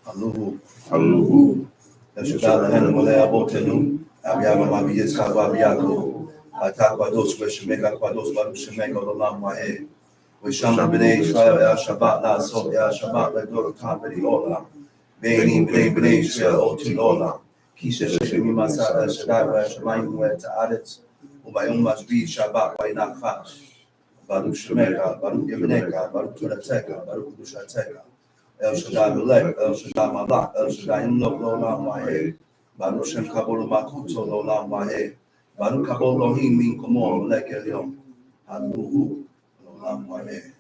Aluhu. Aluhu. Eshebala hena molea botenu. Abiyama mabiyes kababiyako. Atakwados kweshemeka kwados barushemeka olam wahe. Wishama b'nei Israel el Shabbat la'asot el Shabbat le'dorotam b'di B'nei b'nei Israel otin olam. Kisha shekemi masa el Shaddai el Shemayim el Ta'aretz. Ubayom mashbi Shabbat v'inakfash. Baruch Shemeka, Baruch Yemeneka, Baruch Turateka, Baruch Dushateka. El Shaddai Melech, El Shaddai Malach, El Shaddai Imlok L'Olam Wahe. Baruch Shem Kabol Makuto L'Olam Wahe. Baruch Kabol Lohim Min Komo Melech Elyon. Aluhu L'Olam Wahe.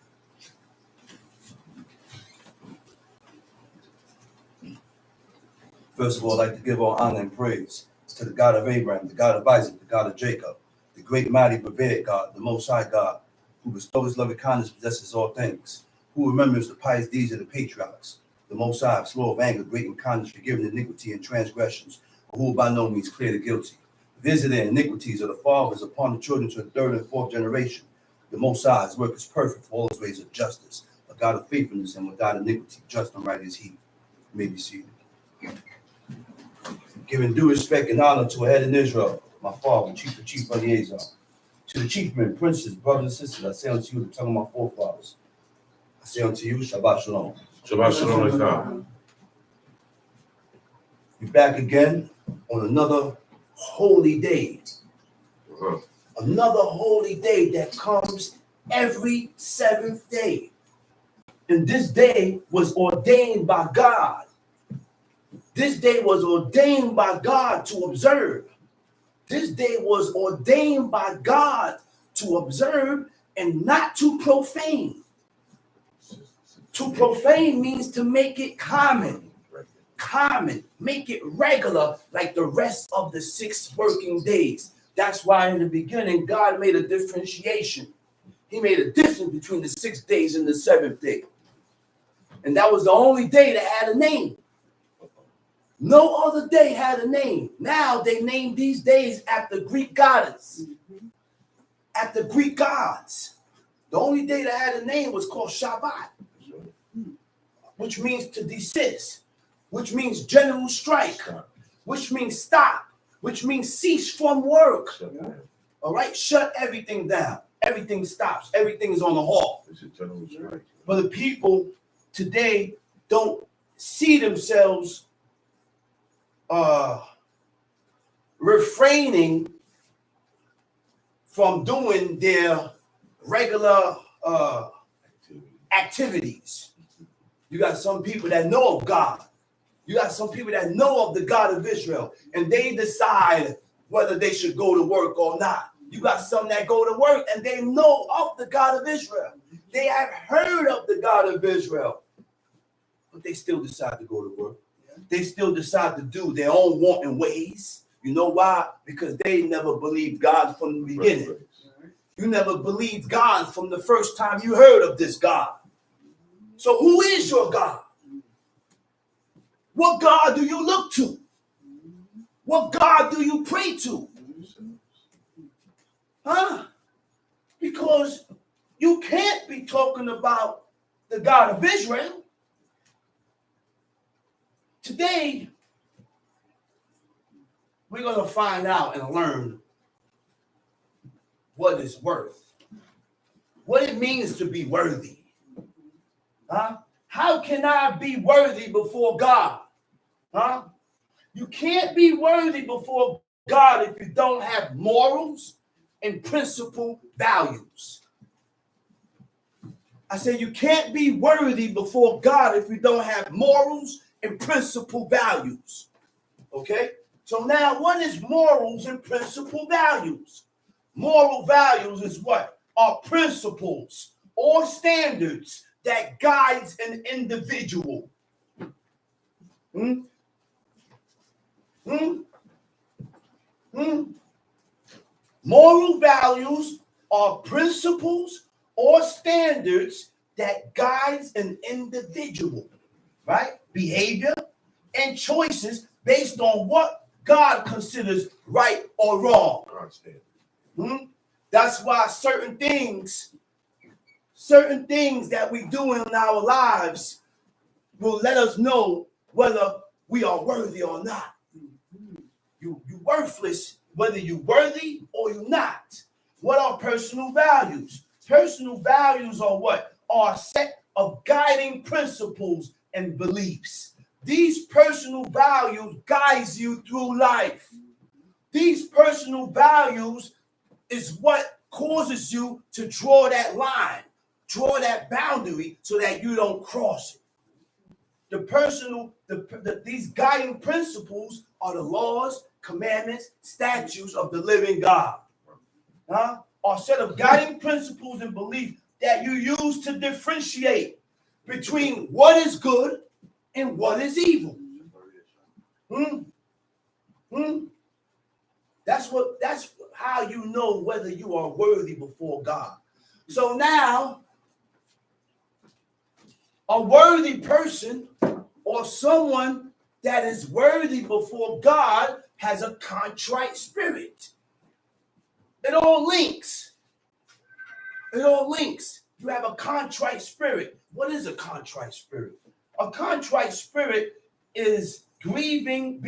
First of all, I'd like to give all honor and praise to the God of Abraham, the God of Isaac, the God of Jacob, the great mighty Bavaric God, the Most High God, who bestows loving kindness, possesses all things, who remembers the pious deeds of the patriarchs, the Most High, slow of anger, great in kindness, forgiving iniquity and transgressions, who will by no means clear the guilty, visiting iniquities of the fathers upon the children to the third and fourth generation. The Most High's work is perfect for all his ways of justice, a God of faithfulness and without iniquity, just and right is he. You may be seated. Giving due respect and honor to a head in Israel, my father, chief of liaison. To the chiefmen, princes, brothers and sisters, I say unto you the tongue of my forefathers. I say unto you, Shabbat Shalom. Shabbat Shalom. We're back again on another holy day. Another holy day that comes every seventh day. And this day was ordained by God. This day was ordained by God to observe. This day was ordained by God to observe and not to profane. To profane means to make it common, make it regular like the rest of the 6 working days. That's why in the beginning, God made a differentiation. He made a difference between the 6 days and the 7th day. And that was the only day that had a name. No other day had a name. Now they name these days after Greek goddess, after Greek gods. The only day that had a name was called Shabbat, which means to desist, which means general strike, which means stop, which means cease from work. All right, shut everything down. Everything stops. Everything is on the halt. But the people today don't see themselves refraining from doing their regular activities. You got some people that know of God. You got some people that know of the God of Israel, and they decide whether they should go to work or not. You got some that go to work and they know of the God of Israel. They have heard of the God of Israel, but they still decide to go to work. They still decide to do their own wanting ways. You know why? Because they never believed God from the beginning. You never believed God from the first time you heard of this God. So who is your God? What God do you look to? What God do you pray to? Huh? Because you can't be talking about the God of Israel. Today, we're going to find out and learn what is worth, what it means to be worthy. Huh? How can I be worthy before God? Huh? You can't be worthy before God if you don't have morals and principle values. I say you can't be worthy before God if you don't have morals and principle values. Okay? So now what is morals and principle values? Moral values is what? Are principles or standards that guides an individual. Moral values are principles or standards that guides an individual, right? Behavior and choices based on what God considers right or wrong. That's why certain things that we do in our lives will let us know whether we are worthy or not. You worthless, whether you're worthy or you're not. What are personal values? Personal values are what? Are a set of guiding principles and beliefs. These personal values guides you through life. These personal values is what causes you to draw that line, draw that boundary so that you don't cross it. These guiding principles are the laws, commandments, statutes of the living God. Are a set of guiding principles and beliefs that you use to differentiate between what is good and what is evil. That's how you know whether you are worthy before God. So now, a worthy person or someone that is worthy before God has a contrite spirit. It all links. It all links. You have a contrite spirit. What is a contrite spirit? A contrite spirit is grieving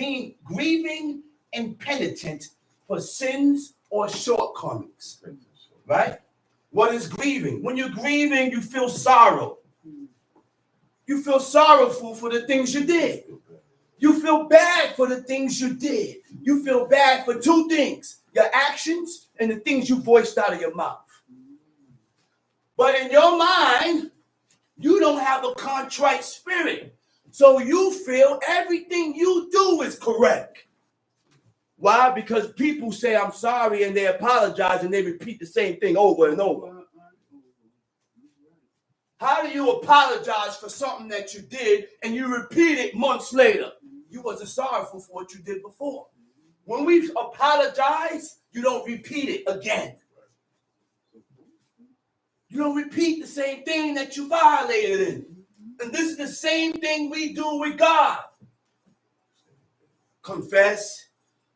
and penitent for sins or shortcomings. Right? What is grieving? When you're grieving, you feel sorrow. You feel sorrowful for the things you did. You feel bad for the things you did. You feel bad for two things: your actions and the things you voiced out of your mouth. But in your mind, you don't have a contrite spirit. So you feel everything you do is correct. Why? Because people say, I'm sorry, and they apologize, and they repeat the same thing over and over. How do you apologize for something that you did and you repeat it months later? You wasn't sorrowful for what you did before. When we apologize, you don't repeat it again. You don't repeat the same thing that you violated in. And this is the same thing we do with God. Confess.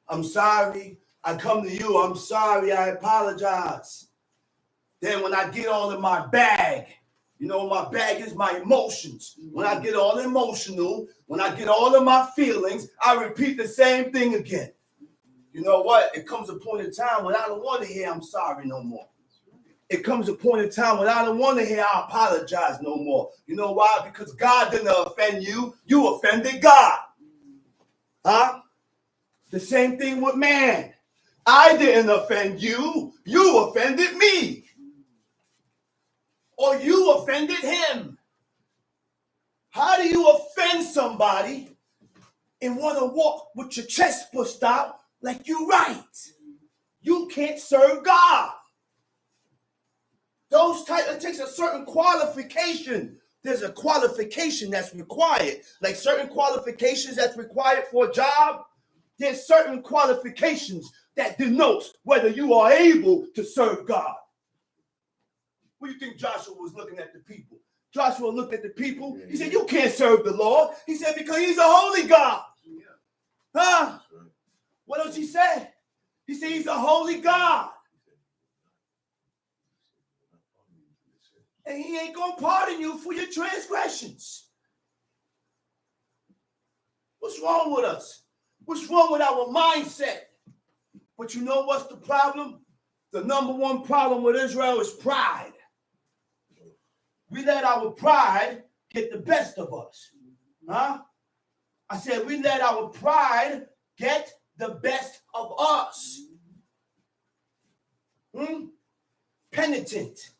I'm sorry. I come to you. I'm sorry. I apologize. Then when I get all in my bag, you know, my bag is my emotions. When I get all emotional, when I get all of my feelings, I repeat the same thing again. You know what? It comes a point in time when I don't want to hear I'm sorry no more. It comes a point in time when I don't want to hear I apologize no more. You know why? Because God didn't offend you. You offended God. Huh? The same thing with man. I didn't offend you. You offended me. Or you offended him. How do you offend somebody and want to walk with your chest pushed out like you're right? You can't serve God. It takes a certain qualification. There's a qualification that's required. Like certain qualifications that's required for a job, there's certain qualifications that denotes whether you are able to serve God. What do you think Joshua was looking at the people? Joshua looked at the people. He said, you can't serve the Lord. He said, because he's a holy God. Huh? What else he said? He said, he's a holy God. And he ain't going to pardon you for your transgressions. What's wrong with us? What's wrong with our mindset? But you know what's the problem? The number one problem with Israel is pride. We let our pride get the best of us. Huh? I said we let our pride get the best of us. Penitent.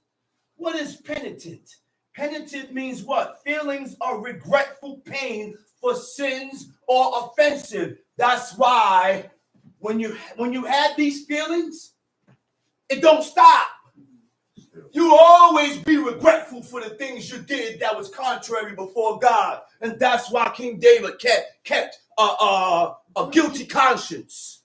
What is penitent? Penitent means what? Feelings of regretful pain for sins or offensive. That's why when you have these feelings, it don't stop. You always be regretful for the things you did that was contrary before God. And that's why King David kept a guilty conscience.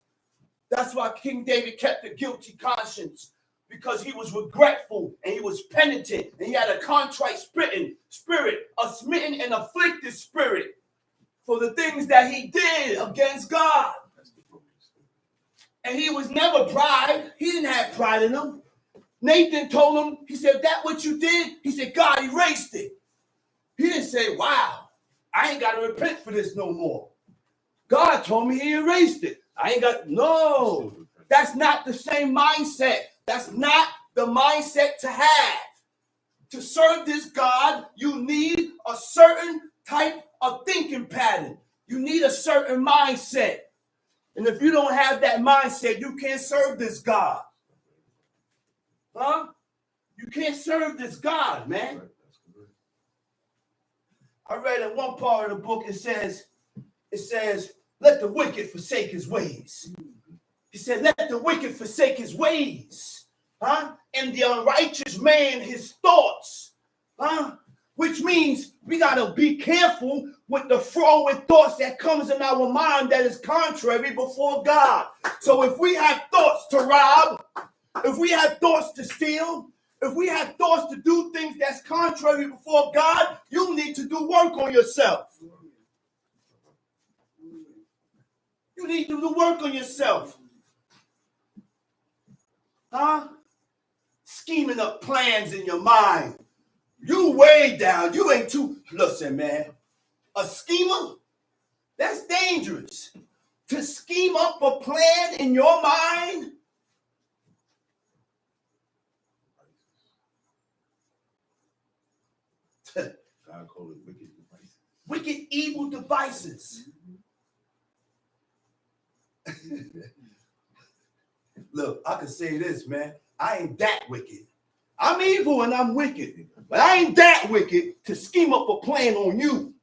That's why King David kept a guilty conscience. Because he was regretful and he was penitent and he had a contrite spirit, a smitten and afflicted spirit for the things that he did against God. And he was never pride. He didn't have pride in him. Nathan told him, he said, that what you did? He said, God erased it. He didn't say, wow, I ain't got to repent for this no more. God told me he erased it. I ain't got, no. That's not the same mindset. That's not the mindset to have. To serve this God, you need a certain type of thinking pattern. You need a certain mindset. And if you don't have that mindset, you can't serve this God. Huh? You can't serve this God, man. I read in one part of the book, it says, let the wicked forsake his ways. He said, let the wicked forsake his ways. Huh? And the unrighteous man his thoughts. Huh? Which means we got to be careful with the froward thoughts that comes in our mind that is contrary before God. So if we have thoughts to rob, if we have thoughts to steal, if we have thoughts to do things that's contrary before God, you need to do work on yourself. You need to do work on yourself. Huh? Scheming up plans in your mind. You way down. You ain't too. Listen, man. A schemer? That's dangerous. To scheme up a plan in your mind. God called it wicked devices. Wicked, evil devices. Look, I can say this, man. I ain't that wicked. I'm evil and I'm wicked. But I ain't that wicked to scheme up a plan on you.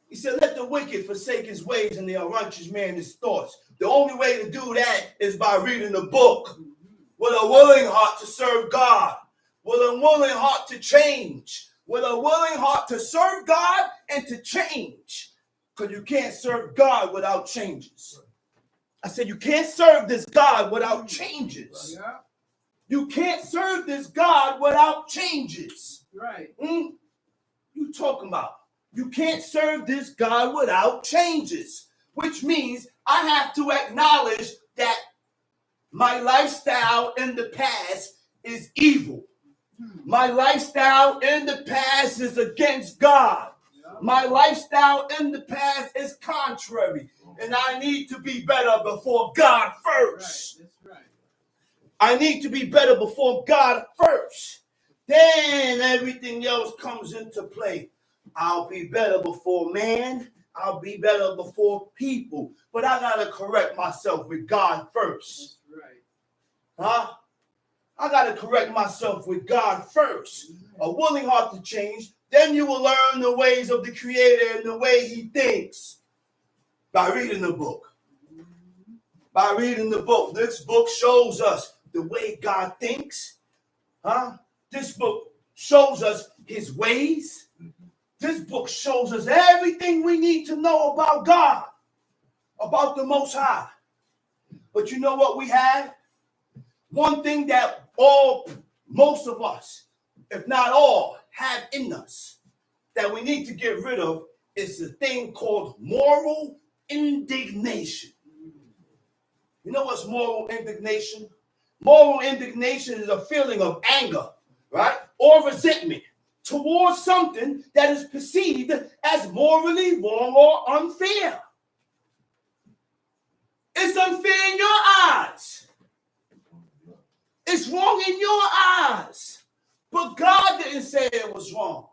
He said, let the wicked forsake his ways and the unrighteous man his thoughts. The only way to do that is by reading the book with a willing heart to serve God, with a willing heart to change, with a willing heart to serve God and to change. Because you can't serve God without changes. I said, you can't serve this God without changes. You can't serve this God without changes. Right. You talking about? You can't serve this God without changes, which means I have to acknowledge that my lifestyle in the past is evil. My lifestyle in the past is against God. My lifestyle in the past is contrary, and I need to be better before God first. Right. That's right. I need to be better before God first. Then everything else comes into play. I'll be better before man. I'll be better before people. But I got to correct myself with God first. That's right. Huh? I got to correct myself with God first. A willing heart to change. Then you will learn the ways of the Creator and the way he thinks. By reading the book. By reading the book. This book shows us the way God thinks. Huh? This book shows us his ways. This book shows us everything we need to know about God, about the Most High. But you know what we have? One thing that most of us, if not all, have in us that we need to get rid of is the thing called moral indignation. You know what's moral indignation? Moral indignation is a feeling of anger, right? Or resentment towards something that is perceived as morally wrong or unfair. It's unfair in your eyes. It's wrong in your eyes. But God didn't say it was wrong.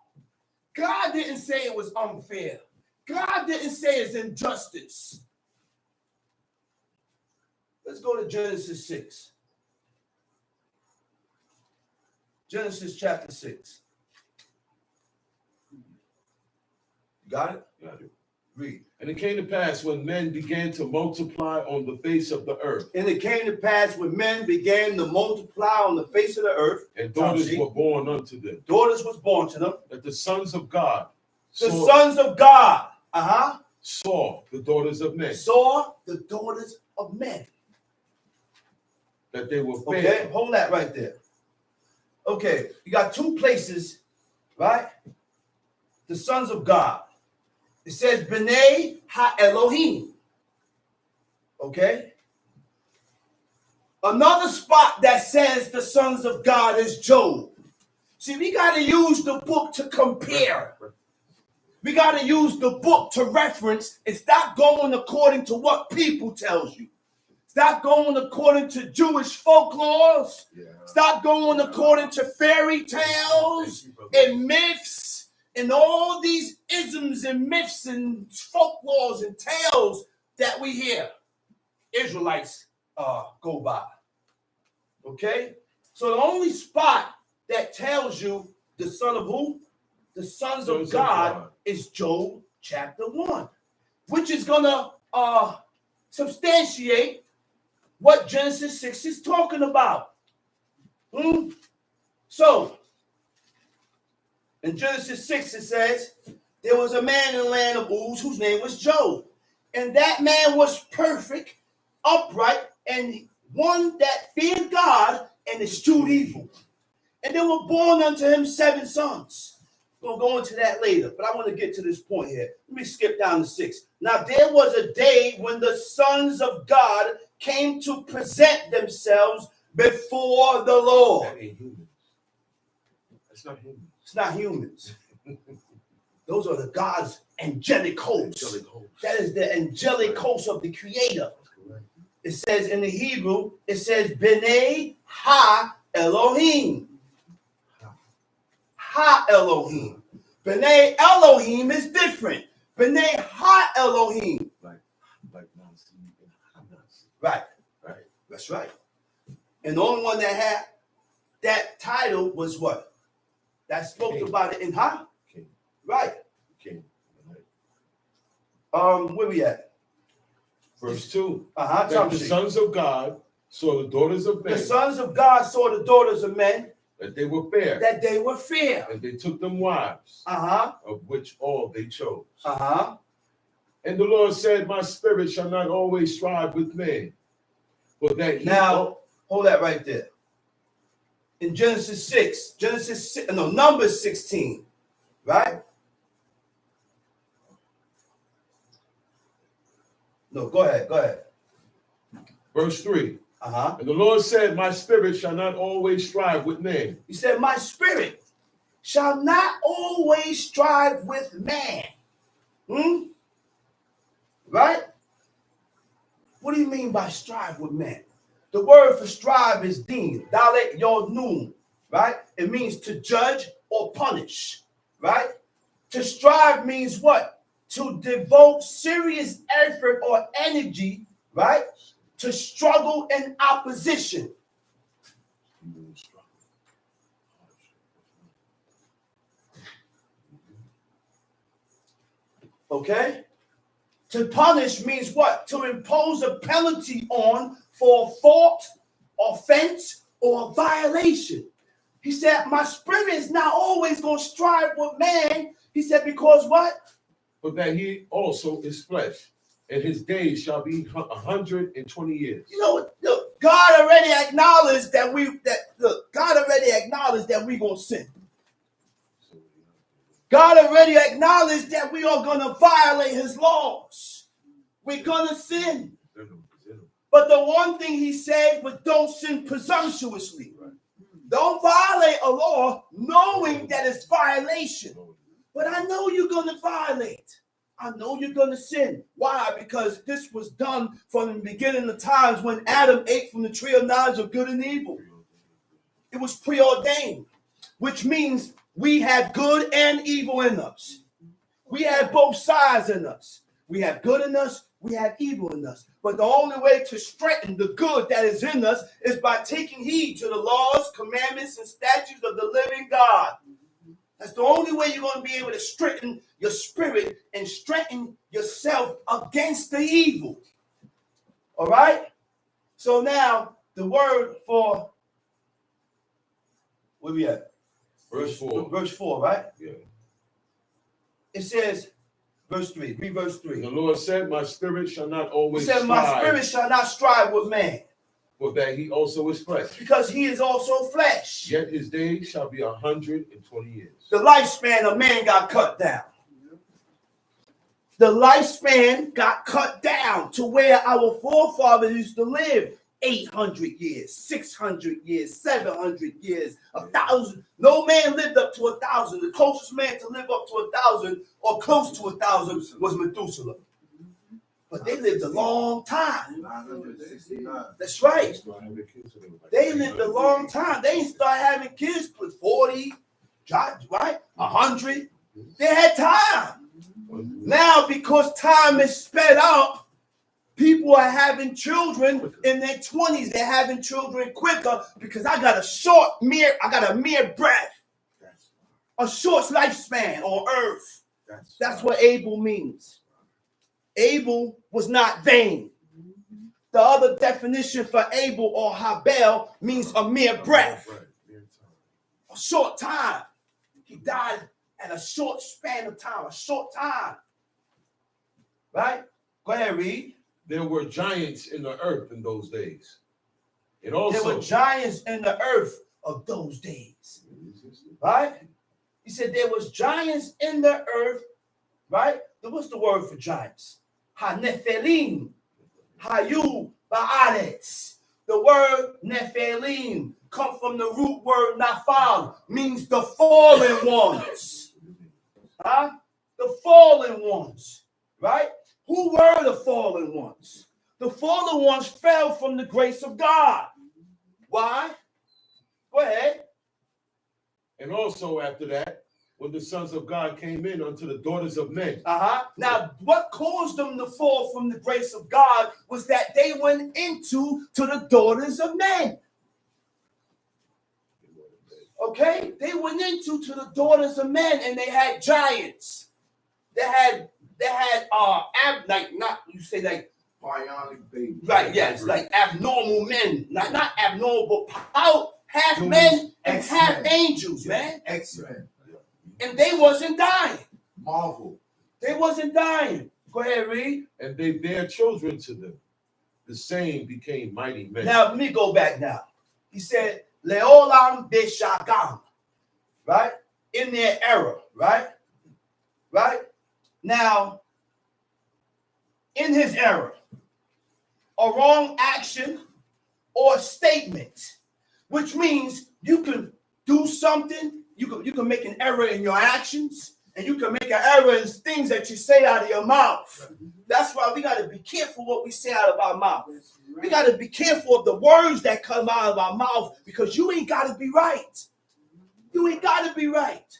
God didn't say it was unfair. God didn't say it's injustice. Let's go to Genesis 6. Genesis chapter 6. Got it? Got it. Read. And it came to pass when men began to multiply on the face of the earth. And it came to pass when men began to multiply on the face of the earth. And daughters were born unto them. Daughters was born to them. That the sons of God sons of God. Saw the daughters of men. Saw the daughters of men. That they were fair. Okay, hold that right there. Okay, you got two places, right? The sons of God. It says B'nai Ha-Elohim. Okay? Another spot that says the sons of God is Job. See, we got to use the book to compare. We got to use the book to reference and stop going according to what people tells you. Stop going according to Jewish folklores. Stop going according to fairy tales and myths and all these isms and myths and folklores and tales that we hear Israelites go by. Okay? So the only spot that tells you the son of who? The sons of God is Job chapter 1, which is going to substantiate what Genesis 6 is talking about. So, in Genesis 6 it says, there was a man in the land of Uz whose name was Job. And that man was perfect, upright, and one that feared God and eschewed evil. And there were born unto him 7 sons. We'll go into that later, but I want to get to this point here. Let me skip down to 6. Now, there was a day when the sons of God came to present themselves before the Lord. That ain't humans. That's not humans. It's not humans. Those are the God's angelic hosts. That is the angelic host of the Creator. It says in the Hebrew, it says, B'nai Ha Elohim. Ha Elohim. B'nai Elohim is different. B'nai Ha Elohim. Right. That's right. And the only one that had that title was what? That spoke King. About it in Ha? King. Right. King. Where we at? Verse 2. The sons of God saw the daughters of men. The sons of God saw the daughters of men. That they were fair. That they were fair. And they took them wives. Of which all they chose. And the Lord said, my spirit shall not always strive with men. But that now, hold that right there. In Numbers 16, right? No, go ahead. Verse 3. And the Lord said, my spirit shall not always strive with men. He said, my spirit shall not always strive with man. Right? What do you mean by strive with man? The word for strive is din, dalet yod nun, right? It means to judge or punish, right? To strive means what? To devote serious effort or energy, right? To struggle in opposition. Okay? To punish means what? To impose a penalty on for fault, offense, or violation. He said, my spirit is not always going to strive with man. He said, because what? But that he also is flesh, and his days shall be 120 years. You know, look, God already acknowledged that we're going to sin. God already acknowledged that we are going to violate his laws. We're going to sin. But the one thing he said was don't sin presumptuously. Don't violate a law knowing that it's violation. But I know you're going to violate. I know you're going to sin. Why? Because this was done from the beginning of times when Adam ate from the tree of knowledge of good and evil. It was preordained, which means we have good and evil in us. We have both sides in us. We have good in us. We have evil in us. But the only way to strengthen the good that is in us is by taking heed to the laws, commandments, and statutes of the living God. That's the only way you're going to be able to strengthen your spirit and strengthen yourself against the evil. All right? So now, the word for, where we at? Verse 4. Verse 4, right? Yeah. It says, verse 3. Read verse 3. The Lord said, my spirit shall not always strive. He said, my spirit shall not strive with man. For that he also is flesh. Because he is also flesh. Yet his days shall be 120 years. The lifespan of man got cut down. The lifespan got cut down to where our forefathers used to live. 800 years, 600 years, 700 years, 1,000. No man lived up to 1,000. The closest man to live up to 1,000 or close to 1,000 was Methuselah. But they lived a long time. That's right. They lived a long time. They didn't start having kids with 40, right? 100. They had time. Now, because time is sped up, people are having children in their 20s. They're having children quicker because I got a mere breath, a short lifespan on earth. That's what Abel means. Abel was not vain. The other definition for Abel or Habel means a mere breath, a short time. He died at a short span of time, a short time. Right? Go ahead, read. There were giants in the earth in those days. And also, there were giants in the earth of those days. Right? He said there was giants in the earth. Right? What's the word for giants? Ha-nephilim. Hayu ba'aretz. The word nephilim comes from the root word nafal, means the fallen ones. Huh? The fallen ones. Right? Who were the fallen ones? The fallen ones fell from the grace of God. Why? Go ahead. And also after that, when the sons of God came in unto the daughters of men. Now, what caused them to fall from the grace of God was that they went into the daughters of men. Okay? They went into the daughters of men, and they had giants. They had bionic babies. Right, yes, like abnormal men. Not abnormal, but half men and half angels, man. X-Men. And they wasn't dying. Marvel. They wasn't dying. Go ahead, read. And they bare children to them. The same became mighty men. Now, let me go back now. He said, Leolam Beshagam. Right? In their era, right? Right? Now, in his era, a wrong action or statement, which means you can do something, you can make an error in your actions, and you can make an error in things that you say out of your mouth. That's why we got to be careful what we say out of our mouth. We got to be careful of the words that come out of our mouth, because you ain't got to be right. You ain't got to be right.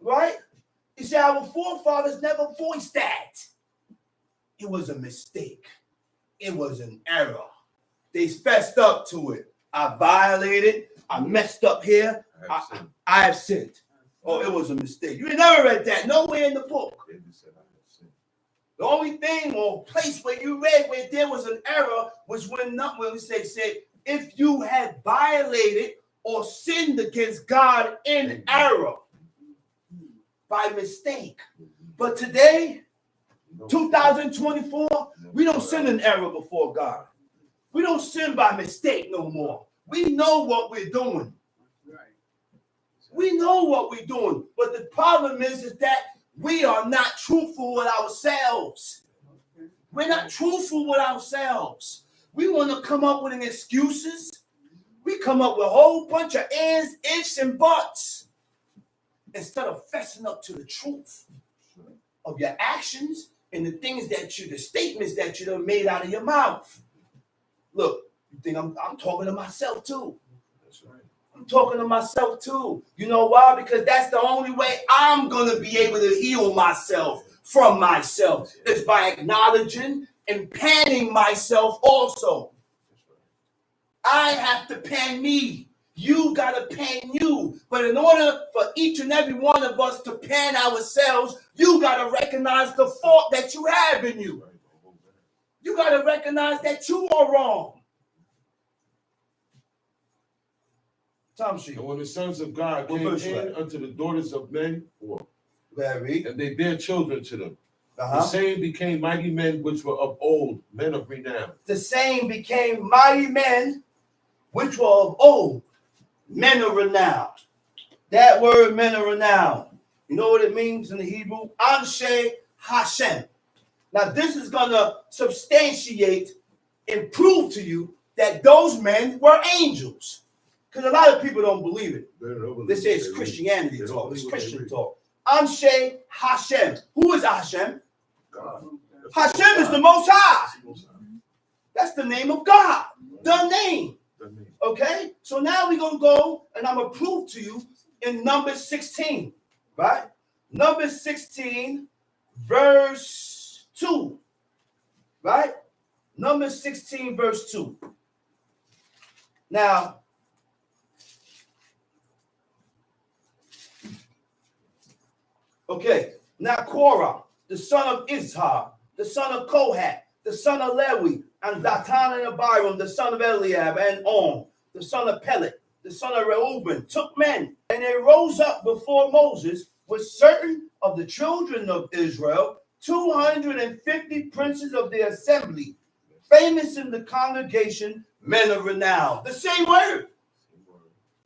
Right? He said our forefathers never voiced that. It was a mistake. It was an error. They fessed up to it. I violated. I messed up here. I have sinned. Oh, it was a mistake. You never read that nowhere in the book. The only thing or place where you read where there was an error was when we said if you had violated or sinned against God in error by mistake. But today, 2024, we don't sin in error before God. We don't sin by mistake no more. We know what we're doing. We know what we're doing. But the problem is that we are not truthful with ourselves. We're not truthful with ourselves. We want to come up with excuses. We come up with a whole bunch of ands, ifs, and buts instead of fessing up to the truth of your actions and the things the statements that you done made out of your mouth. Look, you think I'm talking to myself too. That's right. I'm talking to myself too. You know why? Because that's the only way I'm going to be able to heal myself from myself, is by acknowledging and panning myself also. I have to pan me. You got to pan you. But in order for each and every one of us to pan ourselves, you got to recognize the fault that you have in you. You got to recognize that you are wrong. And when the sons of God came in unto the daughters of men, and they bare children to them, the same became mighty men which were of old, men of renown. The same became mighty men which were of old, men of renown. That word, men of renown, you know what it means in the Hebrew? Anshe Hashem. Now, this is going to substantiate and prove to you that those men were angels. Because a lot of people don't believe it. They say it's Christianity talk. It's Christian talk. Anshe Hashem. Who is Hashem? God. Hashem is the Most High. That's the name of God. The name. Okay? So now we're going to go and I'm going to prove to you in Numbers 16. Right? Numbers 16, verse 2. Right? Numbers 16, verse 2. Now, okay. Now Korah, the son of Izhar, the son of Kohath, the son of Lewi, and Datan and Abiram, the son of Eliab, and On, the son of Pelet, the son of Reuben, took men, and they rose up before Moses with certain of the children of Israel, 250 princes of the assembly, famous in the congregation, men of renown. The same word.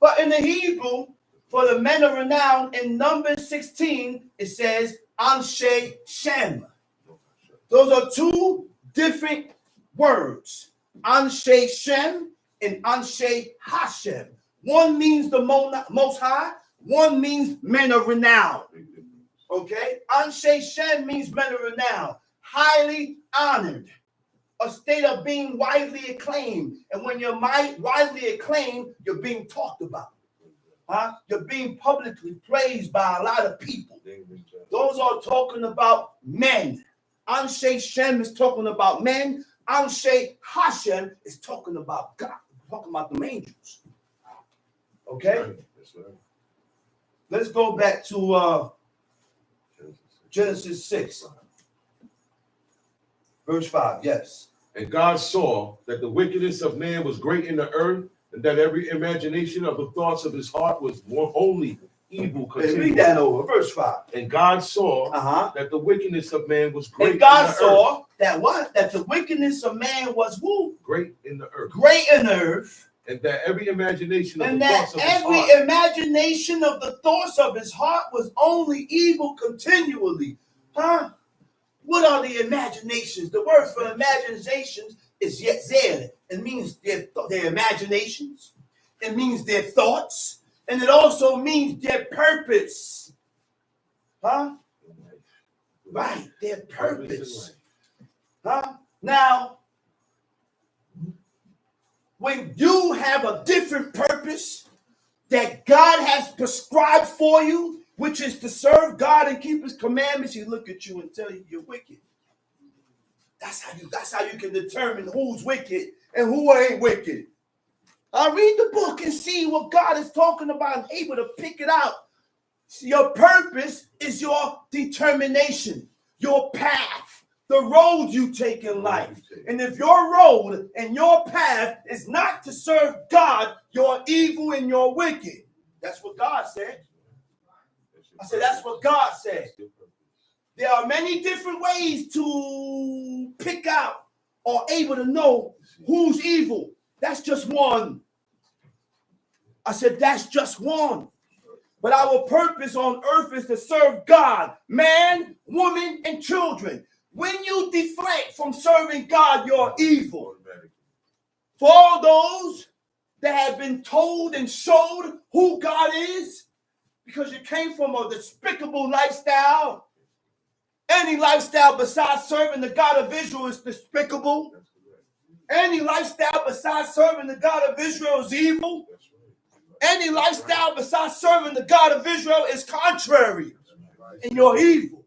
But in the Hebrew, for the men of renown, in Numbers 16, it says, Anshe Shem. Those are two different words. Anshe Shem and Anshe Hashem. One means the Most High. One means men of renown. Okay? Anshe Shem means men of renown. Highly honored. A state of being widely acclaimed. And when you're widely acclaimed, you're being talked about. You're being publicly praised by a lot of people. Those are talking about men. Anshe Shem is talking about men. Anshe Hashem is talking about God. Talking about the angels. Okay? Let's go back to Genesis 6. Verse 5, yes. And God saw that the wickedness of man was great in the earth, and that every imagination of the thoughts of his heart was more wholly evil. Read that over, verse 5. And God saw that the wickedness of man was great. And God saw that what? That the wickedness of man was who? Great in the earth. Great in the earth. And that every imagination of and the that thoughts of his heart. every imagination of the thoughts of his heart was only evil continually. What are the imaginations? The word for imaginations is yetzer. It means their imaginations. It means their thoughts. And it also means their purpose. Right, their purpose. Now, when you have a different purpose that God has prescribed for you, which is to serve God and keep his commandments, he look at you and tell you you're wicked. That's how you can determine who's wicked and who ain't wicked. I read the book and see what God is talking about and able to pick it out. See, your purpose is your determination, your path, the road you take in life. And if your road and your path is not to serve God, you're evil and you're wicked. That's what God said. I said, that's what God said. There are many different ways to pick out or able to know who's evil. That's just one. I said, that's just one. But our purpose on earth is to serve God, man, woman, and children. When you deflect from serving God, you're evil. For all those that have been told and showed who God is, because you came from a despicable lifestyle. Any lifestyle besides serving the God of Israel is despicable. Any lifestyle besides serving the God of Israel is evil. Any lifestyle besides serving the God of Israel is contrary. And you're evil.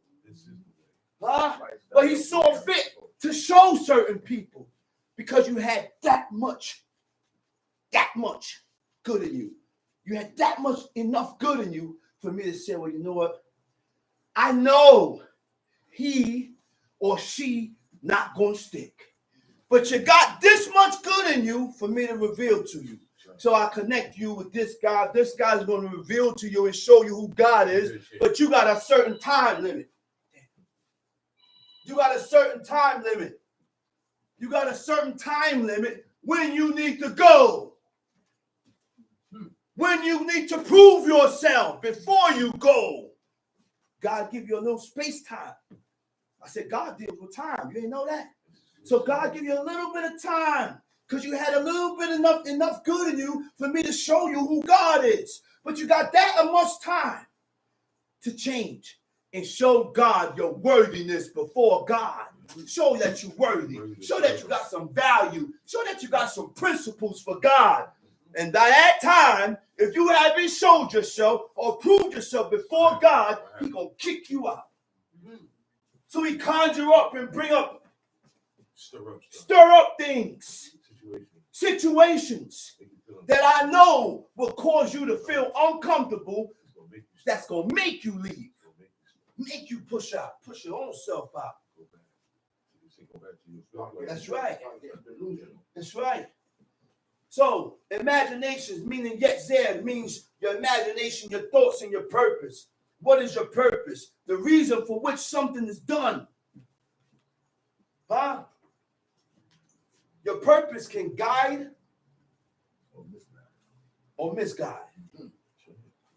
But he saw fit to show certain people because you had that much good in you. You had that much enough good in you for me to say, well, you know what? I know he or she not going to stick. But you got this much good in you for me to reveal to you. So I connect you with this guy. This guy is going to reveal to you and show you who God is. But you got a certain time limit. You got a certain time limit. You got a certain time limit when you need to go. When you need to prove yourself before you go. God give you a little space time. I said, God deals with time. You didn't know that? So God give you a little bit of time because you had a little bit enough good in you for me to show you who God is. But you got that much time to change and show God your worthiness before God. Show that you're worthy. Show that you got some value. Show that you got some principles for God. And by that time, if you haven't showed yourself or proved yourself before God, He's going to kick you out. So He conjure up and bring up, stir up things, situations that I know will cause you to feel uncomfortable. That's going to make you leave. Make you push your own self out. That's right. That's right. So, imaginations, meaning yetzer, means your imagination, your thoughts, and your purpose. What is your purpose? The reason for which something is done. Huh? Your purpose can guide or misguide.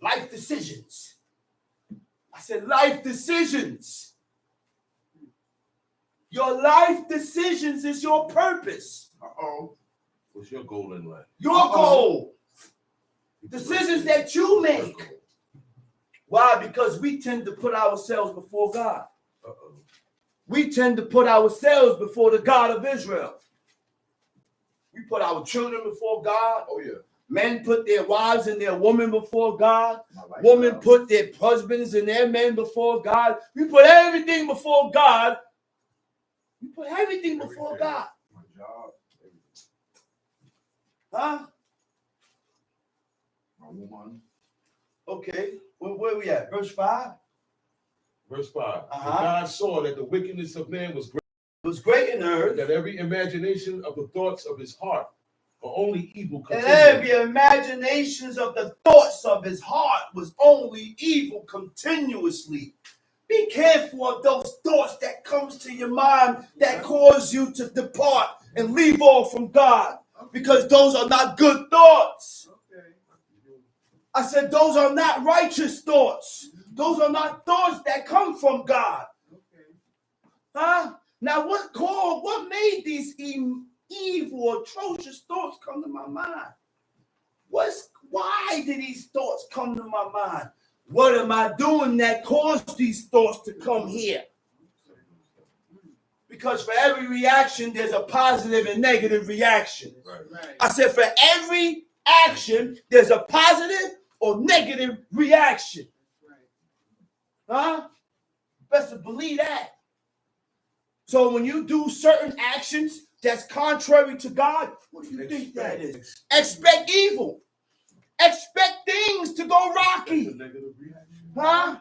Life decisions. I said life decisions. Your life decisions is your purpose. What's your goal in life? Your goal. Decisions that you make. Why? Because we tend to put ourselves before God. We tend to put ourselves before the God of Israel. We put our children before God. Oh, yeah. Men put their wives and their women before God. Women put their husbands and their men before God. We put everything before God. We put everything before God. My job. Huh? My woman. Okay. Where we at? Verse 5? Verse 5. God saw that the wickedness of man was great. It was great in earth. That every imagination of the thoughts of his heart were only evil. And every imaginations of the thoughts of his heart was only evil continuously. Be careful of those thoughts that comes to your mind that cause you to depart and leave off from God. Because those are not good thoughts. I said those are not righteous thoughts. Those are not thoughts that come from God. Huh? Now what made these evil, atrocious thoughts come to my mind? Why did these thoughts come to my mind? What am I doing that caused these thoughts to come here? Because for every reaction, there's a positive and negative reaction. Right. I said for every action, there's a positive or negative reaction. Huh? Best believe that. So when you do certain actions that's contrary to God, what do you think that is? Expect evil. Expect things to go rocky. Huh?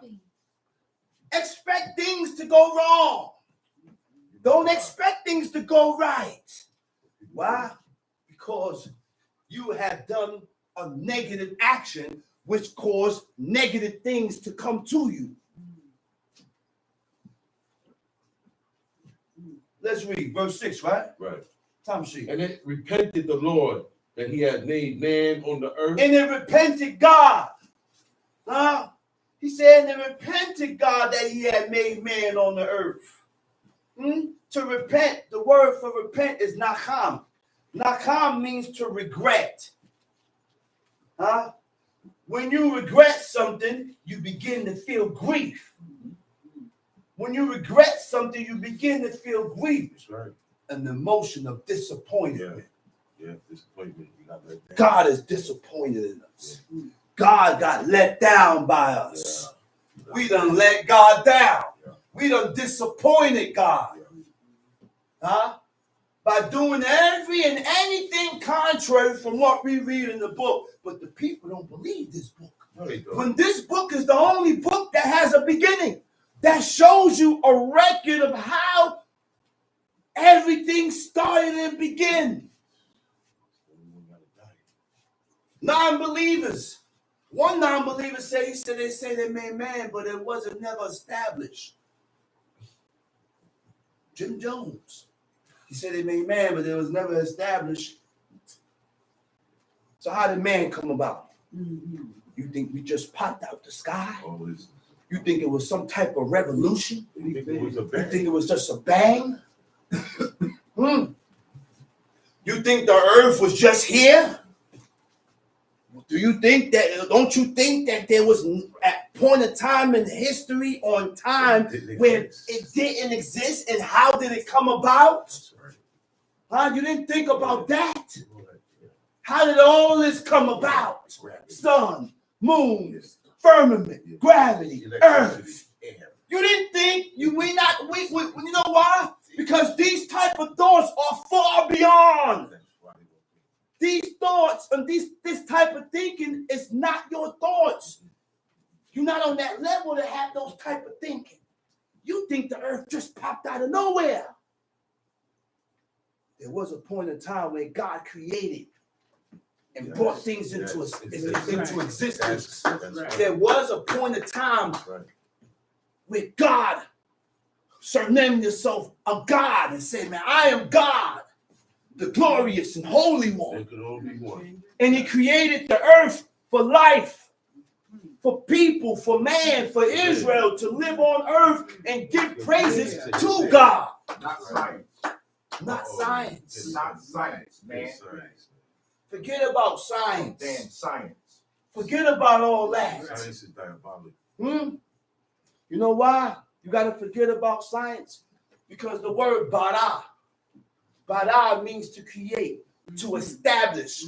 Expect things to go wrong. Don't expect things to go right. Why? Because you have done a negative action which caused negative things to come to you. Let's read verse 6, right? Right. Time sheet. And it repented the Lord that he had made man on the earth. And it repented God. Huh? He said, and it repented God that he had made man on the earth. To repent, the word for repent is nacham. Nacham means to regret. Huh? When you regret something, you begin to feel grief. When you regret something, you begin to feel grief. That's right. An emotion of disappointment. Yeah, disappointment. God is disappointed in us. God got let down by us. We done let God down. We done disappointed God. Huh? By doing every and anything contrary from what we read in the book. But the people don't believe this book. No, they don't. When this book is the only book that has a beginning, that shows you a record of how everything started and began. Non-believers. One non-believer they say they made man, but it wasn't never established. Jim Jones. He said they made man, but it was never established. So how did man come about? You think we just popped out the sky? You think it was some type of revolution? You think it was a bang? You think it was just a bang? You think the earth was just here? Do you think that, don't you think that there was a point of time in history on time when it didn't exist, and how did it come about? You didn't think about that. How did all this come about? Sun, moon, firmament, gravity, earth. You didn't think, you know why? Because these type of thoughts are far beyond. These thoughts and this type of thinking is not your thoughts. You're not on that level to have those type of thinking. You think the earth just popped out of nowhere. There was a point in time when God created and brought things into existence. There was a point in time where God surnamed himself a God and said, man, I am God, the glorious and holy one. And he created the earth for life, for people, for man, for Israel to live on earth and give praises to God. Not science. Not science. It's not science, man. Forget about science. Damn science. Forget about all that. Science is diabolic. You know why you got to forget about science? Because the word bara means to create, to establish,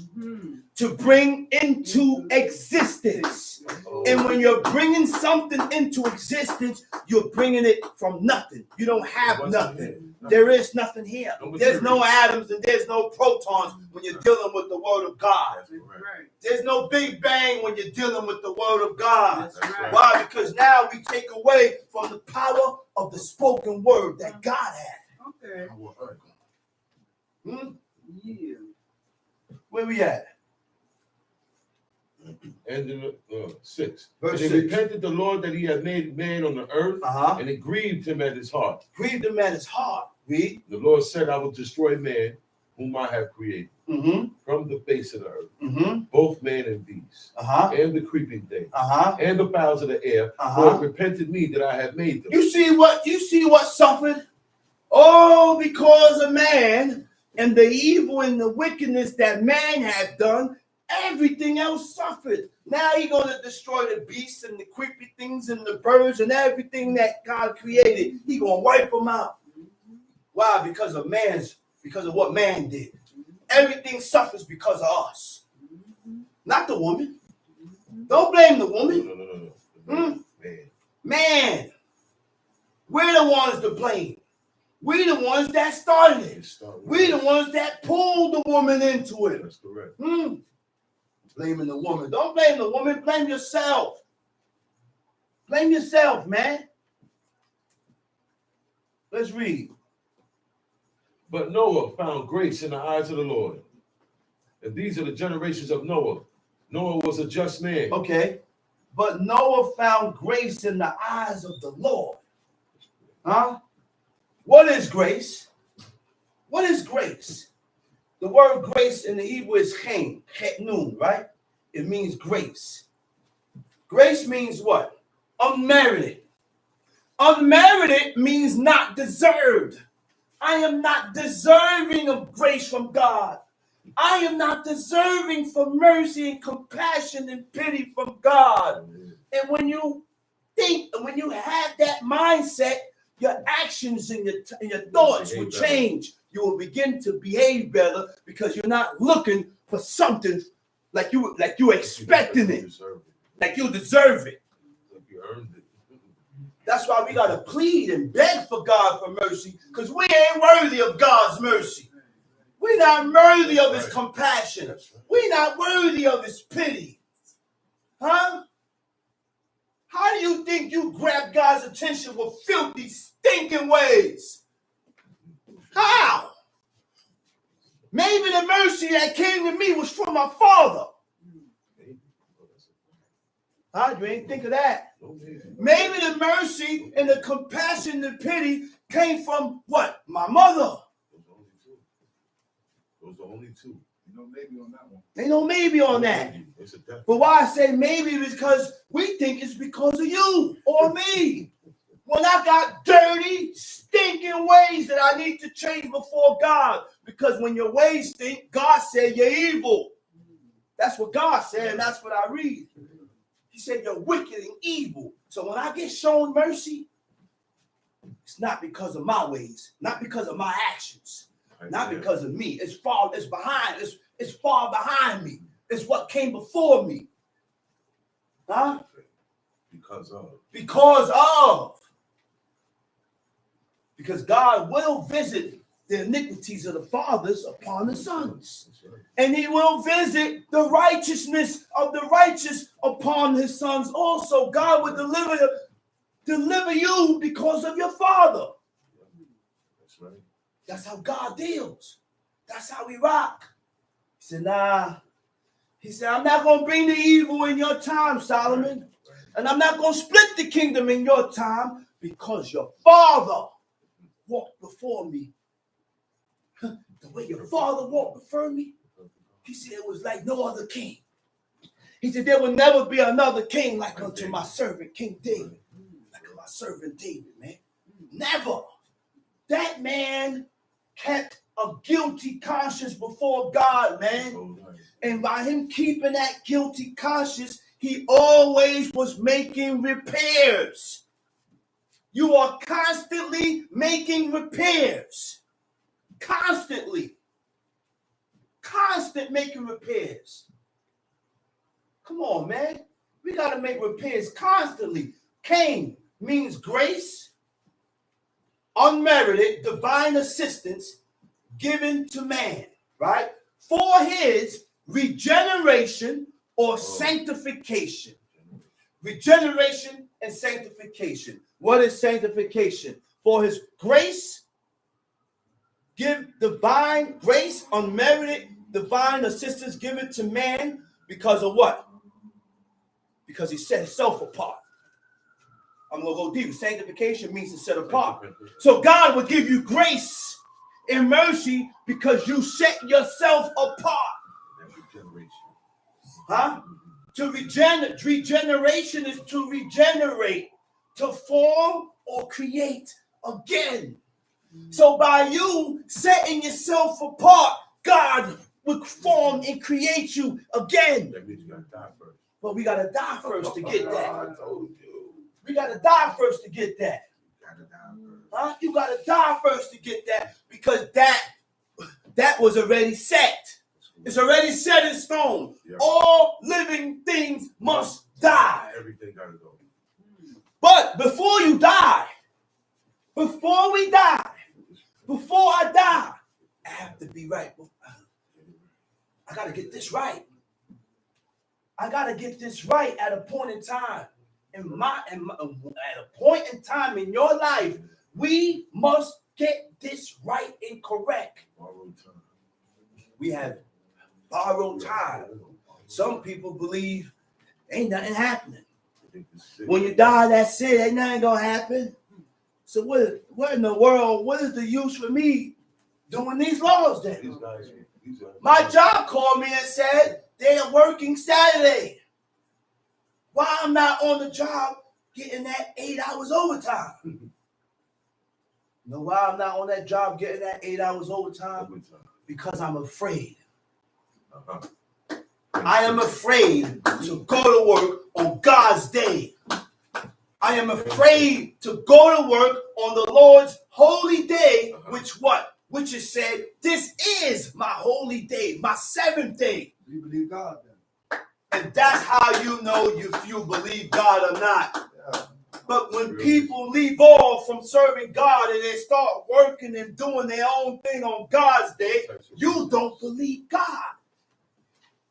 to bring into existence. And when you're bringing something into existence, you're bringing it from nothing. You don't have nothing. There is nothing here. There's no atoms and there's no protons when you're dealing with the word of God. There's no Big Bang when you're dealing with the word of God. Why? Because now we take away from the power of the spoken word that God had. Okay. Yeah. Where we at? And in 6. Verse and 6. It repented the Lord that he had made man on the earth, and it grieved him at his heart. Grieved him at his heart. Read. The Lord said, I will destroy man whom I have created from the face of the earth, both man and beast, and the creeping thing, and the fowls of the air, for it repented me that I have made them. You see what suffered? Oh, because of man and the evil and the wickedness that man had done, everything else suffered. Now he's going to destroy the beasts and the creepy things and the birds and everything that God created. He's going to wipe them out. Why? Because of what man did. Everything suffers because of us. Not the woman. Don't blame the woman. No. Man. We're the ones to blame. We the ones that started it. We the ones that pulled the woman into it. That's correct. Blaming the woman. Don't blame the woman. Blame yourself. Blame yourself, man. Let's read. But Noah found grace in the eyes of the Lord. And these are the generations of Noah. Noah was a just man. Okay. But Noah found grace in the eyes of the Lord. What is grace? What is grace? The word grace in the Hebrew is chetnun, right? It means grace. Grace means what? Unmerited. Unmerited means not deserved. I am not deserving of grace from God. I am not deserving for mercy and compassion and pity from God. And when you think, when you have that mindset, your actions and your thoughts will change. You will begin to behave better because you're not looking for something like you expecting it, like you deserve it. Like you earned it. That's why we gotta plead and beg for God for mercy, because we ain't worthy of God's mercy. We're not worthy of his compassion. We're not worthy of his pity. How do you think you grab God's attention with filthy, stinking ways? How? Maybe the mercy that came to me was from my father. You ain't think of that. Maybe the mercy and the compassion and pity came from what? My mother. Those are only two. No maybe on that one. Ain't no maybe on that. But why I say maybe is because we think it's because of you or me. when I got dirty, stinking ways that I need to change before God. Because when your ways stink, God said you're evil. That's what God said, and that's what I read. He said you're wicked and evil. So when I get shown mercy, it's not because of my ways, not because of my actions, not because of me. It's far behind me. It's what came before me. Huh? Because God will visit the iniquities of the fathers upon the sons. And he will visit the righteousness of the righteous upon his sons also. God will deliver you because of your father. That's right. That's how God deals. That's how we rock. He said, nah. He said, I'm not going to bring the evil in your time, Solomon. And I'm not going to split the kingdom in your time because your father walked before me. The way your father walked before me, he said it was like no other king. He said there will never be another king like unto my servant King David. Like my servant David, man. Never. That man kept a guilty conscience before God, man. And by him keeping that guilty conscience, he always was making repairs. You are constantly making repairs. Constantly. Constant making repairs. Come on, man. We got to make repairs constantly. Cain means grace, unmerited, divine assistance given to man, right? For his regeneration or sanctification. Regeneration and sanctification. What is sanctification? For his grace, give divine grace, unmerited divine assistance given to man because of what? Because he set himself apart. I'm going to go deep. Sanctification means to set apart. So God will give you grace and mercy because you set yourself apart. Huh? To regeneration is to regenerate, to form or create again. So by you setting yourself apart, God will form and create you again. That means you got to die first. But we got to die first to get that. I told you. We got to die first to get that. You got to die first. Huh? You got to die first to get that because that was already set. It's already set in stone. Yeah. All living things must die. Everything got to go. But before you die, before we die, before I die, I have to be right. I got to get this right. I got to get this right at a point in time. At a point in time in your life, we must get this right and correct. We have borrowed time. Some people believe ain't nothing happening. When you die, that's it. Ain't nothing gonna happen. So what in the world? What is the use for me doing these laws then? My job called me and said they are working Saturday. Why I'm not on the job getting that 8 hours overtime? You know why I'm not on that job getting that 8 hours overtime? Because I'm afraid. I am afraid to go to work on God's day. I am afraid to go to work on the Lord's holy day, which is said, this is my holy day, my seventh day. You believe God then? And that's how you know if you believe God or not. Yeah. But when people leave off from serving God and they start working and doing their own thing on God's day, you don't believe God.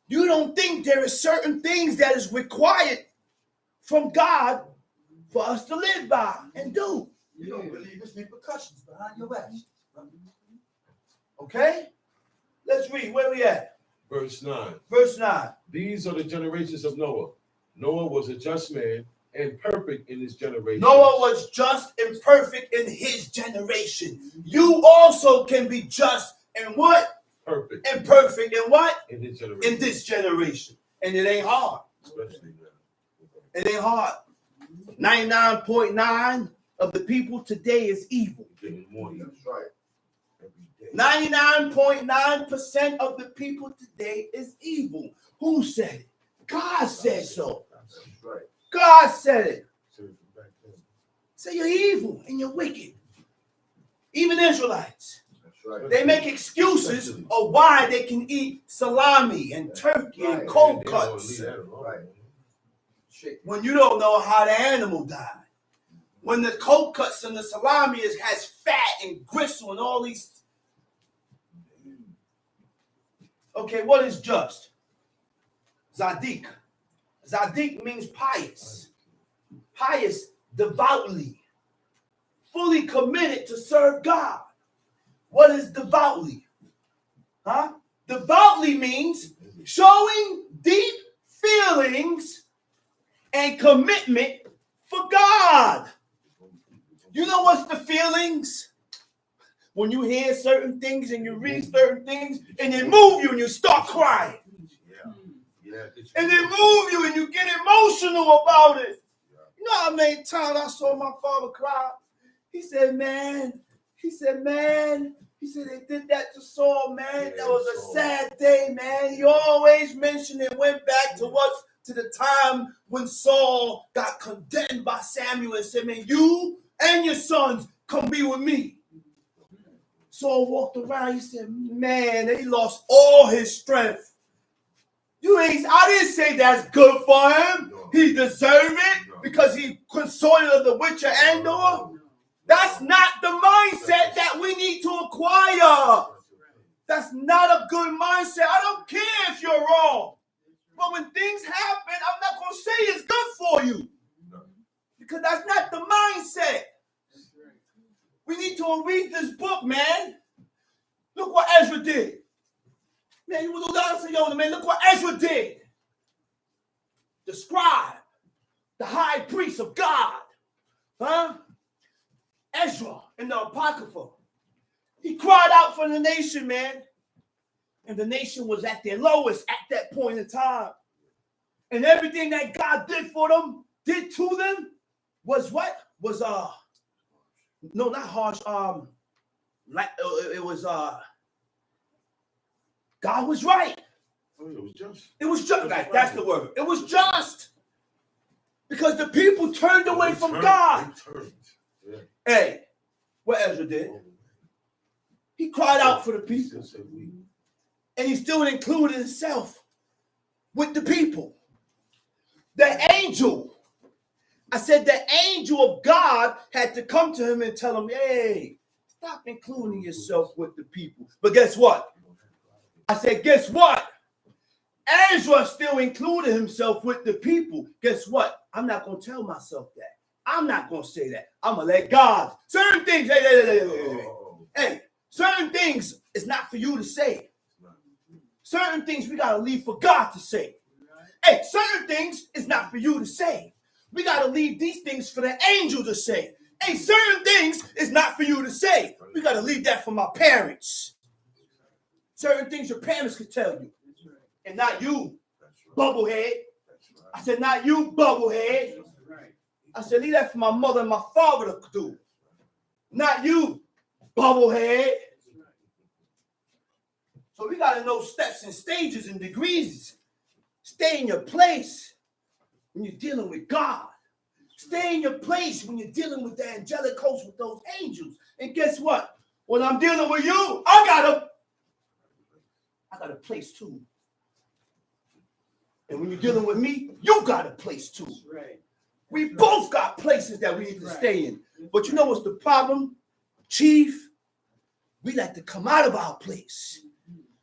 You don't think there are certain things that is required from God for us to live by and do. You don't believe there's repercussions behind your actions. Okay? Let's read. Where we at? Verse 9. Verse 9. These are the generations of Noah. Noah was a just man and perfect in his generation. Noah was just and perfect in his generation. You also can be just and what? Perfect. And perfect in what? In his generation. In this generation. And it ain't hard. Especially now. It ain't hard. 99.9 of the people today is evil. That's right. 99.9% of the people today is evil. Who said it? God said so. That's right. God said it. So you're evil and you're wicked. Even Israelites. That's right. They make excuses of why they can eat salami and turkey and cold cuts. Right. When you don't know how the animal died. When the cold cuts and the salami has fat and gristle and all these. Okay, what is just? Zadik. Zadik means pious. Pious, devoutly. Fully committed to serve God. What is devoutly? Huh? Devoutly means showing deep feelings and commitment for God. You know what's the feelings? When you hear certain things and you read certain things and they move you and you start crying. And they move you and you get emotional about it. You know how many times I saw my father cry? He said, they did that to Saul, man. That was a sad day, man. He always mentioned it, went back to the time when Saul got condemned by Samuel and said, man, you and your sons come be with me. Saul walked around, he said, man, he lost all his strength. I didn't say that's good for him. He deserved it because he consorted of the Witcher Andor. That's not the mindset that we need to acquire. That's not a good mindset. I don't care if you're wrong. But when things happen, I'm not going to say it's good for you. Because that's not the mindset. We need to read this book, man. Look what Ezra did. Man, you look what Ezra did. The scribe, the high priest of God. Huh? Ezra in the Apocrypha. He cried out for the nation, man. And the nation was at their lowest at that point in time. And everything that God did for them, did to them, was what? Was no, not harsh. God was right. It was just. It was just. Like, that's the word. It was just. Because the people turned away from God. Yeah. Hey, what Ezra did? He cried out for the people. And he still included himself with the people. The angel. I said the angel of God had to come to him and tell him, hey, stop including yourself with the people. But guess what? I said, guess what? Ezra still included himself with the people. Guess what? I'm not going to tell myself that. I'm not going to say that. I'm going to let God. Certain things, hey, certain things is not for you to say. Certain things we got to leave for God to say. Hey, certain things is not for you to say. We got to leave these things for the angel to say. Hey, certain things is not for you to say. We got to leave that for my parents. Certain things your parents could tell you. And not you, bubblehead. I said, not you, bubblehead. I said, leave that for my mother and my father to do. Not you, bubblehead. So we got to know steps and stages and degrees. Stay in your place when you're dealing with God. Stay in your place when you're dealing with the angelic hosts, with those angels. And guess what? When I'm dealing with you, I got a place too. And when you're dealing with me, you got a place too. Right. We both got places that we need to stay in. But you know what's the problem, Chief? We like to come out of our place.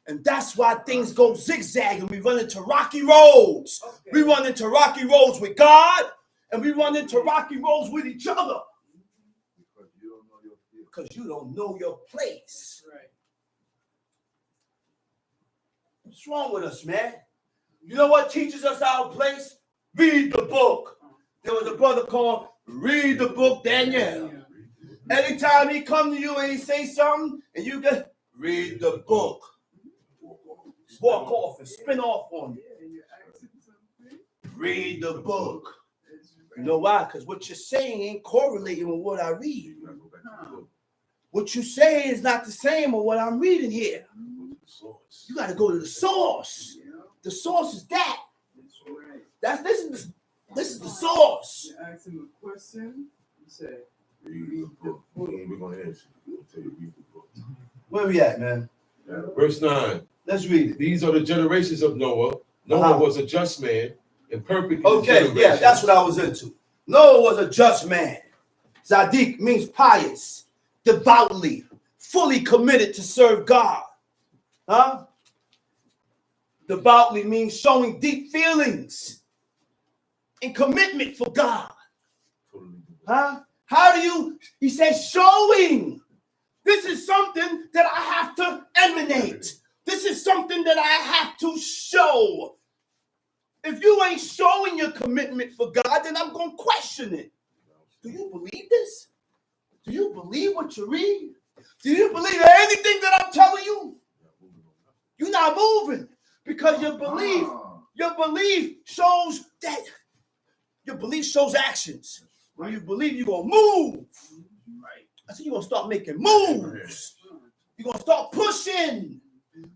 And that's why things go zigzag and we run into rocky roads. Okay. We run into rocky roads with God and we run into rocky roads with each other. Because you don't know your place. Right. What's wrong with us, man? You know what teaches us our place? Read the book. There was a brother called Read the Book Daniel. Anytime he come to you and he say something and you get read the book. Walk off and spin off on you. Read the book. You know why? Because what you're saying ain't correlating with what I read. What you say is not the same with what I'm reading here. You got to go to the source. The source is that. This is the source. You ask him a question, you say, read the book. We're going to answer. We'll tell you, read the book. Where we at, man? Verse 9. Let's read it. These are the generations of Noah. Noah was a just man and perfect. Okay, yeah, that's what I was into. Noah was a just man. Zadik means pious, devoutly, fully committed to serve God. Huh? Devoutly means showing deep feelings and commitment for God. Huh? How do you, he says, showing. This is something that I have to emanate. This is something that I have to show. If you ain't showing your commitment for God, then I'm going to question it. Do you believe this? Do you believe what you read? Do you believe anything that I'm telling you? You're not moving because your belief shows that your belief shows actions. When you believe, you're going to move. I said you're going to start making moves. You're going to start pushing.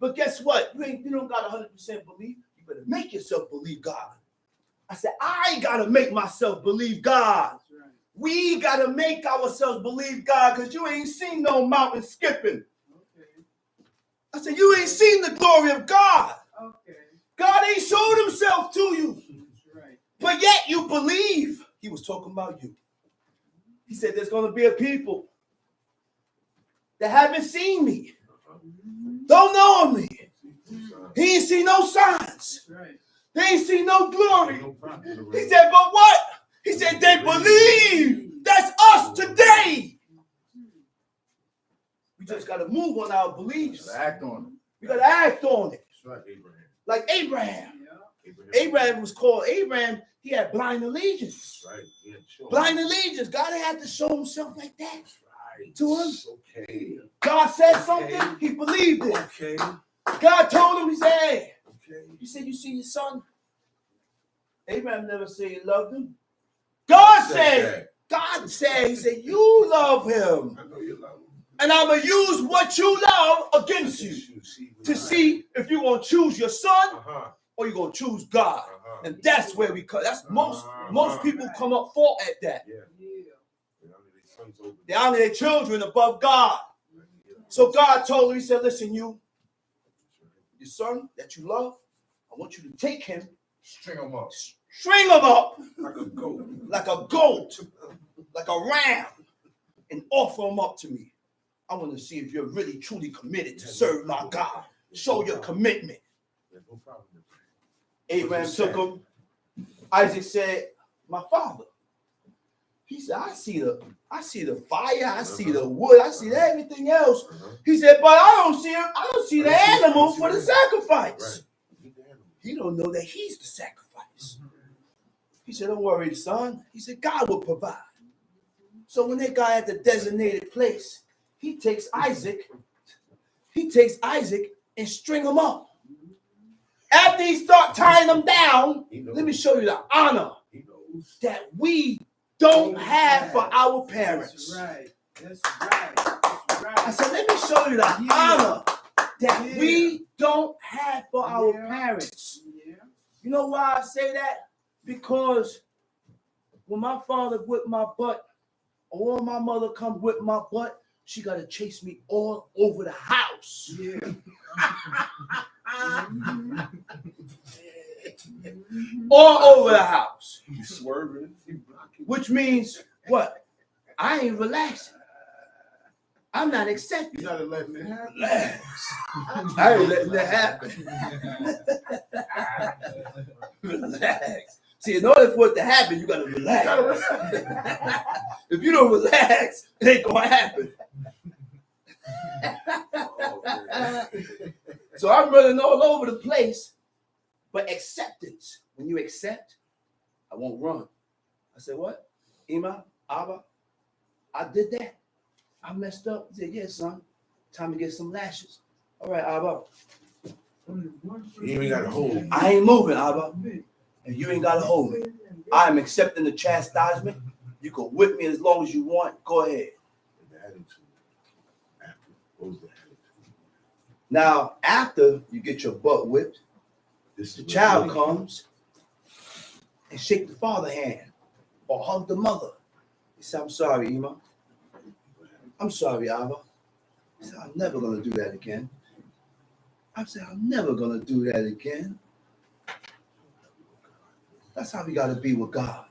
But guess what? You don't got 100% belief. You better make yourself believe God. I said, I got to make myself believe God. We got to make ourselves believe God because you ain't seen no mountain skipping. I said, you ain't seen the glory of God. God ain't showed himself to you. But yet you believe. He was talking about you. He said there's going to be a people that haven't seen me. Don't know me. He ain't seen no signs. They ain't seen no glory. He said, but what? He said, they believe. That's us today. We just got to move on our beliefs. Act on it. We got to act on it. Like Abraham. Like Abraham. Abraham was called Abraham. He had blind allegiance. Right. Yeah, blind allegiance. God had to show himself like that to him. Okay. God said something. He believed it. Okay. God told him, he said, hey, you said you see your son? Abraham never said he loved him. God said, he said, you love him. I know you love him. And I'm going to use what you love against you to see if you're going to choose your son or you're going to choose God. And that's where we come. That's most people come up fault at that. They honor their children above God. So God told him, he said, listen, your son that you love, I want you to take him. String him up. String him up. Like a goat. Like a goat. Like a ram. And offer him up to me. I want to see if you're really truly committed to serve my God. Show your commitment. Abraham took him. Isaac said, my father. He said, I see the fire, I see the wood, I see everything else. He said, but I don't see the animal for the sacrifice. He don't know that he's the sacrifice. He said, don't worry, son. He said, God will provide. So when they got at the designated place, he takes Isaac and string him up. After he start tying them down, let me show you the honor that we don't have for our parents. That's right. I said, let me show you the honor that we don't have for our parents. You know why I say that? Because when my father whipped my butt, or when my mother come whip my butt, she got to chase me all over the house. All over the house. You swerving. Which means what? I ain't relaxing. I'm not accepting. You're not letting it happen. I ain't letting that happen. Relax. See, in order for it to happen, you gotta relax. If you don't relax, it ain't gonna happen. So I'm running all over the place, but acceptance. When you accept, I won't run. I said, what? Ima, Abba, I did that. I messed up. He said, yeah, son. Time to get some lashes. All right, Abba. You ain't got to hold. I ain't moving, Abba. And you ain't got to hold me. I am accepting the chastisement. You can whip me as long as you want. Go ahead. The attitude. After, what was the attitude? Now, after you get your butt whipped, the child comes and shake the father's hand or hug the mother. He said, I'm sorry, Ema. I'm sorry, Abba. He said, I'm never going to do that again. I said, I'm never going to do that again. That's how we got to be with God.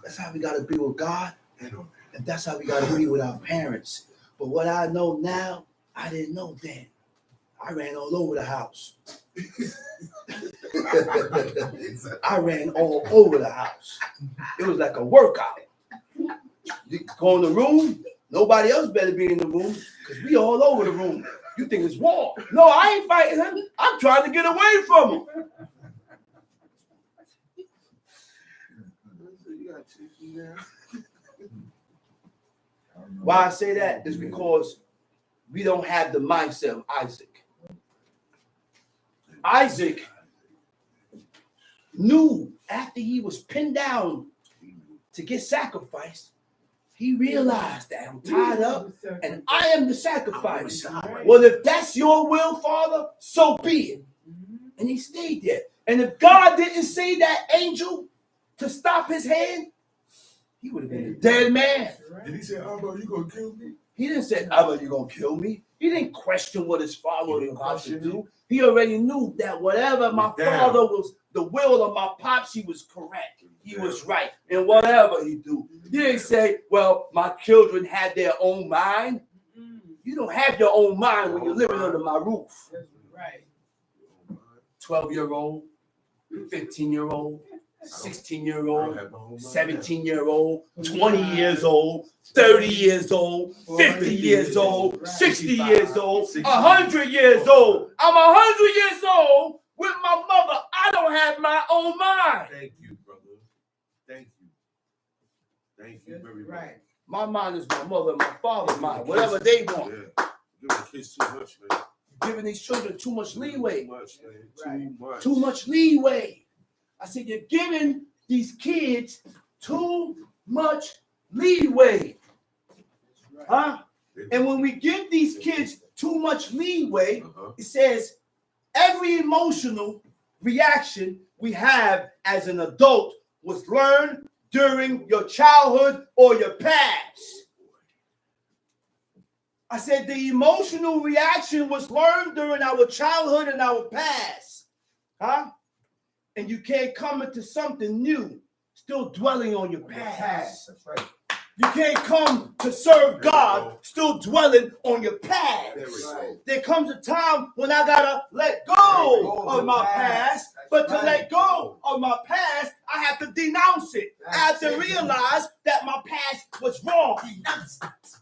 That's how we got to be with God. And that's how we got to be with our parents. But what I know now, I didn't know then. I ran all over the house. I ran all over the house. It was like a workout. You go in the room, nobody else better be in the room because we all over the room. You think it's war. No, I ain't fighting him. I'm trying to get away from him. Why I say that is because we don't have the mindset of Isaac. Isaac knew after he was pinned down to get sacrificed, he realized that I'm tied up and I am the sacrifice. Well, if that's your will, Father, so be it. And he stayed there. And if God didn't say that angel to stop his hand, he would have been a dead man. Did he say, Abba, you gonna kill me? He didn't say, Abba, you gonna kill me. He didn't question what his father was about to do. He already knew that whatever my father was, the will of my pops, he was correct. He was right. And whatever he do. He didn't say, well, my children had their own mind. You don't have your own mind when you're living under my roof. Right. 12-year-old, 15-year-old, 16-year-old, 17-year-old, 20 years old, 30 years old, 50 years old, 60 years old, 100 years old. I'm 100 years old with my mother. I don't have my own mind. Thank you, brother. Thank you. Thank you very much. Right. My mind is my mother and my father's mind, whatever they want. Yeah. Giving the kids too much, man. Giving these children too much leeway. Too much, man. Too much. Too much leeway. I said, you're giving these kids too much leeway. Huh? And when we give these kids too much leeway, it says every emotional reaction we have as an adult was learned during your childhood or your past. I said the emotional reaction was learned during our childhood and our past. Huh? And you can't come into something new, still dwelling on your past. That's right. You can't come to serve God, still dwelling on your past. There comes a time when I gotta let go of my past, but to let go of my past, I have to denounce it. I have to realize that my past was wrong.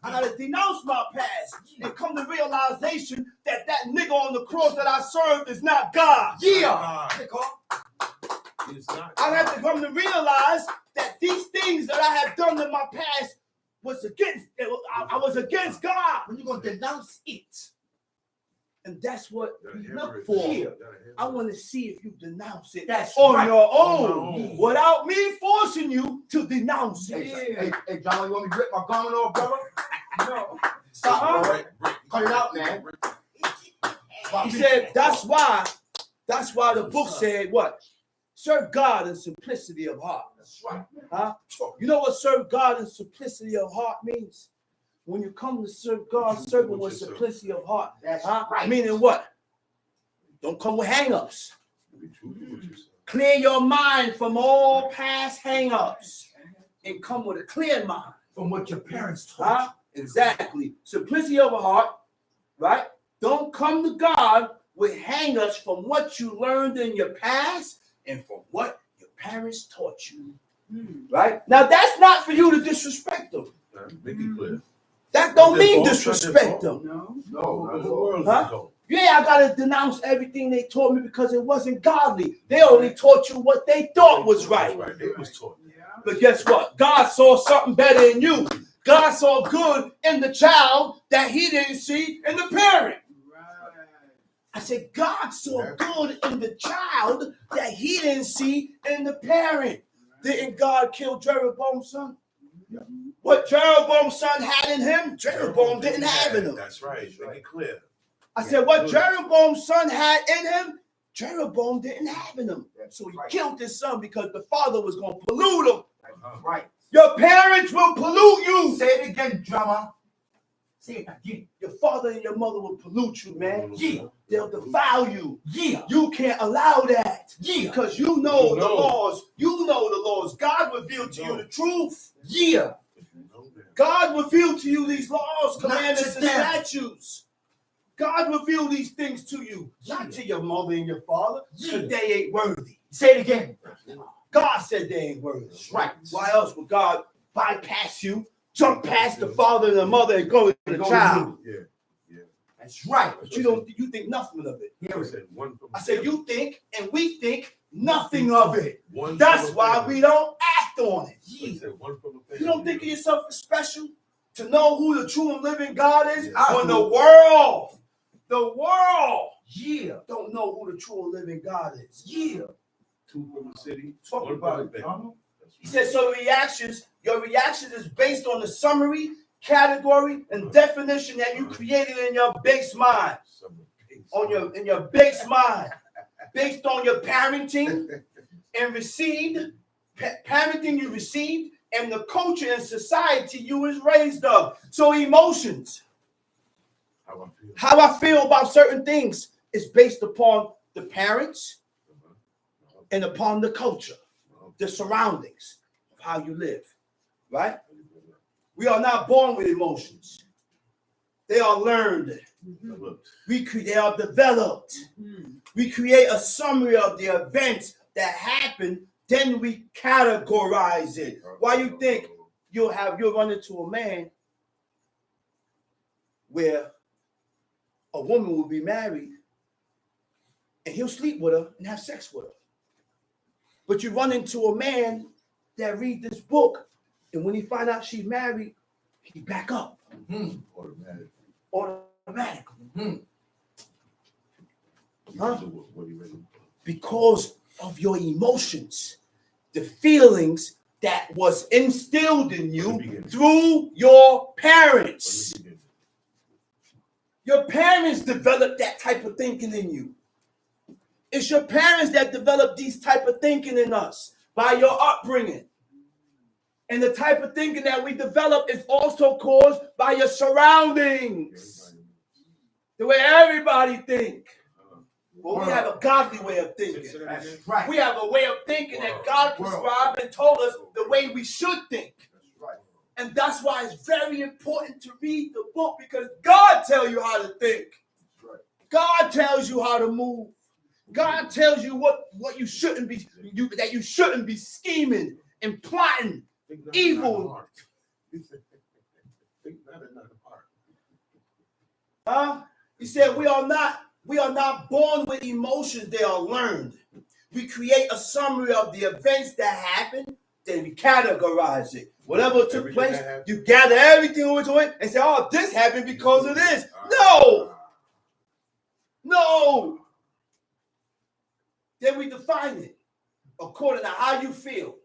I gotta denounce my past and come to realization that that nigga on the cross that I served is not God. Yeah. I have to come to realize that these things that I have done in my past was against, I was against God. When you're going to denounce it. And that's what we look for. I want to see if you denounce it on your own without me forcing you to denounce it. Hey, John, you want me to rip my garment off, brother? No. Stop, bro. Cut it out, man. He said, that's why the book said what? Serve God in simplicity of heart. That's right. Huh? You know what serve God in simplicity of heart means? When you come to serve God, serve Him with simplicity of heart. That's huh? right. Meaning what? Don't come with hang-ups. Clear your mind from all past hang-ups and come with a clear mind. From what your parents taught you. Exactly. Simplicity of a heart, right? Don't come to God with hang-ups from what you learned in your past and from what your parents taught you. Right? Now, that's not for you to disrespect them. Make it clear. That don't mean disrespect them. No. Huh? Yeah, I got to denounce everything they taught me because it wasn't godly. They only taught you what they thought was right. They was taught. But guess what? God saw something better in you. God saw good in the child that He didn't see in the parent. I said, God saw good in the child that he didn't see in the parent. Didn't God kill Jeroboam's son? Yeah. What Jeroboam's son had in him, Jeroboam didn't have in him. That's right. Make it clear. I said, what Jeroboam's son had in him, Jeroboam didn't have in him. So he killed his son because the father was going to pollute him. Right. Your parents will pollute you. Say it again, drummer. Say it again. Your father and your mother will pollute you, man. Yeah. They'll defile you. Yeah. You can't allow that. Yeah. Because you know the laws. You know the laws. God revealed to you the truth. Yeah. God revealed to you these laws, commandments, and statutes. God revealed these things to you, not to your mother and your father, because they ain't worthy. Say it again. God said they ain't worthy. Right. Why else would God bypass you, jump past the father and the mother, and go to the child? Yeah. That's right. But you think nothing of it. I said you think, and we think nothing of it. That's why we don't act on it. You don't think of yourself as special to know who the true and living God is when the world don't know who the true and living God is. Two from the city. Talk about it. He said, so your reactions is based on the summary, category, and definition that you created in your base mind. In your base mind. Based on your parenting and parenting you received, and the culture and society you was raised of. So emotions, how I feel about certain things is based upon the parents and upon the culture, the surroundings of how you live, right? We are not born with emotions. They are learned. They are developed. We create a summary of the events that happen, then we categorize it. Why you think you'll run into a man where a woman will be married and he'll sleep with her and have sex with her. But you run into a man that read this book, and when he find out she's married, he back up. Automatically. Huh? Because of your emotions, the feelings that was instilled in you through your parents. Your parents developed that type of thinking in you. It's your parents that developed these type of thinking in us by your upbringing. And the type of thinking that we develop is also caused by your surroundings. The way everybody think. Well, we have a godly way of thinking. Right. We have a way of thinking that God prescribed and told us the way we should think. And that's why it's very important to read the book, because God tells you how to think. God tells you how to move. God tells you what you shouldn't be, that you shouldn't be scheming and plotting evil. He said we are not born with emotions, they are learned. We create a summary of the events that happen, then we categorize it. Whatever took place, you gather everything into it and say, oh, this happened because of this. No. Then we define it according to how you feel.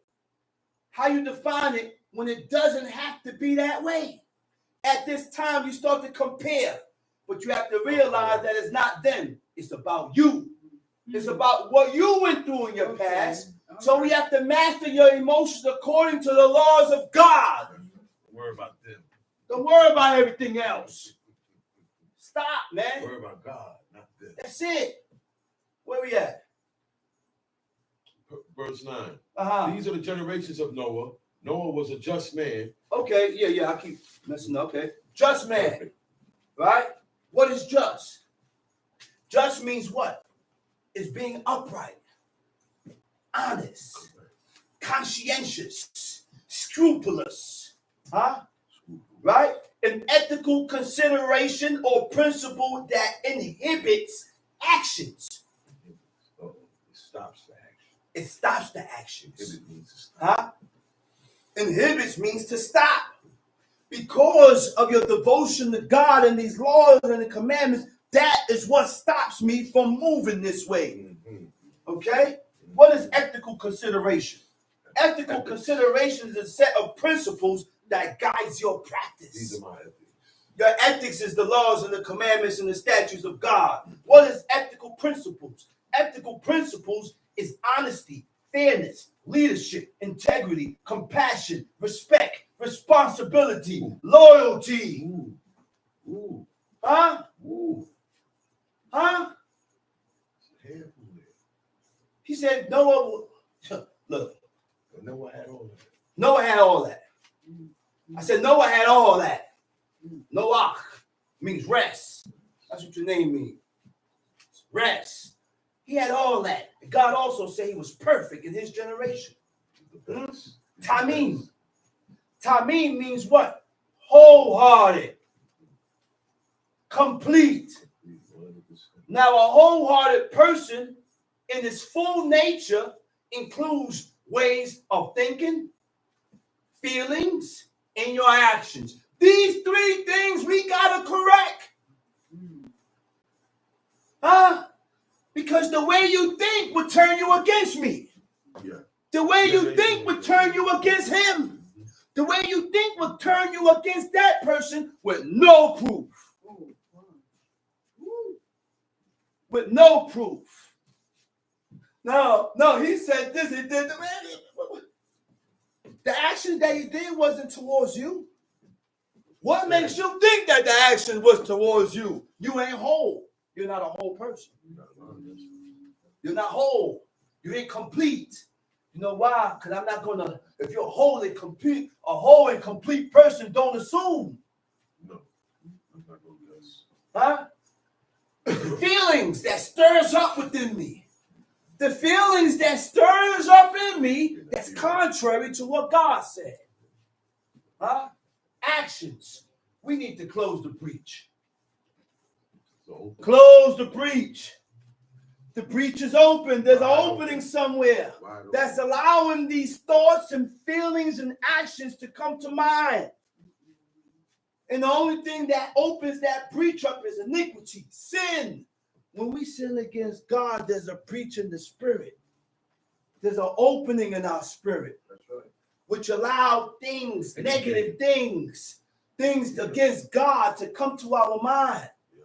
How you define it when it doesn't have to be that way. At this time, you start to compare. But you have to realize that it's not them. It's about you. It's about what you went through in your past. So we have to master your emotions according to the laws of God. Don't worry about them. Don't worry about everything else. Stop, man. Worry about God, not them. That's it. Where we at? Verse 9. These are the generations of Noah. Noah was a just man. Okay, yeah, I keep messing up. Okay. Just man. Perfect. Right? What is just? Just means what? It's being upright, honest, conscientious, scrupulous. Right? An ethical consideration or principle that inhibits actions. It stops the actions. Inhibits means to stop. Because of your devotion to God and these laws and the commandments, That is what stops me from moving this way. Okay? What is ethical consideration? Ethical consideration is a set of principles that guides your practice. These are my ethics. Your ethics is the laws and the commandments and the statutes of God. What is ethical principles? Ethical principles is honesty, fairness, leadership, integrity, compassion, respect, responsibility, loyalty. Ooh. Huh? Ooh. Huh? He said Noah, look. Noah had all that. Noah had all that. I said Noah had all that. Noach means rest. That's what your name means. Rest. He had all that. God also said he was perfect in his generation. Tamim. Tamim means what? Wholehearted. Complete. Now, a wholehearted person in his full nature includes ways of thinking, feelings, and your actions. These three things we gotta correct. Huh? Because the way you think would turn you against me. Yeah. The way you think would turn you against him. The way you think would turn you against that person with no proof. With no proof. No, he said this, he did that. The action that he did wasn't towards you. What makes you think that the action was towards you? You ain't whole. You're not a whole person. You're not whole. You ain't complete. You know why? Because I'm not gonna. If you're whole and complete, a whole and complete person don't assume. No, I'm not gonna guess. Huh? Feelings that stirs up within me. The feelings that stirs up in me that's contrary to what God said. Huh? Actions. We need to close the breach. Close the breach. The breach is open. There's an opening somewhere that's allowing these thoughts and feelings and actions to come to mind. And the only thing that opens that breach up is iniquity, sin. When we sin against God, there's a breach in the spirit. There's an opening in our spirit. That's right. Which allow things, negative things against God to come to our mind. Yeah.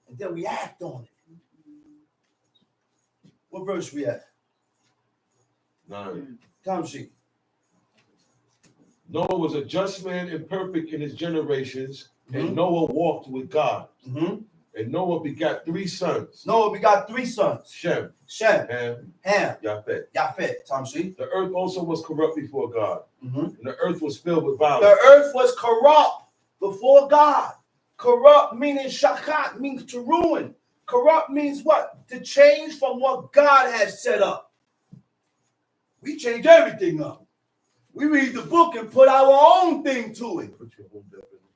And then we act on it. What verse we at? 9. Time sheet. Noah was a just man and perfect in his generations, and Noah walked with God. And Noah begot 3 sons. Noah begot 3 sons. Shem, Ham, Japheth. Time sheet. The earth also was corrupt before God, and the earth was filled with violence. The earth was corrupt before God. Corrupt meaning shakat, means to ruin. Corrupt means what? To change from what God has set up. We change everything up. We read the book and put our own thing to it. Put your own definition.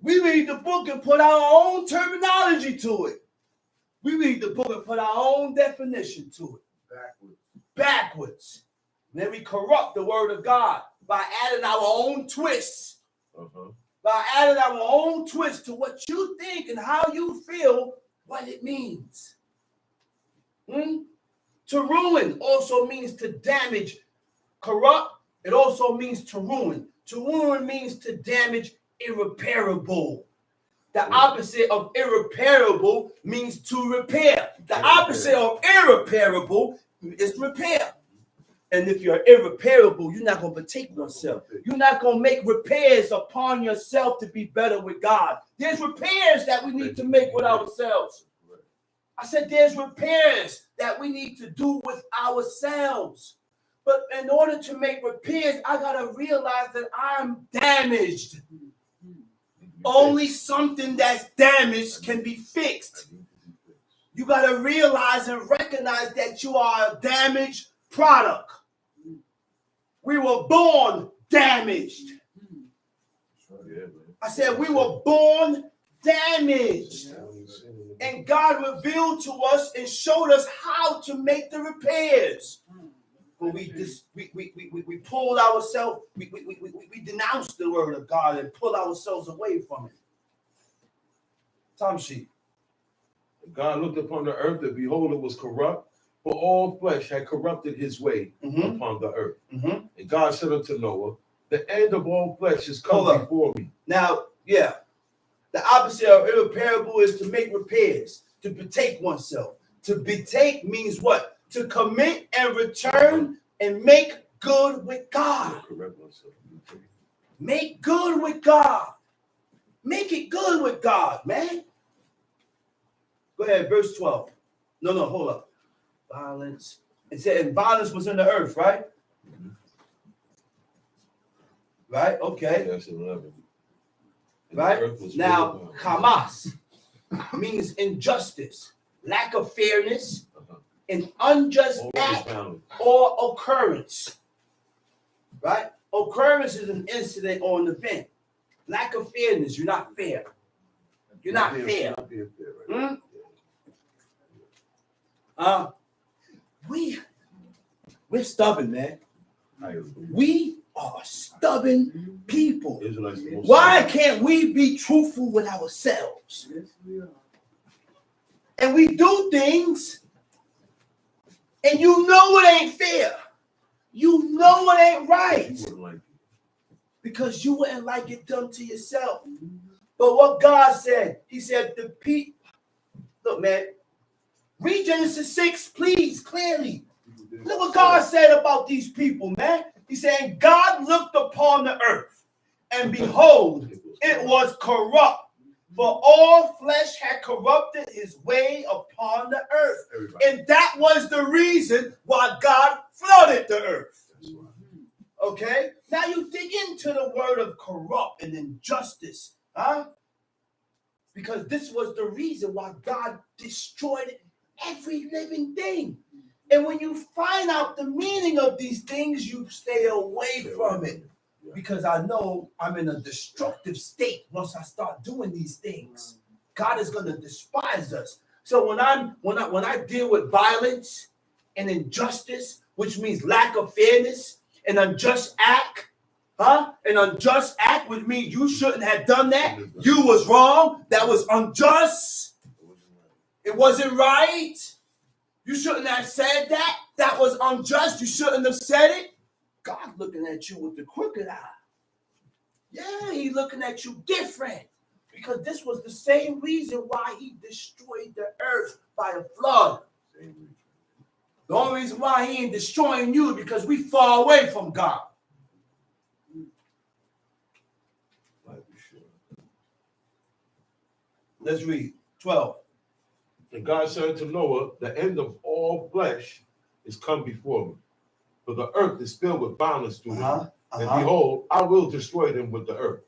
We read the book and put our own terminology to it. We read the book and put our own definition to it. Backwards. And then we corrupt the word of God by adding our own twists. By adding our own twist to what you think and how you feel what it means. To ruin also means to damage. Corrupt, it also means to ruin. To ruin means to damage, irreparable. The opposite of irreparable means to repair. The opposite of irreparable is repair. And if you're irreparable, you're not going to take yourself. You're not going to make repairs upon yourself to be better with God. There's repairs that we need to make with ourselves. I said there's repairs that we need to do with ourselves. But in order to make repairs, I got to realize that I'm damaged. Only something that's damaged can be fixed. You got to realize and recognize that you are a damaged product. We were born damaged. I said we were born damaged. And God revealed to us and showed us how to make the repairs. But we pulled ourselves, we denounced the word of God and pulled ourselves away from it. Time sheet. God looked upon the earth, and behold, it was corrupt, for all flesh had corrupted his way upon the earth. And God said unto Noah, the end of all flesh is come before me. Now, yeah, the opposite of irreparable is to make repairs, to betake oneself. To betake means what? To commit and return and make good with God. Make good with God. Make it good with God, man. Go ahead, verse 12. No, hold up. Violence. It said, and violence was in the earth, right? Right? Okay. That's 11. Right? Now, Hamas means injustice, lack of fairness, an unjust act or occurrence. Right? Occurrence is an incident or an event. Lack of fairness, you're not fair. You're not fair. We're stubborn, man. We are stubborn people. Why can't we be truthful with ourselves? Yes, we are. And we do things, and you know it ain't fair. You know it ain't right. Because you wouldn't like it done to yourself. But what God said, he said, the people, look, man, read Genesis 6, please, clearly. Look what God said about these people, man. He said, God looked upon the earth, and behold, it was corrupt. For all flesh had corrupted his way upon the earth. And that was the reason why God flooded the earth. Okay? Now you dig into the word of corrupt and injustice. Because this was the reason why God destroyed every living thing. And when you find out the meaning of these things, you stay away from it. Because I know I'm in a destructive state once I start doing these things. God is going to despise us. So when I deal with violence and injustice, which means lack of fairness, an unjust act, an unjust act, which means you shouldn't have done that. You was wrong. That was unjust. It wasn't right. You shouldn't have said that. That was unjust. You shouldn't have said it. God looking at you with the crooked eye. Yeah, he's looking at you different. Because this was the same reason why he destroyed the earth by a flood. The only reason why he ain't destroying you is because we far away from God. Let's read 12. And God said to Noah, the end of all flesh is come before me. For the earth is filled with violence through them. And behold, I will destroy them with the earth.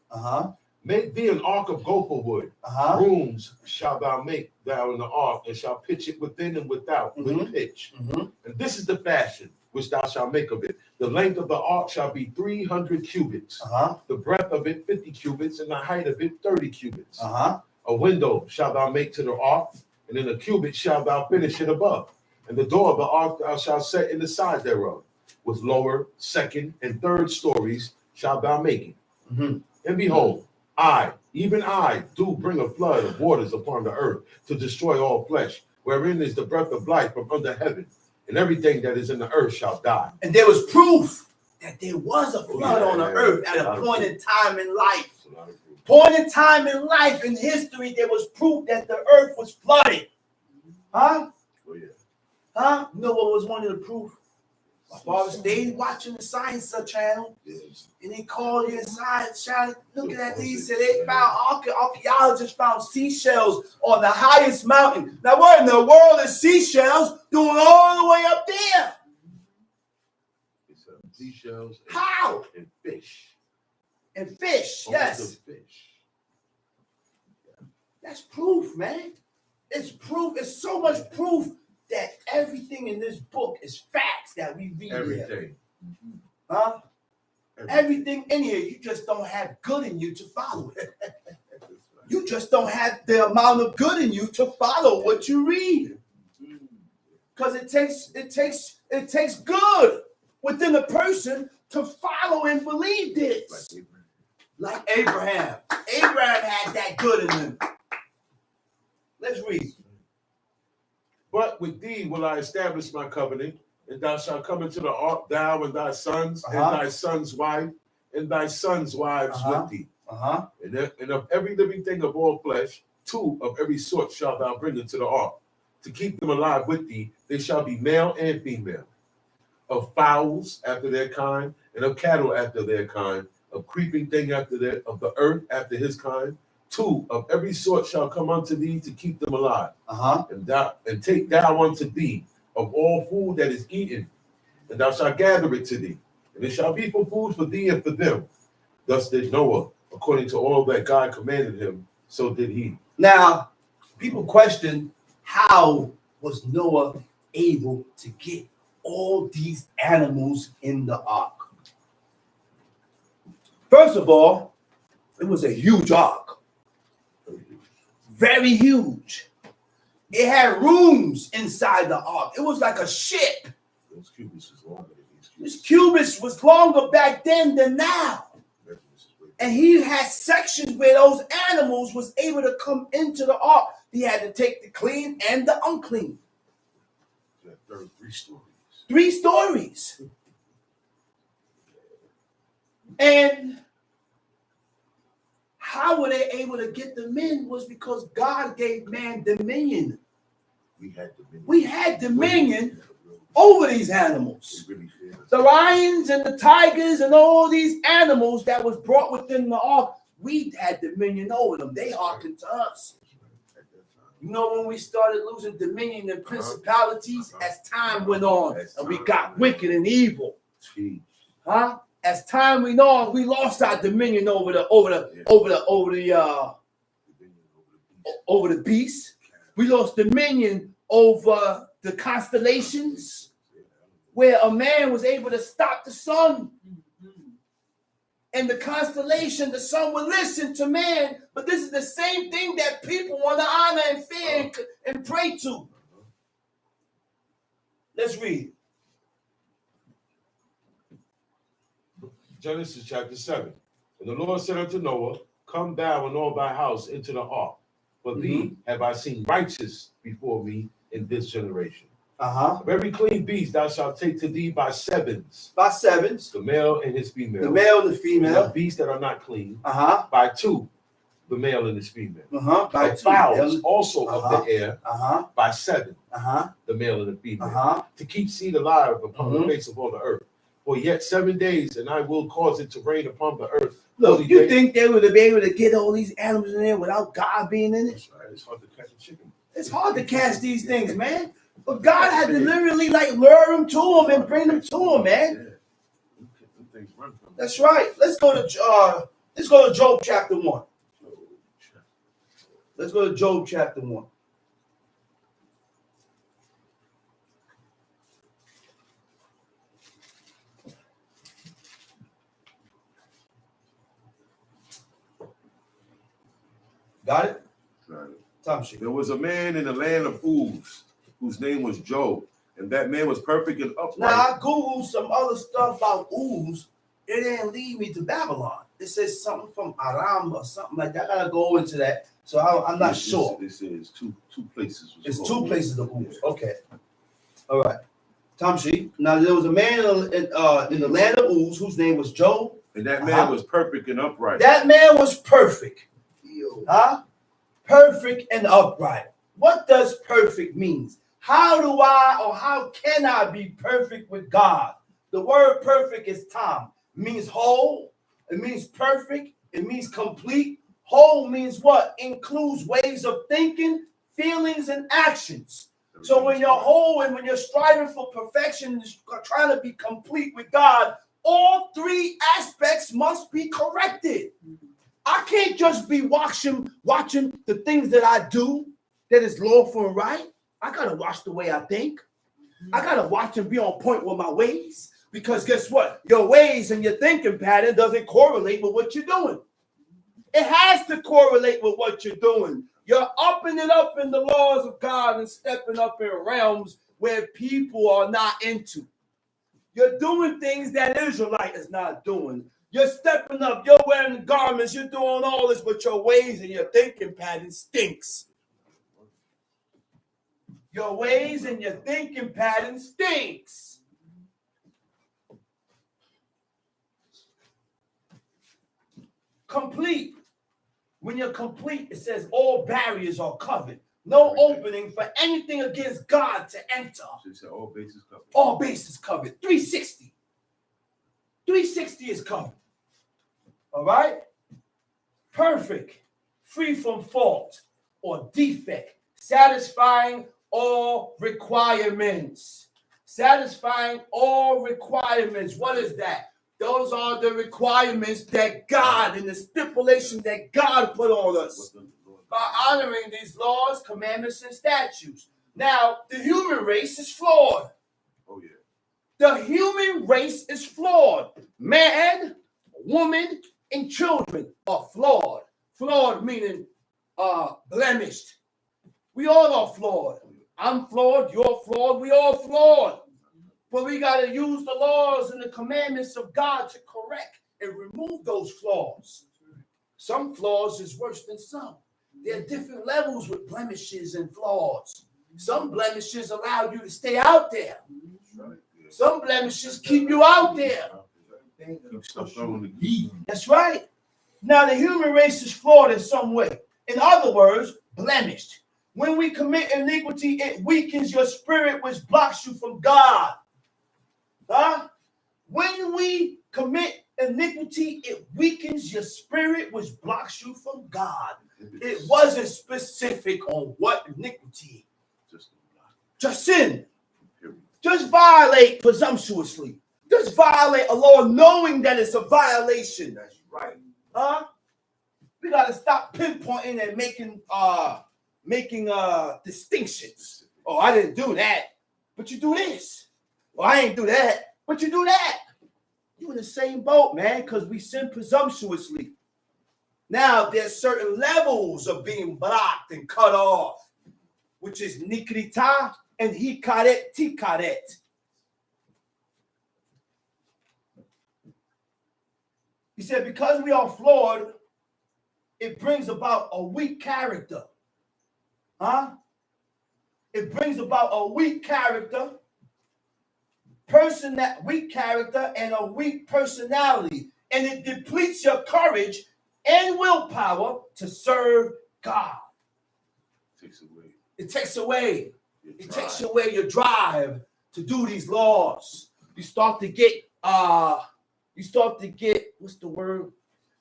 Make thee an ark of gopher wood. Rooms shalt thou make thou in the ark, and shalt pitch it within and without with pitch. And this is the fashion which thou shalt make of it. The length of the ark shall be 300 cubits. The breadth of it 50 cubits, and the height of it 30 cubits. A window shalt thou make to the ark, and in a cubit shalt thou finish it above. And the door of the ark thou shalt set in the side thereof. With lower, second, and third stories shalt thou make it. And behold, I, even I, do bring a flood of waters upon the earth to destroy all flesh, wherein is the breath of life from under heaven, and everything that is in the earth shall die. And there was proof that there was a flood on the earth at a point in time in life. Point in time in life, in history, there was proof that the earth was flooded. You know what was one of the proof? My father stayed watching the Science channel, and he called in Science channel, looking at these, said they found, archaeologists found seashells on the highest mountain. Now, what in the world is seashells doing all the way up there? Seashells. How? And fish. And fish, yes. Fish. That's proof, man. It's proof. It's so much proof that everything in this book is facts that we read. Everything. Here. Everything in here, you just don't have good in you to follow it. You just don't have the amount of good in you to follow what you read. Because it takes good within a person to follow and believe this. Like Abraham. Abraham had that good in him. Let's read. But with thee will I establish my covenant, and thou shalt come into the ark, thou and thy sons, and thy son's wife, and thy sons' wives with thee. And of every living thing of all flesh, 2 of every sort shalt thou bring into the ark, to keep them alive with thee. They shall be male and female, of fowls after their kind, and of cattle after their kind, of creeping thing of the earth after his kind. 2 of every sort shall come unto thee to keep them alive. And take thou unto thee of all food that is eaten, and thou shalt gather it to thee, and it shall be for food for thee and for them. Thus did Noah, according to all that God commanded him, so did he. Now, people question, how was Noah able to get all these animals in the ark? First of all, it was a huge ark. Very huge. It had rooms inside the ark. It was like a ship. Those cubits was longer than these cubits. This cubits was longer back then than now. And he had sections where those animals was able to come into the ark. He had to take the clean and the unclean. 3 stories. 3 stories. And how were they able to get them in was because God gave man dominion. We had dominion over these animals. The lions and the tigers and all these animals that was brought within the ark, we had dominion over them. They hearkened to us. You know, when we started losing dominion and principalities as time went on and we got wicked and evil. As time went on, we lost our dominion over the beast. We lost dominion over the constellations, where a man was able to stop the sun. And the constellation, the sun would listen to man. But this is the same thing that people want to honor and fear and pray to. Let's read. Genesis chapter 7. And the Lord said unto Noah, come thou and all thy house into the ark. For thee have I seen righteous before me in this generation. Of every clean beast thou shalt take to thee by sevens. By sevens. The male and his female. The male and the female. The beasts that are not clean. By 2. The male and his female. By 2. Fowls also of the air. By 7. The male and the female. To keep seed alive upon the face of all the earth. For yet 7 days, and I will cause it to rain upon the earth. Look, you think they would be able to get all these animals in there without God being in it? That's right. It's hard to catch a chicken. It's hard to catch these things, man. But God had to literally like lure them to him and bring them to him, man. That's right. Let's go to Job chapter 1. Let's go to Job chapter 1. Got it? Right. There was a man in the land of Uz, whose name was Job, and that man was perfect and upright. Now, I Googled some other stuff about Uz. It didn't lead me to Babylon. It says something from Aram or something like that. I gotta go into that. So I'm not sure. This is two places. It's 2 places of Uz. Yeah. Okay. All right. Tamshi. Now, there was a man in the land of Uz whose name was Job. And that man was perfect and upright. That man was perfect. Perfect and upright. What does perfect mean? How can I be perfect with God? The word perfect is tam. It means whole. It means perfect. It means complete. Whole means what? Includes ways of thinking, feelings, and actions. So when you're whole and when you're striving for perfection, trying to be complete with God, all 3 aspects must be corrected. I can't just be watching the things that I do that is lawful and right. I got to watch the way I think. I got to watch and be on point with my ways. Because guess what? Your ways and your thinking pattern doesn't correlate with what you're doing. It has to correlate with what you're doing. You're upping it up in the laws of God and stepping up in realms where people are not into. You're doing things that Israelite is not doing. You're stepping up. You're wearing garments. You're doing all this, but your ways and your thinking pattern stinks. Your ways and your thinking pattern stinks. Complete. When you're complete, it says all barriers are covered. No opening for anything against God to enter. So you said all bases covered. All bases covered. 360. 360 is covered. All right? Perfect. Free from fault or defect. Satisfying all requirements. Satisfying all requirements. What is that? Those are the requirements that God and the stipulations that God put on us by honoring these laws, commandments, and statutes. Now, the human race is flawed. Oh, yeah. The human race is flawed. Man, woman, and children are flawed. Flawed meaning blemished. We all are flawed. I'm flawed, you're flawed, we all flawed. But we got to use the laws and the commandments of God to correct and remove those flaws. Some flaws is worse than some. There are different levels with blemishes and flaws. Some blemishes allow you to stay out there. Some blemishes keep you out there. That's right. Now, the human race is flawed in some way. In other words, blemished. When we commit iniquity, it weakens your spirit, which blocks you from God. Huh? When we commit iniquity, it weakens your spirit, which blocks you from God. It wasn't specific on what iniquity. Just sin. Just violate presumptuously. Just violate a law knowing that it's a violation. That's right. Huh? We got to stop pinpointing and making distinctions. Oh, I didn't do that, but you do this. Well, I ain't do that, but you do that. You in the same boat, man, because we sin presumptuously. Now, there's certain levels of being blocked and cut off, which is nikrita and hikaret tikaret. He said, because we are flawed, it brings about a weak character. Huh? It brings about a weak character. Weak character and a weak personality, and it depletes your courage and willpower to serve God. It takes away your drive to do these laws. You start to get what's the word?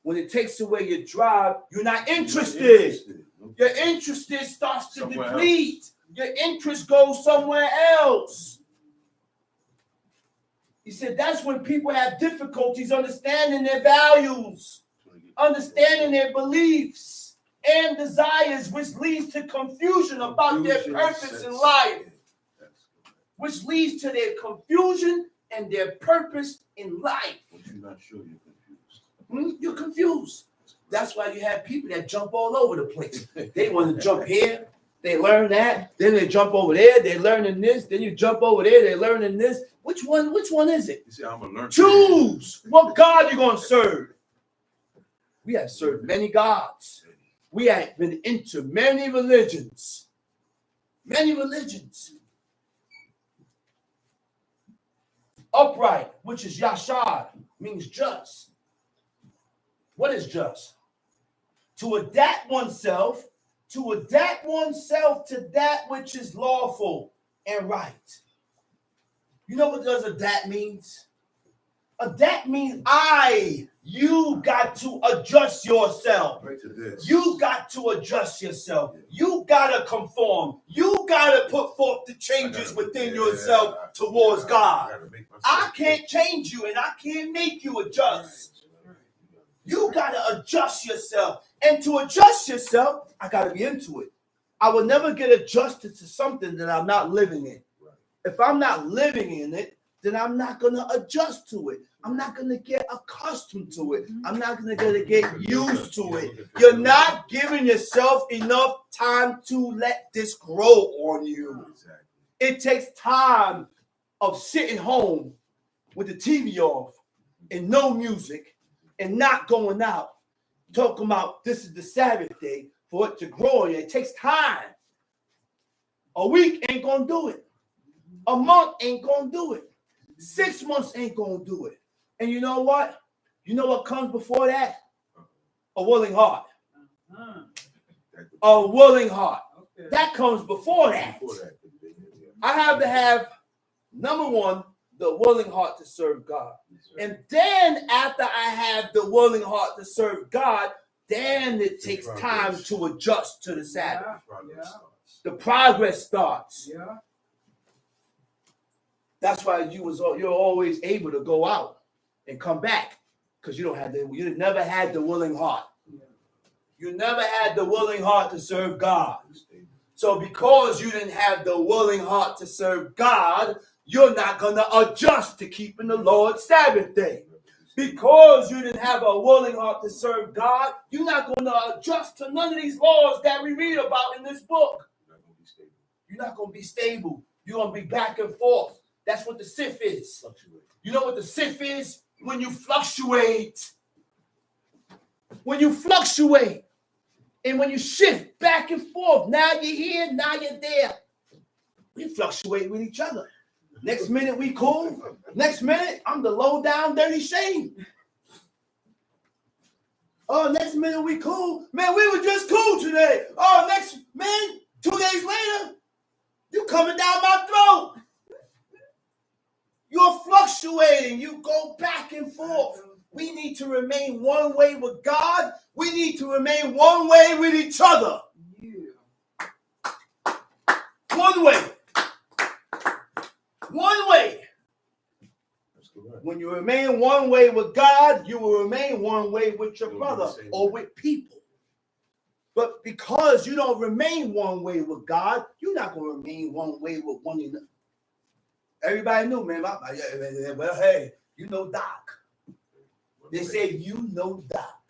When it takes away your drive, you're not interested. Your interest starts to deplete. Your interest goes somewhere else. He said that's when people have difficulties understanding their values, understanding their beliefs and desires, which leads to confusion about their purpose in life. Which leads to their confusion and their purpose in life. But you're not sure you're confused. You're confused. That's why you have people that jump all over the place. They want to jump here, they learn that, then they jump over there, they're learning this, then you jump over there, they're learning this. Which one is it? You see, I'm gonna learn. Choose what God you're gonna serve. We have served many gods. We have been into many religions. Many religions. Upright, which is yashar, means just. What is just? To adapt oneself to that which is lawful and right. You know what does adapt means? Adapt means you got to adjust yourself. You got to adjust yourself. You got to conform. You got to put forth the changes within yourself towards God. I can't change you and I can't make you adjust. You got to adjust yourself. And to adjust yourself, I got to be into it. I will never get adjusted to something that I'm not living in. If I'm not living in it, then I'm not going to adjust to it. I'm not going to get accustomed to it. I'm not going to get used to it. You're not giving yourself enough time to let this grow on you. It takes time of sitting home with the TV off and no music and not going out. Talking about this is the Sabbath day for it to grow on you. It takes time. A week ain't gonna do it. A month ain't gonna do it. 6 months ain't gonna do it. And you know what? You know what comes before that? A willing heart. A willing heart. Okay. That comes before that. I have to have, number one, the willing heart to serve God. And then after I have the willing heart to serve God, then it takes time to adjust to the Sabbath. Yeah. The progress starts. Yeah. That's why you're always able to go out and come back, because you never had the willing heart. You never had the willing heart to serve God. So because you didn't have the willing heart to serve God, you're not going to adjust to keeping the Lord's Sabbath day. Because you didn't have a willing heart to serve God, you're not going to adjust to none of these laws that we read about in this book. You're not going to be stable. You're going to be back and forth. That's what the sif is. You know what the sif is? When you fluctuate. When you fluctuate. And when you shift back and forth. Now you're here, now you're there. We fluctuate with each other. Next minute we cool. Next minute, I'm the low down dirty shame. Oh, next minute we cool. Man, we were just cool today. Oh, next, man, 2 days later, you coming down my throat. You're fluctuating. You go back and forth. We need to remain one way with God. We need to remain one way with each other. Yeah. One way. One way. When you remain one way with God, you will remain one way with your brother or with people. But because you don't remain one way with God, you're not going to remain one way with one another. Everybody knew, man. Well, hey, you know Doc. They say you know Doc,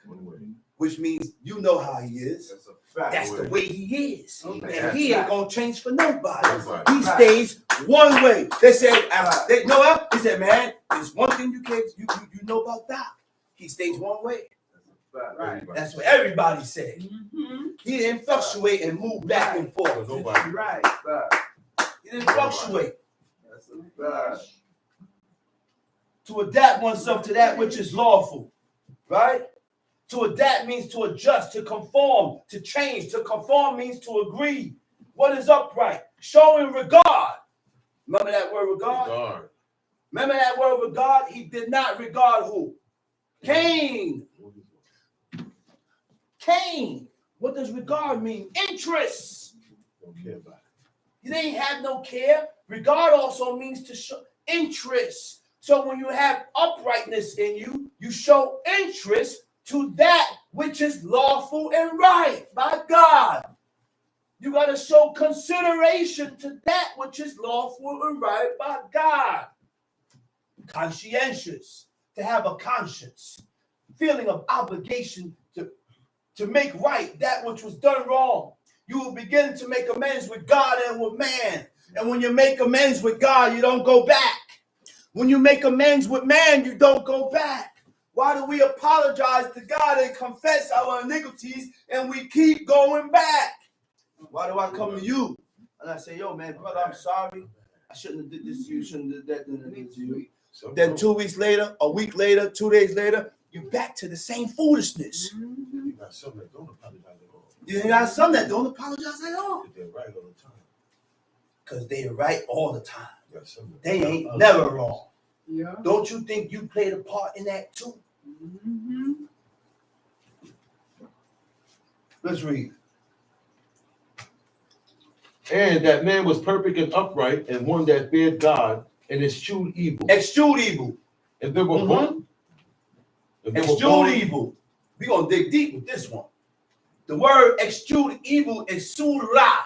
which means you know how he is. That's a fact. That's the way he is. Okay. And he ain't going to change for nobody. Right. He stays one way. They said, they know what? He said, man, there's one thing you know about Doc. He stays one way. Right. That's what everybody said. Mm-hmm. He didn't fluctuate and move back and forth. Nobody. Right. He didn't fluctuate. That's a fact. To adapt oneself to that which is lawful, right? To adapt means to adjust, to conform, to change. To conform means to agree. What is upright? Showing regard. Remember that word regard? Remember that word regard? He did not regard who? Cain. Cain. What does regard mean? Interest. Don't care about it. You didn't have no care. Regard also means to show interest. So when you have uprightness in you, you show interest to that which is lawful and right by God. You got to show consideration to that which is lawful and right by God. Conscientious, to have a conscience, feeling of obligation to make right that which was done wrong. You will begin to make amends with God and with man. And when you make amends with God, you don't go back. When you make amends with man, you don't go back. Why do we apologize to God and confess our iniquities and we keep going back? Why do I come to you and I say, yo, man, brother, I'm sorry. I shouldn't have did this to you. Shouldn't have did that to you. Then 2 weeks later, a week later, 2 days later, you're back to the same foolishness. You got some that don't apologize at all. You got some that don't apologize at all. They're right all the time. Because they're right all the time. You got some that They ain't never wrong. Yeah. Don't you think you played a part in that too? Mm-hmm. Let's read. And that man was perfect and upright, and one that feared God and eschewed evil. Eschewed evil. And there were one. Eschewed evil. We're going to dig deep with this one. The word eschewed evil is surah.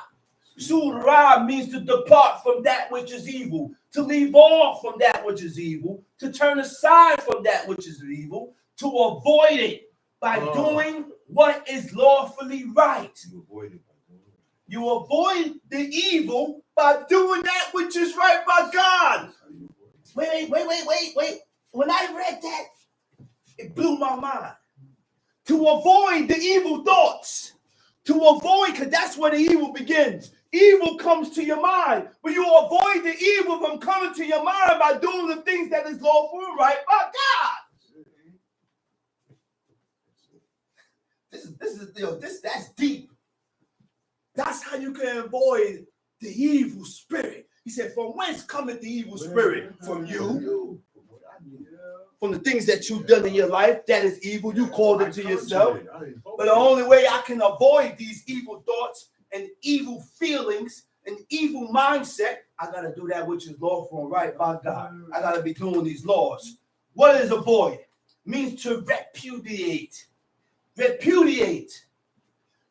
Surah means to depart from that which is evil, to leave off from that which is evil, to turn aside from that which is evil, to avoid it by doing what is lawfully right. You avoid it. You avoid the evil by doing that which is right by God. Wait. When I read that, it blew my mind. To avoid the evil thoughts. To avoid, because that's where the evil begins. evil comes to your mind, but you avoid the evil from coming to your mind by doing the things that is lawful and right by God. That's deep. That's how you can avoid the evil spirit. He said, from whence cometh the evil spirit? From you. From the things that you've done in your life, that is evil. You called it to yourself. But the only way I can avoid these evil thoughts and evil feelings and evil mindset, I got to do that which is lawful and right by God. I got to be doing these laws. What is avoid? Means to repudiate. Repudiate.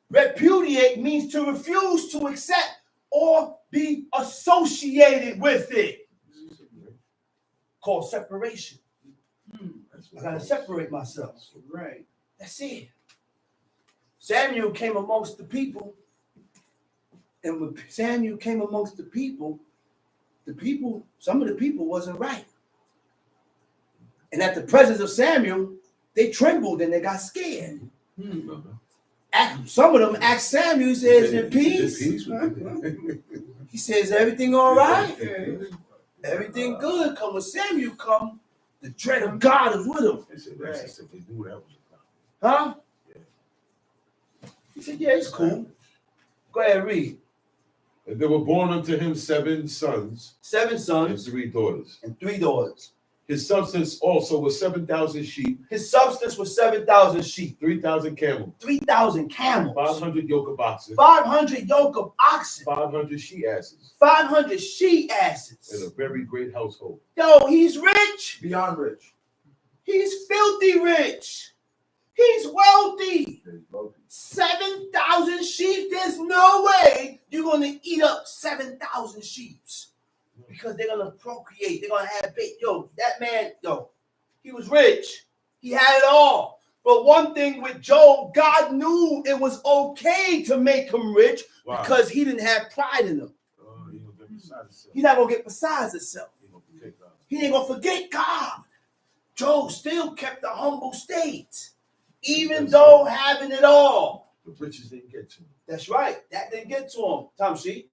Repudiate means to refuse to accept or be associated with it. Called separation. I got to separate myself. Right. That's it. Samuel came amongst the people. And when Samuel came amongst the people, some of the people wasn't right. And at the presence of Samuel, they trembled and they got scared. Some of them asked Samuel, says, in peace? He says, everything all right? Everything good. Come when Samuel come, the dread of God is with him. Huh? He said, yeah, it's cool. Go ahead, read. And there were born unto him 7 sons. 7 sons. And 3 daughters. And 3 daughters. His substance also was 7,000 sheep. His substance was 7,000 sheep. 3,000 camels. 3,000 camels. 500 yoke of oxen. 500 yoke of oxen. 500 she asses. 500 she asses. And a very great household. Yo, he's rich. Beyond rich. He's filthy rich. He's wealthy. 7,000 sheep. There's no way you're going to eat up 7,000 sheep. Because they're going to procreate. They're going to have babies. Yo, that man, he was rich. He had it all. But one thing with Job, God knew it was okay to make him rich because he didn't have pride in him. He's not going to get beside himself. He ain't going to forget God. Job still kept a humble state, even though having it all. The riches didn't get to him. That's right. That didn't get to him. Tom Sheep.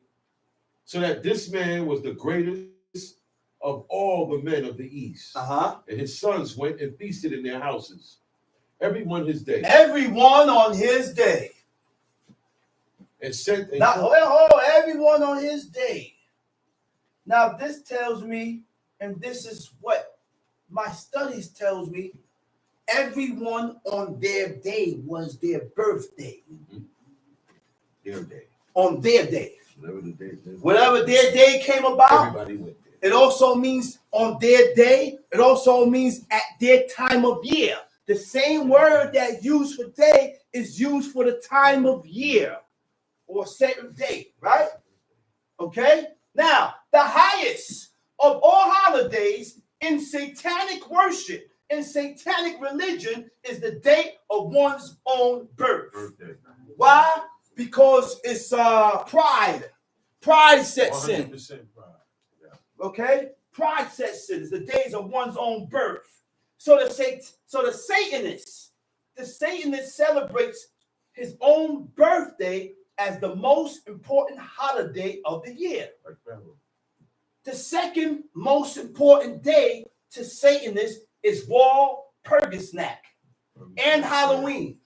So that this man was the greatest of all the men of the East. And his sons went and feasted in their houses, everyone his day. Everyone on his day. And sent. Everyone on his day. Now this tells me, and this is what my studies tells me, everyone on their day was their birthday. Their day. On their day. Whatever their day came about, everybody went there. It also means on their day. It also means at their time of year. The same word that's used for day is used for the time of year or certain day, right? Okay? Now, the highest of all holidays in satanic worship, in satanic religion, is the date of one's own birth. Birthday. Why? Because it's pride. Pride sets in. 100% pride. Yeah. Okay? Pride sets in. It's the days of one's own birth. So the Satanist celebrates his own birthday as the most important holiday of the year. The second most important day to Satanists is Walpurgisnacht and Halloween.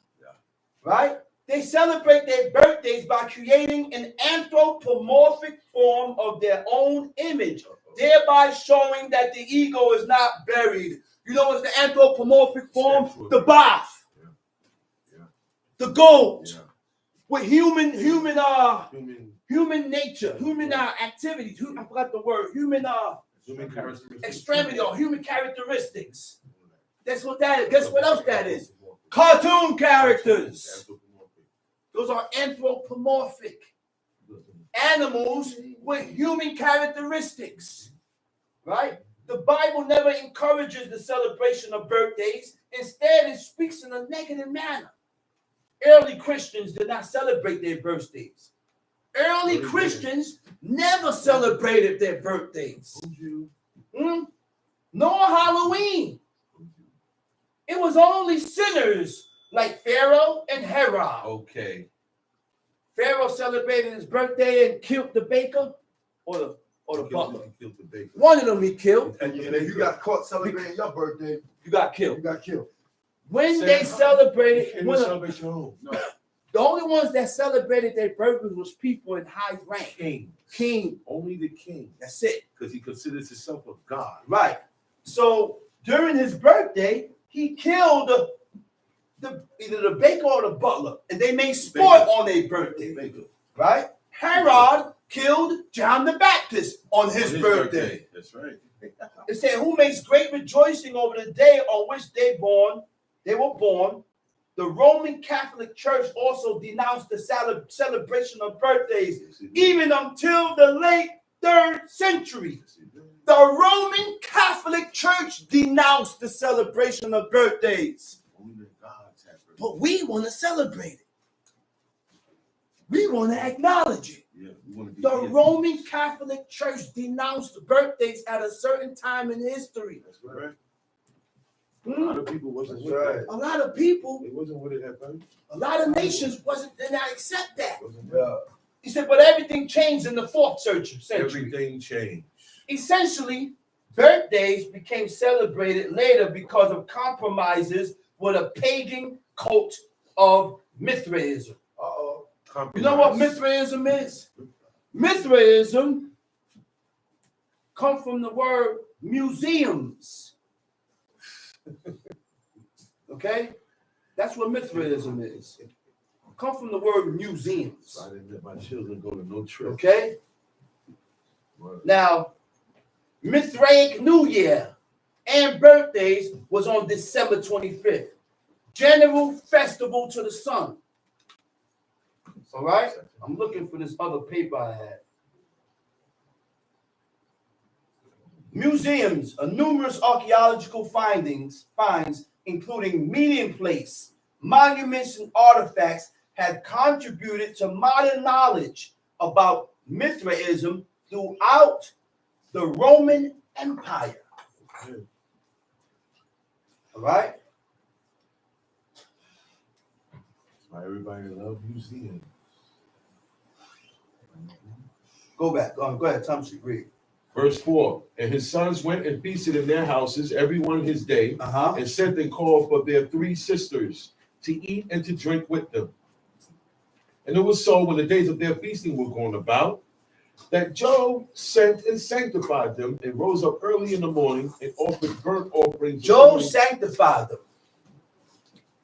Right? They celebrate their birthdays by creating an anthropomorphic form of their own image, thereby showing that the ego is not buried. You know what's the anthropomorphic form? The bath, the goat, with human nature, human activities. I forgot the word. Human extremity or human characteristics. That's what that is. Guess what else that is? Cartoon characters. Those are anthropomorphic animals with human characteristics, right? The Bible never encourages the celebration of birthdays. Instead, it speaks in a negative manner. Early Christians did not celebrate their birthdays. Early Christians never celebrated their birthdays. Nor Halloween. It was only sinners like Pharaoh and Herod. Okay. Pharaoh celebrated his birthday and killed the baker or the butler? He killed the baker. One of them he killed. And if you got caught celebrating your birthday, You got killed. you got killed. When Sam, they you celebrated, can't when celebrate your own. No. the only ones that celebrated their birthdays was people in high rank. King. Only the king. That's it. Because he considers himself a god. Right. So during his birthday, he killed either the baker or the butler, and they made sport on their birthday. Baker. Right? Herod killed John the Baptist on his birthday. That's right. It said, "Who makes great rejoicing over the day on which they were born." The Roman Catholic Church also denounced the celebration of birthdays, even until the late 3rd century. The Roman Catholic Church denounced the celebration of birthdays. But we want to celebrate it. We want to acknowledge it. Yeah, we want to be The Roman Catholic Church denounced birthdays at a certain time in history. That's right. A lot of people wasn't with right. it. A lot of people, They wasn't with it at first. a lot of nations did not accept that. Yeah. He said, but everything changed in the 4th century. Everything changed. Essentially, birthdays became celebrated later because of compromises with a pagan cult of Mithraism. Uh-oh. You know what Mithraism is? Mithraism comes from the word museums. Okay? That's what Mithraism is. Come from the word museums. I didn't let my children go to no trip. Okay? Now, Mithraic New Year and birthdays was on December 25th. General festival to the sun. All right? I'm looking for this other paper I had. Museums, numerous archaeological finds, including meeting place, monuments, and artifacts, have contributed to modern knowledge about Mithraism throughout the Roman Empire. All right? That's why everybody loves museums. Go back. Go ahead, Thompson, read. Verse 4, and his sons went and feasted in their houses, every one his day, and sent and called for their 3 sisters to eat and to drink with them. And it was so, when the days of their feasting were gone about, that Job sent and sanctified them, and rose up early in the morning and offered burnt offerings. Job sanctified them.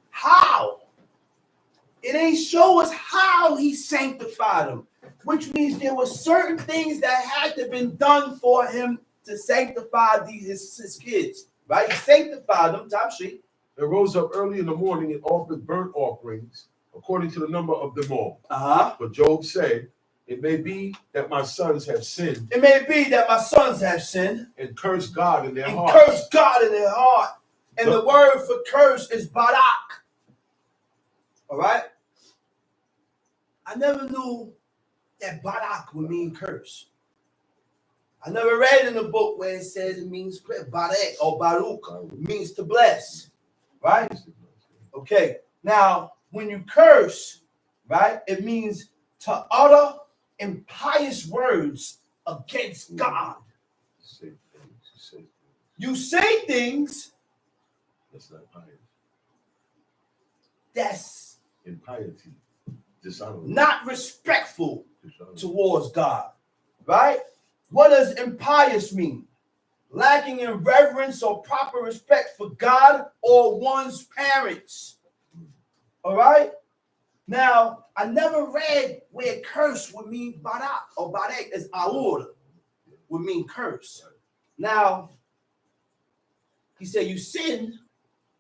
How? It ain't show us how he sanctified them, which means there were certain things that had to be done for him to sanctify his kids, right? He sanctified them, top sheet. And rose up early in the morning and offered burnt offerings according to the number of them all. But Job said, it may be that my sons have sinned. It may be that my sons have sinned. And cursed God in their heart. Cursed God in their heart. And the word for curse is barak. All right? I never knew that barak would mean curse. I never read in the book where it says it means barak or baruch means to bless. Right? Okay. Now, when you curse, right, it means to utter impious words against God. You say things that's not pious. That's impiety, dishonorable, not respectful towards God. Right? What does impious mean? Lacking in reverence or proper respect for God or one's parents. All right? Now, I never read where curse would mean barak, or barak is aur, would mean curse. Now, he said you sin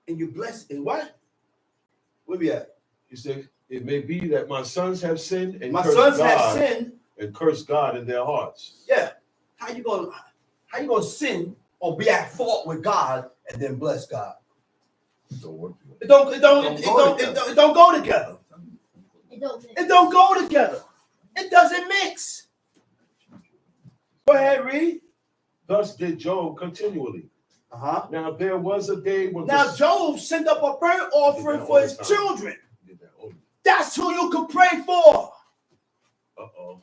and you bless, and what? Where we at? He said, it may be that my sons have sinned and my cursed sons God, have sinned and cursed God in their hearts. Yeah. How you gonna sin or be at fault with God and then bless God? It don't work. It don't go together. It don't go together. It doesn't mix. Go ahead, read. Thus did Job continually. Now there was a day when Job sent up a burnt offering for his children. That's who you could pray for.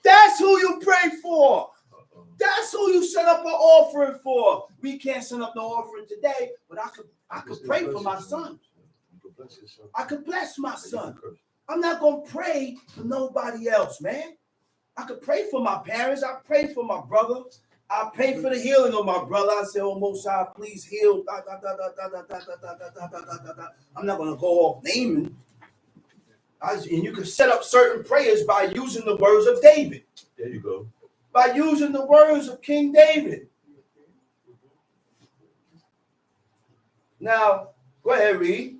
That's who you pray for. That's who you set up an offering for. We can't set up no offering today, but I could pray for my son. I could bless my son. I'm not going to pray for nobody else, man. I could pray for my parents. I pray for my brother. I pray for the healing of my brother. I say, oh, Most High, please heal. I'm not going to go off naming. And you can set up certain prayers by using the words of David. There you go. By using the words of King David. Now, go ahead, read.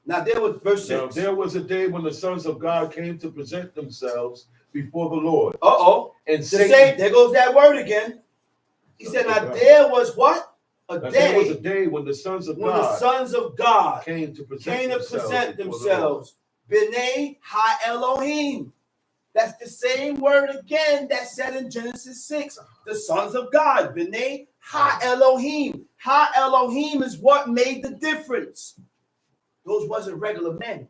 Now, there was verse 6. Now, there was a day when the sons of God came to present themselves before the Lord. And Satan, there goes that word again. He said, now there was what? There was a day when the sons of God came to present themselves. B'nai ha-Elohim. That's the same word again that's said in Genesis 6. The sons of God. B'nai ha-Elohim. Ha-Elohim is what made the difference. Those wasn't regular men.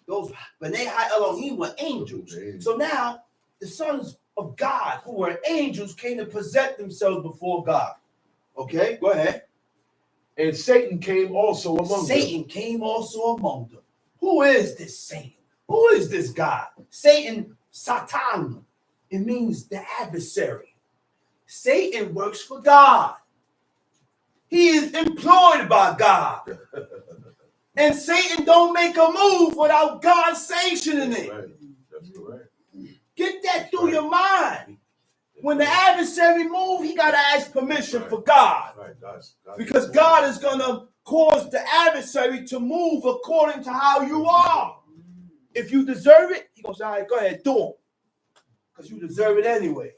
Those B'nai ha-Elohim were angels. So now the sons of God who were angels came to present themselves before God. Okay, go ahead. And Satan came also among them. Satan came also among them. Who is this Satan? Who is this God? Satan, Satan. It means the adversary. Satan works for God. He is employed by God. And Satan don't make a move without God sanctioning it. That's correct. Get that through your mind. When the adversary moves, he got to ask permission for God. Because God is going to cause the adversary to move according to how you are. If you deserve it, he goes, all right, go ahead, do it. Because you deserve it anyway.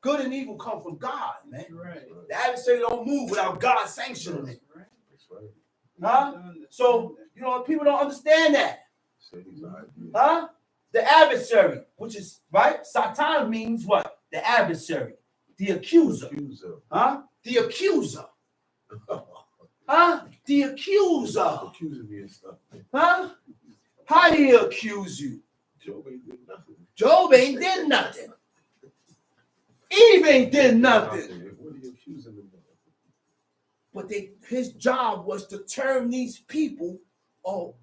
Good and evil come from God, man. The adversary don't move without God sanctioning it. Huh? So, people don't understand that. Huh? The adversary, which is, right? Satan means what? The adversary. The accuser. Huh? The accuser. Huh? The accuser. Accusing me and stuff. Huh? How did he accuse you? Job ain't did nothing. Job ain't did nothing. Eve ain't did nothing. What are you accusing them of? But his job was to turn these people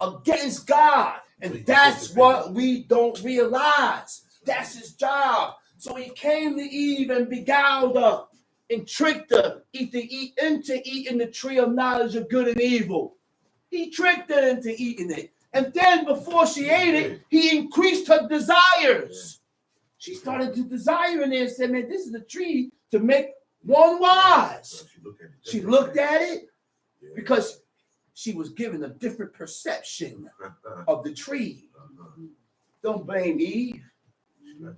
against God. And that's what we don't realize. That's his job. So he came to Eve and beguiled her and tricked her into eating the tree of knowledge of good and evil. He tricked her into eating it. And then before she ate it, he increased her desires. She started to desire in there and said, man, this is a tree to make one wise. She looked at it because she was given a different perception of the tree. Don't blame Eve.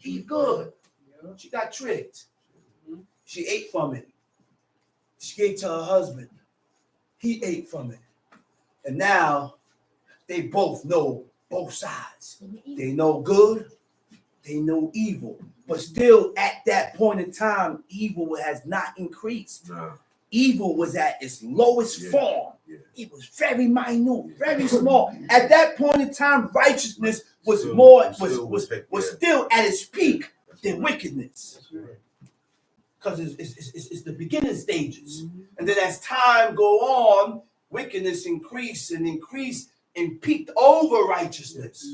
Eve good. She got tricked. She ate from it. She gave it to her husband. He ate from it. And now they both know both sides. They know good. They know evil. But still, at that point in time, evil has not increased. No. Evil was at its lowest form. Yeah. It was very minute, very small. At that point in time, righteousness was still at its peak than wickedness. Because it's the beginning stages. And then as time go on, wickedness increased and peaked over righteousness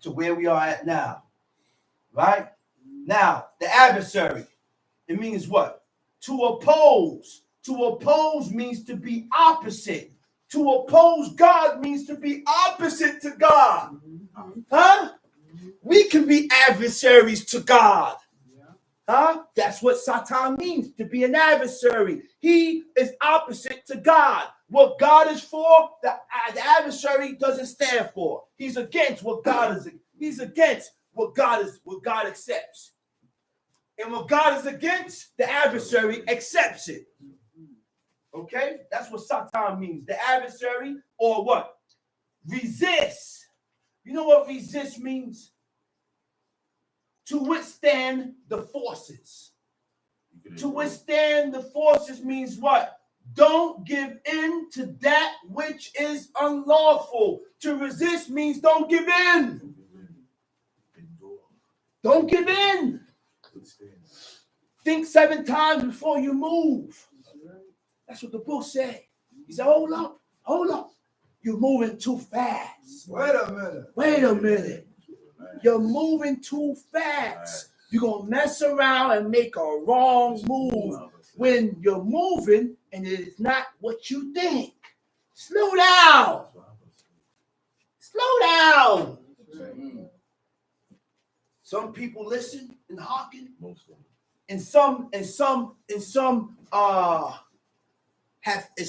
to where we are at now. Right? Now, the adversary, it means what? To oppose. To oppose means to be opposite. To oppose God means to be opposite to God. Huh? We can be adversaries to God. Huh? That's what Satan means, to be an adversary. He is opposite to God. What God is for, the adversary doesn't stand for. He's against what God is. He's against what God accepts. And what God is against, the adversary accepts it. Okay? That's what Satan means. The adversary, or what? Resist. You know what resist means? To withstand the forces. To withstand the forces means what? Don't give in to that which is unlawful. To resist means don't give in. Don't give in. Think 7 times before you move. That's what the book said. He said, hold up. You're moving too fast. Wait a minute. You're moving too fast. You're going to mess around and make a wrong move when you're moving and it is not what you think. Slow down. Some people listen and hearken. And some is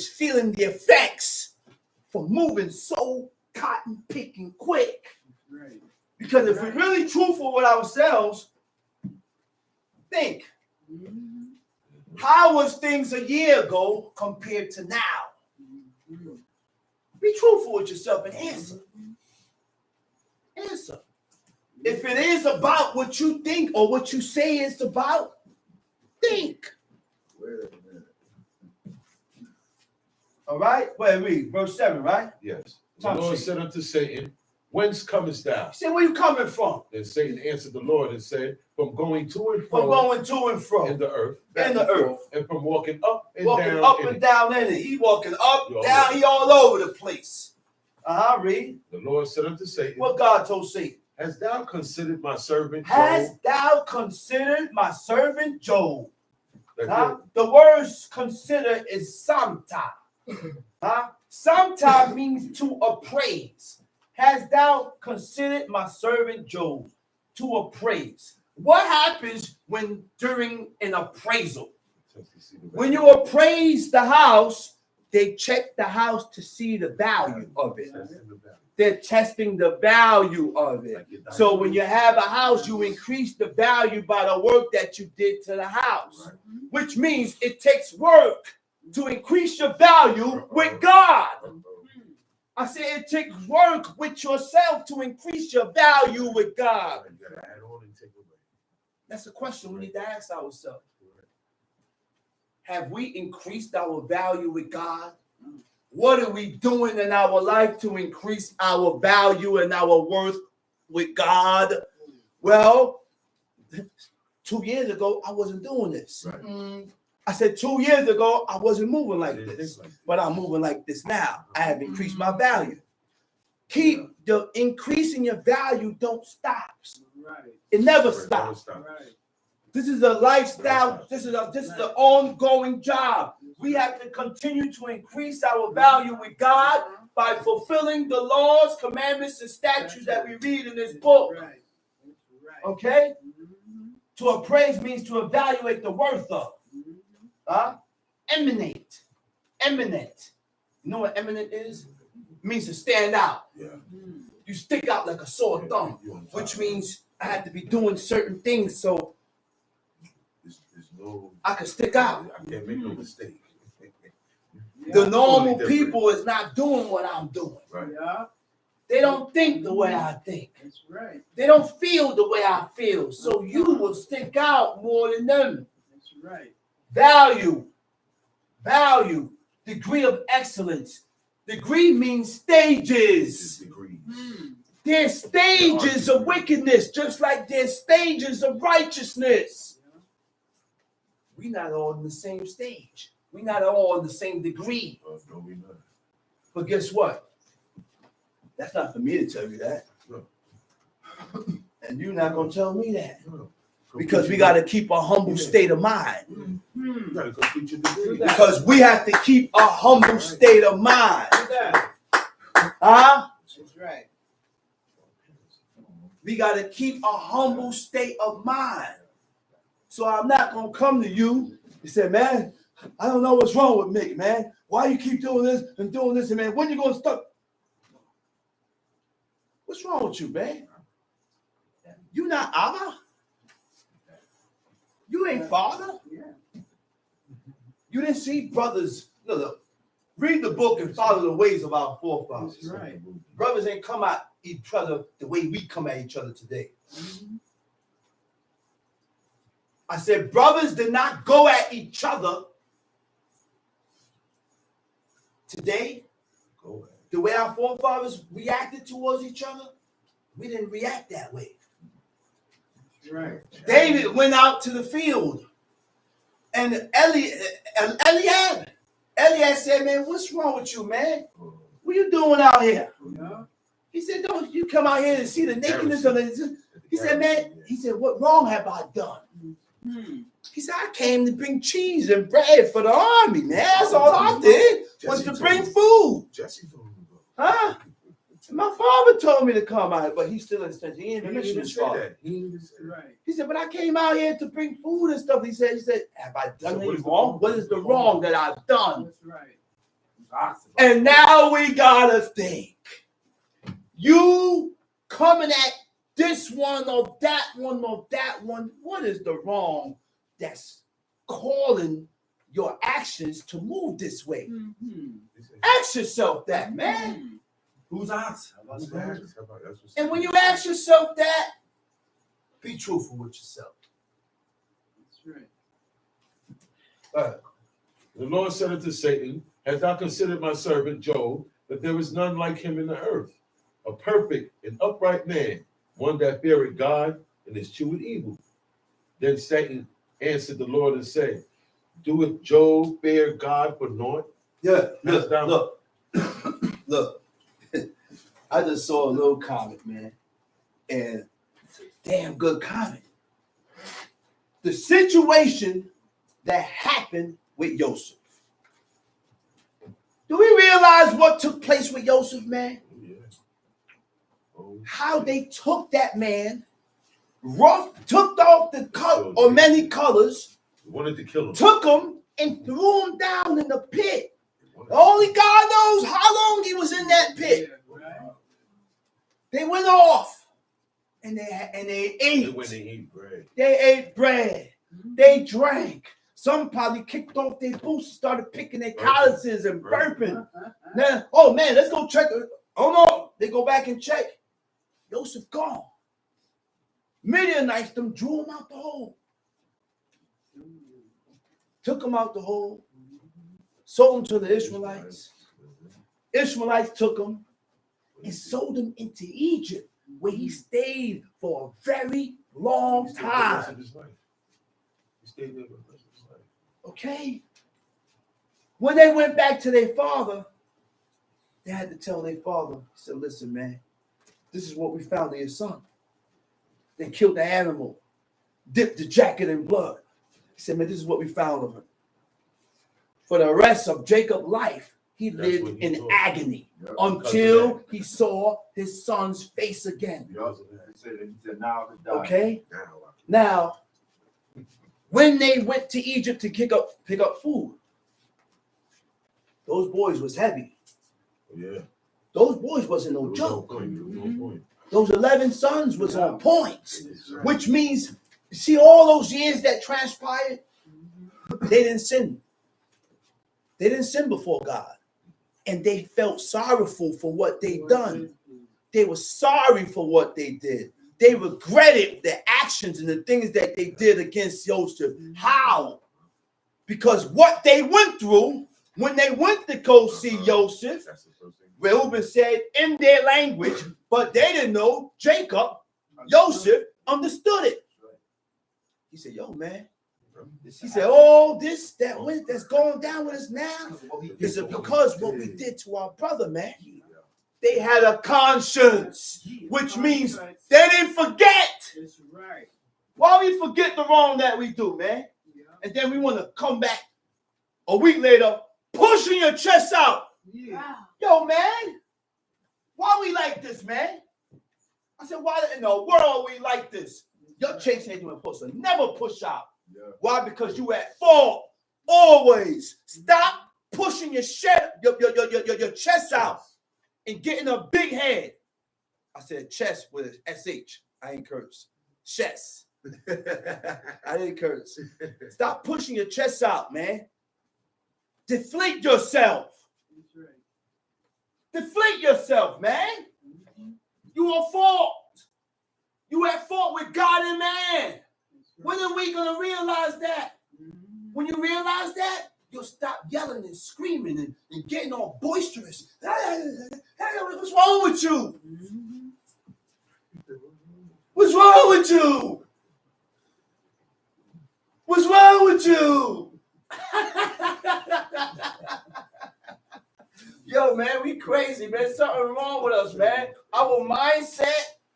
feeling the effects for moving so cotton picking quick. Right. Because if we're really truthful with ourselves, think, how was things a year ago compared to now? Be truthful with yourself and answer. If it is about what you think or what you say it's about, think. Wait a minute. All right? Wait, read verse 7, right? Yes. The Lord said unto Satan, whence comest thou? He said, where you coming from? Then Satan answered the Lord and said, from going to and From fro going to and fro in the earth, and from walking up and down in it. He walking up, down, he all over the place. Read. The Lord said unto Satan, What God told Satan? Hast thou considered my servant Job? Hast thou considered my servant Job? That The word consider is samta. Samta means to appraise. Hast thou considered my servant Job? To appraise. What happens when during an appraisal? When you appraise the house, they check the house to see the value of it. They're testing the value of it. So when you have a house, you increase the value by the work that you did to the house, which means it takes work to increase your value with God. I say it takes work with yourself to increase your value with God. That's a question we need to ask ourselves. Have we increased our value with God? What are we doing in our life to increase our value and our worth with God? Well, 2 years ago, I wasn't doing this. Right. I said 2 years ago, I wasn't moving like this, but I'm moving like this now. I have increased my value. Keep the increasing your value, don't stop. Right. It never stops. Right. This is a lifestyle. This is an ongoing job. We have to continue to increase our value with God by fulfilling the laws, commandments, and statutes that we read in this book. Right. Okay? To appraise means to evaluate the worth of. Eminent. Eminent. You know what eminent is? It means to stand out. Yeah. You stick out like a sore thumb, which means I have to be doing certain things so I can stick out. I can't make no mistake. The normal people is not doing what I'm doing. Right. Yeah. They don't think the way I think. That's right. They don't feel the way I feel. So you will stick out more than them. That's right. Value. Degree of excellence. Degree means stages. There's stages of wickedness, just like there's stages of righteousness. We're not all in the same stage. We're not all in the same degree. No, we're not. But guess what? That's not for me to tell you that. No. And you're not going to tell me that. No. Because we got to keep a humble state of mind. You got to complete your degree. Because we have to keep a humble state of mind. That's right. We got to keep a humble state of mind. So I'm not going to come to you and say, man, I don't know what's wrong with Mick, man. Why you keep doing this and doing this? And man, when you going to stop? What's wrong with you, man? You not Abba? You ain't father? Yeah. You didn't see brothers. Look, read the book and follow the ways of our forefathers. That's right. Brothers ain't come at each other the way we come at each other today. I said, brothers did not go at each other today. The way our forefathers reacted towards each other, we didn't react that way. Right. David went out to the field, and Eliab said, "Man, what's wrong with you, man? What you doing out here?" Yeah. He said, "Don't you come out here and see the nakedness of it?" He said, "Man," he said, "What wrong have I done?" He said, "I came to bring cheese and bread for the army, man. That's all I did was to bring food." Jesse told me about. Huh? My father told me to come out, but he's still in Spencer. He ain't He mentioned didn't his say father. that. He didn't say that. Right. He said, "But I came out here to bring food and stuff." He said, "Have I done So what anything is the wrong? wrong? What is the wrong that I've done?" That's right. And now we gotta think. You coming at this one or that one or that one. What is the wrong that's calling your actions to move this way? Ask yourself that, man. Who's asked? And when you ask yourself that, be truthful with yourself. That's right. The Lord said unto Satan, "Hast thou considered my servant Job, that there is none like him in the earth, a perfect and upright man, one that feareth God and eschewed evil?" Then Satan answered the Lord and said, "Doeth Job fear God for naught?" Yeah, Look, look. I just saw a little comment, man, and it's a damn good comment. The situation that happened with Joseph. Do we realize what took place with Joseph, man? How they took that man, took off the color or many colors, wanted to kill him, took him and threw him down in the pit. Only God knows how long he was in that pit. They went off and they ate. They ate bread. They drank. Some probably kicked off their boots and started picking their calluses and burping. Now, oh man, let's go check. Oh no, they go back and check. Joseph gone. Midianites them drew him out the hole. Took him out the hole. Sold him to the Ishmaelites. Ishmaelites took him and sold him into Egypt, where he stayed for a very long time. Okay? When they went back to their father, they had to tell their father, he said, "Listen, man, this is what we found in your son. They killed the animal, dipped the jacket in blood." He said, "Man, this is what we found of him." For the rest of Jacob's life, he lived in agony until he saw his son's face again. Okay? Now, when they went to Egypt to pick up food, those boys was heavy. Yeah. Those boys wasn't no joke. Those 11 sons was on point, which means, see all those years that transpired, they didn't sin. They didn't sin before God. And they felt sorrowful for what they done. They were sorry for what they did. They regretted the actions and the things that they did against Joseph. How? Because what they went through when they went to go see Joseph, Reuben said in their language, but they didn't know Jacob, Joseph, understood it. He said, "Yo, man." He said, "Oh, that's going down with us now is because what we did to our brother, man. They had a conscience, which means they didn't forget. That's right. Why we forget the wrong that we do, man? And then we want to come back a week later, pushing your chest out. Yo, man, why we like this, man?" I said, "Why in the world we like this? Your chest ain't doing push. Never push out. Why? Because you at fault. Always. Stop pushing your chest out and getting a big head." I said chest with an SH. I ain't curse. Chest. I didn't curse. Stop pushing your chest out, man. Deflate yourself. That's right. Deflate yourself, man. You are fault. You at fault with God and man. When are we going to realize that? When you realize that, you'll stop yelling and screaming and getting all boisterous. What's wrong with you? What's wrong with you? What's wrong with you? Yo, man, we crazy, man. Something wrong with us, man. Our mindset,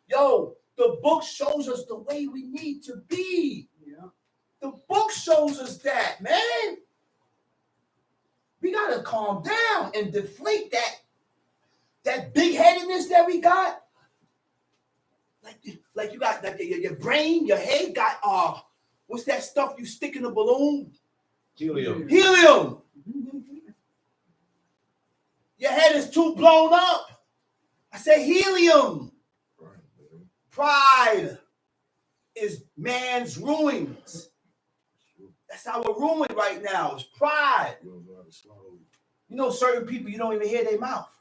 yo, the book shows us the way we need to be. Yeah. The book shows us that, man. We gotta calm down and deflate that big headedness that we got. Like you got like your brain, your head got what's that stuff you stick in a balloon? Helium. Helium. Your head is too blown up. I said helium. Pride is man's ruins. That's our ruin right now. It's pride. You know, certain people, you don't even hear their mouth.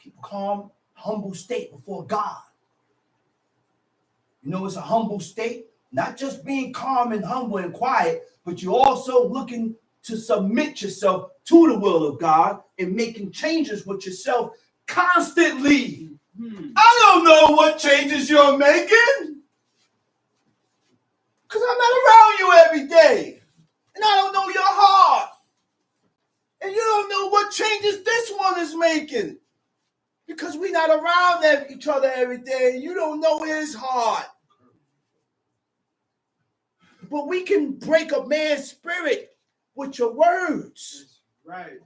Keep a calm, humble state before God. You know, it's a humble state. Not just being calm and humble and quiet, but you're also looking to submit yourself to the will of God and making changes with yourself constantly. I don't know what changes you're making because I'm not around you every day. And I don't know your heart. And you don't know what changes this one is making because we're not around each other every day. And you don't know his heart. But we can break a man's spirit with your words. Right.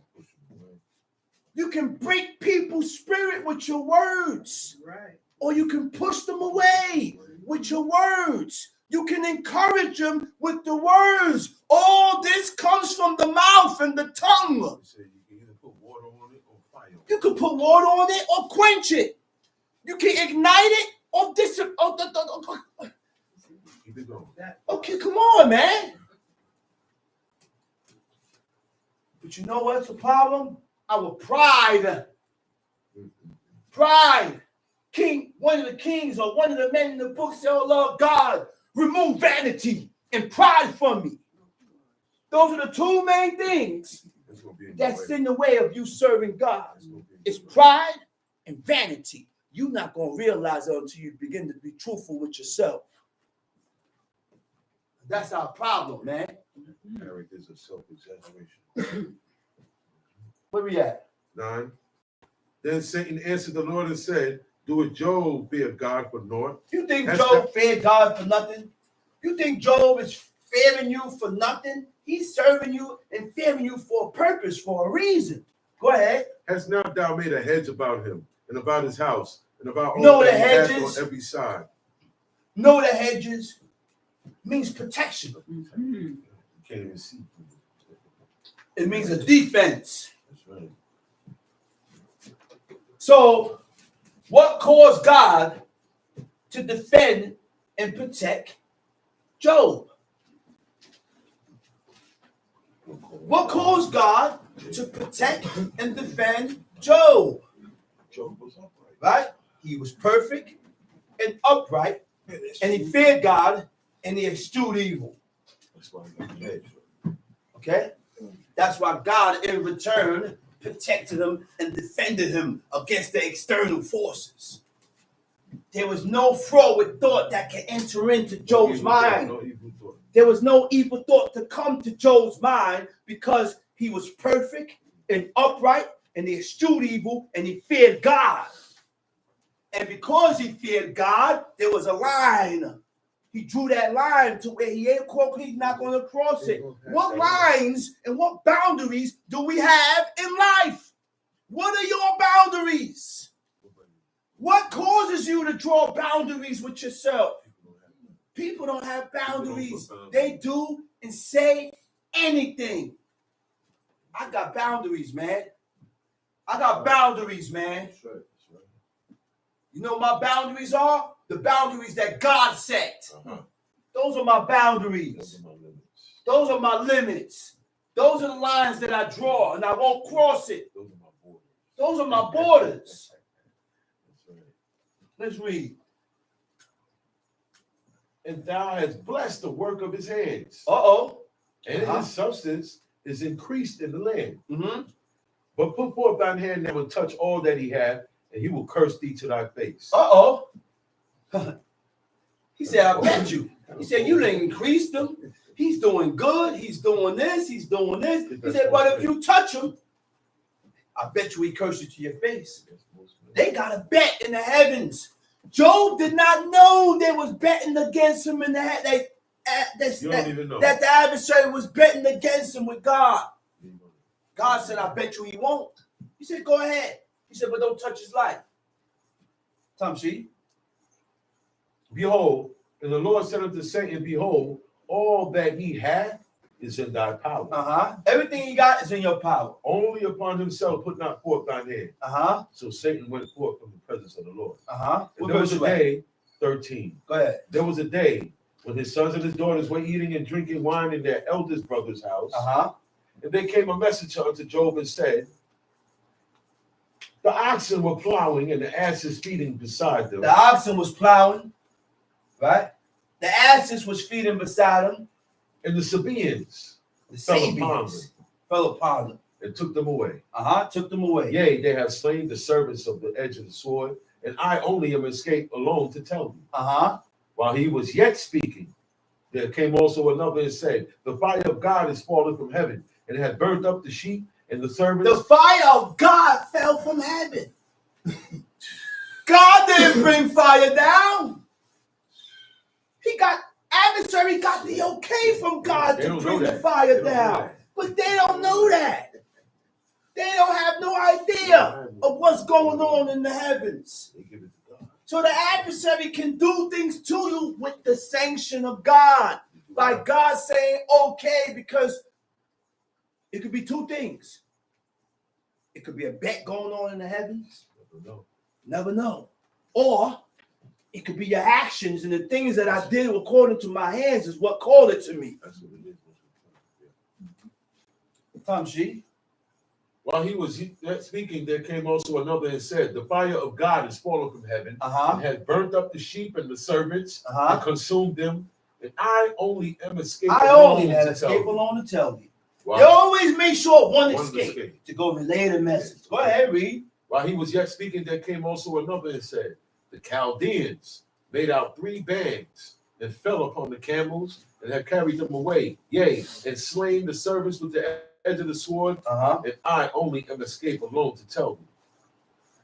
You can break people's spirit with your words. Right. Or you can push them away with your words. You can encourage them with the words. All this comes from the mouth and the tongue. You can either put water on it or fire. You can put water on it or quench it. You can ignite it or Keep it going. Okay, come on, man. But you know what's the problem? Our pride. Pride. King, one of the kings or one of the men in the book said, oh Lord God, remove vanity and pride from me. Those are the two main things that's in the way of you serving God. It's pride and vanity. You're not going to realize it until you begin to be truthful with yourself. That's our problem, man. Characters of self-exaggeration. Where we at? 9. Then Satan answered the Lord and said, doeth Job fear God for naught? You think Job feared God for nothing? You think Job is fearing you for nothing? He's serving you and fearing you for a purpose, for a reason. Go ahead. Hast not thou made a hedge about him and about his house and about all know that the he hath hedges on every side? Know the hedges means protection. You can't even see. It means a defense. That's right. So, what caused God to defend and protect Job? What caused God to protect and defend Job? Job was upright. Right? He was perfect and upright, and he feared God, and he eschewed evil. That's why he got the hedge. Okay? That's why God, in return, protected him and defended him against the external forces. There was no forward thought that could enter into Job's mind. No evil thought. There was no evil thought to come to Job's mind because he was perfect and upright and he eschewed evil and he feared God. And because he feared God, there was a line. He drew that line to where he's not going to cross it. What lines and what boundaries do we have in life? What are your boundaries? What causes you to draw boundaries with yourself? People don't have boundaries. They do and say anything. I got boundaries, man. I got boundaries, man. That's right. That's right. You know what my boundaries are? The boundaries that God set. Uh-huh. Those are my boundaries. Those are my limits. Those are the lines that I draw, and I won't cross it. Those are my borders. Those are my borders. That's right. Let's read. And thou hast blessed the work of his hands. Uh-oh. And his substance is increased in the land. Mm-hmm. But put forth thine hand that will touch all that he hath, and he will curse thee to thy face. Uh-oh. He said, I bet you. He said, you didn't increase them. He's doing good. He's doing this. He's doing this. He said, but if you touch him, I bet you he cursed you to your face. They got a bet in the heavens. Job did not know they was betting against him in the head. That the adversary was betting against him with God. God said, I bet you he won't. He said, go ahead. He said, but don't touch his life. Tamshi. Behold, and the Lord said unto Satan, behold, all that he hath is in thy power. Everything he got is in your power. Only upon himself put not forth thine hand. So Satan went forth from the presence of the Lord. And there was a day, 13. Go ahead. There was a day when his sons and his daughters were eating and drinking wine in their eldest brother's house. And there came a messenger unto Job and said, the oxen were plowing and the asses feeding beside them. The oxen was plowing, right? The asses was feeding beside them. And the Sabaeans fell upon them. And took them away. Took them away. Yea, they have slain the servants of the edge of the sword, and I only am escaped alone to tell you. While he was yet speaking, there came also another and said, the fire of God is fallen from heaven, and it had burnt up the sheep and the servants. The fire of God fell from heaven. God didn't bring fire down. Adversary got the okay from God to bring the fire down. But they don't know that. They don't have no idea of what's going on in the heavens. So the adversary can do things to you with the sanction of God. By God saying okay, because it could be two things. It could be a bet going on in the heavens. Never know. Or it could be your actions and the things that I did according to my hands is what called it to me. That's what it is. Tamshi. While he was speaking, there came also another and said, the fire of God is fallen from heaven and has burnt up the sheep and the servants and consumed them. And I only am escaped alone to tell you. Wow. You always make sure one escape to go relay the message. Go ahead, read. While he was yet speaking, there came also another and said, the Chaldeans made out 3 bands and fell upon the camels and have carried them away. Yea, and slain the servants with the edge of the sword. And I only am escaped alone to tell them.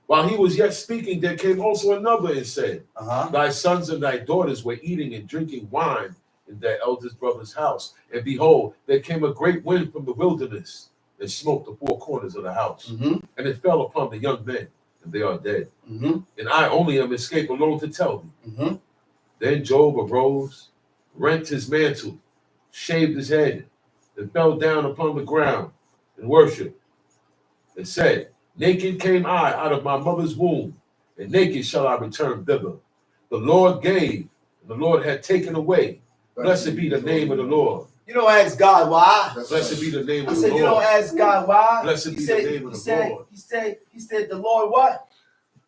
While he was yet speaking, there came also another and said, thy sons and thy daughters were eating and drinking wine in their eldest brother's house. And behold, there came a great wind from the wilderness and smote the 4 corners of the house. And it fell upon the young men, and they are dead. And I only am escaped alone to tell them. Then Job arose, rent his mantle, shaved his head, and fell down upon the ground and worshipped, and said, naked came I out of my mother's womb, and naked shall I return thither. The Lord gave, and the Lord had taken away. Blessed be the name of the Lord. You don't ask God why. Blessed be the name of the Lord. You don't ask God why. Blessed be the name of the Lord. He said, the Lord what?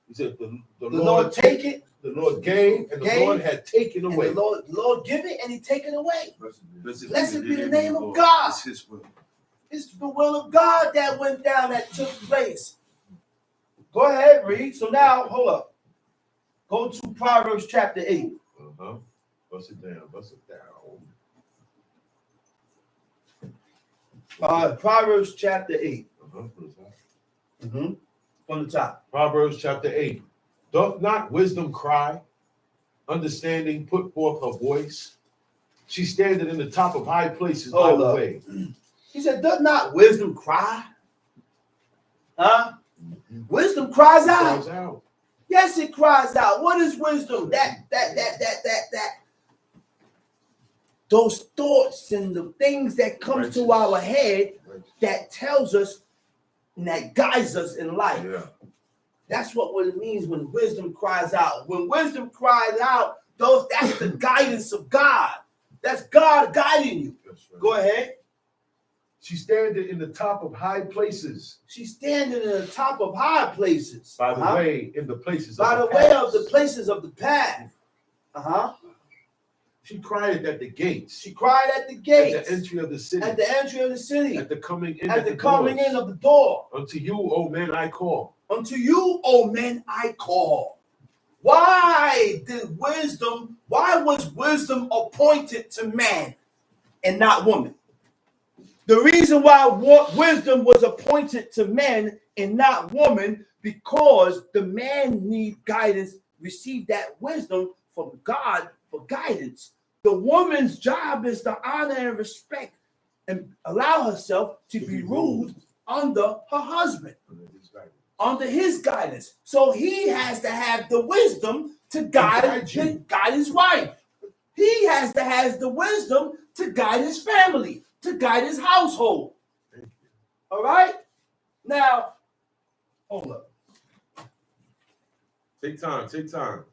He said, the Lord take it. The Lord gave, and the Lord had taken away. The Lord give it, and he taken away. Blessed be the name of God. It's his will. It's the will of God that went down, that took place. Go ahead, read. So now, hold up. Go to Proverbs chapter 8. Bust it down. Proverbs chapter 8. From the top. Proverbs chapter 8. Doth not wisdom cry? Understanding put forth her voice. She standeth in the top of high places by the way. He said, doth not wisdom cry? Wisdom cries out. Yes, it cries out. What is wisdom? That. Those thoughts and the things that come to our head that tells us and that guides us in life. That's what it means when wisdom cries out. When wisdom cries out, that's the guidance of God. That's God guiding you. Go ahead. She standeth in the top of high places. She's standing in the top of high places. By the way, in the places by of the way path. of the places of the path. She cried at the gates. She cried at the gates. At the entry of the city. At the entry of the city. At the coming in. At the coming in of the door. Unto you, O men, I call. Unto you, O men, I call. Why did wisdom Why was wisdom appointed to man and not woman? The reason why wisdom was appointed to man and not woman, because the man need guidance, receive that wisdom from God for guidance. The woman's job is to honor and respect and allow herself to be ruled under her husband, under his guidance. So he has to have the wisdom to guide his wife. He has to have the wisdom to guide his family, to guide his household. All right? Now, hold up. Take time, take time.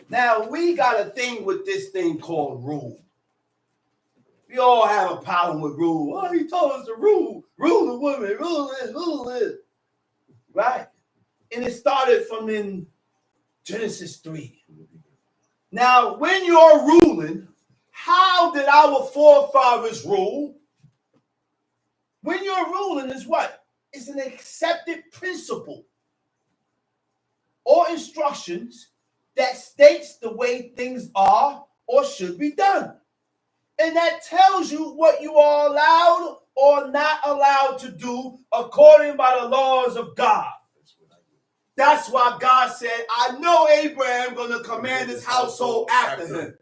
Now, we got a thing with this thing called rule. We all have a problem with rule. Oh, he told us to rule. Rule the woman. Rule this, rule this. Right? And it started from in Genesis 3. Now, when you're ruling, how did our forefathers rule? When you're ruling is what? It's an accepted principle or instructions that states the way things are or should be done. And that tells you what you are allowed or not allowed to do according by the laws of God. That's why God said, I know Abraham going to command his household after him.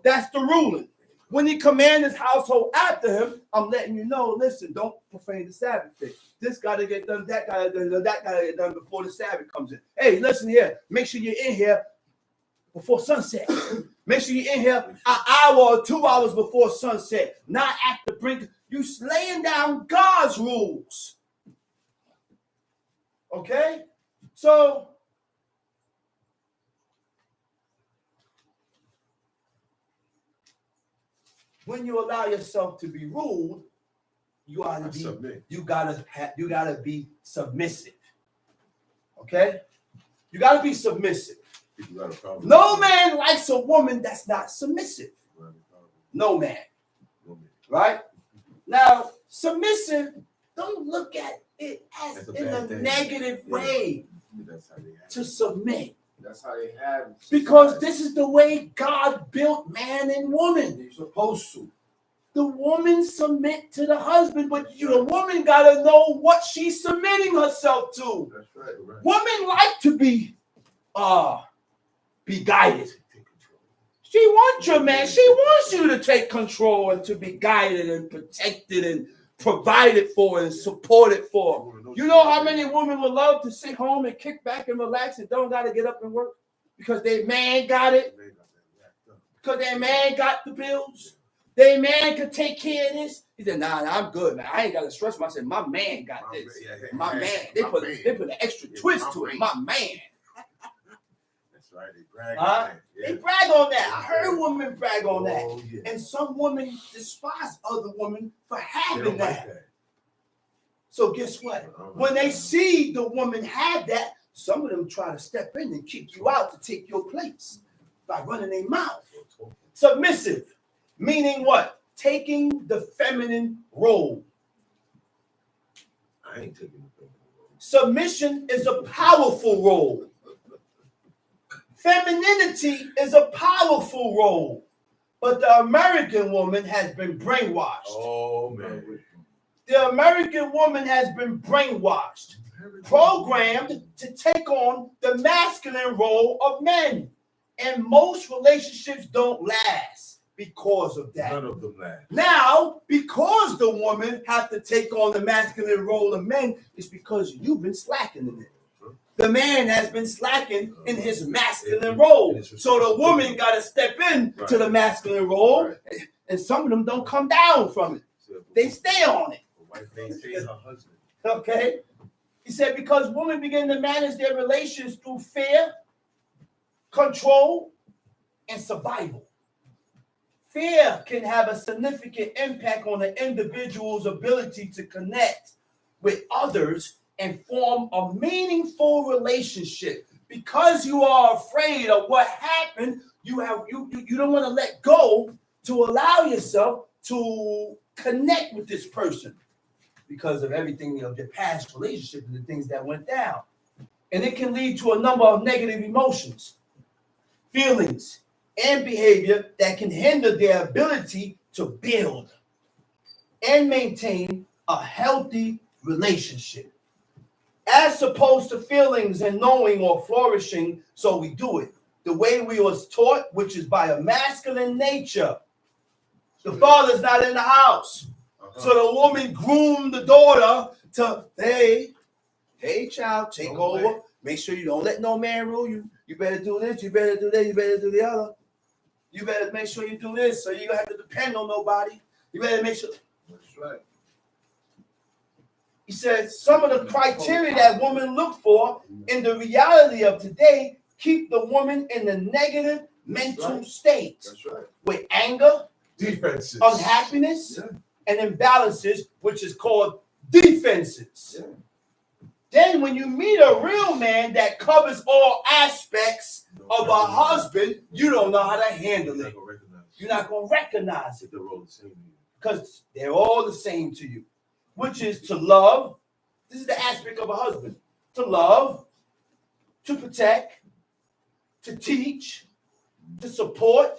That's the ruling. When he command his household after him, I'm letting you know, listen, don't profane the Sabbath day. This got to get done, that got to get done, that got to get done before the Sabbath comes in. Hey, listen here. Make sure you're in here before sunset. Make sure you're in here an hour or 2 hours before sunset, not at the brink. You laying down God's rules. Okay? So, when you allow yourself to be ruled, you gotta be submissive. Okay? You gotta be submissive. No man likes a woman that's not submissive. No man. Right? Now, submissive, don't look at it as in a negative way to submit. That's how they have it. Because this is the way God built man and woman. You're supposed to. The woman submit to the husband, but the woman got to know what she's submitting herself to. That's right. Women like to be guided. She wants your man. She wants you to take control and to be guided and protected and provided for and supported for. You know how many women would love to sit home and kick back and relax and don't got to get up and work because their man got it, because their man got the bills. Their man could take care of this. He said, nah, I'm good, man. I ain't got to stress myself. My man got this. My man. They put an extra twist to it. My man. That's right. They brag on that. They brag on that. I heard women brag on that. Yeah. And some women despise other women for having that. So guess what? When they see the woman have that, some of them try to step in and kick you out to take your place by running their mouth. Submissive, meaning what? Taking the feminine role. I ain't taking the feminine role. Submission is a powerful role. Femininity is a powerful role, but the American woman has been brainwashed. Oh, man. The American woman has been brainwashed, programmed to take on the masculine role of men. And most relationships don't last because of that. None of them last. Now, because the woman has to take on the masculine role of men, it's because you've been slacking in it. The man has been slacking in his masculine role. So the woman got to step in to the masculine role. And some of them don't come down from it. They stay on it. The wife maintains her husband. Okay? He said because women begin to manage their relations through fear, control, and survival. Fear can have a significant impact on an individual's ability to connect with others and form a meaningful relationship. Because you are afraid of what happened, you don't want to let go to allow yourself to connect with this person because of everything of your past relationship and the things that went down. And it can lead to a number of negative emotions, feelings, and behavior that can hinder their ability to build and maintain a healthy relationship. As opposed to feelings and knowing or flourishing, so we do it the way we was taught, which is by a masculine nature. The father's not in the house. So the woman groomed the daughter to, hey child, take over. Make sure you don't let no man rule you. You better do this, you better do that, you better do the other. You better make sure you do this, so you don't have to depend on nobody. You better make sure. That's right. He said some of the criteria that women look for in the reality of today keep the woman in the negative mental state. That's right. With anger, defenses, unhappiness, and imbalances, which is called defenses. Yeah. Then when you meet a real man that covers all aspects of a husband, you don't know how to handle it. You're not going to recognize it because they're all the same to you, which is to love. This is the aspect of a husband: to love, to protect, to teach, to support.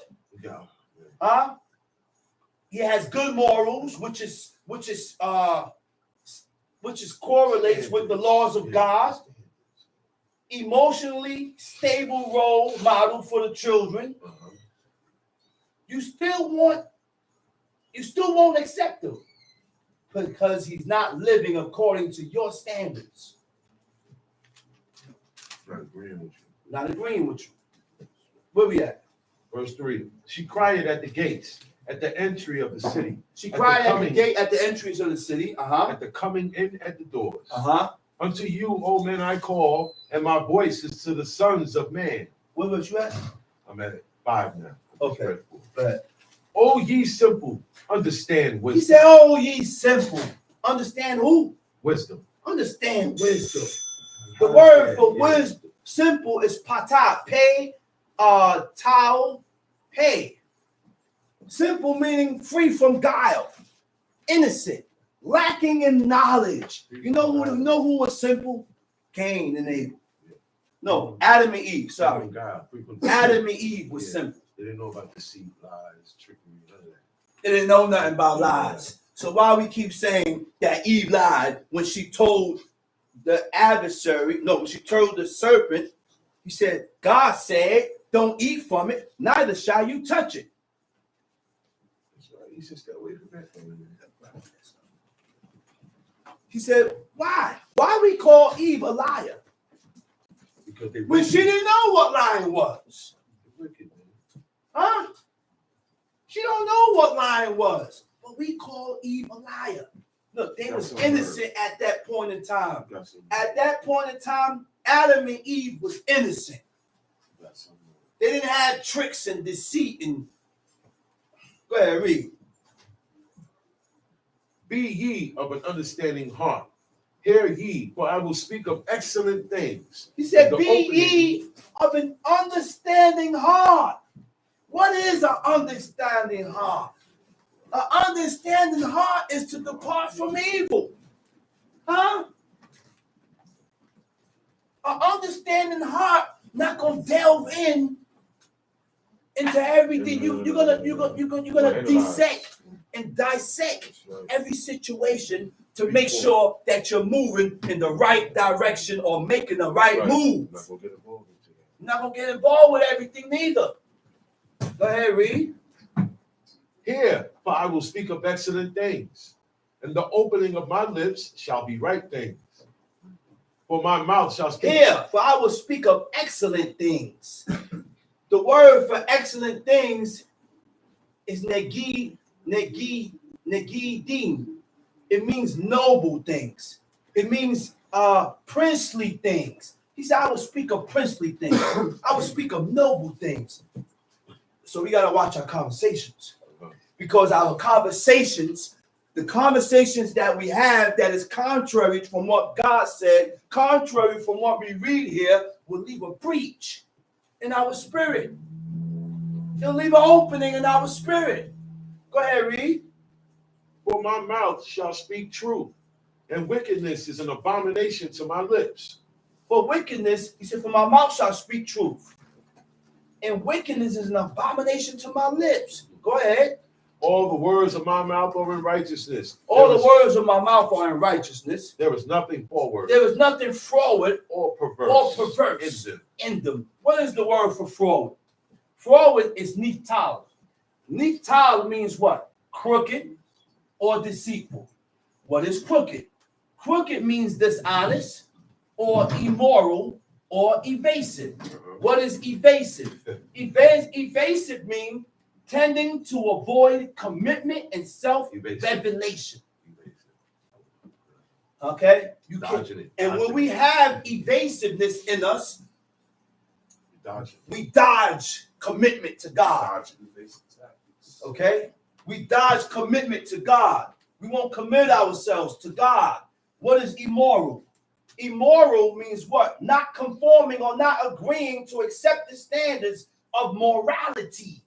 He has good morals, which correlates with the laws of God. Emotionally stable role model for the children. You still won't accept him because he's not living according to your standards. Not agreeing with you. Where we at? Verse 3. She cried at the gates, at the entry of the city. She cried at the gate, at the entries of the city. At the coming in at the doors. Unto you, O men, I call, and my voice is to the sons of man. Where was you at? I'm at 5 now. Okay. But O ye simple, understand wisdom. He said, "Oh ye simple, understand who? Wisdom. Understand wisdom." The word for wisdom, simple, is patah, pay, tau, pay. Simple meaning free from guile, innocent, lacking in knowledge. You know who was simple? Cain and Abel. No, Adam and Eve. Sorry, Adam and Eve was simple. They didn't know about deceit, lies, trickery, none of that. They didn't know nothing about lies. So why we keep saying that Eve lied when she told the adversary? No, when she told the serpent, he said, "God said, don't eat from it, neither shall you touch it." He said, "Stay away from that." He said, "Why? Why we call Eve a liar? Because when she didn't know what lying was, huh? She don't know what lying was, but we call Eve a liar. Look, they was innocent at that point in time. At that point in time, Adam and Eve was innocent. They didn't have tricks and deceit and. Go ahead, read. Be ye of an understanding heart. Hear ye, for I will speak of excellent things. He said, "Be ye of an understanding heart." What is an understanding heart? An understanding heart is to depart from evil. Huh? An understanding heart not gonna delve into everything. You're gonna dissect every situation to make sure that you're moving in the right direction or making the right move. Not gonna get involved with everything neither. Go ahead, read. Hear, for I will speak of excellent things, and the opening of my lips shall be right things. For my mouth shall speak. Hear, for I will speak of excellent things. The word for excellent things is negidim. It means noble things. It means princely things. He said, "I will speak of princely things. I will speak of noble things." So we got to watch our conversations, because our conversations, the conversations that we have that is contrary from what God said, contrary from what we read here, will leave a breach in our spirit. It'll leave an opening in our spirit. Go ahead, read. For my mouth shall speak truth, and wickedness is an abomination to my lips. For wickedness, he said, for my mouth shall speak truth. And wickedness is an abomination to my lips. Go ahead. All the words of my mouth are in righteousness. All the words of my mouth are in righteousness. There is nothing forward. There is nothing froward or perverse in them. What is the word for froward? Froward is niftal. Niftal means what? Crooked or deceitful. What is crooked? Crooked means dishonest or immoral or evasive. What is evasive? Evasive means tending to avoid commitment and self-revelation. Okay? And when we have evasiveness in us, we dodge commitment to God. Okay? We dodge commitment to God. We won't commit ourselves to God. What is immoral? Immoral means what? Not conforming or not agreeing to accept the standards of morality.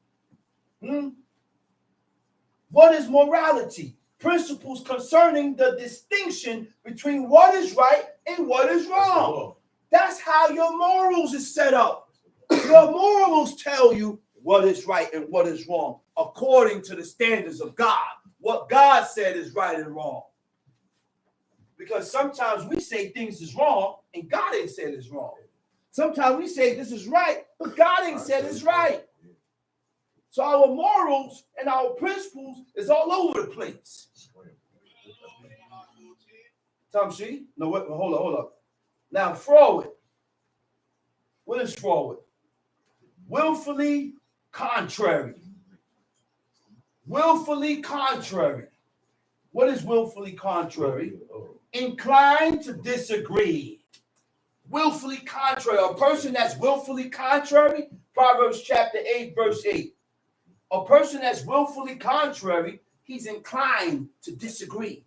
What is morality? Principles concerning the distinction between what is right and what is wrong. That's how your morals is set up. Your morals tell you what is right and what is wrong according to the standards of God. What God said is right and wrong. Because sometimes we say things is wrong and God ain't said it's wrong. Sometimes we say this is right, but God ain't said it's right. So our morals and our principles is all over the place. Tamshi? No, wait, hold up. Now, froward. What is froward? Willfully contrary. Willfully contrary. What is willfully contrary? Inclined to disagree. Willfully contrary. A person that's willfully contrary, Proverbs chapter 8, verse 8. A person that's willfully contrary, he's inclined to disagree.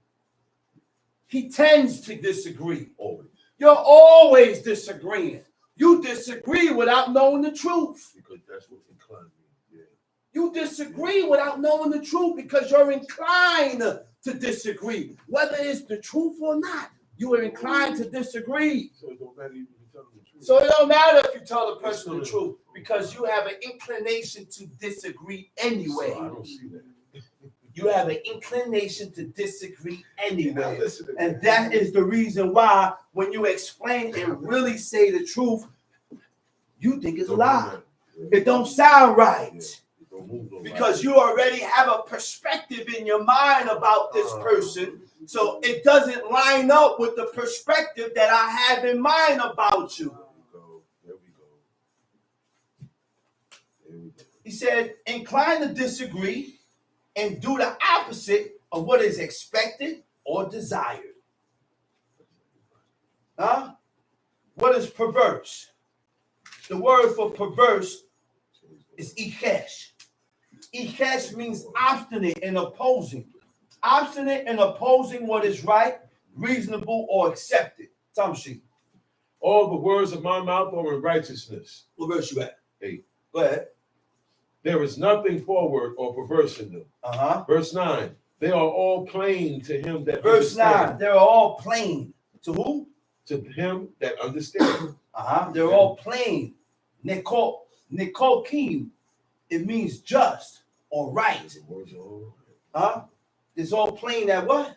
He tends to disagree. Always. You're always disagreeing. You disagree without knowing the truth. Because that's what inclined means. Yeah. You disagree without knowing the truth because you're inclined to disagree. Whether it's the truth or not, you are inclined to disagree. So it don't matter if you tell them the truth. So it don't matter if you tell the person the truth because you have an inclination to disagree anyway. So I don't see that. You have an inclination to disagree anyway. And that is the reason why when you explain and really say the truth, you think it's a lie. It don't sound right. Because you already have a perspective in your mind about this person. So it doesn't line up with the perspective that I have in mind about you. There we go. He said, incline to disagree and do the opposite of what is expected or desired. What is perverse? The word for perverse is ichesh. Ichesh means obstinate and opposing. Obstinate and opposing what is right, reasonable, or accepted. Tamshi. All the words of my mouth are in righteousness. What verse you at? 8. Go ahead. There is nothing forward or perverse in them. Verse 9. They are all plain to him that Verse 9. They are all plain. To who? To him that understands. They're all plain. Nikokim. It means just or right. It's all plain that what?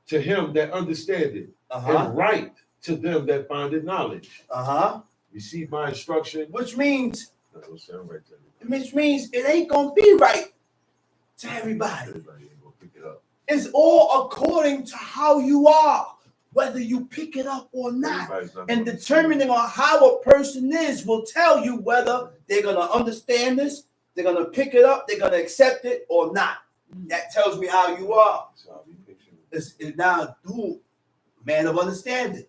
To him that understandeth. And right to them that findeth knowledge. Receive my instruction. Which means that don't sound right to everybody. Which means it ain't gonna be right to everybody. Everybody ain't gonna pick it up. It's all according to how you are, whether you pick it up or not. And determining on how a person is will tell you whether they're gonna understand this, they're gonna pick it up, they're gonna accept it or not. That tells me how you are. It's now man of understanding.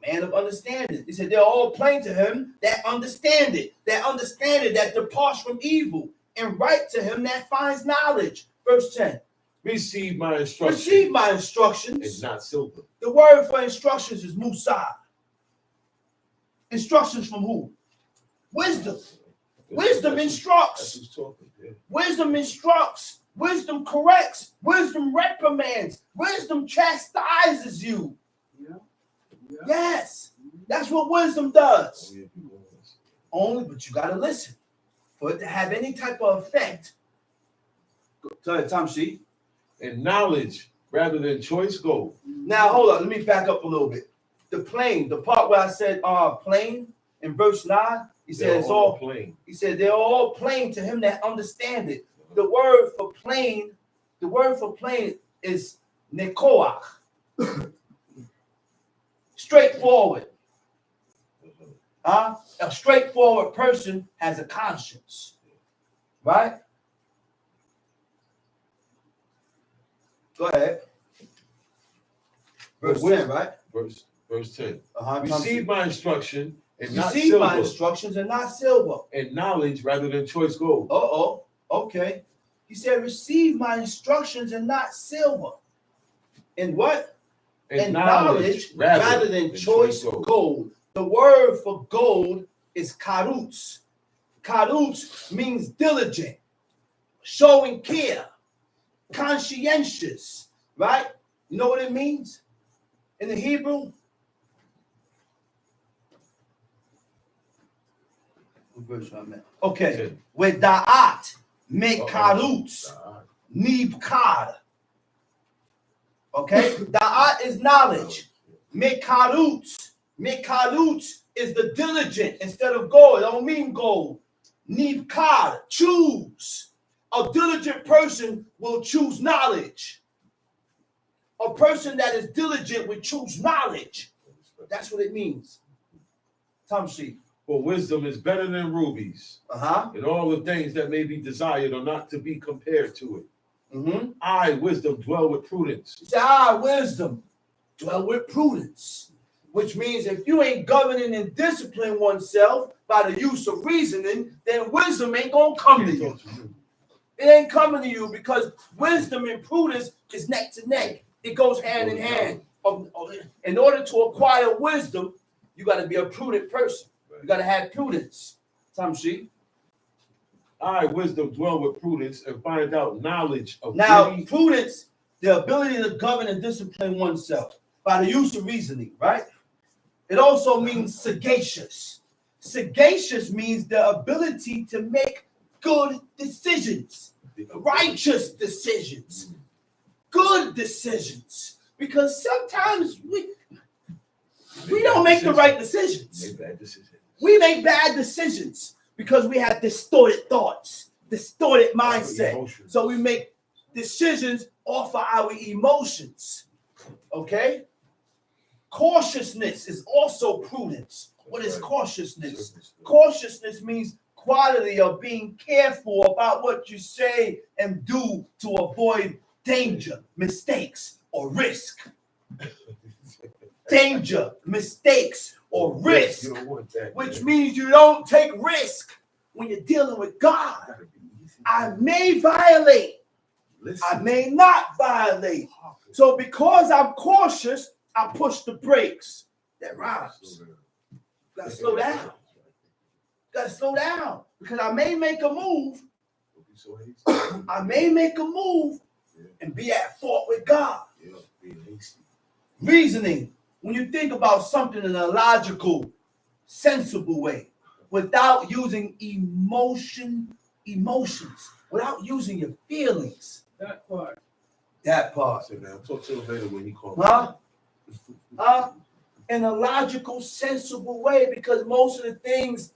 Man of understanding. He said they're all plain to him that understand it, that departs from evil, and right to him that finds knowledge. Verse 10. Receive my instructions. Receive my instructions. It's not silver. The word for instructions is Musa. Instructions from who? Wisdom. Wisdom instructs. Wisdom instructs. Wisdom corrects. Wisdom reprimands. Wisdom chastises you. Yes. That's what wisdom does. Only, but you got to listen. For it to have any type of effect. Go ahead, Tom Sheet. And knowledge rather than choice gold. Now, hold on. Let me back up a little bit. The plain, the part where I said plain in verse 9, he said it's all plain. He said they're all plain to him that understand it. The word for plain is nekoach. Straightforward. A straightforward person has a conscience. Right? Go ahead. Verse 10, right? Verse 10. Receive my instruction and not Receive silver. my instructions and not silver. And knowledge rather than choice gold. Okay. He said, receive my instructions and not silver. And what? And knowledge rather than choice gold. The word for gold is karutz. Karutz means diligent, showing care, conscientious, right? You know what it means in the Hebrew? What verse am I at? Okay. With da'at, make karutz, nibkar. Okay? Da'at is knowledge. Make karutz. Mekalutz is the diligent instead of gold. It don't mean gold. Nibkar, choose. A diligent person will choose knowledge. A person that is diligent will choose knowledge. That's what it means. Tamshi. For wisdom is better than rubies. And all the things that may be desired are not to be compared to it. I, wisdom, dwell with prudence. Wisdom, dwell with prudence. Which means if you ain't governing and disciplining oneself by the use of reasoning, then wisdom ain't going to come to you. It ain't coming to you because wisdom and prudence is neck to neck. It goes hand in hand. In order to acquire wisdom, you got to be a prudent person. You got to have prudence. Tamshi. I, wisdom, dwell with prudence and find out knowledge of beauty. Prudence, the ability to govern and discipline oneself by the use of reasoning, right? It also means sagacious. Sagacious means the ability to make good decisions, righteous decisions, good decisions. Because sometimes we don't make the right decisions. We make bad decisions because we have distorted thoughts, distorted mindset. So we make decisions off of our emotions. Okay? Cautiousness is also prudence. What is cautiousness? Cautiousness means quality of being careful about what you say and do to avoid danger, mistakes, or risk. Danger, mistakes, or risk. You don't want that, which means you don't take risk when you're dealing with God. I may violate. I may not violate. So because I'm cautious, I push the brakes. That rhymes. Gotta slow down. Gotta slow down. Because I may make a move. I may make a move and be at fault with God. Reasoning. When you think about something in a logical, sensible way, without using emotions, without using your feelings. That part. So now, talk to him later when he calls. In a logical, sensible way, because most of the things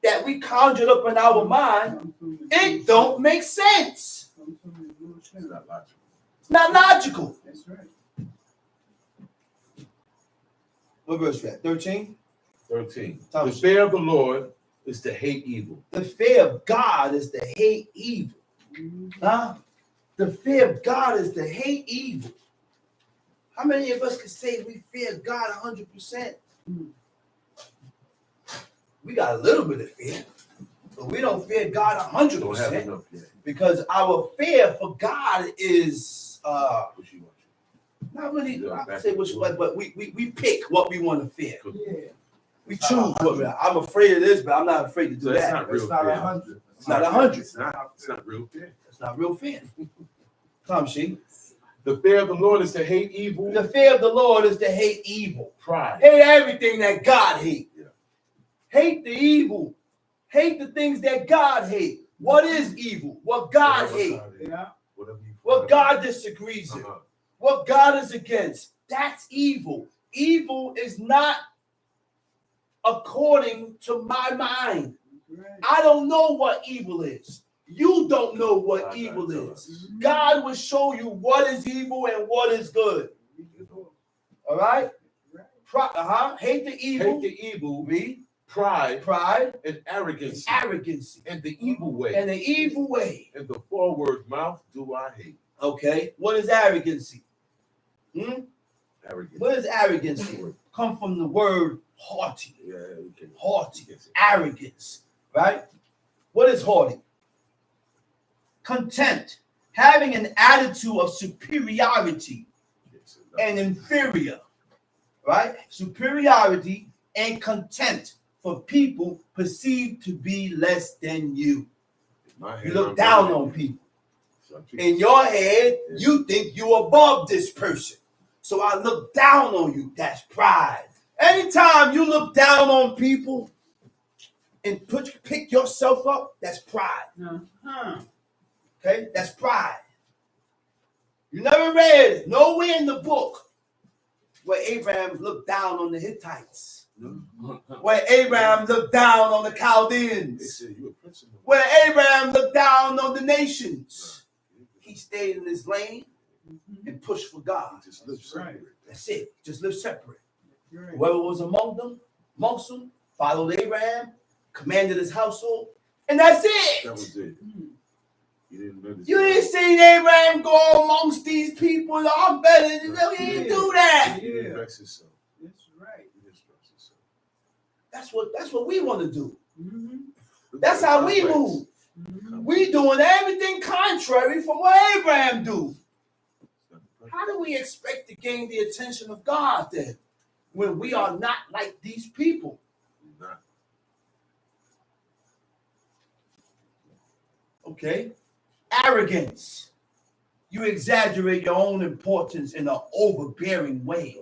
that we conjured up in our mind, it don't make sense. It's not logical. It's not logical. That's right. What verse you at? 13? 13. The fear of the Lord is to hate evil. The fear of God is to hate evil. The fear of God is to hate evil. How many of us can say we fear God 100%? We got a little bit of fear, but we don't fear God 100%. Don't have enough yet. Because our fear for God is not really. I say which one, but we pick what we want to fear. Yeah. We choose what we are. I'm afraid of this, but I'm not afraid to do that. It's not 100. It's not 100. It's not real fear. It's not real fear. Tom She. The fear of the Lord is to hate evil. The fear of the Lord is to hate evil. Pride. Hate everything that God hates. Yeah. Hate the evil. Hate the things that God hates. What is evil? What God hates. Yeah. What God disagrees with. What God is against. That's evil. Evil is not according to my mind. Right. I don't know what evil is. You don't know what evil is. God will show you what is evil and what is good. All right? Hate the evil. Hate the evil. Read. Pride. And arrogance. Arrogance. And the evil way. And the evil way. And the forward mouth do I hate. Okay. What is arrogancy? Arrogance. What is arrogancy? Come from the word haughty. Yeah, haughty. Arrogance. Right? What is haughty? Contempt. Having an attitude of superiority and inferior. Right? Superiority and contempt for people perceived to be less than you. You look down on people. In your head, you think you're above this person. So I look down on you. That's pride. Anytime you look down on people and pick yourself up, that's pride. Okay? That's pride. You never read nowhere in the book where Abraham looked down on the Hittites. Where Abraham looked down on the Chaldeans. Where Abraham looked down on the nations. He stayed in his lane and pushed for God. Just live separate. That's it. Just live separate. Whoever was amongst them, followed Abraham, commanded his household, and that's it. That was it. You didn't see Abraham go amongst these people. I'm better than them. He didn't do that. Yeah. That's right. That's what we want to do. Mm-hmm. That's how we move. Mm-hmm. We doing everything contrary from what Abraham do. How do we expect to gain the attention of God then when we are not like these people? Okay. Arrogance. You exaggerate your own importance in an overbearing way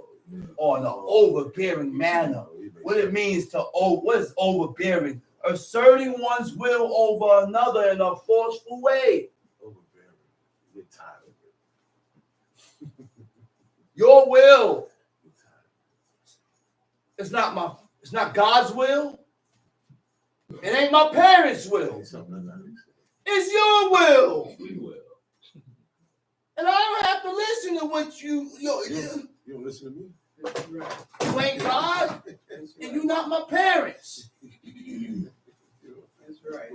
or in an overbearing manner. What it means to what is overbearing? Asserting one's will over another in a forceful way. Overbearing. We're tired of it. Your will. It's not God's will. It ain't my parents' will. It's your will. We will. And I don't have to listen to what you don't listen to me. That's right. You ain't God, and you not my parents. That's right.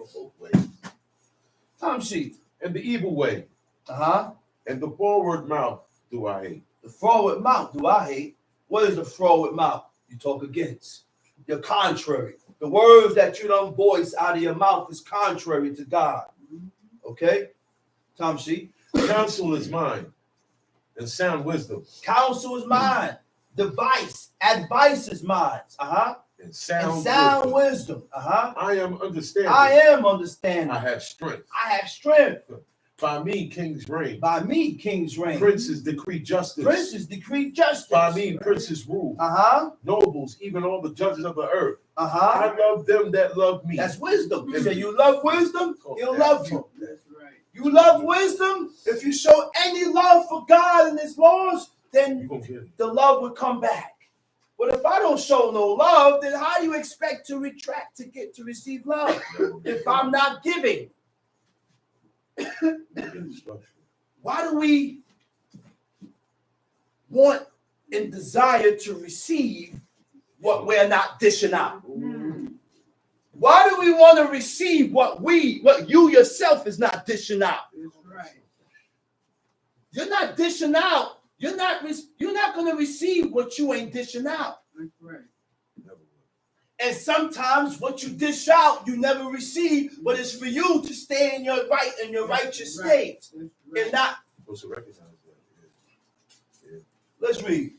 Tom sheet. And the evil way. And the forward mouth do I hate. The forward mouth do I hate. What is the forward mouth? You talk against. You're contrary. The words that you don't voice out of your mouth is contrary to God. Okay? Tom sheet. Counsel is mine, and sound wisdom. Counsel is mine. Advice is mine. And sound wisdom. I am understanding. I am understanding. I have strength. I have strength. By me, kings reign. By me, kings reign. Princes decree justice. Princes decree justice. By me, princes rule. Nobles, even all the judges of the earth. I love them that love me. That's wisdom. You say you love wisdom, he'll love you. That's right. You love wisdom. If you show any love for God and his laws, then the love will come back. But if I don't show no love, then how do you expect to receive love if I'm not giving? Why do we want and desire to receive what we're not dishing out? Why do we want to receive what you yourself is not dishing out? That's right. You're not dishing out. You're not going to receive what you ain't dishing out. That's right. And sometimes what you dish out, you never receive, but it's for you to stay in your right and your righteous state. And not. Supposed to recognize that. Yeah. Let's read.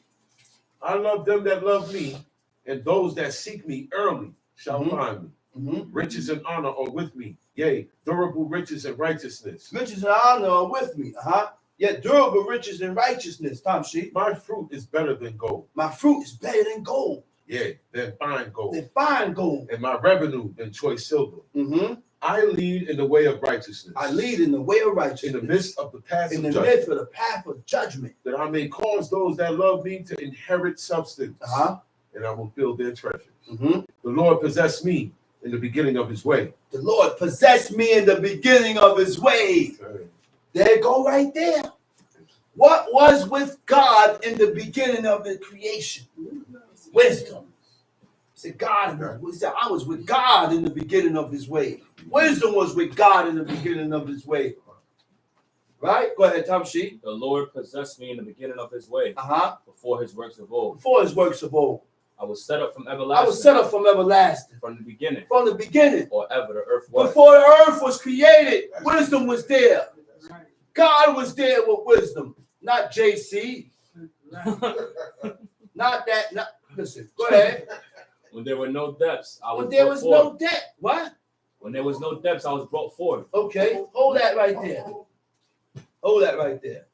I love them that love me, and those that seek me early shall find me. Riches and honor are with me. Yea, durable riches and righteousness. Riches and honor are with me. Yet durable riches and righteousness. Tom Sheep. My fruit is better than gold. My fruit is better than gold. Yeah, than fine gold. Than fine gold. And my revenue than choice silver. Mm-hmm. I lead in the way of righteousness. I lead in the way of righteousness. In the midst of the path in of the judgment. midst of the path of judgment. That I may cause those that love me to inherit substance. And I will fill their treasures. Mm-hmm. The Lord possessed me in the beginning of his way. The Lord possessed me in the beginning of his way. Okay. There you go right there. What was with God in the beginning of the creation? Wisdom. Said God, he said, I was with God in the beginning of his way. Wisdom was with God in the beginning of his way. Right? Go ahead, Tom Sheep. The Lord possessed me in the beginning of his way. Before his works of old. Before his works of old. I was set up from everlasting. I was set up from everlasting. From the beginning. From the beginning. Or ever the earth was. Before the earth was created, wisdom was there. God was there with wisdom. Not JC. Not that. Not, listen, go ahead. When there were no depths, I was When there was forth. no depth. What? When there was no depths, I was brought forth. Okay, hold that right there. Hold that right there.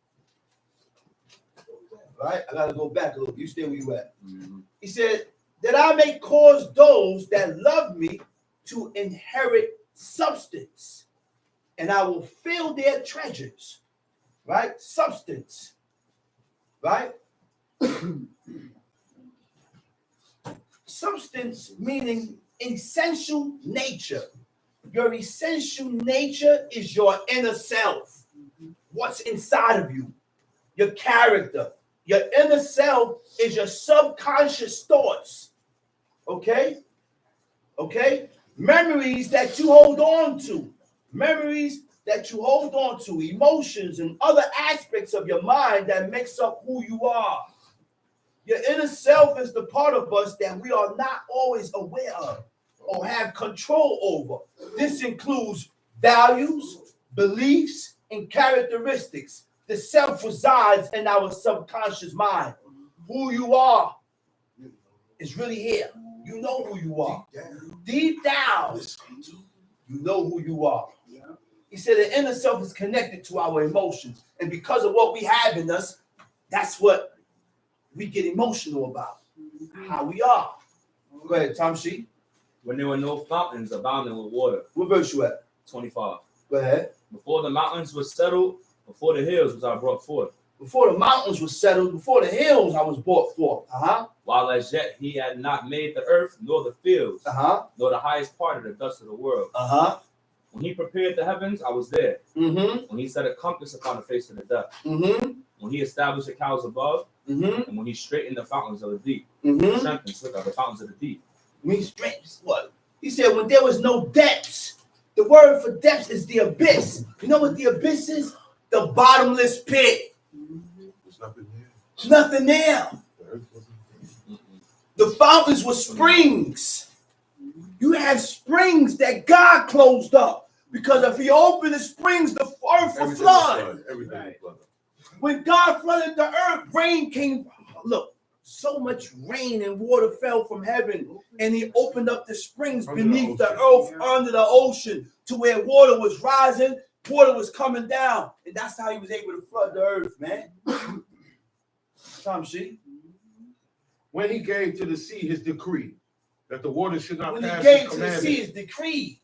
All right, I gotta go back a little. You stay where you at. Mm-hmm. He said, that I may cause those that love me to inherit substance, and I will fill their treasures. Right? Substance. Right? Substance meaning essential nature. Your essential nature is your inner self. What's inside of you? Your character. Your inner self is your subconscious thoughts. Okay? Okay? Memories that you hold on to. Memories that you hold on to. Emotions and other aspects of your mind that makes up who you are. Your inner self is the part of us that we are not always aware of or have control over. This includes values, beliefs, and characteristics. The self resides in our subconscious mind. Who you are is really here. You know who you are. Deep down, you know who you are. He said the inner self is connected to our emotions. And because of what we have in us, that's what we get emotional about. How we are. Go ahead, Tom Sheep. When there were no fountains abounding with water. What verse you at? 25. Go ahead. Before the mountains were settled, before the hills was I brought forth. Before the mountains were settled, before the hills I was brought forth. While as yet he had not made the earth, nor the fields, nor the highest part of the dust of the world. When he prepared the heavens, I was there. When he set a compass upon the face of the depth. When he established the clouds above, and when he straightened the fountains of the deep. Strengthened the fountains of the deep. What? He said when there was no depths. The word for depths is the abyss. You know what the abyss is? The bottomless pit. There's nothing there. Nothing there. The fountains were springs. You had springs that God closed up. Because if he opened the springs, the earth would flood. Everything would flood. When God flooded the earth, rain came. Look, so much rain and water fell from heaven. And he opened up the springs beneath the earth, under the ocean, to where water was rising, water was coming down. And that's how he was able to flood the earth, man. Tom Sheep. When he gave to the sea his decree that the water should not when pass he gave his to the sea his decree.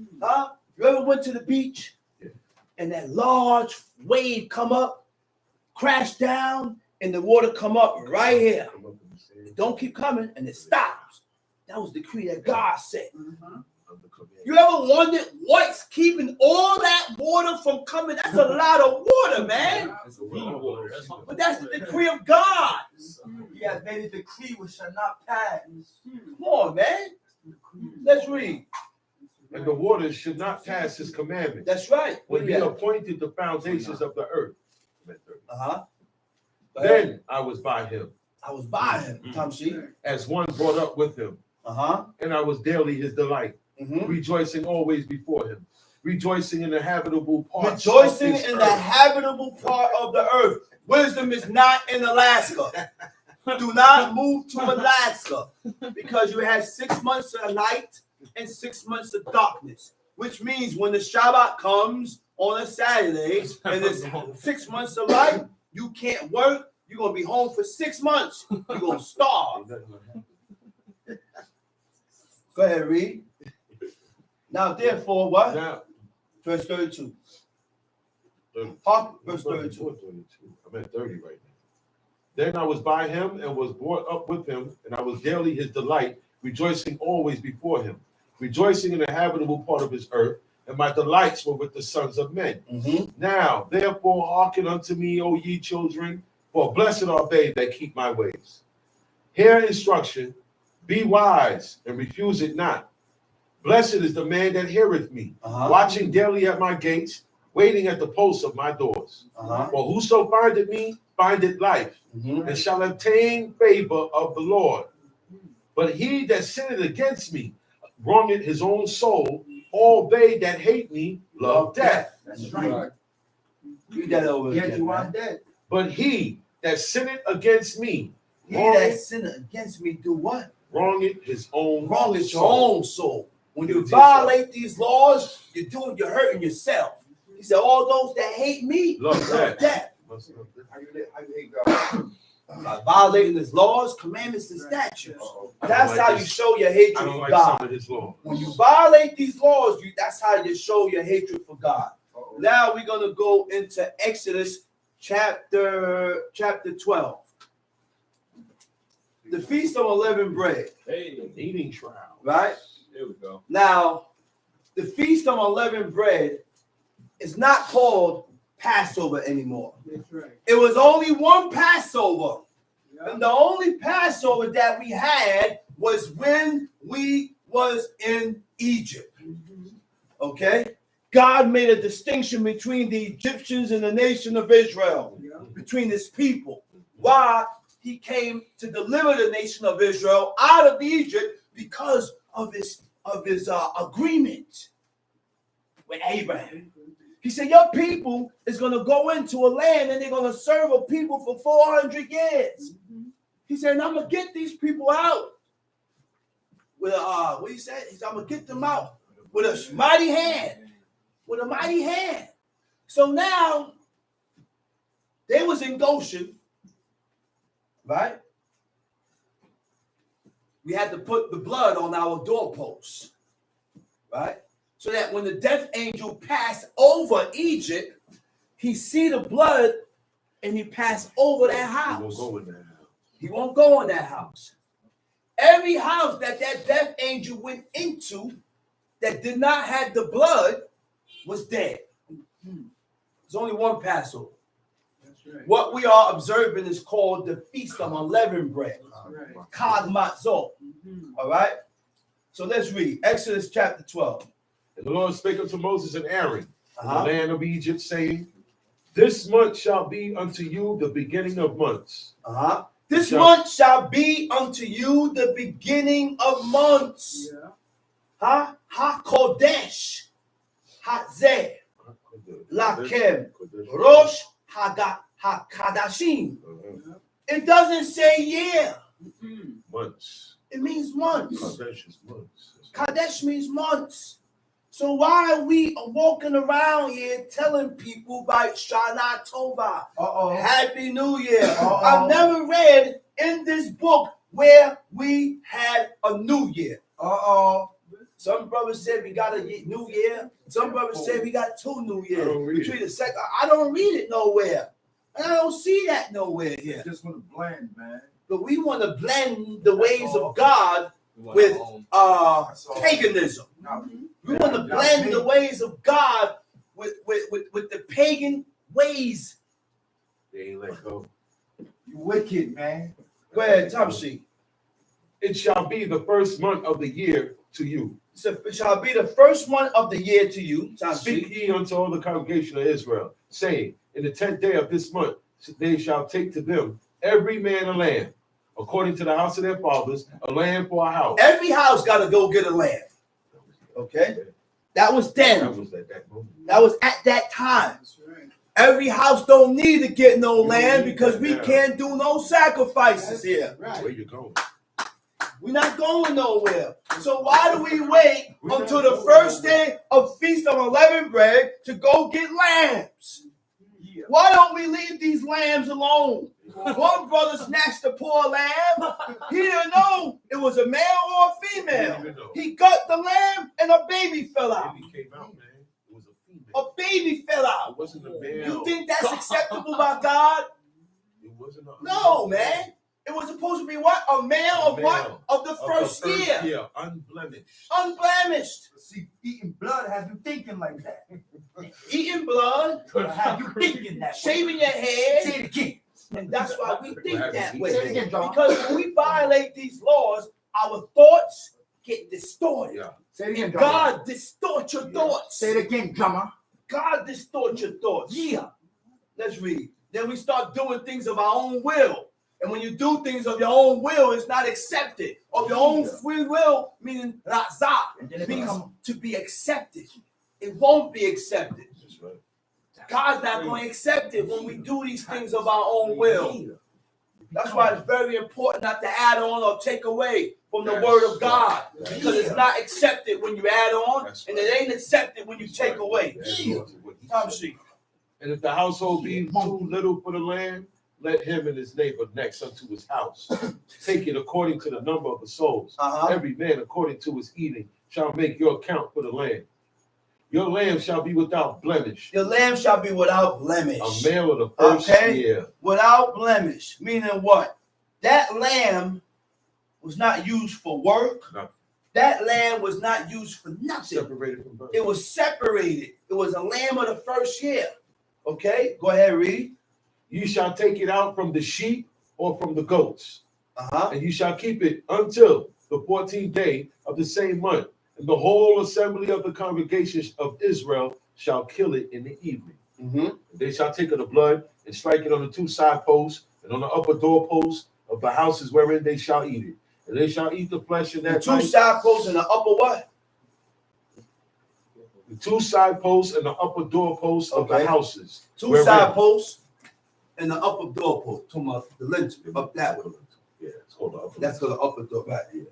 Mm-hmm. You ever went to the beach and that large wave come up, crash down, and the water come up right here. Don't keep coming, and it stops. That was the decree that God said. You ever wondered what's keeping all that water from coming? That's a lot of water, man. But that's the decree of God. He has made a decree which shall not pass. Come on, man. Let's read. And the waters should not pass his commandment. That's right. When he appointed the foundations of the earth. Then I was by him. I was by him, Tom Sheep. As one brought up with him. And I was daily his delight. Rejoicing always before him. Rejoicing in the habitable part. Rejoicing in the habitable part of the earth. Wisdom is not in Alaska. Do not move to Alaska. Because you have 6 months of light and 6 months of darkness. Which means when the Shabbat comes, on a Saturday, and it's 6 months of life, you can't work, you're going to be home for 6 months. You're going to starve. Go ahead, read. Now, therefore, what? Now, verse 32. Verse 32. I'm at 30 right now. Then I was by him and was brought up with him, and I was daily his delight, rejoicing always before him, rejoicing in the habitable part of his earth, and my delights were with the sons of men. Now, therefore, hearken unto me, O ye children, for blessed are they that keep my ways. Hear instruction, be wise, and refuse it not. Blessed is the man that heareth me, watching daily at my gates, waiting at the posts of my doors. For whoso findeth me, findeth life, and shall obtain favor of the Lord. But he that sinneth against me, wrongeth his own soul. All they that hate me love death. That's right. Read that over Get again, you man. on dead. But he that sinneth against me, He that sinneth against me do what? wrongeth his own Wrongeth your soul. own soul. When you violate these laws, you're hurting yourself. He said, all those that hate me Love death. How you hate God? By violating his laws, commandments, and statutes. That's like how this. you show your hatred I don't for like God. some of his law. When you violate these laws, that's how you show your hatred for God. Now we're going to go into Exodus chapter 12. The Feast of Unleavened Bread. Hey, Eating trial. Right? there we go. Now, the Feast of Unleavened Bread is not called Passover anymore. That's right. It was only one Passover. Yeah. And the only Passover that we had was when we was in Egypt. Okay? God made a distinction between the Egyptians and the nation of Israel, Yeah. between his people. Why? He came to deliver the nation of Israel out of Egypt because of his agreement with Abraham. He said, your people is going to go into a land and they're going to serve a people for 400 years. He said, and I'm going to get these people out with what he said? He said, I'm going to get them out with a mighty hand. With a mighty hand. So now, they was in Goshen, right? We had to put the blood on our doorposts, right? So that when the death angel passed over Egypt, he see the blood and he passed over that house. He won't go in that house. Every house that death angel went into that did not have the blood was dead. There's only one Passover. That's right. What we are observing is called the Feast of Unleavened Bread. That's right. Chag Matzot. All right? So let's read Exodus chapter 12. And the Lord spake unto Moses and Aaron in the land of Egypt, saying, this month shall be unto you the beginning of months. This month shall be unto you the beginning of months. Yeah. HaKodesh, Hazeh, Lakem, Rosh HaKadashim. It doesn't say year. Months. It means months. Kadesh is months. Kadesh means months. So why are we walking around here telling people about Shana Tova? Happy New Year. I've never read in this book where we had a New Year. Some brothers said we got a New Year. Some brothers said we got 2 New Years. Between the second, I don't read it nowhere. And I don't see that nowhere here. Just want to blend, man. But we want to blend the ways of God with paganism. We want to blend the ways of God with the pagan ways. They ain't let go. You wicked, man. Go ahead, Tamshi. It shall be the first month of the year to you. So it shall be the first month of the year to you. Speak ye unto all the congregation of Israel, saying, in the 10th day of this month, they shall take to them every man a lamb, according to the house of their fathers, a lamb for a house. Every house got to go get a lamb. Okay? That was then. That was at that moment. That was at that time. That's right. Every house don't need to get no lamb because we can't do no sacrifices here. Right. Where you going? We're not going nowhere. So why do we wait until the first day of Feast of Unleavened Bread to go get lambs? Why don't we leave these lambs alone? One brother snatched a poor lamb. He didn't know it was a male or a female. He got the lamb and a baby fell out. Baby came out, man. It was a female. A baby fell out. It wasn't a male. You think that's acceptable by God? It wasn't a No, man. It was supposed to be what? A male of what? Of the first year. Yeah, unblemished. Unblemished. See, eating blood has you thinking like that. Eating blood. Have you thinking that way. Shaving your head. Say it again. And that's why we think that way. Say it again, John. Because when we violate these laws, our thoughts get distorted. Yeah. Say it again, drummer. God distorts your thoughts. Say it again, drummer. God distorts your thoughts. Yeah. Let's read. Then we start doing things of our own will. And when you do things of your own will, it's not accepted. Of your own free will, meaning razah, means to be accepted. It won't be accepted. That's right. God's not going to accept it when we do these things of our own will. That's why it's very important not to add on or take away from the word of God. Because it's not accepted when you add on, and it ain't accepted when you take away. Tom sheet. And if the household be too little for the lamb, let him and his neighbor next unto his house take it according to the number of the souls. Every man according to his eating shall make your account for the lamb. Your lamb shall be without blemish. Your lamb shall be without blemish. A male of the first year. Without blemish. Meaning what? That lamb was not used for work. Nothing. That lamb was not used for nothing. Separated from birth. It was separated. It was a lamb of the first year. Okay, go ahead, read. You shall take it out from the sheep or from the goats. And you shall keep it until the 14th day of the same month. And the whole assembly of the congregations of Israel shall kill it in the evening. They shall take of the blood and strike it on the two side posts and on the upper doorposts of the houses wherein they shall eat it. And they shall eat the flesh in that two side posts and the upper what? The two side posts and the upper doorposts of the houses. Two side posts and the upper doorpost. Talking about the lintel up that way. Yeah, it's called the upper. That's called the upper door right here.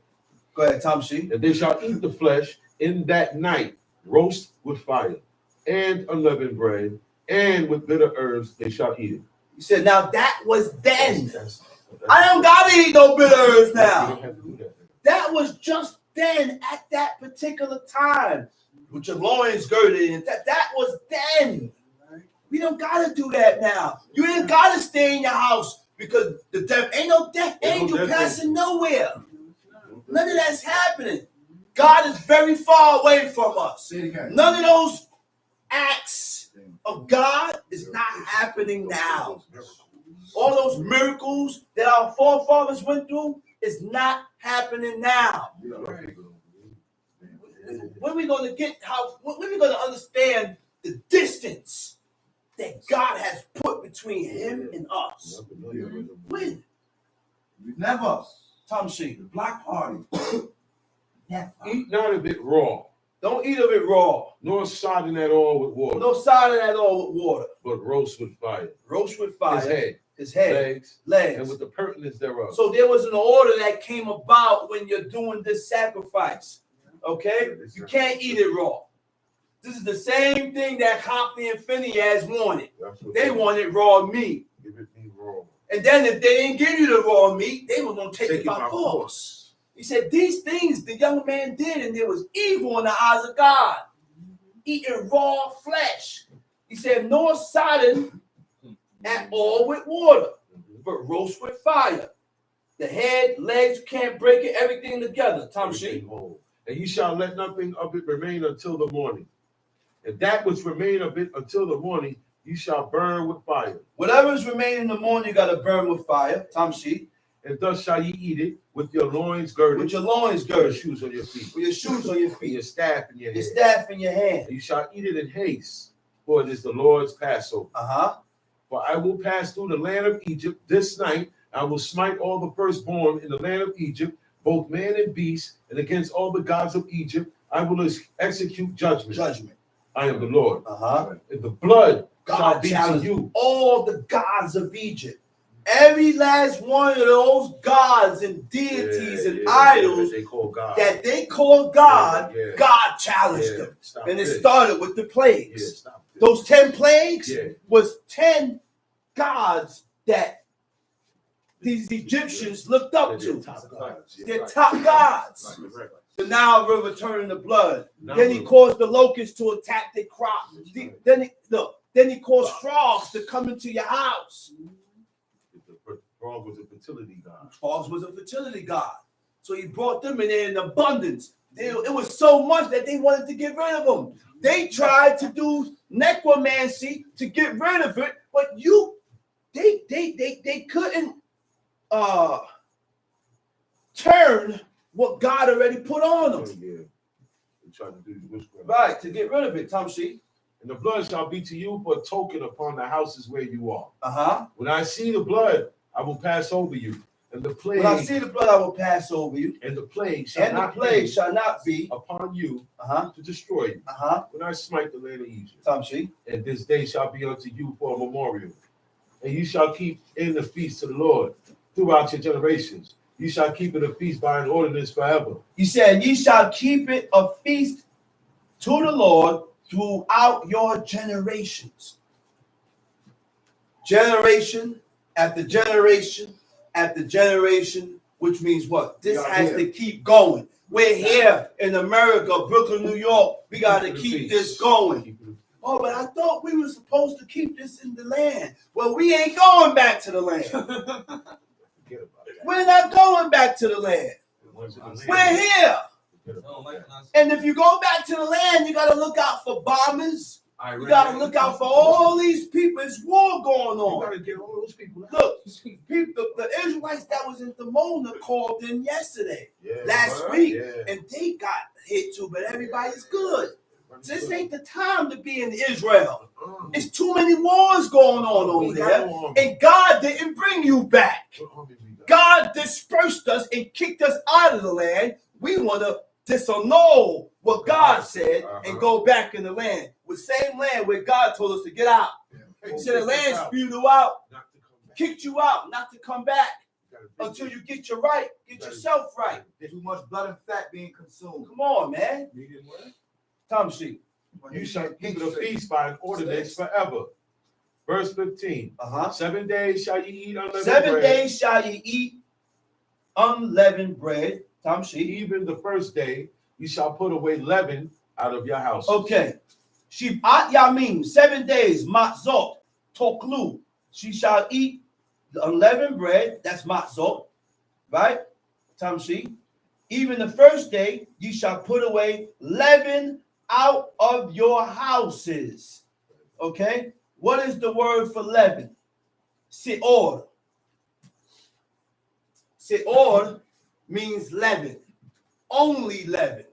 Go ahead, Tom Sheet. And they shall eat the flesh in that night, roast with fire, and unleavened bread, and with bitter herbs they shall eat it. You said, now that was then. I don't gotta eat no bitter herbs now. You don't have to do that. That was just then at that particular time. With your loins girded and that was then. We don't gotta do that now. You ain't gotta stay in your house because the death ain't no death angel passing nowhere. None of that's happening. God is very far away from us. None of those acts of God is not happening now. All those miracles that our forefathers went through is not happening now. When are we going to get when are we going to understand the distance that God has put between him and us? When? Never. Tom Sheet. Black party. Eat not of it raw. Don't eat of it raw. Nor sodden at all with water. No sodden at all with water. But roast with fire. Roast with fire. His head. Legs. And with the pertinence thereof. So there was an order that came about when you're doing this sacrifice. Okay? You can't eat it raw. This is the same thing that Hophni and Phinehas wanted. They wanted raw meat. Give it me raw. And then if they didn't give you the raw meat, they were going to take it by force. He said, these things the young man did, and there was evil in the eyes of God. Eating raw flesh. He said, nor sodden at all with water, but roast with fire. The head, legs, you can't break it, everything together. Tom Sheet. And you shall let nothing of it remain until the morning. And that which remain of it until the morning, you shall burn with fire. Whatever is remaining in the morning, you got to burn with fire. Tom Sheet. And thus shall ye eat it with your loins girded. With your loins girded. Your shoes on your feet. With your shoes on your feet. And your staff in your hand. Your staff in your hand. And you shall eat it in haste, for it is the Lord's Passover. For I will pass through the land of Egypt this night. I will smite all the firstborn in the land of Egypt, both man and beast, and against all the gods of Egypt, I will execute judgment. I am the Lord. And the blood shall be to you. All the gods of Egypt. Every last one of those gods and deities and idols that they call God, God challenged them. And it started with the plagues. Those 10 plagues was 10 gods that these Egyptians looked up to. Their top gods. So now we're returning the blood. Then he caused the locusts to attack the crop. Then he caused frogs to come into your house. Frog was a fertility god. Frogs was a fertility god. So he brought them in abundance. It was so much that they wanted to get rid of them. They tried to do necromancy to get rid of it, but they couldn't turn what God already put on them. They tried to do witchcraft. Right, to get rid of it, Tom Sheep. And the blood shall be to you for a token upon the houses where you are. When I see the blood, I will pass over you. And the plague. When I see the blood, I will pass over you. And the plague shall not be upon you to destroy you. When I smite the land of Egypt. Tom Sheep. And this day shall be unto you for a memorial. And you shall keep in the feast to the Lord throughout your generations. You shall keep it a feast by an ordinance forever. You said, ye shall keep it a feast to the Lord throughout your generations. Generation after generation after generation, which means what? This has to keep going. We're here in America, Brooklyn, New York. We got to keep this going. Oh, but I thought we were supposed to keep this in the land. Well, we ain't going back to the land. We're not going back to the land. We're here. And if you go back to the land, you got to look out for bombers. You got to look out for all these people. There's war going on. You got to get all those people out. Look, the Israelites that was in Dimona called in yesterday, last week, and they got hit too, but everybody's good. This ain't the time to be in Israel. It's too many wars going on over there, and God didn't bring you back. God dispersed us and kicked us out of the land. We want to disannul what God said and go back in the land. The same land where God told us to get out. He said the land spewed you out, kicked you out, not to come back until you get your right, get yourself right. Too much blood and fat being consumed. Come on, man. Tom Sheep. You shall keep it a feast by an ordinance forever. Verse 15. 7 days shall ye eat unleavened bread. 7 days shall ye eat unleavened bread. Tom Sheep. Even the first day you shall put away leaven out of your house. Okay. Sheep at Yamim, 7 days, matzot, toklu. She shall eat the unleavened bread, that's matzot, right? Tom Sheep. Even the first day you shall put away leaven out of your houses. Okay? What is the word for leaven? Seor. Seor means leaven. Only leaven.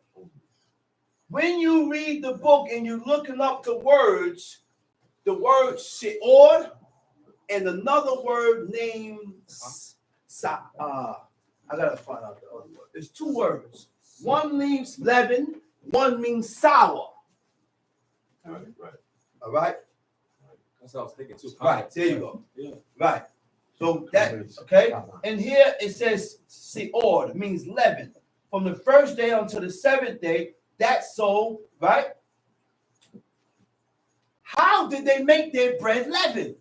When you read the book and you're looking up the word Seor and another word named I gotta find out the other word. There's two words. One means leaven, one means sour. Right. All right? That's what I was thinking too. Right, there you go. Yeah. Right. So that, okay? And here it says seor, it means leaven. From the first day until the seventh day, that's so, right? How did they make their bread leaven?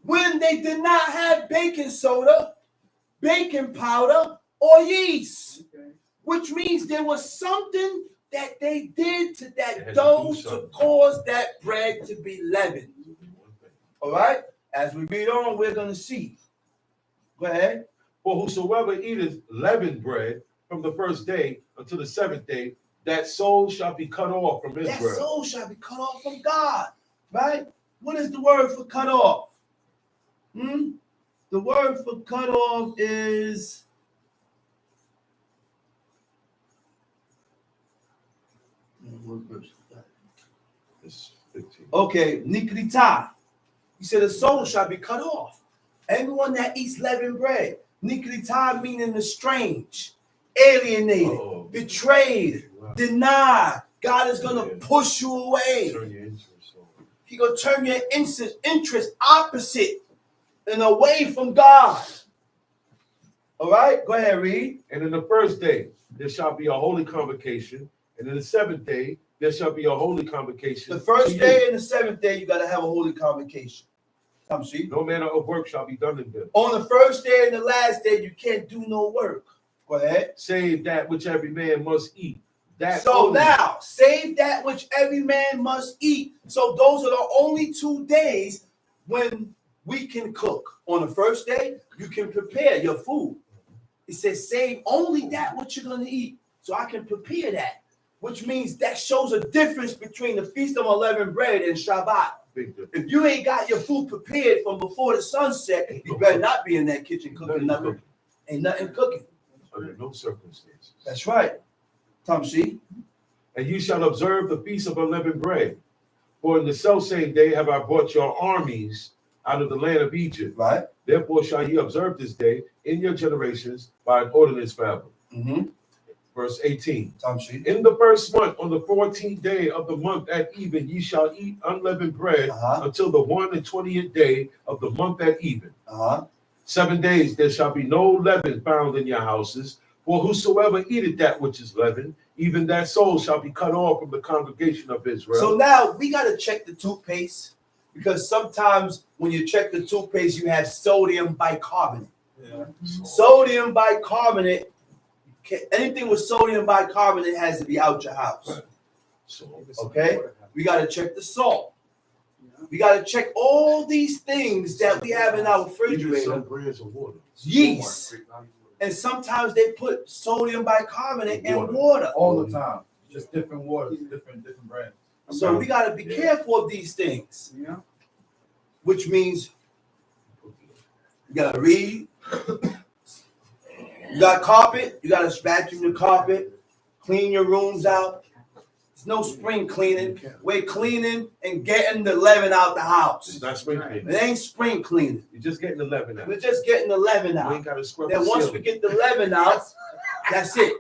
When they did not have baking soda, baking powder, or yeast. Okay. Which means there was something that they did to that dough to cause that bread to be leavened. All right? As we read on, we're going to see. Go ahead. For whosoever eateth leavened bread from the first day until the seventh day, that soul shall be cut off from Israel. That soul shall be cut off from God. Right? What is the word for cut off? The word for cut off is okay, nikrita. He said the soul shall be cut off. Everyone that eats leavened bread. Nikrita meaning estranged, alienated, betrayed, denied. God is going to push you away. He's going to turn your interest opposite and away from God. All right, go ahead, read. And in the first day there shall be a holy convocation, and in the seventh day there shall be a holy convocation. The first day and the seventh day, you got to have a holy convocation. No manner of work shall be done in them. On the first day and the last day, you can't do no work. Go ahead. Save that which every man must eat. So now, save that which every man must eat. So those are the only 2 days when we can cook. On the first day, you can prepare your food. It says save only that which you're going to eat. So I can prepare that, which means that shows a difference between the Feast of Unleavened Bread and Shabbat. If you ain't got your food prepared from before the sunset, you better not be in that kitchen cooking nothing. Ain't nothing cooking. Under no circumstances. That's right. Tamshi. And you shall observe the Feast of Unleavened Bread. For in the selfsame day have I brought your armies out of the land of Egypt. Right. Therefore shall ye observe this day in your generations by an ordinance forever. Verse 18. Tamshi. In the first month, on the 14th day of the month at even, ye shall eat unleavened bread until the 21st day of the month at even. 7 days there shall be no leaven found in your houses. For whosoever eateth that which is leavened, even that soul shall be cut off from the congregation of Israel. So now we got to check the toothpaste, because sometimes when you check the toothpaste, you have sodium bicarbonate. Sodium bicarbonate, anything with sodium bicarbonate has to be out your house. Okay? We got to check the salt. We got to check all these things that we have in our refrigerator. Yeast. And sometimes they put sodium bicarbonate in water. All the time. Just different waters, different brands. So we got to be careful of these things. Yeah. Which means you got to read. You got carpet. You got to vacuum the carpet. Clean your rooms out. There's no spring cleaning. We're cleaning and getting the leaven out the house. It's not spring cleaning. It ain't spring cleaning. You're just getting the leaven out. We're just getting the leaven out. We ain't got to scrub Then the once ceiling. we get the leaven out, that's it.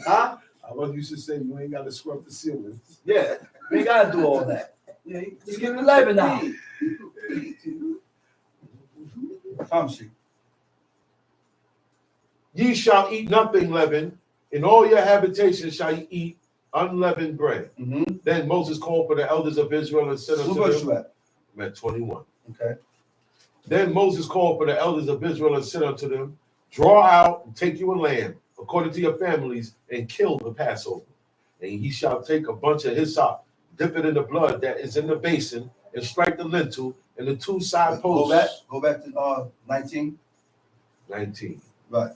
Huh? I love you should say you ain't got to scrub the ceiling. Yeah, we ain't got to do all that. Just get the leaven out. Come see. Ye shall eat nothing leavened. In all your habitations shall ye eat unleavened bread. Then Moses called for the elders of Israel and said unto them, I'm at 21. Okay. Then Moses called for the elders of Israel and said unto them, draw out and take you a lamb according to your families and kill the Passover. And he shall take a bunch of hyssop, dip it in the blood that is in the basin, and strike the lintel and the 2 side posts. Go back to 19. 19. Right.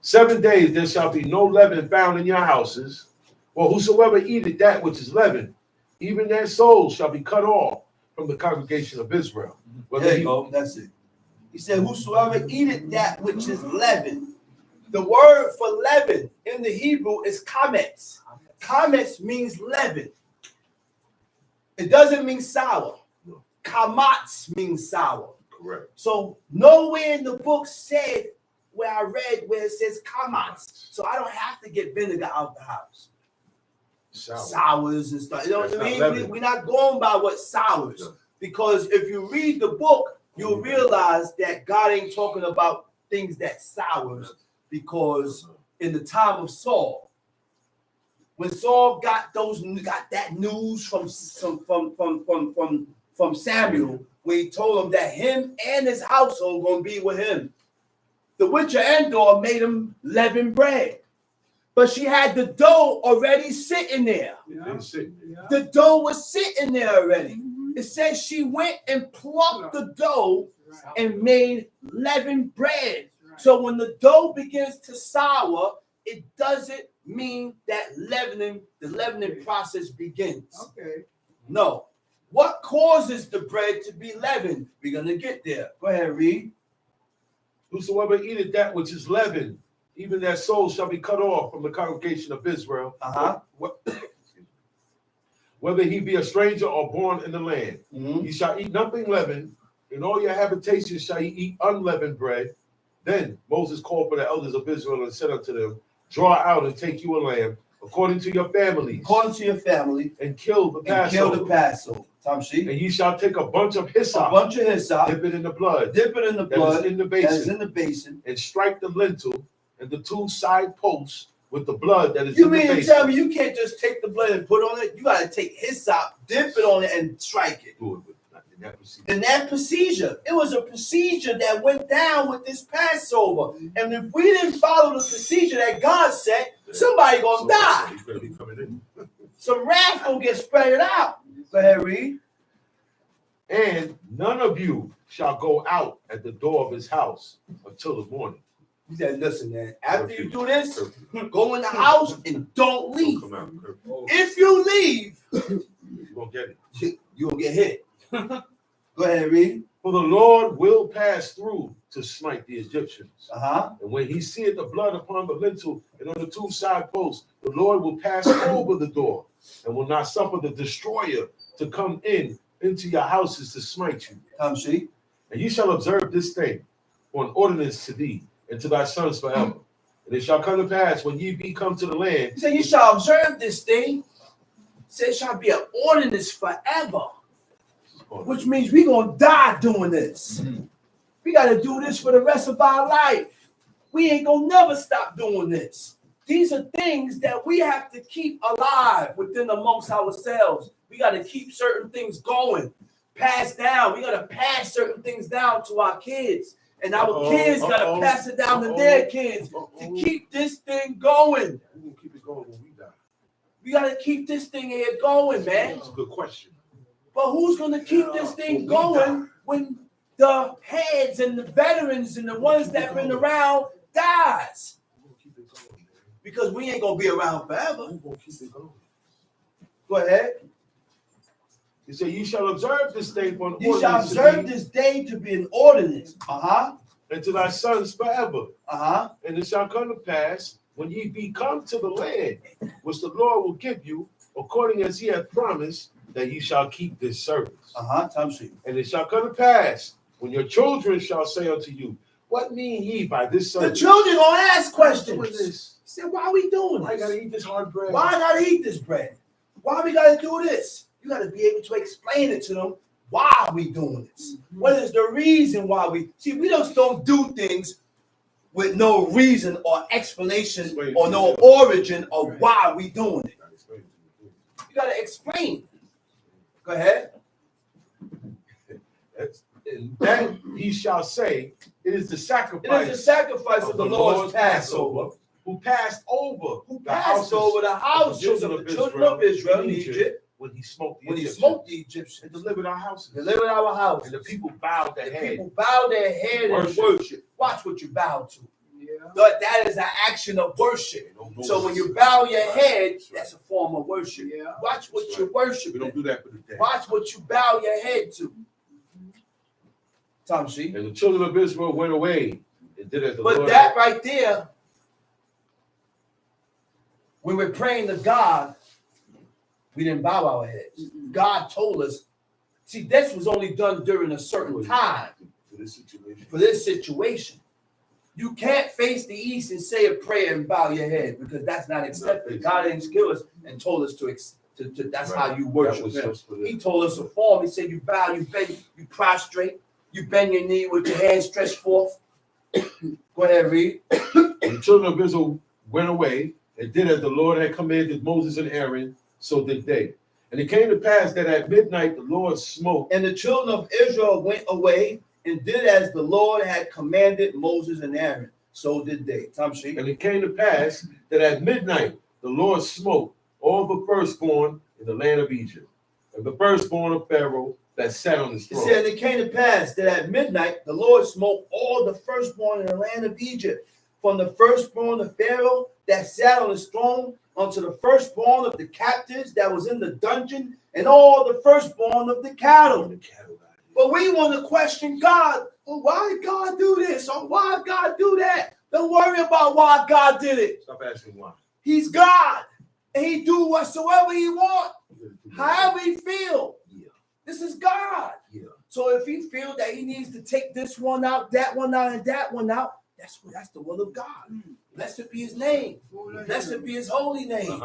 7 days there shall be no leaven found in your houses, for whosoever eateth that which is leavened, even that soul shall be cut off from the congregation of Israel. There you go. That's it. He said, whosoever eateth that which is leavened. The word for leaven in the Hebrew is kametz. Kametz means leaven. It doesn't mean sour. Kamatz means sour. Correct. So nowhere in the book said where I read where it says kamatz. So I don't have to get vinegar out the house. Sours and stuff. You know what I mean? We're not going by what sours. No. Because if you read the book, you'll realize that God ain't talking about things that sours. Because in the time of Saul, when Saul got that news from Samuel, when he told him that him and his household gonna be with him, the witch of Endor made him leavened bread, but she had the dough already sitting there. Yeah. The dough was sitting there already. It says she went and plucked the dough and made leavened bread. So when the dough begins to sour, it doesn't mean that the leavening process begins. Okay. No. What causes the bread to be leavened? We're going to get there. Go ahead, read. Whosoever eateth that which is leavened, even that soul shall be cut off from the congregation of Israel. Whether he be a stranger or born in the land. He shall eat nothing leavened. In all your habitations shall ye eat unleavened bread. Then Moses called for the elders of Israel and said unto them, draw out and take you a lamb according to your families. According to your family. And kill the Passover. And kill the Passover. Tamshi. And ye shall take a bunch of hyssop. A bunch of hyssop. Dip it in the blood. Dip it in the blood. That is in the basin. That is in the basin. And strike the lintel and the 2 side posts with the blood that is in the basin. You mean to tell me you can't just take the blood and put on it? You got to take hyssop, dip it on it, and strike it. Do it in that procedure. In that procedure. It was a procedure that went down with this Passover. And if we didn't follow the procedure that God said, somebody going to die. He's going to be coming in. Some wrath going to get spread out. Go ahead, read. And none of you shall go out at the door of his house until the morning. He said, listen, man, after you do this, go in the house and don't leave. If you leave, you're going to get it. You're going to get hit. Go ahead, read. For the Lord will pass through to smite the Egyptians. And when he seeth the blood upon the lintel and on the 2 side posts, the Lord will pass over the door and will not suffer the destroyer to come into your houses to smite you. And you shall observe this thing for an ordinance to thee and to thy sons forever. And it shall come to pass when ye be come to the land. He said, you shall observe this thing. He said, it shall be an ordinance forever. Which means we're going to die doing this. We got to do this for the rest of our life. We ain't going to never stop doing this. These are things that we have to keep alive within amongst ourselves. We got to keep certain things going, pass down. We got to pass certain things down to our kids. And our kids got to pass it down to their kids to keep this thing going. We're going to keep it going when we die. We got to keep this thing here going, man. That's a good question. But who's going to keep this thing going when the heads and the veterans and the ones that have been around dies? Because we ain't going to be around forever. Go ahead. He said, you shall observe this day for an ordinance. You shall observe this day to be an ordinance. And to thy sons forever. And it shall come to pass when ye be come to the land which the Lord will give you, according as he hath promised, that ye shall keep this service. And it shall come to pass when your children shall say unto you, what mean ye by this service? The children gonna ask questions. He said, why are we doing this? Why I gotta eat this hard bread? Why I gotta eat this bread? Why we gotta do this? You gotta be able to explain it to them. Why are we doing this? What is the reason why we we just don't do things with no reason or explanation or no origin of why we doing it. You gotta explain. Go ahead. And that he shall say, it is the sacrifice. It is the sacrifice of the Lord's Passover. Who passed over the houses of the children of Israel in Egypt. When he smoked the Egyptians. And delivered our houses. Delivered our houses. And the people bowed their head. People bowed their head and worship. Watch what you bow to. That is an action of worship. So when you bow your head, that's a form of worship. Watch what you worship. We don't do that for the day. Watch what you bow your head to. Tamshi. And the children of Israel went away and did as the Lord. But that right there, when we're praying to God, we didn't bow our heads. God told us. See, this was only done during a certain time. For this situation. You can't face the east and say a prayer and bow your head because that's not accepted. God didn't give us and told us to that's how you worship him. He told us a form. He said you bow, you bend, you prostrate, you bend your knee with your hands stretched forth. Go ahead, read. And the children of Israel went away and did as the Lord had commanded Moses and Aaron, so did they. And it came to pass that at midnight the Lord smote. And the children of Israel went away and did as the Lord had commanded Moses and Aaron. So did they. Tamshi. And it came to pass that at midnight the Lord smote all the firstborn in the land of Egypt, and the firstborn of Pharaoh that sat on his throne. It said, it came to pass that at midnight the Lord smote all the firstborn in the land of Egypt, from the firstborn of Pharaoh that sat on his throne unto the firstborn of the captives that was in the dungeon, and all the firstborn of the cattle. But we want to question God. Well, why did God do this? Or why did God do that? Don't worry about why God did it. Stop asking why. He's God. And he do whatsoever he want. However he feel. Yeah. This is God. Yeah. So if he feel that he needs to take this one out, that one out, and that one out, that's the will of God. Blessed be his name. Blessed be his holy name.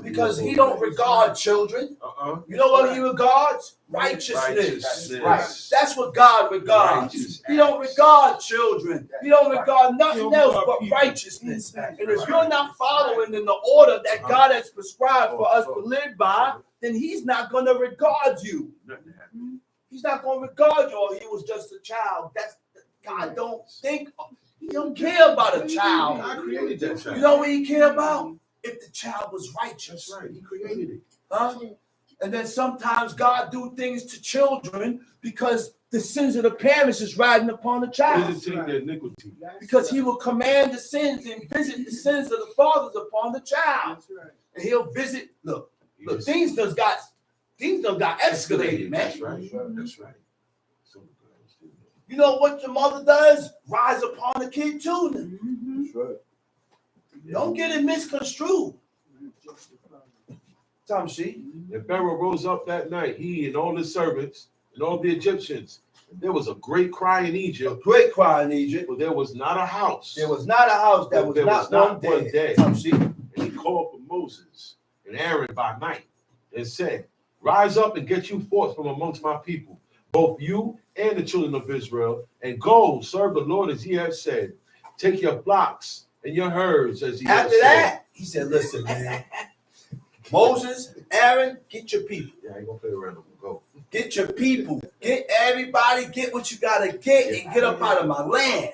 Because he Blessed don't be his regard children. You know what he regards? Righteousness. That's what God regards. He don't regard children. He don't regard nothing else but righteousness. And if you're not following in the order that God has prescribed for us to live by, then he's not going to regard you. He's not going to regard you, or he was just a child. That's God don't think. He don't care about a child. God created that child. You know what he care about? If the child was righteous. That's right. He created it. Huh? And then sometimes God do things to children because the sins of the parents is riding upon the child. Visiting their iniquity. Because he will command the sins and visit the sins of the fathers upon the child. And he'll visit. Look, things done got escalated, man. That's right. That's right. You know what your mother does? Rise upon the kid too. That's right. Don't get it misconstrued. Tom She. And Pharaoh rose up that night, he and all his servants and all the Egyptians. And there was a great cry in Egypt. A great cry in Egypt. But there was not a house. There was not a house that was not one dead. Tom She. And he called for Moses and Aaron by night and said, rise up and get you forth from amongst my people, both you and the children of Israel, and go serve the Lord as he has said. Take your flocks and your herds as he has said. After that, he said, listen, man. Moses, Aaron, get your people. Yeah, I ain't gonna play around. Go. Get your people. Get everybody, get what you gotta get and get up out of my land.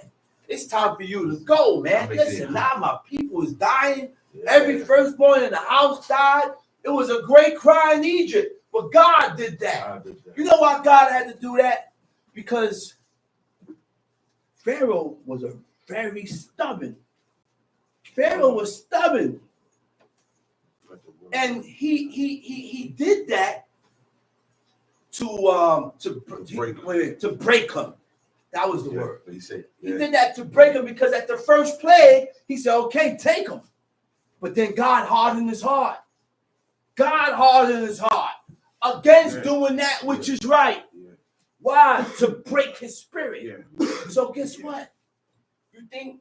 It's time for you to go, man. Listen, now my people is dying. Every firstborn in the house died. It was a great cry in Egypt, but God did that. You know why God had to do that? Because Pharaoh was a very stubborn. Pharaoh was stubborn, and he did that to break him. That was the word. He did that to break him because at the first plague he said, "Okay, take him," but then God hardened his heart. God hardened his heart against doing that which is right. Why? To break his spirit. So guess what? You think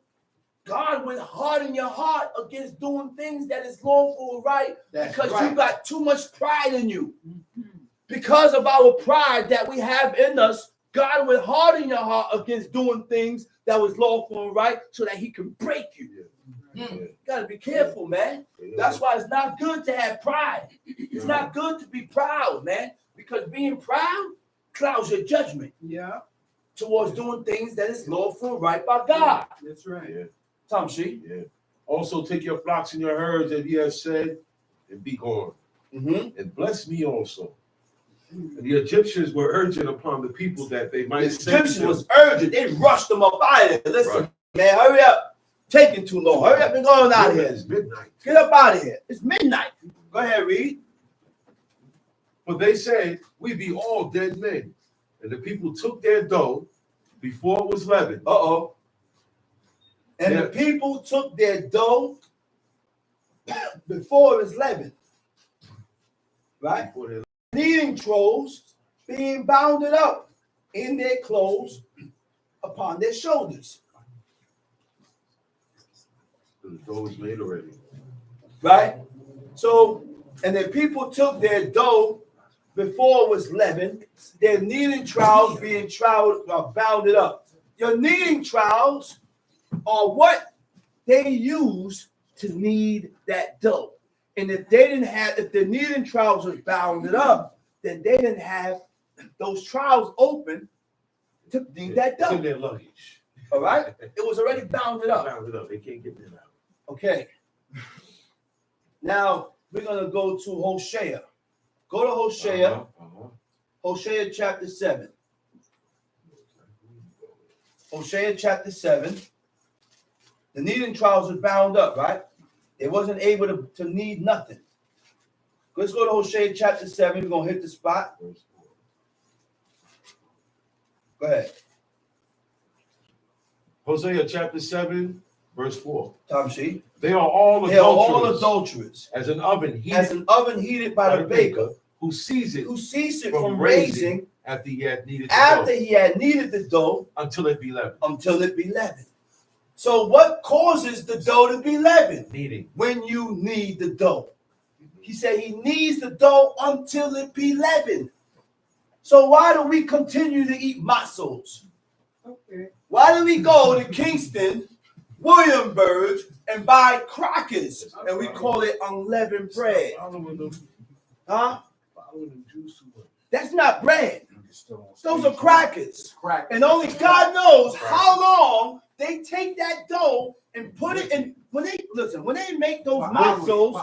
God would harden your heart against doing things that is lawful or right because you got too much pride in you. Because of our pride that we have in us, God would harden your heart against doing things that was lawful and right so that he can break you. You gotta be careful, man. That's why it's not good to have pride. It's not good to be proud, man, because being proud clouds your judgment towards doing things that is lawful and right by God. That's right. Tom She. Also take your flocks and your herds, as he has said, and be gone. And bless me also. And the Egyptians were urgent upon the people that they might. The Egyptians was urgent. They rushed them up out of here. Listen, man, hurry up. Taking too long. Hurry up and go on out of here. It's midnight. Get up out of here. It's midnight. Go ahead, read. But they said, we be all dead men. And the people took their dough before it was leavened. And the people took their dough before it was leavened. Right? Kneading troughs being bounded up in their clothes upon their shoulders. The dough is made already. Right? So, and the people took their dough before it was leavened, their kneading troughs being bounded up. Your kneading troughs are what they use to knead that dough. And if the kneading troughs was bounded up, then they didn't have those troughs open to knead that dough. It's in their luggage. All right? It was already bounded up. Bounded up. They can't get it out. Okay. Now we're gonna go to Hosea. Go to Hosea. Hosea chapter 7. Hosea chapter 7. The kneading troughs are bound up, right? They wasn't able to knead nothing. Let's go to Hosea chapter 7. We're gonna hit the spot. Go ahead. Hosea chapter 7, verse 4. Tom She. They are all adulterers. As an oven heated by the baker, who sees it from raising after he had kneaded he had kneaded the dough until it be leavened. So what causes the dough to be leavened? Kneading. When you knead the dough. He said he kneads the dough until it be leavened. So why do we continue to eat matzos? Okay. Why do we go to Kingston, Williamsburg, and buy crackers and we call it unleavened bread? Huh? That's not bread. Those are crackers. And only God knows how long they take that dough and put it in. When they make those matzos,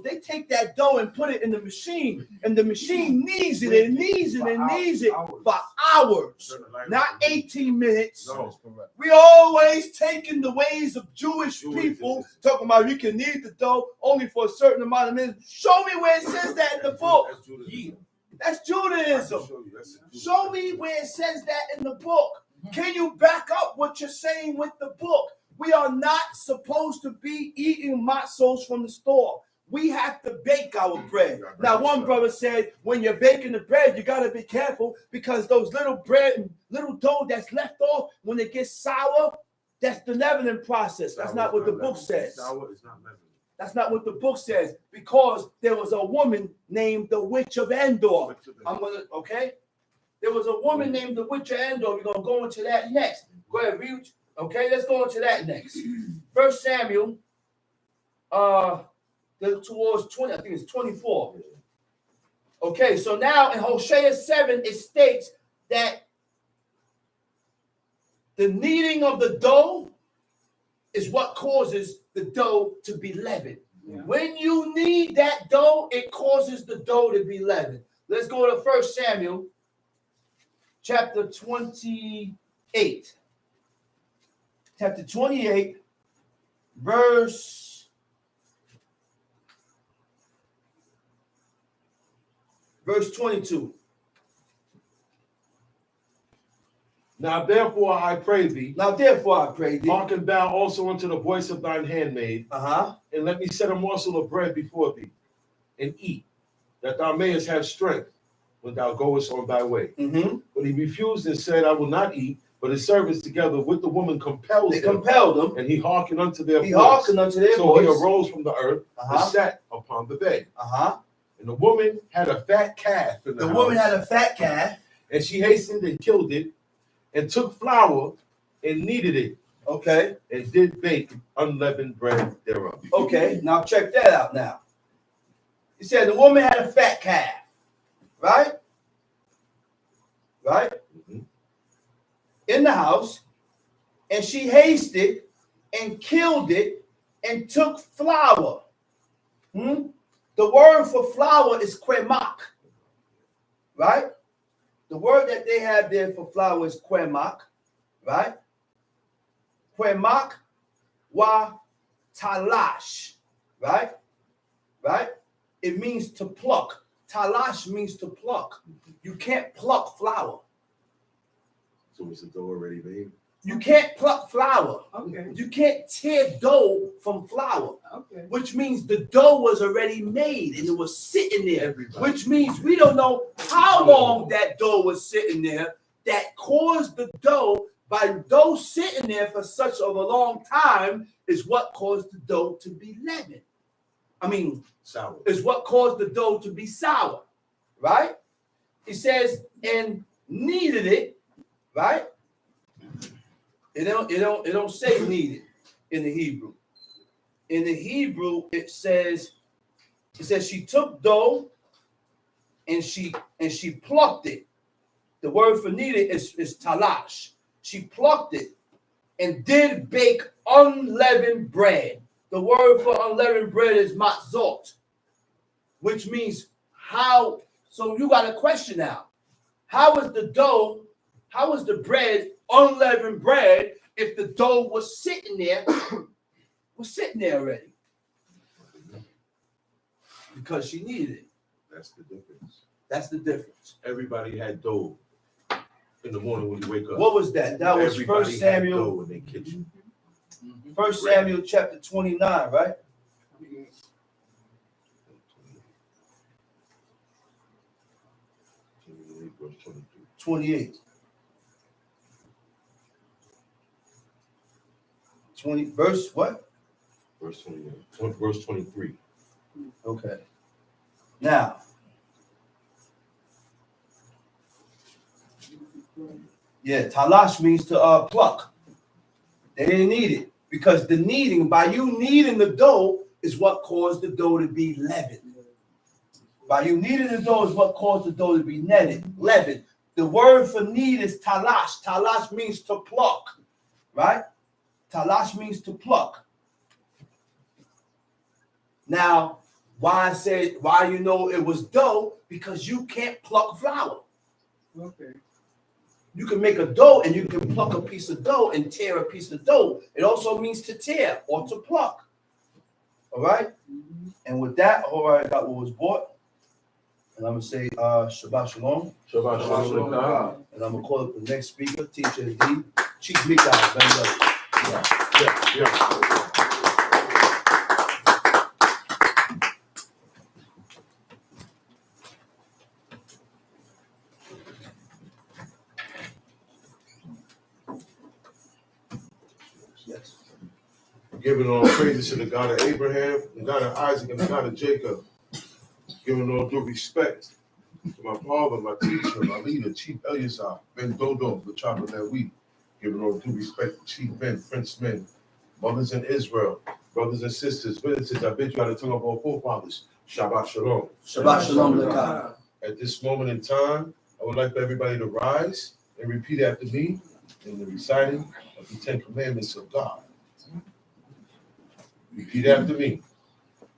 they take that dough and put it in the machine, and the machine kneads it and kneads it and kneads it for hours, not 18 minutes. No. We always taking the ways of Jewish people, talking about you can knead the dough only for a certain amount of minutes. Show me where it says that in the book. That's Judaism. Show me where it says that in the book. Can you back up what you're saying with the book? We are not supposed to be eating matzos from the store. We have to bake our bread. Now, one brother said, when you're baking the bread, you got to be careful because those little bread, little dough that's left off, when it gets sour, that's the leavening process. That's not what the book says. Sour is not leavening. That's not what the book says, because there was a woman named the Witch of Endor. Okay? There was a woman named the Witch of Endor. We're going to go into that next. Go ahead, read. Okay, let's go into that next. 1 Samuel, towards 20, I think it's 24. Okay, so now in Hosea 7, it states that the kneading of the dough is what causes the dough to be leavened. Yeah. When you knead that dough, it causes the dough to be leavened. Let's go to 1 Samuel chapter 28. Chapter 28, verse 22. Now therefore I pray thee. Hearken thou also unto the voice of thine handmaid. And let me set a morsel of bread before thee, and eat, that thou mayest have strength when thou goest on thy way. But he refused and said, I will not eat. But his servants together with the woman compelled him, and he hearkened unto their voice. So he arose from the earth and sat upon the bed. And the woman had a fat calf in the house. And she hastened and killed it, and took flour and kneaded it. Okay. And did bake unleavened bread thereof. Okay, now check that out now. He said the woman had a fat calf, right? Right? In the house, and she hasted and killed it and took flour. The word for flour is kwemak, right? The word that they have there for flour is kwemak, right? Kwemak wa talash, right? Right? It means to pluck. Talash means to pluck. You can't pluck flour. So it's the dough already made? You can't pluck flour. Okay. You can't tear dough from flour. Okay. Which means the dough was already made and it was sitting there. Which means we don't know how long that dough was sitting there that caused the dough. By dough sitting there for such a long time is what caused the dough to be leavened. Sour. Is what caused the dough to be sour. Right? He says, and kneaded it. Right? It don't say kneaded in the Hebrew. In the Hebrew, it says she took dough and she plucked it. The word for kneaded is talash. She plucked it and did bake unleavened bread. The word for unleavened bread is matzot, which means how. So you got a question now. How is the bread unleavened bread if the dough was sitting there already? Because she needed it. That's the difference. Everybody had dough in the morning when you wake up. What was that? That was 1 Samuel. In their kitchen. 1 Samuel chapter 29, right? 28. 20, verse what? Verse 28. Verse 23. Okay. Now, yeah, talash means to pluck. They didn't need it because the kneading, by you kneading the dough, is what caused the dough to be leavened. By you kneading the dough is what caused the dough to be leavened. The word for knead is talash. Talash means to pluck, right? Talash means to pluck. Now, why you know it was dough? Because you can't pluck flour. Okay. You can make a dough and you can pluck a piece of dough and tear a piece of dough. It also means to tear or to pluck. All right? And with that, all right, I got what was bought. And I'm going to say Shabbat Shalom. Shabbat Shalom. And I'm going to call up the next speaker, Teacher D. Chief Mika. Yeah. Yes. Giving all praises to the God of Abraham, the God of Isaac, and the God of Jacob. Giving all due respect to my father, my teacher, my leader, Chief Eleazar, Ben Dodo, the tribe of Levi. Giving all due respect to chief men, prince men, mothers in Israel, brothers and sisters, witnesses. I bid you out of the tongue of all forefathers. Shabbat Shalom. Shabbat Shalom. Lekah. At this moment in time, I would like for everybody to rise and repeat after me in the reciting of the 10 Commandments of God. Repeat after me.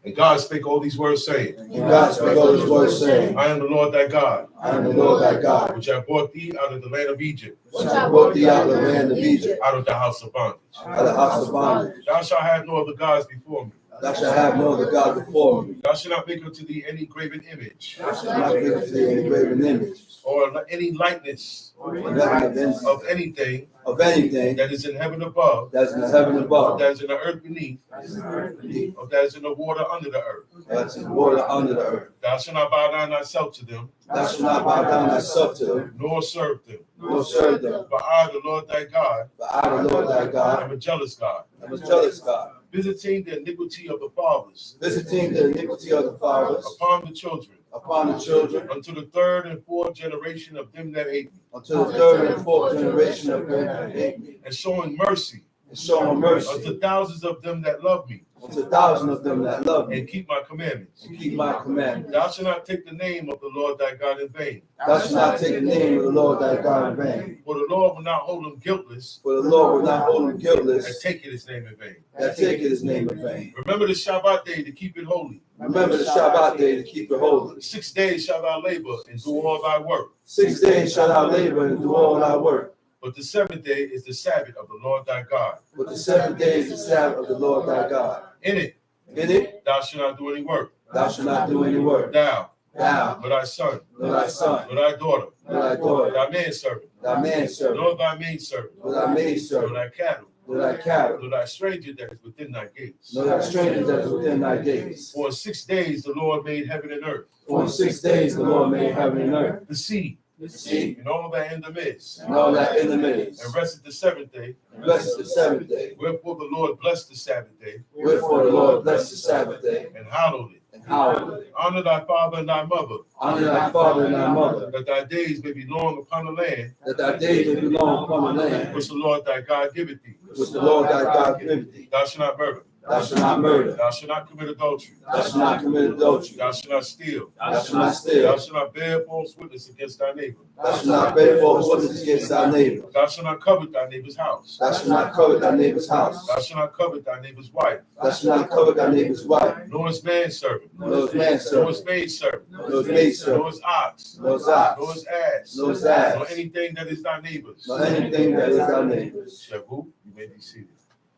And God spake all these words, saying, And God spake all these words, saying, I am the Lord thy God, I am the Lord thy God, which have brought thee out of the land of Egypt, which I brought thee out of the land of Egypt, out of the house of bondage. out of the house of bondage. Thou shalt have no other gods before me. Thou shalt have no other God before me. Thou shalt not make unto thee any graven image, Thou shalt not make unto thee any graven image, or any likeness of anything that is in heaven above, that's in the heaven above, that is in the earth beneath, or that is in the water under the earth. that's in the water under the earth. Thou shalt not bow down thyself to them, Thou shalt not bow down thyself to them, nor serve them. nor serve them. For I, the Lord thy God, But I, the Lord thy God, am a jealous God, am a jealous God, visiting the iniquity of the fathers visiting the iniquity of the fathers upon the children, upon the children, unto the third and fourth generation of them that hate me, unto the third and fourth generation of them that hate me, and showing mercy and showing mercy unto thousands of them that love me, unto thousands of them that love me, and keep my commandments. and keep my commandments. Thou shalt not take the name of the Lord thy God in vain, Thou shalt not take the name of the Lord thy God in vain, for the Lord will not hold him guiltless for the Lord will not hold him and guiltless take his name in vain. that taketh his name in vain. Remember the Shabbat day to keep it holy. Remember the Shabbat day to keep it holy. 6 days shalt thou labor and do all thy work, 6 days shalt thou labor and do all thy work. but the 7th day is the Sabbath of the Lord thy God. But the 7th day is the Sabbath of the Lord thy God. In it In it thou shalt not do any work, thou shalt not do any work. thou, Thou, nor thy son, nor thy son, nor thy daughter, nor thy daughter, thy manservant, thy manservant, nor thy maidservant, nor thy nor maidservant, thy cattle, nor thy cattle, nor thy stranger that is within thy gates. nor thy stranger that is within thy gates. For in 6 days the Lord made heaven and earth, For in 6 days the Lord made heaven and earth, the sea, the sea, and all that in the midst, and all that in the midst, and rested the 7th day. and rested the 7th day. Wherefore the Lord blessed the Sabbath day, Wherefore the Lord blessed the Sabbath day, and hallowed it. and hallowed it. Honor thy father and thy mother, Honor thy father and thy mother, that thy days may be long upon the land that thy days may be long upon the land, which the Lord thy God giveth thee. which the Lord thy God giveth thee. Thou shalt not murder. Thou shalt not murder. Thou shalt not commit adultery. Thou shalt not commit adultery. Thou shalt not steal. Thou shalt not Thou steal. shalt not bear false witness against thy neighbor. Thou shalt not bear false witness against thy neighbor. Thou shalt not covet thy neighbor's house. Thou shalt not covet thy neighbor's house. Thou shalt not covet thy neighbor's wife, Thou shalt not covet thy neighbor's wife, nor his manservant, nor his nor manservant, his maidservant, nor his maidservant, nor his ox, nor his nor ox, his ass, nor his nor ass, anything that is thy neighbor's. nor anything that is thy neighbor's. Shavu, you may be seated.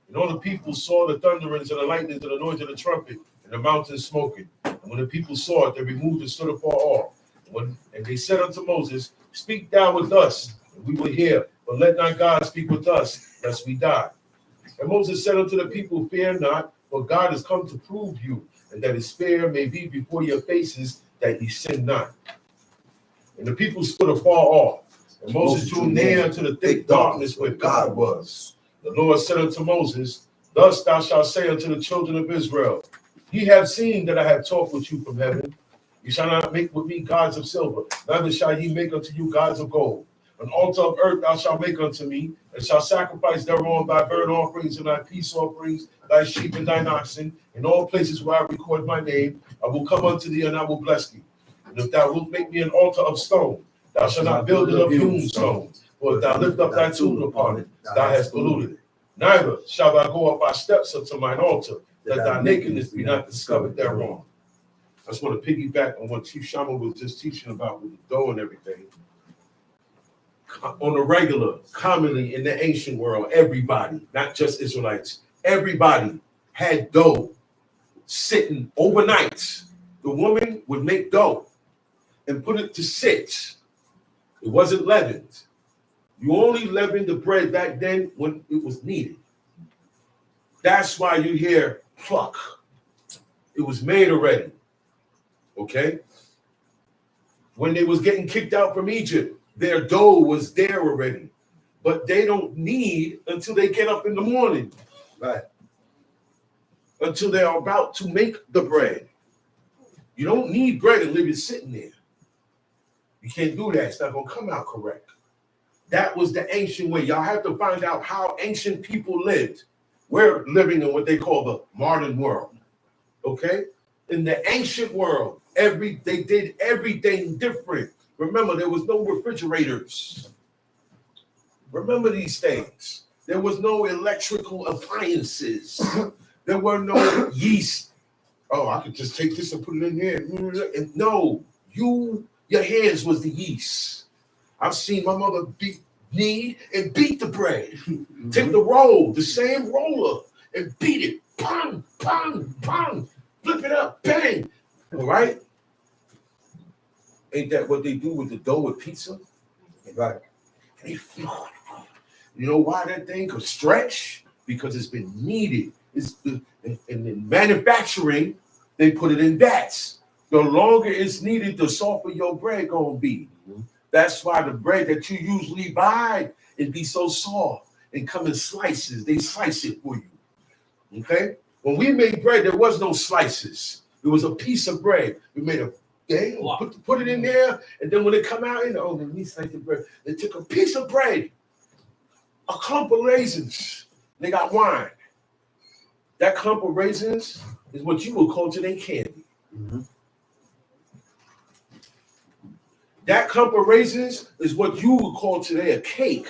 And all the people saw the thunderings and the lightnings and the noise of the trumpet and the mountain smoking. And when the people saw it, they removed and stood afar off. And they said unto Moses, Speak thou with us, and we will hear, but let not God speak with us, lest we die. And Moses said unto the people, Fear not, for God has come to prove you, and that his fear may be before your faces, that ye sin not. And the people stood afar off. And Moses drew near unto the thick darkness where God was. The Lord said unto Moses, Thus thou shalt say unto the children of Israel, ye have seen that I have talked with you from heaven. You shall not make with me gods of silver, neither shall ye make unto you gods of gold. An altar of earth thou shalt make unto me, and shalt sacrifice thereon thy burnt offerings and thy peace offerings, thy sheep and thine oxen, in all places where I record my name. I will come unto thee, and I will bless thee. And if thou wilt make me an altar of stone, thou shalt not build it of hewn stone. For if thou lift up thy tool upon it, thou hast polluted it. Neither shalt thou go up by steps unto mine altar, that thy nakedness be not discovered thereon. I just want to piggyback on what Chief Shaman was just teaching about with the dough and everything. On a regular, commonly in the ancient world, everybody, not just Israelites, everybody had dough sitting overnight. The woman would make dough and put it to sit. It wasn't leavened. You only leavened the bread back then when it was needed. That's why you hear pluck. It was made already. Okay? When they was getting kicked out from Egypt, their dough was there already. But they don't need until they get up in the morning. Right. Until they are about to make the bread. You don't need bread and leave it sitting there. You can't do that. It's not going to come out correct. That was the ancient way. Y'all have to find out how ancient people lived. We're living in what they call the modern world. Okay? In the ancient world, they did everything different. Remember, there was no refrigerators. Remember these things. There was no electrical appliances. There were no yeast. Oh, I could just take this and put it in here. And no, your hands was the yeast. I've seen my mother knead and beat the bread. Take the roll, the same roller, and beat it. Pong, pong, pong. Flip it up, bang. All right? Ain't that what they do with the dough with pizza? Right. You know why that thing could stretch? Because it's been kneaded. And in manufacturing, they put it in vats. The longer it's needed, the softer your bread gonna be. That's why the bread that you usually buy it be so soft and come in slices. They slice it for you. Okay? When we made bread, there was no slices. It was a piece of bread. We made a thing, put it in there, and then when it come out, let me slice the bread. They took a piece of bread, a clump of raisins. They got wine. That clump of raisins is what you would call today candy. Mm-hmm. That clump of raisins is what you would call today a cake.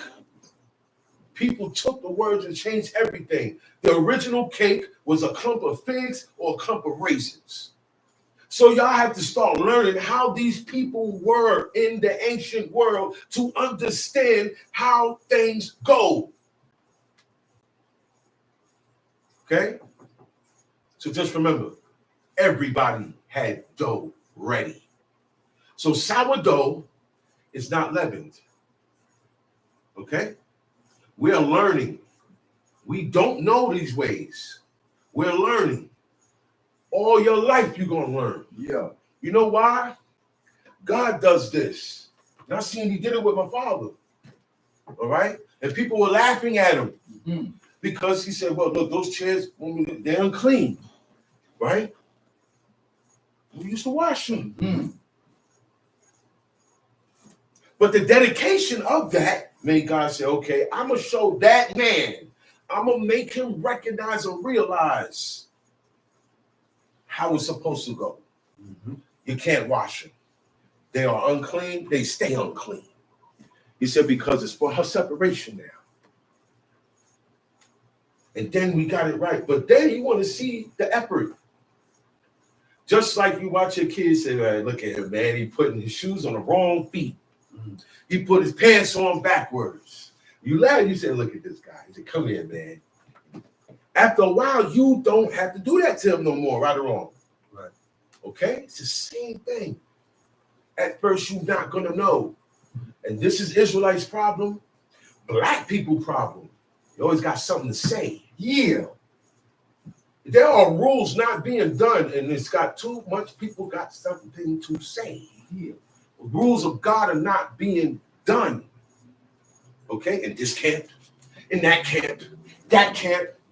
People took the words and changed everything. The original cake was a clump of figs or a clump of raisins. So y'all have to start learning how these people were in the ancient world to understand how things go. Okay? So just remember, everybody had dough ready. So sourdough is not leavened. Okay? We are learning. We don't know these ways. We're learning. All your life you're going to learn. Yeah. You know why? God does this. And I seen he did it with my father. All right? And people were laughing at him. Mm-hmm. Because he said, well, look, those chairs, they're unclean. Right? We used to wash them. Mm-hmm. But the dedication of that made God say, okay, I'm going to show that man. I'm going to make him recognize and realize how it's supposed to go. Mm-hmm. You can't wash them. They are unclean. They stay unclean. He said, because it's for her separation now. And then we got it right. But then you want to see the effort. Just like you watch your kids say, hey, look at him, man. He putting his shoes on the wrong feet. Mm-hmm. He put his pants on backwards. You laugh, you say, look at this guy. He said, come here, man. After a while, you don't have to do that to him no more, right or wrong. Right. Okay? It's the same thing. At first, you're not going to know. And this is Israelites' problem, black people problem. You always got something to say. Yeah. There are rules not being done, and it's got too much people got something to say. Yeah. The rules of God are not being done. Okay? In this camp, in that camp,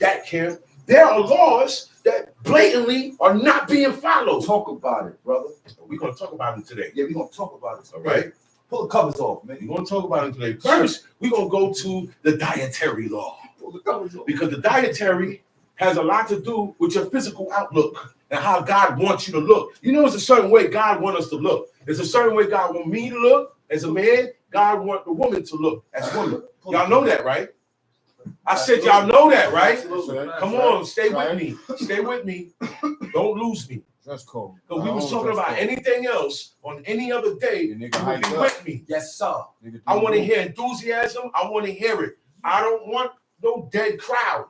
that camp. There are laws that blatantly are not being followed. Talk about it, brother. We're going to talk about it today. Yeah, we're going to talk about it. All right? Pull the covers off, man. We're going to talk about it today. First, we're going to go to the dietary law. Pull the covers off. Because the dietary has a lot to do with your physical outlook and how God wants you to look. You know, it's a certain way God wants us to look. There's a certain way God wants me to look as a man. God wants the woman to look as a woman. Y'all know that, right? I said y'all know that, right? Come on, stay with me. Stay with me. Don't lose me. That's cool. Because we was talking about anything else on any other day, you would be with me. Yes, sir. I want to hear enthusiasm. I want to hear it. I don't want no dead crowd.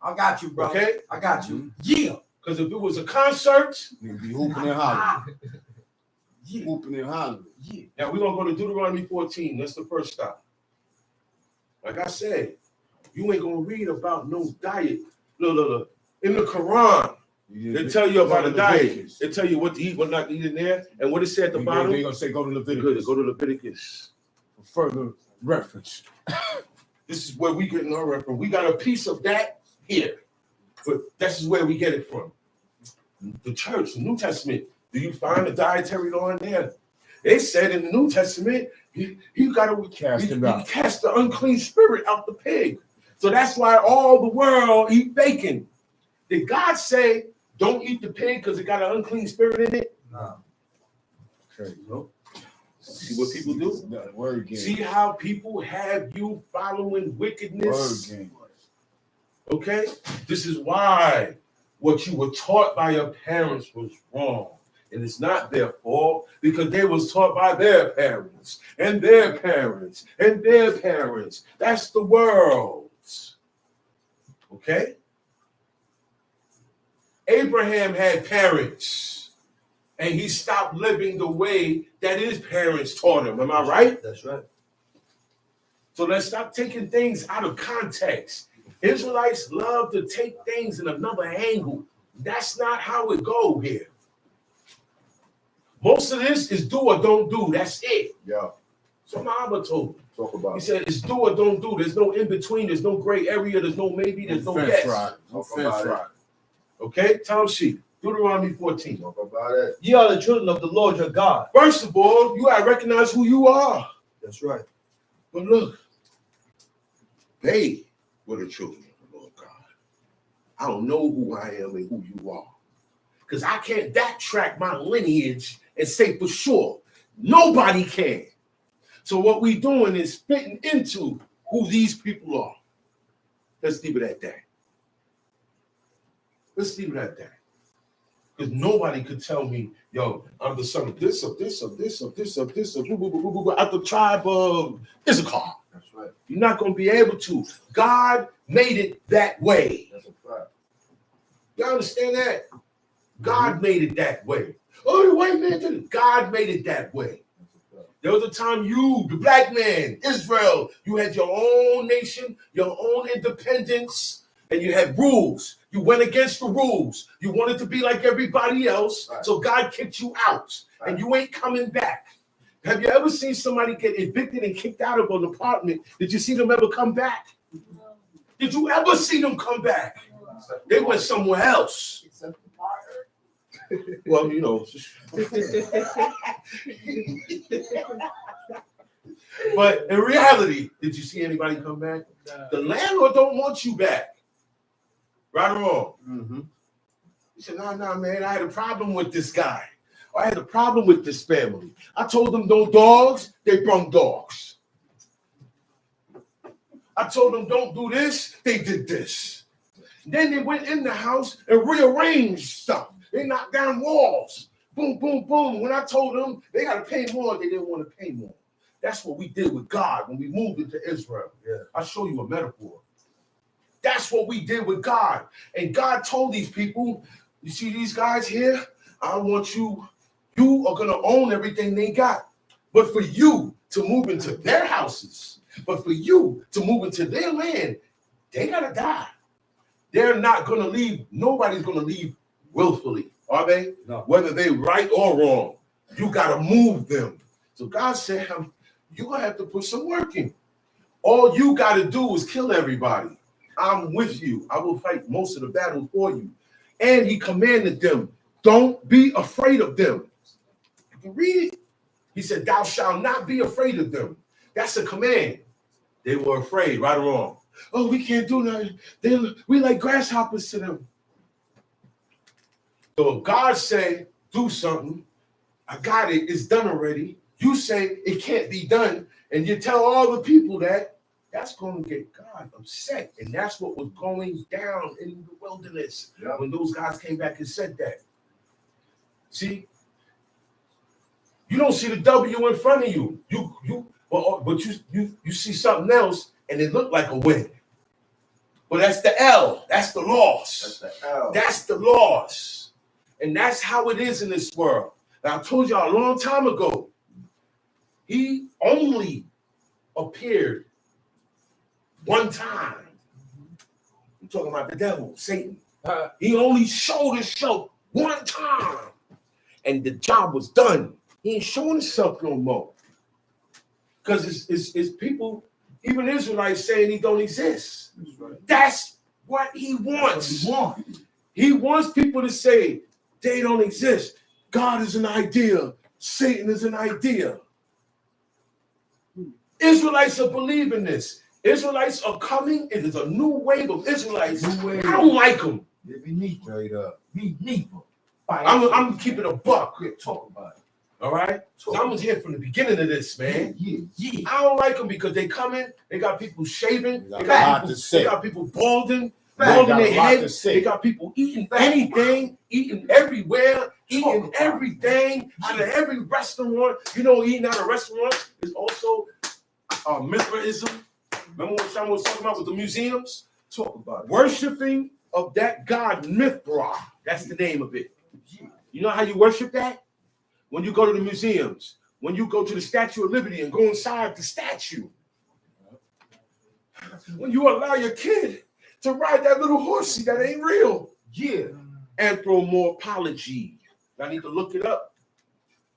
I got you, bro. Okay? I got you. Yeah. Because if it was a concert, nigga be hooping and hollering. Hooping and hollering. Yeah. Now we're going to go to Deuteronomy 14. That's the first stop. Like I said, you ain't going to read about no diet. Look. In the Quran, they tell you about a diet. They tell you what to eat, what not to eat in there. And what it said at the bottom. They're going to say go to Leviticus. Go to Leviticus. For further reference. This is where we get our reference. We got a piece of that here. But this is where we get it from. The church, the New Testament. Do you find the dietary law in there? They said in the New Testament, you got to cast the unclean spirit out the pig. So that's why all the world eat bacon. Did God say, don't eat the pig because it got an unclean spirit in it? No. Okay. Nope. See what people do? No, word game. See how people have you following wickedness? Word game. Okay? This is why what you were taught by your parents was wrong. And it's not their fault because they was taught by their parents and their parents and their parents. That's the world. Okay? Abraham had parents and he stopped living the way that his parents taught him. Am I right? That's right. So let's stop taking things out of context. Israelites love to take things in another angle. That's not how it goes here. Most of this is do or don't do. That's it. Yeah. So my Abba told me. Talk about He said it's do or don't do. There's no in between. There's no gray area. There's no maybe. There's no yes. Right. No fence right. Okay? Tom Sheep. Deuteronomy 14. Talk about it. Ye are the children of the Lord your God. First of all, you gotta recognize who you are. That's right. But look, they were the children of the Lord God. I don't know who I am and who you are. Because I can't backtrack my lineage and say for sure. Nobody can. So what we doing is fitting into who these people are. Let's leave it at that. Let's leave it at that. Because nobody could tell me, yo, I'm the son of this, of this, of this, of this, of this, of boo, boo, boo, boo, boo, out the tribe of Issachar. That's right. You're not going to be able to. God made it that way. That's a fact. Y'all understand that? God made it that way. Oh, the white man did it. God made it that way. There was a time you, the black man, Israel, you had your own nation, your own independence, and you had rules. You went against the rules. You wanted to be like everybody else, right. So God kicked you out, right. And you ain't coming back. Have you ever seen somebody get evicted and kicked out of an apartment? Did you see them ever come back? No. Did you ever see them come back? No. They went somewhere else. Well, you know. But in reality, did you see anybody come back? No. The landlord don't want you back. Right or wrong? Mm-hmm. He said, nah, man, I had a problem with this guy. I had a problem with this family. I told them no dogs, they brung dogs. I told them don't do this, they did this. Then they went in the house and rearranged stuff. They knocked down walls. Boom, boom, boom. When I told them they got to pay more, they didn't want to pay more. That's what we did with God when we moved into Israel. Yeah. I'll show you a metaphor. That's what we did with God. And God told these people, you see these guys here? I want you are going to own everything they got. But for you to move into their houses, but for you to move into their land, they got to die. They're not going to leave. Nobody's going to leave willfully, are they? No. Whether they right or wrong, you got to move them. So God said, you're going to have to put some work in. All you got to do is kill everybody. I'm with you. I will fight most of the battles for you. And he commanded them, don't be afraid of them. You can read it. He said, thou shalt not be afraid of them. That's a command. They were afraid, right or wrong. Oh, we can't do nothing. We like grasshoppers to them. So if God say, do something, I got it, it's done already. You say it can't be done, and you tell all the people that, that's going to get God upset. And that's what was going down in the wilderness when those guys came back and said that. See? You don't see the W in front of you. But you see something else, and it looked like a win. But that's the L. That's the loss. That's the L. That's the loss. And that's how it is in this world. Now, I told y'all a long time ago, he only appeared one time. I'm talking about the devil, Satan. He only showed himself one time. And the job was done. He ain't showing himself no more. Because it's people, even Israelites, saying he don't exist. That's what he wants. He wants people to say they don't exist. God is an idea. Satan is an idea. Israelites are believing this. Israelites are coming. It is a new wave of Israelites. I don't like them. Straight up. I'm keeping a buck. Talk about it. All right? So I was here from the beginning of this, man. Yeah. I don't like them because they come in, they got people shaving, they got people balding their head, they got people eating anything, eating everywhere, eating everything out of every restaurant. You know, eating out of restaurants is also Mithraism. Remember what someone was talking about with the museums? Talk about it. Worshiping of that god Mithra. That's the name of it. You know how you worship that? When you go to the museums, when you go to the Statue of Liberty and go inside the statue, when you allow your kid to ride that little horsey that ain't real. Yeah. Anthropomorphology. I need to look it up.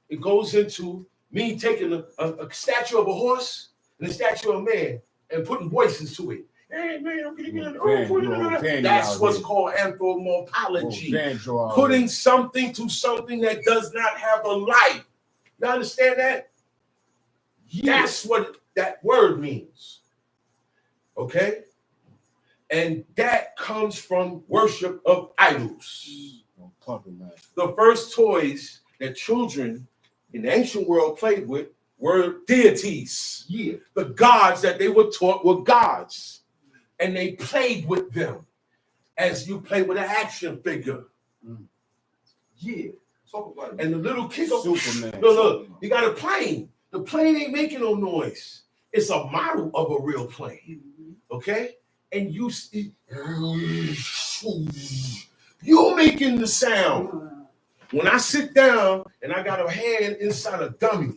It goes into me taking a statue of a horse and a statue of a man and putting voices to it. Hey, man, I'm gonna get that's what's called anthropomorphology. Putting something to something that does not have a life. You understand that? Yeah. That's what that word means. Okay? And that comes from worship of idols. The first toys that children in the ancient world played with were deities. Yeah. The gods that they were taught were gods. And they played with them as you play with an action figure. Yeah. Talk about it. And the little kid, Superman. Look, you got a plane. The plane ain't making no noise. It's a model of a real plane. Okay? And you making the sound. When I sit down and I got a hand inside a dummy,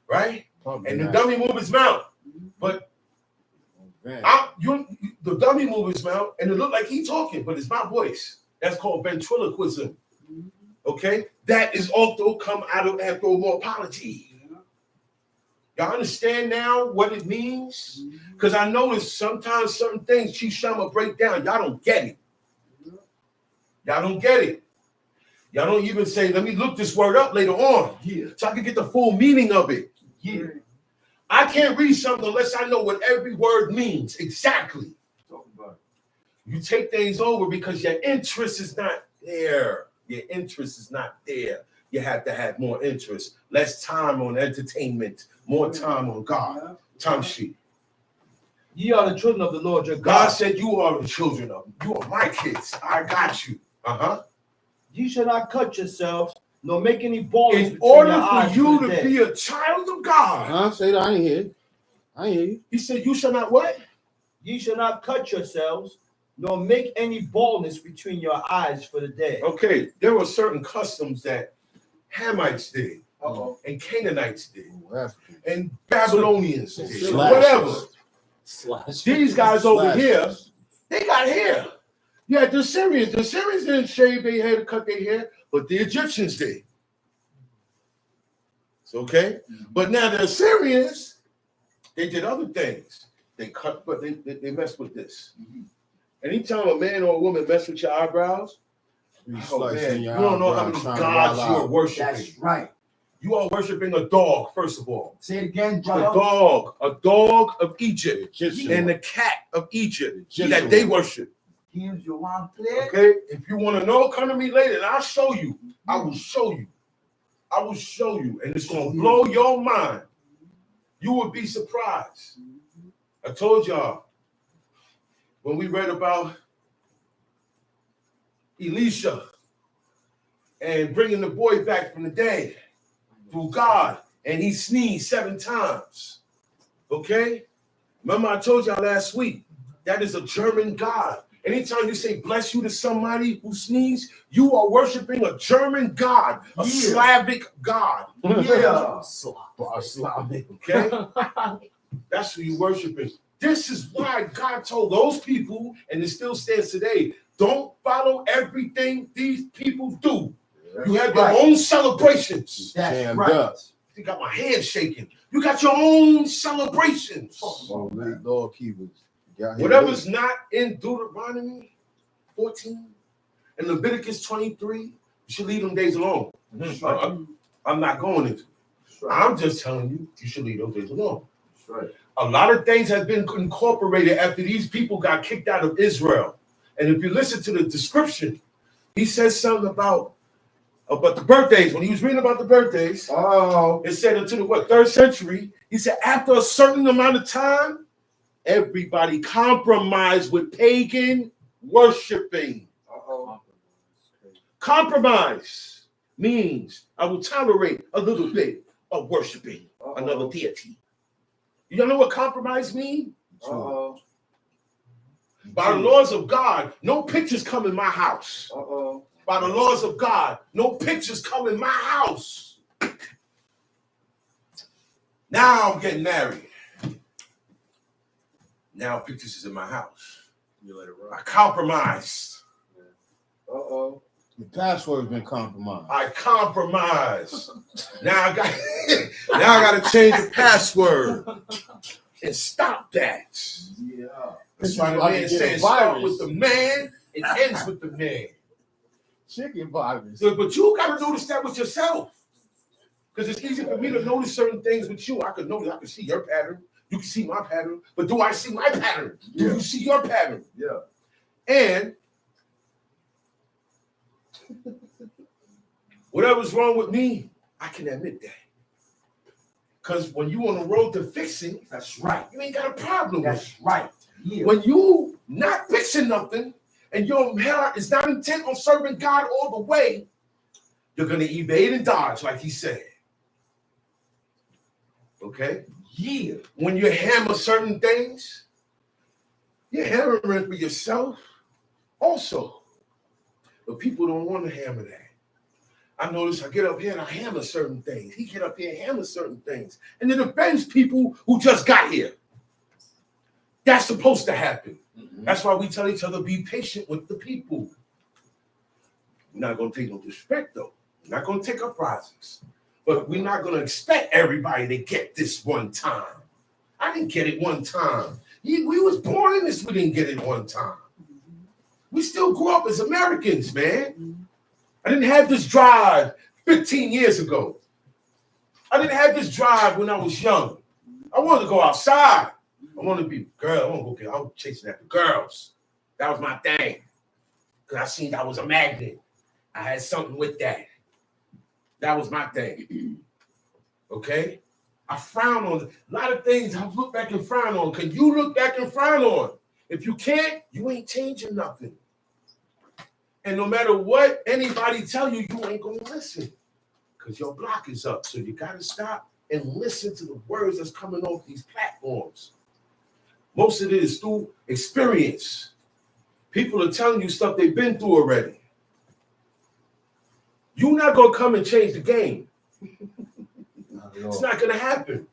right? And the dummy move his mouth. But the dummy move his mouth, and it looked like he talking, but it's my voice. That's called ventriloquism. Okay? That is also come out of anthropomorphology. Y'all understand now what it means? Because I notice sometimes certain things Chief Shama break down. Y'all don't get it. Y'all don't get it. Y'all don't even say, let me look this word up later on. So I can get the full meaning of it. Yeah. I can't read something unless I know what every word means exactly. Talk about it. You take things over because your interest is not there. Your interest is not there. You have to have more interest. Less time on entertainment. More time on God. Time sheet. Ye are the children of the Lord your God. God said you are the children of him. You are my kids. I got you. Ye shall not cut yourselves, nor make any baldness. In order for you to be a child of God. Say that. I ain't hear you. He said, you shall not what? Ye shall not cut yourselves, nor make any baldness between your eyes for the day. Okay, there were certain customs that Hamites did, and Canaanites did, and Babylonians did, whatever. These guys over here, they got hair. Yeah, the Syrians didn't shave their hair to cut their hair, but the Egyptians did. It's okay? But now the Assyrians, they did other things. They cut, but they messed with this. Anytime a man or a woman mess with your eyebrows, you don't know how many gods you are worshiping. That's right. You are worshiping a dog, first of all. Say it again, brother. A dog of Egypt, and the cat of Egypt that they worship. Okay? If you want to know, come to me later and I'll show you. I will show you. I will show you. And it's going to blow your mind. You would be surprised. I told y'all, when we read about Elisha and bringing the boy back from the dead through God, and he sneezed 7 times. Okay? Remember I told y'all last week, that is a German God. Anytime you say bless you to somebody who sneezes, you are worshiping a German God, a Slavic God. Yeah. Slavic. Okay? That's who you're worshiping. This is why God told those people, and it still stands today, don't follow everything these people do. You have your own celebrations. That's right. You got my hand shaking. You got your own celebrations. Dog keepers. Whatever's not in Deuteronomy 14 and Leviticus 23, you should leave them days alone. I'm not going into it. I'm just telling you, you should leave those days alone. Right. A lot of things have been incorporated after these people got kicked out of Israel. And if you listen to the description, he says something about the birthdays. When he was reading about the birthdays, it said until the 3rd century, he said after a certain amount of time, everybody compromised with pagan worshiping. Compromise means I will tolerate a little bit of worshiping another deity. You know what compromise means? By the laws of God, no pictures come in my house. By the laws of God, no pictures come in my house. Now I'm getting married. Now pictures is in my house. You let it run. I compromised. The password's been compromised. I compromised. Now I got to change the password and stop that. Yeah. That's why the man says start with the man, it ends with the man. Chicken virus. But you got to notice that with yourself. Because it's easy for me to notice certain things with you. I can notice, I can see your pattern. You can see my pattern. But do I see my pattern? Do you see your pattern? Yeah. And whatever's wrong with me, I can admit that. Because when you on the road to fixing, That's right. you ain't got a problem with it. That's right. Yeah. When you not fixing nothing and your heart is not intent on serving God all the way, you're going to evade and dodge, like he said. Okay? Yeah. When you hammer certain things, you're hammering for yourself also. But people don't want to hammer that. I notice I get up here and I hammer certain things. He get up here and hammer certain things. And it offends people who just got here. That's supposed to happen. Mm-hmm. That's why we tell each other, be patient with the people. We're not going to take no disrespect, though. We're not going to take uprisings. But we're not going to expect everybody to get this one time. I didn't get it one time. We was born in this. We didn't get it one time. We still grew up as Americans, man. I didn't have this drive 15 years ago. I didn't have this drive when I was young. I wanted to go outside. I wanted to be a girl. I was chasing after girls. That was my thing. Because I seen that was a magnet. I had something with that. That was my thing. Okay? I frown on a lot of things. I look back and frown on. Can you look back and frown on? If you can't, you ain't changing nothing. And no matter what anybody tell you, you ain't going to listen. Because your block is up. So you got to stop and listen to the words that's coming off these platforms. Most of it is through experience. People are telling you stuff they've been through already. You're not going to come and change the game. It's not going to happen.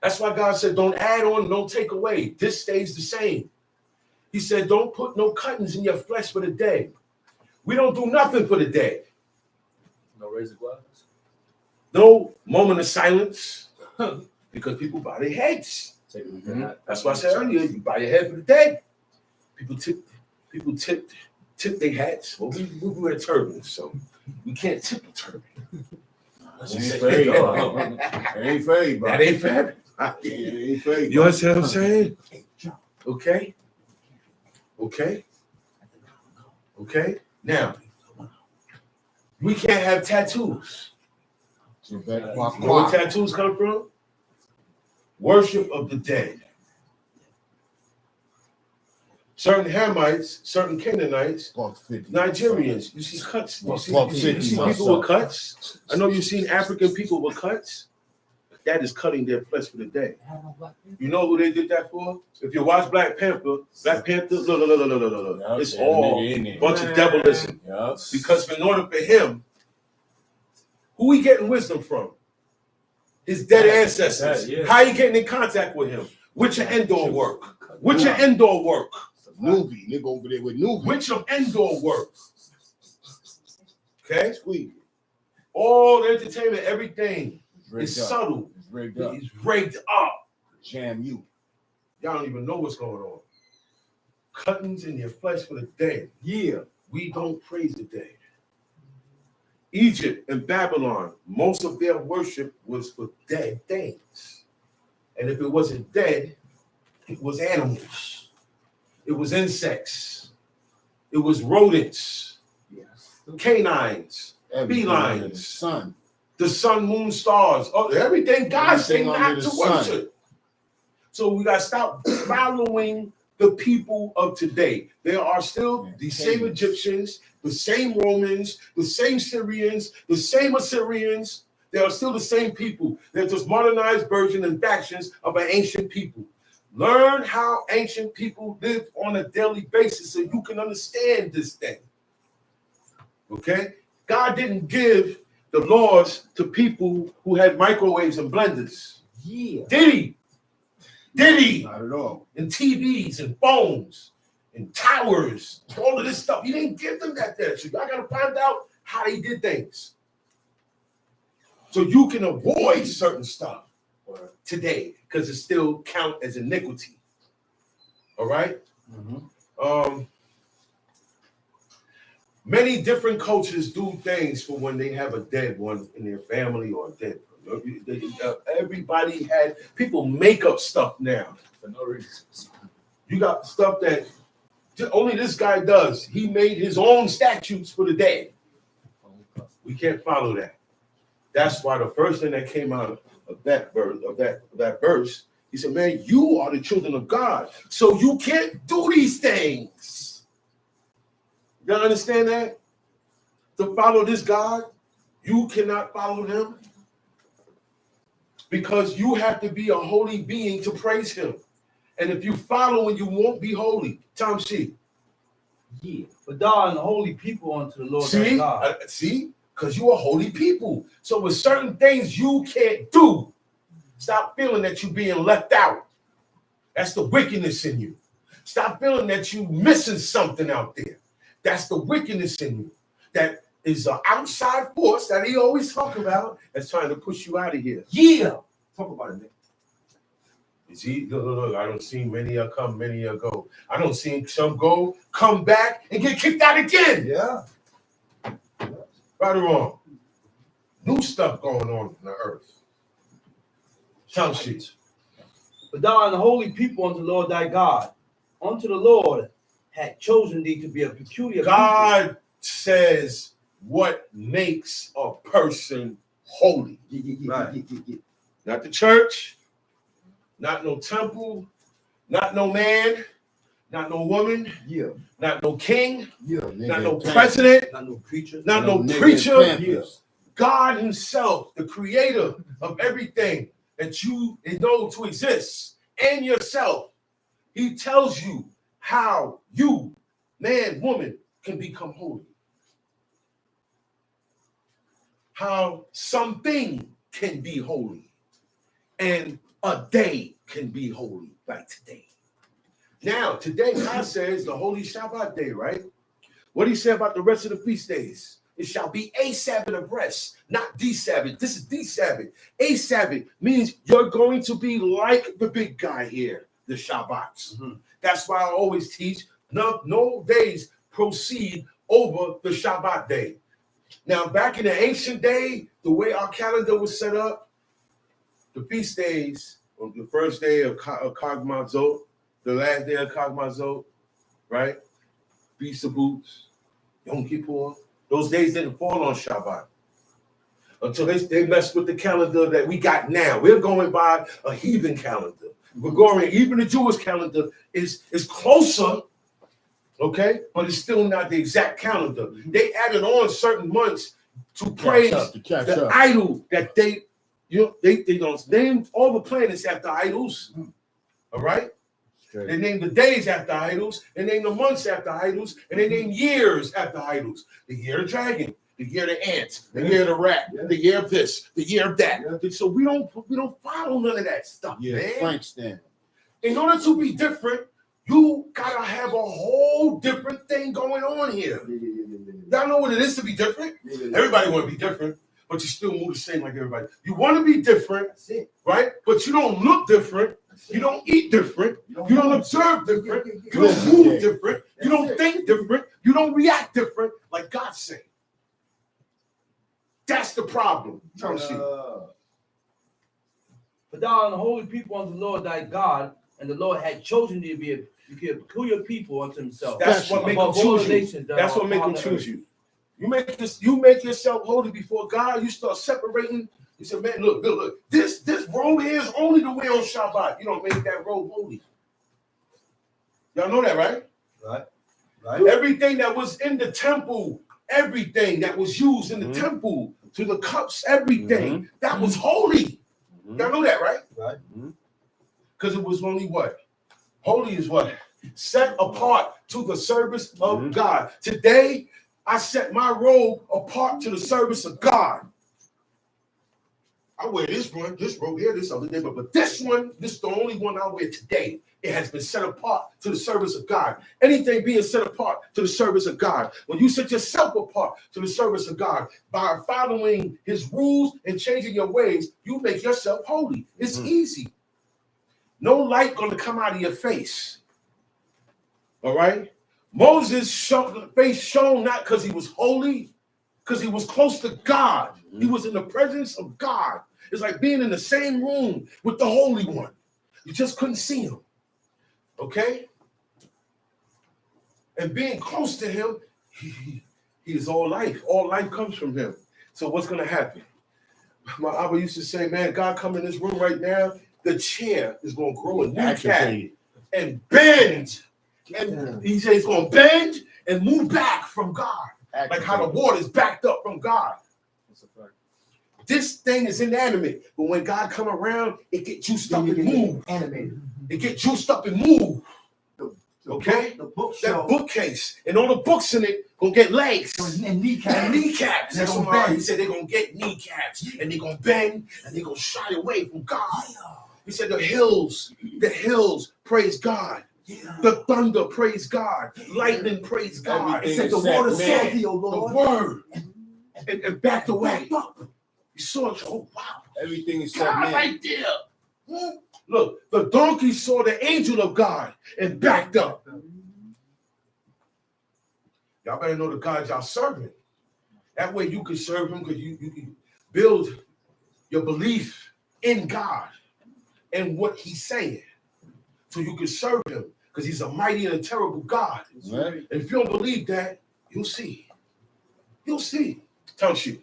That's why God said, don't add on, don't take away. This stays the same. He said, don't put no cuttings in your flesh for the day. We don't do nothing for the day. No razor glass. No moment of silence. Because people bow their heads. Mm-hmm. That's why I said earlier, you bow your head for the day. People People tip their hats. Well, we wear turbans, so we can't tip a turban. Ain't fair, ain't fair, bro. That ain't fair. Ain't fair. You understand what I'm saying? Okay. Now, we can't have tattoos. So that You know where tattoos come from? Worship of the dead. Certain Hamites, certain Canaanites, Nigerians. You see cuts. You see people with cuts. I know you've seen African people with cuts. That is cutting their flesh for the dead. You know who they did that for? If you watch Black Panther, look. It's all a bunch of devilism. Because in order for him, who he getting wisdom from? His dead ancestors. How you getting in contact with him? With your indoor work. With your indoor work. Newbie, nigga over there with Newbie. With your indoor work. Okay? Sweet. All the entertainment, everything is subtle. It's rigged up. It's rigged up. Jam you. Y'all don't even know what's going on. Cuttings in your flesh for the dead. Yeah. We don't praise the dead. Egypt and Babylon, most of their worship was for dead things. And if it wasn't dead, it was animals. It was insects. It was rodents. Yes. Canines. Felines. Sun. The sun, moon, stars. Everything God said not to worship. So we got to stop following the people of today. There are still the same Egyptians, the same Romans, the same Syrians, the same Assyrians. They are still the same people. They're just modernized versions and factions of an ancient people. Learn how ancient people lived on a daily basis so you can understand this thing. Okay? God didn't give the laws to people who had microwaves and blenders. Yeah. Did he? Did he? Not at all. And TVs and phones and towers, all of this stuff. He didn't give them that there. So I got to find out how they did things. So you can avoid certain stuff today because it still count as iniquity. All right? Mm-hmm. Many different cultures do things for when they have a dead one in their family or a dead one. Everybody had, people make up stuff now for no reason. You got stuff that only this guy does. He made his own statutes for the dead. We can't follow that. That's why the first thing that came out of that verse, he said, man, you are the children of God, so you can't do these things. You understand that? To follow this God, you cannot follow him because you have to be a holy being to praise him. And if you follow him, you won't be holy. Tom C. Yeah. But thou and holy people unto the Lord thy God. See? Because you are holy people. So with certain things you can't do, stop feeling that you're being left out. That's the wickedness in you. Stop feeling that you're missing something out there. That's the wickedness in you. That is an outside force that he always talk about that's trying to push you out of here. Yeah. Talk about it, man. Is he? Look, I don't see many come, many go. I don't see some go, come back, and get kicked out again. Yeah. Right or wrong? New stuff going on the earth. Tell sheets. But thou and the holy people unto the Lord thy God, unto the Lord had chosen thee to be a peculiar God people. Says what makes a person holy. Right. Not the church, not no temple, not no man, not no woman, not no king, not no president, not no preacher, not no preacher. God himself, the creator of everything that you know to exist and yourself, he tells you how you, man, woman, can become holy. How something can be holy and a day can be holy like today. Now, today, God says the Holy Shabbat day, right? What do he say about the rest of the feast days? It shall be a Sabbath of rest, not the Sabbath. This is the Sabbath. A Sabbath means you're going to be like the big guy here, the Shabbats. Mm-hmm. That's why I always teach No days proceed over the Shabbat day. Now, back in the ancient day, the way our calendar was set up, the feast days, on the first day of Chag Mazot, the last day of Chag Mazot, right? Feast of Booths, Yom Kippur, those days didn't fall on Shabbat. Until they messed with the calendar that we got now. We're going by a heathen calendar. Even the Jewish calendar is closer, okay, but it's still not the exact calendar. They added on certain months to praise the idol that they don't name all the planets after idols. All right? They name the days after idols, they name the months after idols, and they name years after idols. The year of the dragon, the year of the ant, the year of the rat, the year of this, the year of that. So we don't follow none of that stuff, man. Frank's then. In order to be different, you gotta have a whole different thing going on here. Y'all know what it is to be different? Everybody want to be different, but you still move the same like everybody. You want to be different, right? But you don't look different. You don't eat different. You don't observe different. You don't move different. You don't think different. You don't react different like God's saying. That's the problem. For thou art the holy people unto the Lord thy God, and the Lord had chosen thee to be a peculiar people unto himself. That's what makes them choose you. That's what makes them choose you. You make yourself holy before God. You start separating. You say, man, look. This robe here is only the way on Shabbat. You don't make that robe holy. Y'all know that, right? Right. Everything that was in the temple, everything that was used in the temple, to the cups, everything that was holy. Y'all know that, right? Right. Because it was only what? Holy is what? Set apart to the service of God. Today, I set my robe apart to the service of God. I wear this robe here, this other day, but this one, this is the only one I wear today. It has been set apart to the service of God. Anything being set apart to the service of God. When you set yourself apart to the service of God by following his rules and changing your ways, you make yourself holy. It's easy. No light going to come out of your face. All right? Moses' face shone not because he was holy, because he was close to God. He was in the presence of God. It's like being in the same room with the Holy One. You just couldn't see him. Okay? And being close to him, he is all life. All life comes from him. So what's going to happen? My Abba used to say, man, God come in this room right now, the chair is going to grow a new cat and bend. And he says it's going to bend and move back from God. Like how the water is backed up from God. This thing is inanimate, but when God come around, it get juiced up and move. Animated. It get juiced up and move. Okay? The bookcase. And all the books in it gonna get legs. And kneecaps. That's what he said. They're gonna get kneecaps. And they're gonna bend and they're gonna shy away from God. He said the hills, praise God. Yeah. The thunder, praise God. Lightning, praise God. It said the water said the word. And backed away. You saw it. Oh, wow. Everything is set right there. Look, the donkey saw the angel of God and backed up. Y'all better know the God y'all serving. That way you can serve him because you can build your belief in God and what he's saying. So you can serve him because he's a mighty and a terrible God. Right. And if you don't believe that, you'll see. You'll see. Tell you.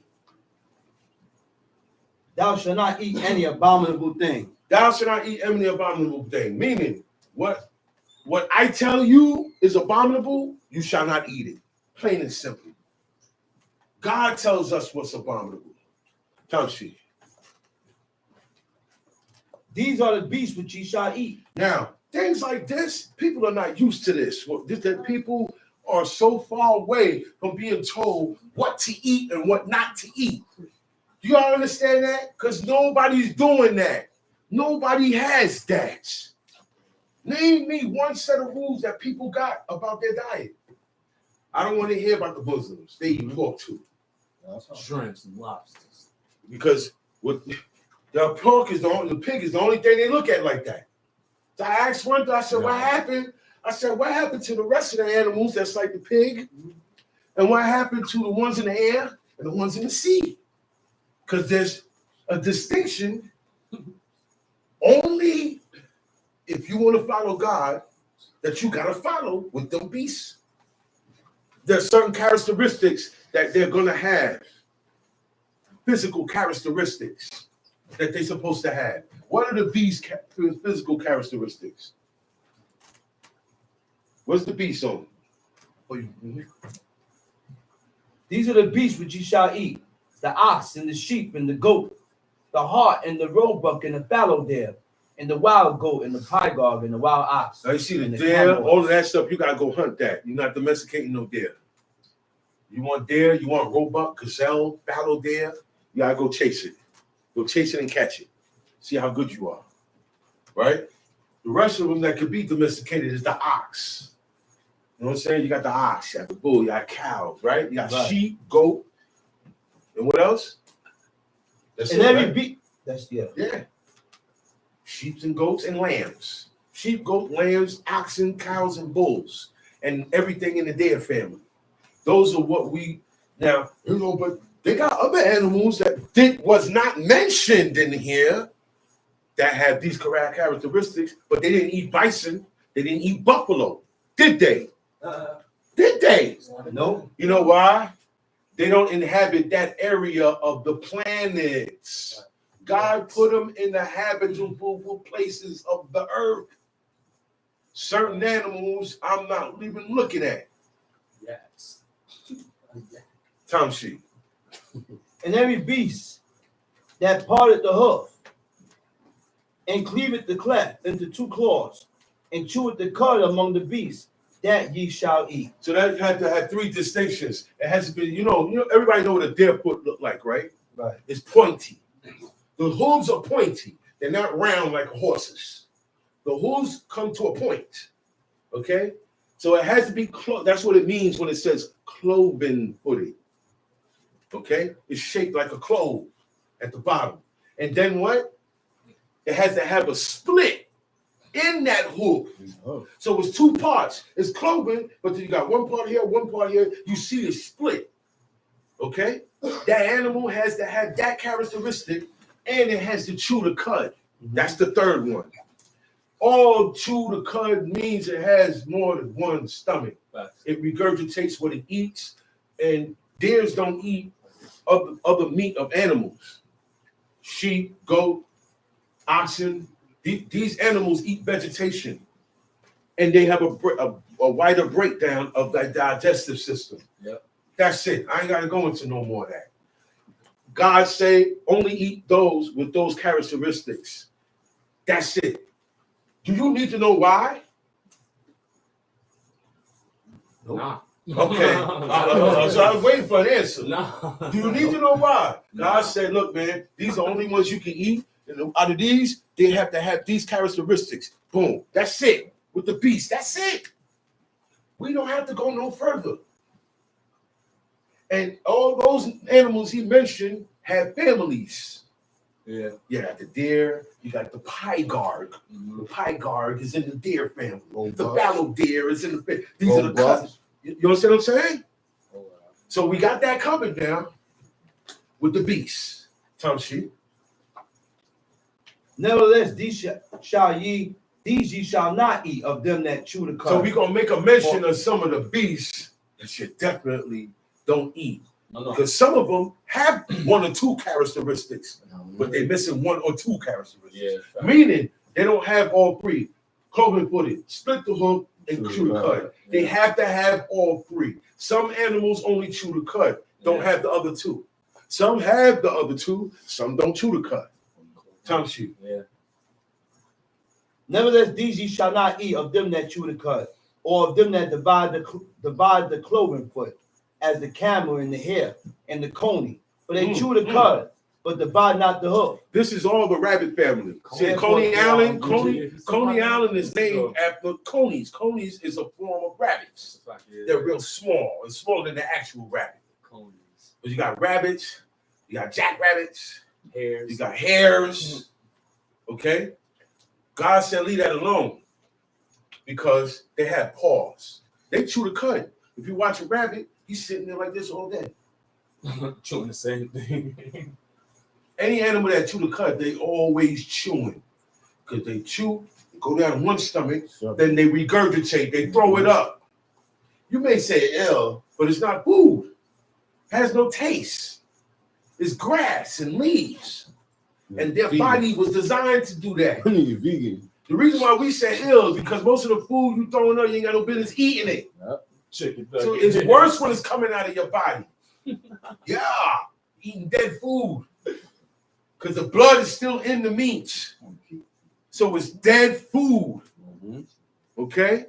Thou shalt not eat any abominable thing. Thou shalt not eat any abominable thing. Meaning, what I tell you is abominable, you shall not eat it. Plain and simple. God tells us what's abominable. Tell you. These are the beasts which ye shall eat. Now, things like this, people are not used to this. That people are so far away from being told what to eat and what not to eat. Do y'all understand that? Because nobody's doing that. Nobody has that. Name me one set of rules that people got about their diet. I don't want to hear about the Muslims. They eat pork too. Shrimps and lobsters. Because the pork is the pig is the only thing they look at like that. So I asked one day, I said, what happened? I said, what happened to the rest of the animals that's like the pig? And what happened to the ones in the air and the ones in the sea? Because there's a distinction only if you want to follow God that you got to follow with them beasts. There's certain characteristics that they're going to have, physical characteristics that they're supposed to have. What are the beast physical characteristics? What's the beast on? These are the beasts which ye shall eat: the ox and the sheep and the goat, the hart and the roebuck and the fallow deer, and the wild goat and the pygarg and the wild ox. Now you see the and deer, camel. all of that stuff, you gotta go hunt that. You're not domesticating no deer. You want deer, you want roebuck, gazelle, fallow deer, you gotta go chase it. Go chase it and catch it. See how good you are. Right? The rest of them that could be domesticated is the ox. You know what I'm saying? You got the ox, you got the bull, you got cows, right? You got sheep, goat, and what else? That's and it, every right? beast. That's Yeah. Sheep and goats and lambs. Sheep, goat, lambs, oxen, cows, and bulls. And everything in the deer family. Those are what we now, but they got other animals that was not mentioned in here that have these characteristics, but they didn't eat bison, they didn't eat buffalo. Did they? Did they? No. You know why? They don't inhabit that area of the planets. God put them in the habitable places of the earth. Certain animals I'm not even looking at. Yes. Tom sheep. And every beast that parted the hoof, and cleaveth the cleft into two claws, and cheweth the cud among the beasts, that ye shall eat. So that had to have three distinctions. It has to be, you know, everybody know what a deer foot look like, right? Right. It's pointy. The hooves are pointy. They're not round like a horse's. The hooves come to a point. Okay? So it has to be that's what it means when it says cloven footed. Okay? It's shaped like a clove at the bottom. And then what? It has to have a split in that hoof. So it's two parts. It's cloven, but then you got one part here, one part here. You see the split. Okay? That animal has to have that characteristic, and it has to chew the cud. That's the third one. All chew the cud means it has more than one stomach. It regurgitates what it eats, and deers don't eat other meat of animals. Sheep, goat, oxen, these animals eat vegetation, and they have a wider breakdown of that digestive system. Yep. That's it. I ain't got to go into no more of that. God say only eat those with those characteristics. That's it. Do you need to know why? Nope. Nah. Okay. So I was waiting for an answer. Nah. Do you need to know why? God said, look, man, these are the only ones you can eat. And out of these, they have to have these characteristics. Boom. That's it. With the beast, that's it. We don't have to go no further. And all those animals he mentioned have families. Yeah. You got the deer, you got the pygarg. Mm-hmm. The pygarg is in the deer family. The fallow deer is in the family. These are the cousins. You understand what I'm saying? Oh, wow. So we got that covered now with the beast. Tom sheep. Nevertheless, these ye shall not eat of them that chew the cud. So we're gonna make a mention of some of the beasts that you definitely don't eat. Because some of them have one or two characteristics, but they're missing one or two characteristics. Yeah, meaning they don't have all three. Cloven footed, split the hoof, and chew the cud. Yeah. They have to have all three. Some animals only chew the cud, don't have the other two. Some have the other two, some don't chew the cud. Tom sheep. Yeah. Nevertheless, these ye shall not eat of them that chew the cud, or of them that divide the cloven foot, as the camel and the hare and the coney. For they chew the cud, but divide not the hoof. This is all the rabbit family. See, Coney Island. Coney Island is named after conies. Conies is a form of rabbits. They're real small. It's smaller than the actual rabbit. But you got rabbits, you got jackrabbits, hares. You got hares. Okay? God said, leave that alone. because they have paws. They chew the cud. If you watch a rabbit, he's sitting there like this all day. Chewing the same thing. Any animal that chew the cud, they always chewing. Because they chew, go down one stomach, then they regurgitate, they throw it up. You may say ill, but it's not food. It has no taste. It's grass and leaves. And their body was designed to do that. You're vegan. The reason why we say ill is because most of the food you throwing up, you ain't got no business eating it. Yep. Chicken. So it's worse when it's coming out of your body. Yeah, eating dead food. Because the blood is still in the meat. So it's dead food. Okay?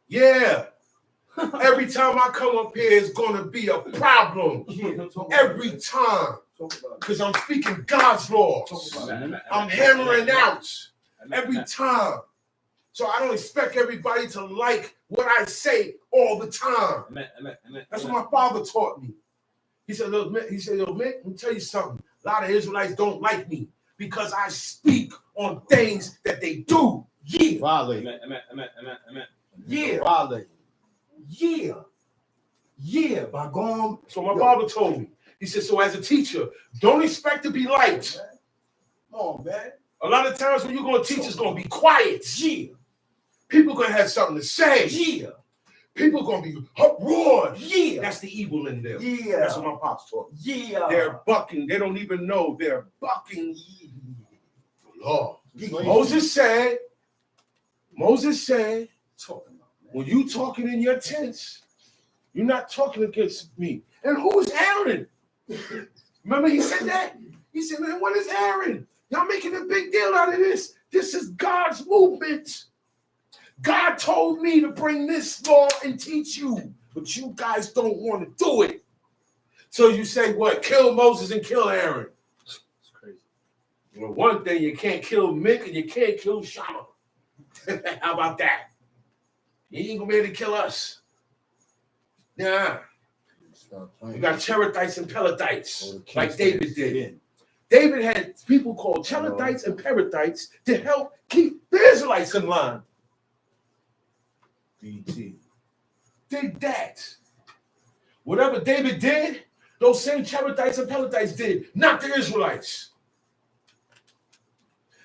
Yeah. Every time I come up here, it's going to be a problem. Every time. Because I'm speaking God's laws. I'm hammering out every time. So I don't expect everybody to like what I say all the time. That's what my father taught me. He said, look, man, yo, man, let me tell you something. A lot of Israelites don't like me because I speak on things that they do. Yeah. Violate. Yeah. Violate. Yeah. Yeah. By going. So my father told me. He said, so as a teacher, don't expect to be liked. Come on, man. A lot of times when you're going to teach, it's going to be quiet. Yeah. People going to have something to say. Yeah. People going to be uproared. Yeah. That's the evil in them. Yeah. That's what my pops taught me. Yeah. They're bucking. They don't even know they're bucking. Lord. Moses said, when you talking in your tents, you're not talking against me. And who's Aaron? Remember he said that? He said, man, what is Aaron? Y'all making a big deal out of this. This is God's movement. God told me to bring this law and teach you, but you guys don't want to do it. So you say what? Kill Moses and kill Aaron. It's crazy. Well, one thing, you can't kill Mick and you can't kill Shammah. How about that? You ain't gonna be able to kill us. Nah. You got Cherethites and Pelethites, like David did. David had people called Cherethites and Perethites to help keep the Israelites in line. BT. Did that. Whatever David did, those same Cherethites and Pelethites did, not the Israelites.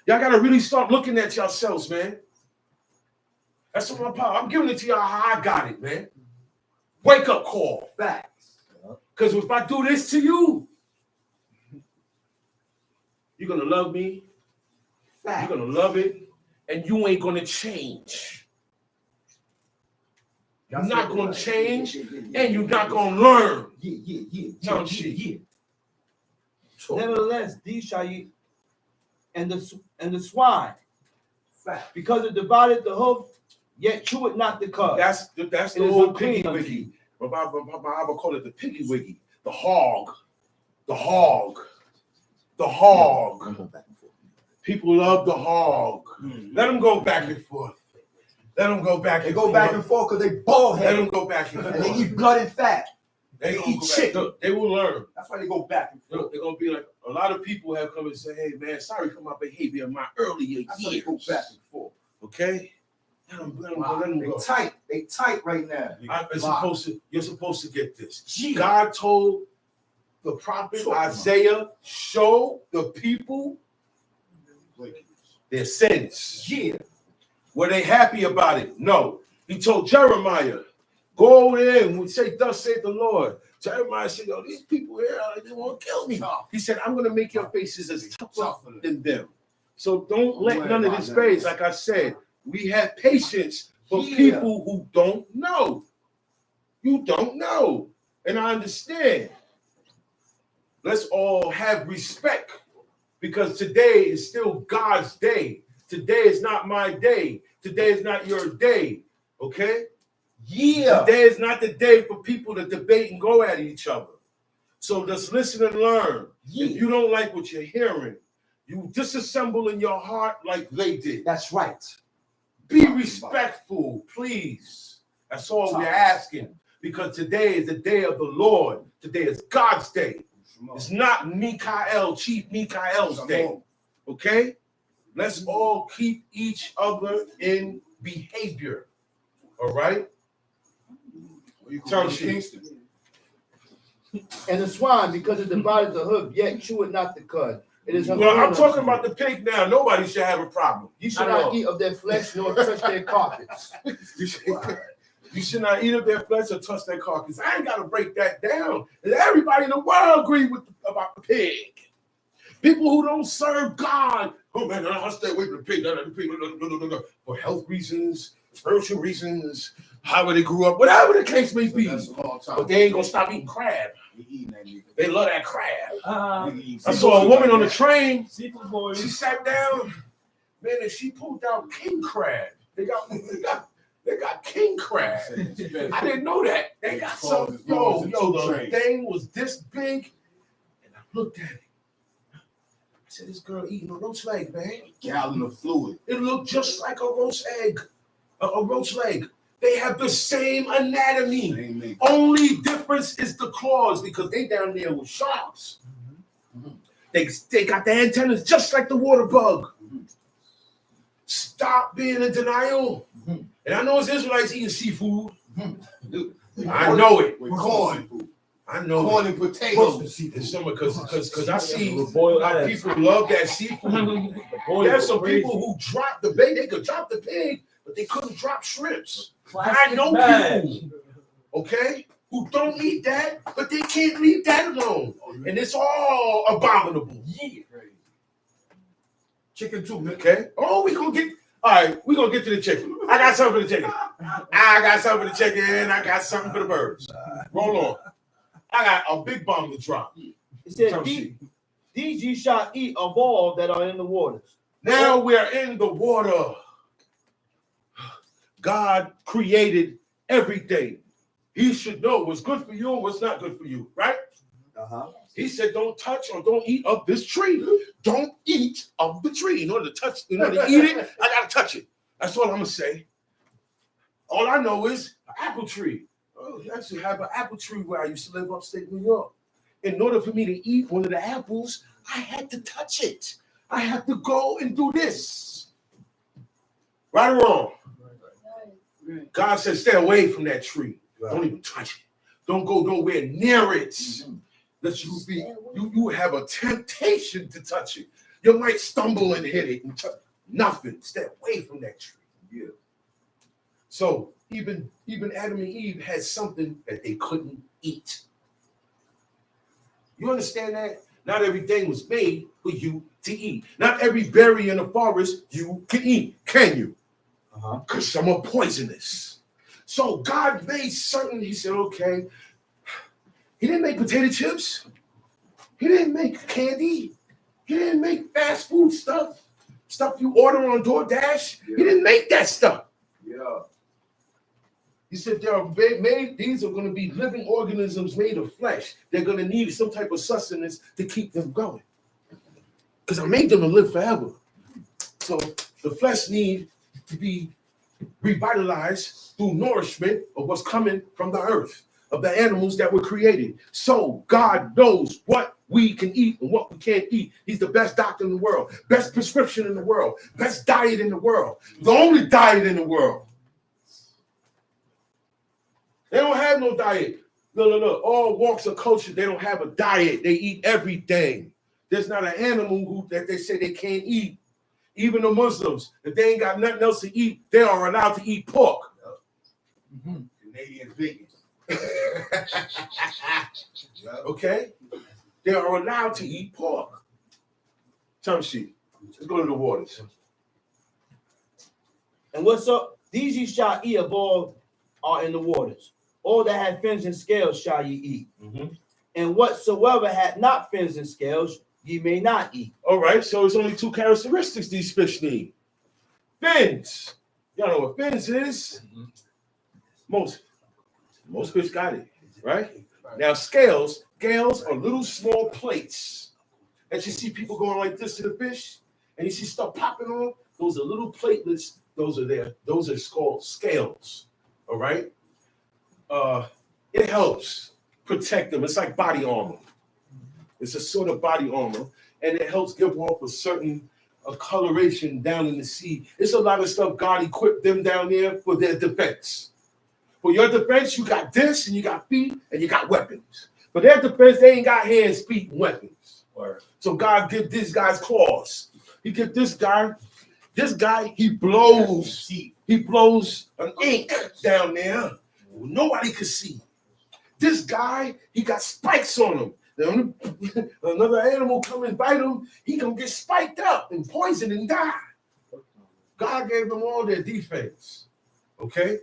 Y'all got to really start looking at yourselves, man. That's what I'm giving it to y'all how I got it, man. Wake up call. Facts. Because if I do this to you, you're going to love me. Facts. You're going to love it. And you ain't going to change. You're not going to change. And you're not going to learn. Yeah. Nevertheless, these shall ye and the swine, Fact. because it divided the hoof, yet chew it not the cud. That's the old piggy wiggy. My Bible call it the piggy wiggy. The hog. The hog. The hog. People love the hog. Let them go back and forth. Let them go back and forth. They go back and forth because they bald Let headed. them go back and forth. And they eat blood and fat. They eat chicken. They will learn. That's why they go back and forth. They're gonna be like, a lot of people have come and say, hey man, sorry for my behavior in my earlier That's why they years. go back and forth. Okay? Let them Wow. go. They tight right now. You're supposed to get this. Yeah. God told the prophet Isaiah, show the people their sins. Yeah. Were they happy about it? No. He told Jeremiah, go over there and say, thus saith the Lord. Jeremiah said, yo, these people here, they won't kill me. He said, I'm going to make your faces as tougher than them. So don't let none of this phase. Like I said, we have patience for people who don't know. You don't know. And I understand. Let's all have respect because today is still God's day. Today is not my day. Today is not your day. Okay? Yeah. Today is not the day for people to debate and go at each other. So just listen and learn. Yeah. If you don't like what you're hearing, you disassemble in your heart like they did. That's right. Be respectful, please. That's all we're asking. Because today is the day of the Lord. Today is God's day. It's not Chief Mikael's day. Okay? Let's all keep each other in behavior. All right? And the swine, because it divided the hoof, yet chew it not the cud. It is well, I'm talking about the pig now. Nobody should have a problem. You should not eat of their flesh nor touch their carcass. You should not eat of their flesh or touch their carcass. I ain't got to break that down. Everybody in the world agree about the pig. People who don't serve God, oh man, I'll stay away from the pig. No, for health reasons, spiritual reasons, however they grew up, whatever the case may be. But they ain't gonna stop eating crab. They love that crab. I saw a woman on the train. She sat down, man, and she pulled out king crab. They got king crab. I didn't know that. They got some. The thing was this big, and I looked at it. I said, "This girl eating a roach leg, man. Gallon of fluid. It looked just like a roach egg, a roach leg. They have the same anatomy. Only difference is the claws because they down there with sharks. They got the antennas just like the water bug. Stop being in denial. And I know it's Israelites eating seafood. I know it. With corn. I know corn and potatoes. Because I see people love that seafood. There's some people who drop the bait. They could drop the pig, but they couldn't drop shrimps. I know people, okay, who don't eat that, but they can't leave that alone. And it's all abominable. Yeah. Chicken too, man. Okay. Oh, we're going to get to the chicken. I got something for the chicken. I got something for the chicken. I got something for the birds. Roll on. I got a big bomb to drop. It said, these ye shall eat of all that are in the waters. Now we are in the water. God created everything. He should know what's good for you and what's not good for you, right? He said, don't touch or don't eat of this tree. Don't eat of the tree. In order to eat it, I got to touch it. That's all I'm going to say. All I know is an apple tree. Oh, you actually have an apple tree where I used to live upstate New York. In order for me to eat one of the apples, I had to touch it. I had to go and do this. Right or wrong? God said, stay away from that tree. Don't even touch it. Don't go nowhere near it. That you have a temptation to touch it. You might stumble and hit it and touch nothing. Stay away from that tree. Yeah. So even Adam and Eve had something that they couldn't eat. You understand that? Not everything was made for you to eat. Not every berry in the forest you can eat, can you? Because some are poisonous. So God made certain, he said, okay. He didn't make potato chips. He didn't make candy. He didn't make fast food stuff you order on DoorDash. Yeah. He didn't make that stuff. Yeah. He said these are going to be living organisms made of flesh. They're going to need some type of sustenance to keep them going. Because I made them to live forever. So the flesh needs to be revitalized through nourishment of what's coming from the earth, of the animals that were created. So God knows what we can eat and what we can't eat. He's the best doctor in the world, best prescription in the world, best diet in the world, the only diet in the world. They don't have no diet. Look. All walks of culture, they don't have a diet. They eat everything. There's not an animal that they say they can't eat. Even the Muslims, if they ain't got nothing else to eat, they are allowed to eat pork. Canadian vegan. Okay? They are allowed to eat pork. Tongue sheet. Let's go to the waters. And what's up? These ye shall eat of all are in the waters. All that have fins and scales shall ye eat. And whatsoever had not fins and scales, ye may not eat. All right, so it's only two characteristics these fish need. Fins. Y'all know what fins is? Most fish got it, right? Now scales are little small plates. As you see people going like this to the fish, and you see stuff popping on, those are little platelets. Those are called scales. All right? It helps protect them. It's like body armor. It's a sort of body armor, and it helps give off a certain a coloration down in the sea. It's a lot of stuff God equipped them down there for their defense. For your defense, you got this, and you got feet, and you got weapons. For their defense, they ain't got hands, feet, and weapons. Word. So God give these guys claws. He give this guy, he blows an ink down there. Nobody could see. This guy, he got spikes on him. Another animal come and bite him, he gonna get spiked up and poisoned and die. God gave them all their defense. Okay?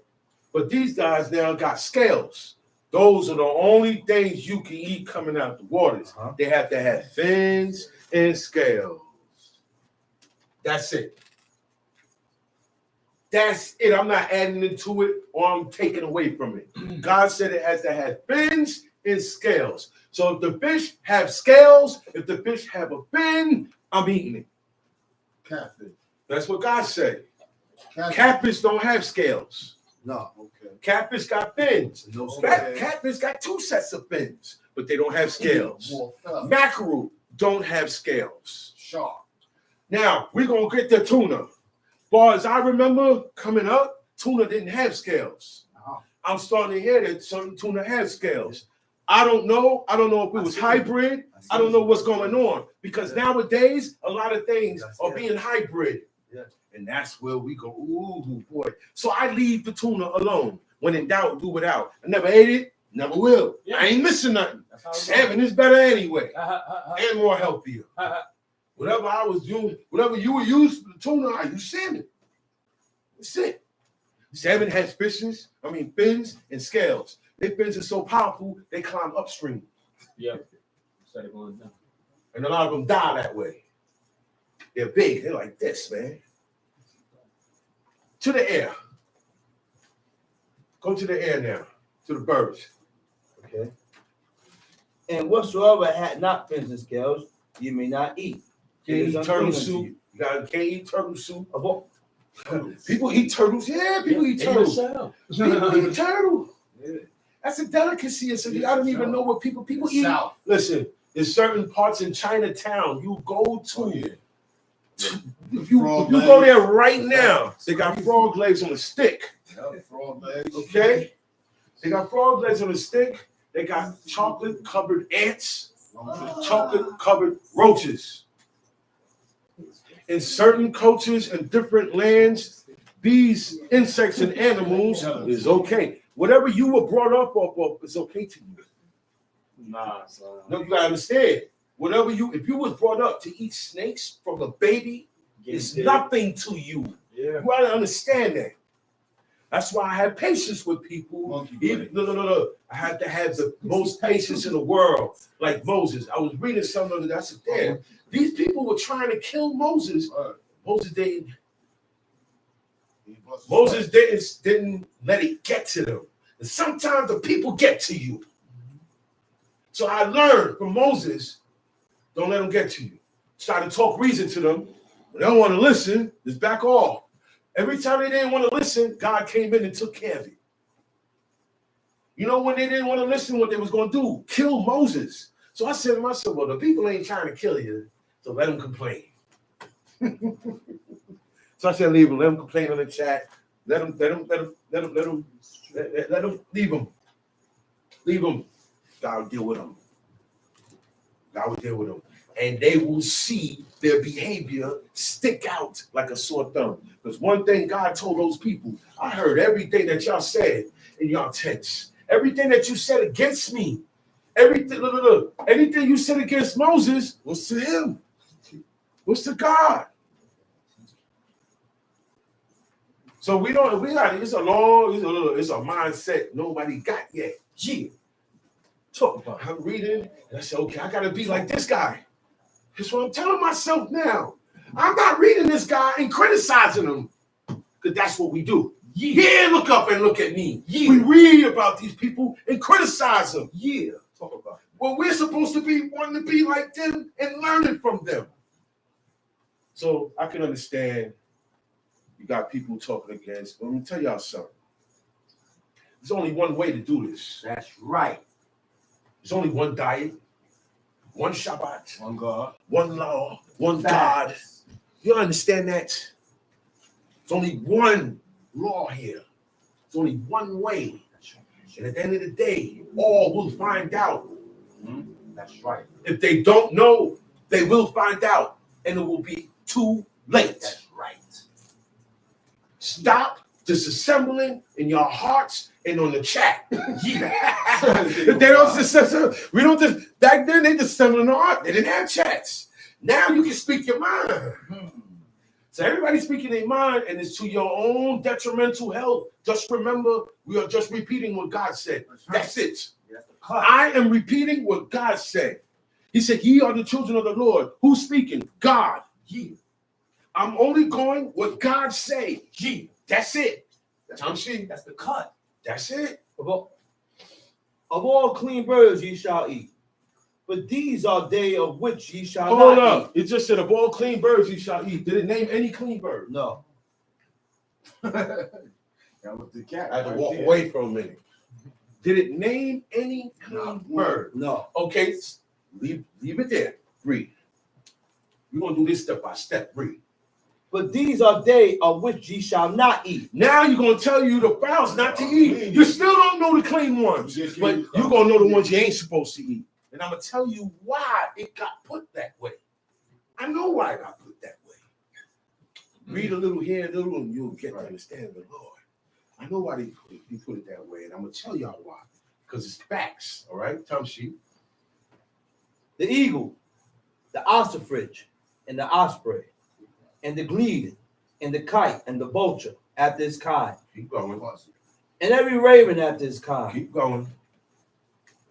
But these guys now got scales. Those are the only things you can eat coming out the waters. They have to have fins and scales. That's it. That's it. I'm not adding into it or I'm taking away from it. God said it has to have fins and scales. So if the fish have scales, if the fish have a fin, I'm eating it. Catfish. That's what God said. Catfish don't have scales. No, okay. Catfish got fins. No Catfish got 2 sets of fins, but they don't have scales. Mackerel don't have scales. Shark. Now, we're going to get the tuna. Far as I remember coming up, tuna didn't have scales. I'm starting to hear that some tuna have scales. I don't know. I don't know if it was hybrid. I don't know what's going on. Because nowadays, a lot of things are being hybrid. And that's where we go, ooh, boy. So I leave the tuna alone. When in doubt, do without. I never ate it, never will. I ain't missing nothing. Salmon is better anyway. And more healthier. Whatever I was doing, whatever you were used for the tuna, I use salmon. That's it. Salmon has fins and scales. Their fins are so powerful, they climb upstream. Yeah. And a lot of them die that way. They're big. They're like this, man. To the air. Go to the air now. To the birds. Okay. And whatsoever had not fins and scales, you may not eat. Can't eat turtle soup. Can't eat turtle soup. People eat turtles. Yeah, people eat turtles. People eat turtle. Yeah. That's a delicacy. So I don't even know what people eat. South. Listen, there's certain parts in Chinatown you go to. If you go there right now, they got frog legs on a stick. Frog legs. Okay? They got frog legs on a stick. They got chocolate-covered ants, chocolate-covered roaches. In certain cultures and different lands, these insects and animals is okay. Whatever you were brought up off of is okay to you. Nah, son. No, you gotta understand. If you was brought up to eat snakes from a baby, it's nothing to you. Yeah. You gotta understand that. That's why I have patience with people. Look. I had to have the most patience in the world, like Moses. I was reading something that I said, damn, these people were trying to kill Moses. Moses didn't let it get to them. And sometimes the people get to you. So I learned from Moses, don't let them get to you. Try to talk reason to them. When they don't want to listen, just back off. Every time they didn't want to listen, God came in and took care of it. You know when they didn't want to listen, what they was going to do? Kill Moses. So I said to myself, well, the people ain't trying to kill you, so let them complain. So I said, leave them. Let them complain on the chat. Let them leave them. Leave them. God will deal with them. God will deal with them. And they will see their behavior stick out like a sore thumb. Because one thing God told those people, I heard everything that y'all said in y'all texts. Everything that you said against me. Anything you said against Moses was to him. Was to God. So it's a mindset nobody got yet. Yeah. Talk about it. I'm reading, and I said, okay, I gotta be like this guy. That's what I'm telling myself now. I'm not reading this guy and criticizing him. Because that's what we do. Yeah, look up and look at me. Yeah. We read about these people and criticize them. Yeah. Talk about it. Well, we're supposed to be wanting to be like them and learning from them. So I can understand you got people talking against, but let me tell y'all something. There's only one way to do this. That's right. There's only one diet, one Shabbat, One God, one law, one God. You understand that? It's only one law here. It's only one way. And at the end of the day, all will find out. That's right. If they don't know, they will find out. And it will be too late. That's right. Stop disassembling in your hearts and on the chat. If they don't disassemble, we don't just, back then they disassembled in the heart. They didn't have chats. Now you can speak your mind. So everybody speaking their mind, and it's to your own detrimental health. Just remember, we are just repeating what God said. That's it. I am repeating what God said. He said, ye are the children of the Lord. Who's speaking? God. Ye. I'm only going what God say. Ye. That's it. That's the cut. That's it. Of all clean birds ye shall eat. But these are they of which ye shall Hold not up. It just said, of all clean birds ye shall eat. Did it name any clean bird? No. That was the cat. I had to walk away for a minute. Did it name any clean bird? No. Okay, leave it there. Read. We're going to do this step by step. Read. But these are they of which ye shall not eat. Now you're going to tell you the fowls not to eat. You still don't know the clean ones, but you're going to know the ones you ain't supposed to eat. And I'm going to tell you why it got put that way. I know why it got put that way. Read a little here, a little, and you'll get to understand the Lord. I know why he put it that way, and I'm going to tell y'all why. Because it's facts, all right? Tell she. The eagle, the ostrich, and the osprey, and the glede, and the kite, and the vulture at this kind. Keep going. And every raven at this kind. Keep going.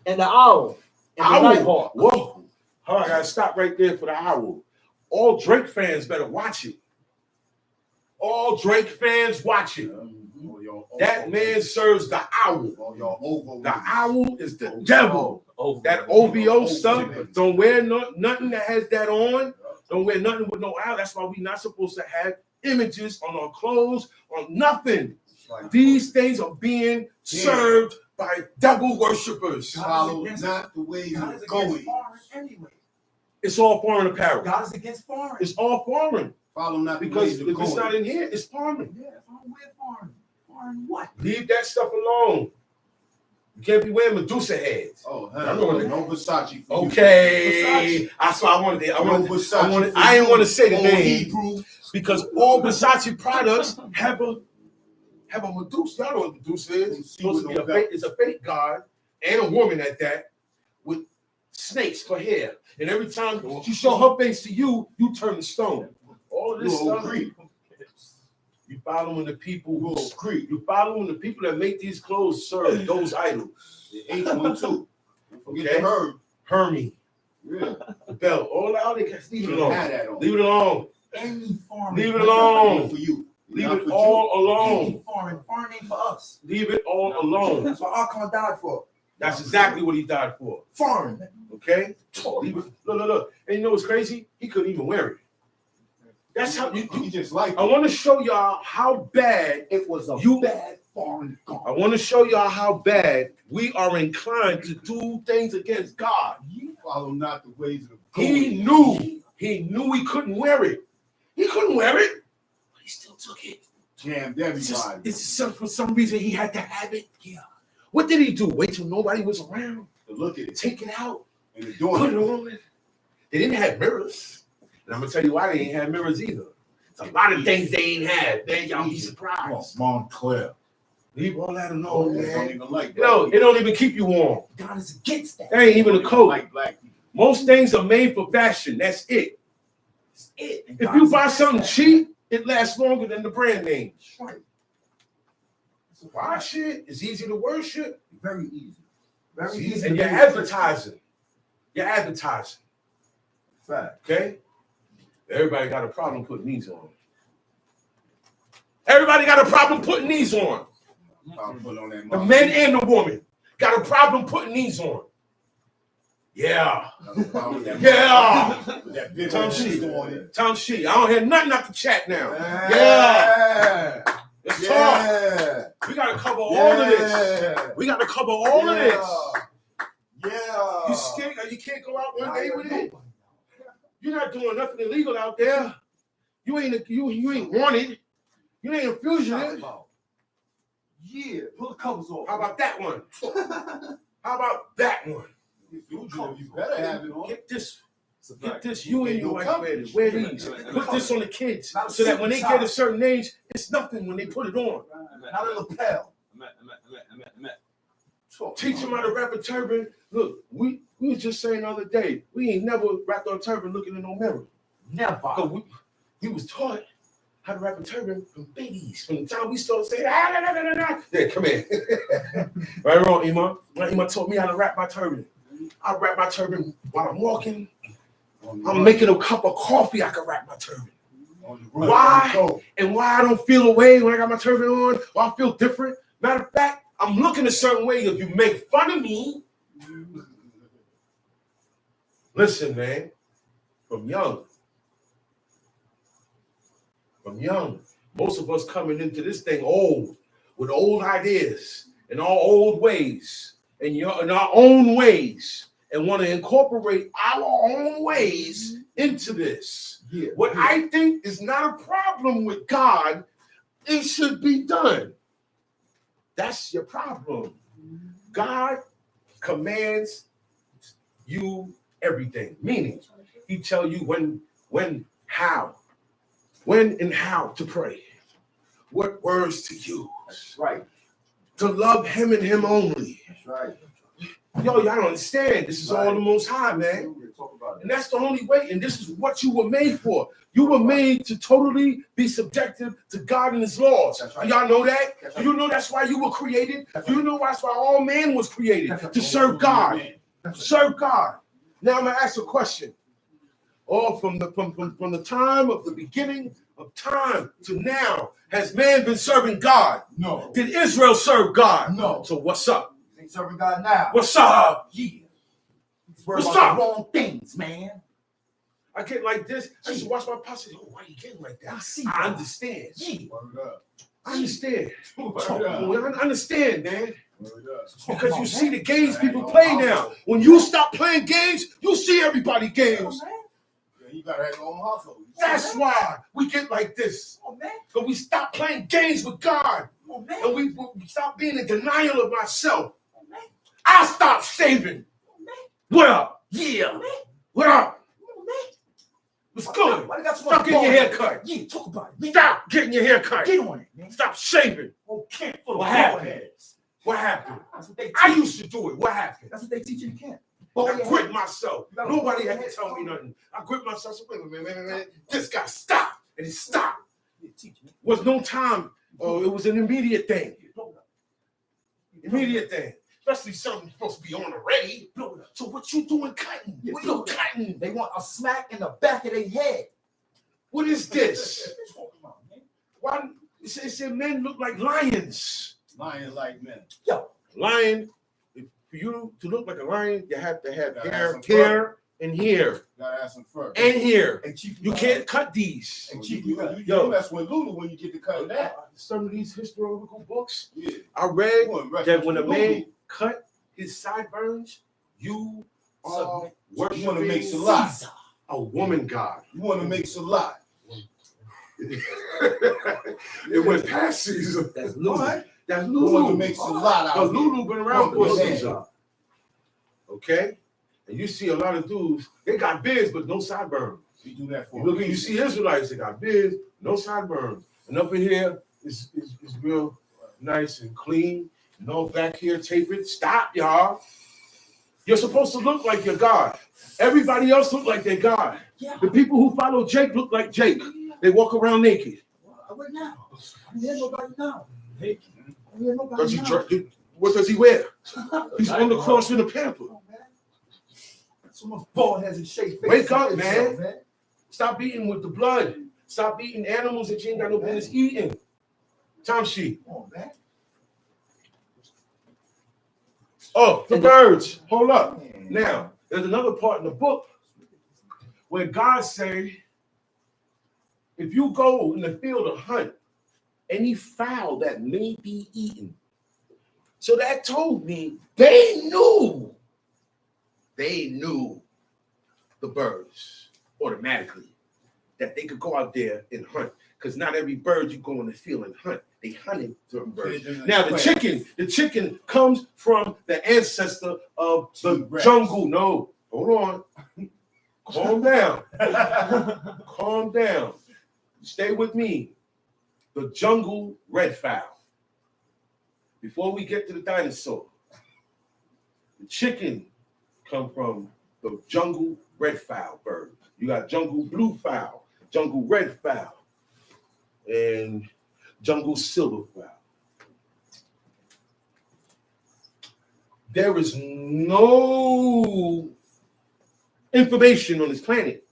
And the owl, and the nighthawk. Whoa. All right, I gotta stop right there for the owl. All Drake fans better watch it. All Drake fans watch it. That man serves the owl. The owl is the devil. That OVO stuff. Don't wear nothing that has that on. Don't wear nothing with no owl. That's why we're not supposed to have images on our clothes or nothing. These things are being served by devil worshipers. Follow not the way you're going. Anyway. It's all foreign apparel. God is against foreign. It's all foreign. Follow not the Because way if you're going. it's not in here, it's foreign. Yeah, if I'm with foreign. Foreign what? Leave that stuff alone. You can't be wearing Medusa heads. Oh, I know what no Versace. For okay. You. That's why I wanted it. Versace I didn't want to say the name Hebrew. because all Versace products have a Medusa. Y'all know what Medusa is. It's supposed to be it's a fake god and a woman at that with snakes for hair. And every time she show her face to you, you turn to stone. All of this stuff. You following the people who creep. You following the people that make these clothes serve those idols. The H1 too. Okay. Hermie. Yeah. The belt. All out there. Leave it alone. Leave it alone. Any foreign. Leave it alone. For you. Leave it all alone. Any foreign. Foreign ain't for us. Leave it all alone. That's what Archon died for. That's exactly what he died for. Foreign. Okay? Leave it. Look. And you know what's crazy? He couldn't even wear it. That's how you just like. I want to show y'all how bad it was. Bad foreign God. I want to show y'all how bad we are inclined to do things against God. You follow not the ways of God. He knew he couldn't wear it. He couldn't wear it, but he still took it. Jammed everybody. For some reason he had to have it. Yeah. What did he do? Wait till nobody was around to look at it, take it out, and put it on. They didn't have mirrors. And I'm gonna tell you why they ain't have mirrors either. It's a lot of things they ain't had. Man, y'all be surprised. Montclair. Leave all that alone, man. Don't even like it don't even keep you warm. God is against that. That ain't even a coat. Like black people. Most things are made for fashion. That's it. That's it. And if you buy something cheap, it lasts longer than the brand name. Right. Why shit? It's easy to worship. Very easy. Very easy. And you're advertising. You're advertising. Fact. Okay? Everybody got a problem putting these on. Everybody got a problem putting these on. The men and the woman got a problem putting these on. Yeah. Yeah. Tom Shee. I don't hear nothing out the chat now. Yeah. Let's talk. We got to cover all of this. We got to cover all of this. Yeah. You scared? You can't go out one day with it. You're not doing nothing illegal out there. You ain't wanted. You ain't a fugitive. Yeah, pull the covers off. How about that one? How about that one? You better have it on. Get this. You ain't you like wear these. Put this on the kids so that when they get a certain age, it's nothing when they put it on. Not a lapel. Teach them how to wrap a turban. Look, we was just saying the other day, we ain't never wrapped our turban looking in no mirror. Never. We was taught how to wrap a turban from babies. From the time we started saying, yeah, come here. Right or wrong, Ima? Ima taught me how to wrap my turban. I wrap my turban while I'm walking. I'm making a cup of coffee, I can wrap my turban. Why? And why I don't feel away when I got my turban on, or I feel different. Matter of fact, I'm looking a certain way. If you make fun of me, listen, man, from young, most of us coming into this thing old, with old ideas and our old ways and our own ways, and want to incorporate our own ways into this. What I think is not a problem with God, it should be done. That's your problem. God commands you everything. Meaning, he tell you when and how to pray. What words to use. That's right. To love him and him only. That's right. Yo, y'all don't understand. This is all the Most High, man. And that's the only way. And this is what you were made for. You were made to totally be subjective to God and his laws. Right. Y'all know that? Do you know that's why you were created? Do you know that's why all man was created? To serve God. Serve God. Now I'm going to ask a question. From the time of the beginning of time to now, has man been serving God? No. Did Israel serve God? No. So what's up? Ain't serving God now. What's up? Yeah. What's up? The wrong things, man. I get like this. I used to watch my posse. Oh, why are you getting like that? I understand. Yeah. I understand. I understand, man. Because you see the games people play now. When you stop playing games, you see everybody games. You gotta have your own hustle. That's why we get like this. Because we stop playing games with God. And we stop being in denial of myself. I stop saving. What up? Yeah. What up? What's good? Stop getting your hair cut. Yeah, talk about it. Stop getting your hair cut. Get on it, man. Stop shaving. Okay. What happened? What happened? I used to do it. What happened? That's what they teach in the camp. I grip myself. Nobody had to tell me nothing. I grip myself. So wait a minute. This guy stopped. And it stopped. Was no time. It was an immediate thing. Immediate thing. Especially something supposed to be on already. So what you doing cutting? What you cutting? They want a smack in the back of their head. What is this? Why? It said men look like lions. Lion like men. Yo, lion. For you to look like a lion, you have to have hair here and here. Gotta have some fur. And here. Hey, Chief, you can't cut these. Hey, Chief, you mess with Lulu when you get to cut that. Some of these historical books, I read that when a man cut his sideburns, you are worshiping a woman god. You want to make Salat. It went past Caesar. That's Lulu. That's Lulu. You want to make Salat out. Because Lulu been around for Caesar. Okay? And you see a lot of dudes, they got beards but no sideburns. You do that for you see Israelites, they got beards, no sideburns. And up in here is real nice and clean. No back here tapered. Stop, y'all. You're supposed to look like your God. Everybody else look like their God. Yeah. The people who follow Jake look like Jake. They walk around naked. What now? I hear nobody now. What does he wear? He's on the cross in a pamper. So much bald heads and shaped face. Wake up, man. Stop eating with the blood. Stop eating animals that you ain't got no business eating. Time sheet. Come on, man. Oh, the birds. Hold up. Now, there's another part in the book where God say, if you go in the field to hunt any fowl that may be eaten. So that told me they knew the birds automatically that they could go out there and hunt. Because not every bird you go in the field and hunt. They hunted certain birds. Now the chicken comes from the ancestor of the jungle. No, hold on. Calm down. Calm down. Stay with me. The jungle red fowl. Before we get to the dinosaur, the chicken come from the jungle red fowl bird. You got jungle blue fowl, jungle red fowl, and jungle silver fowl. There is no information on this planet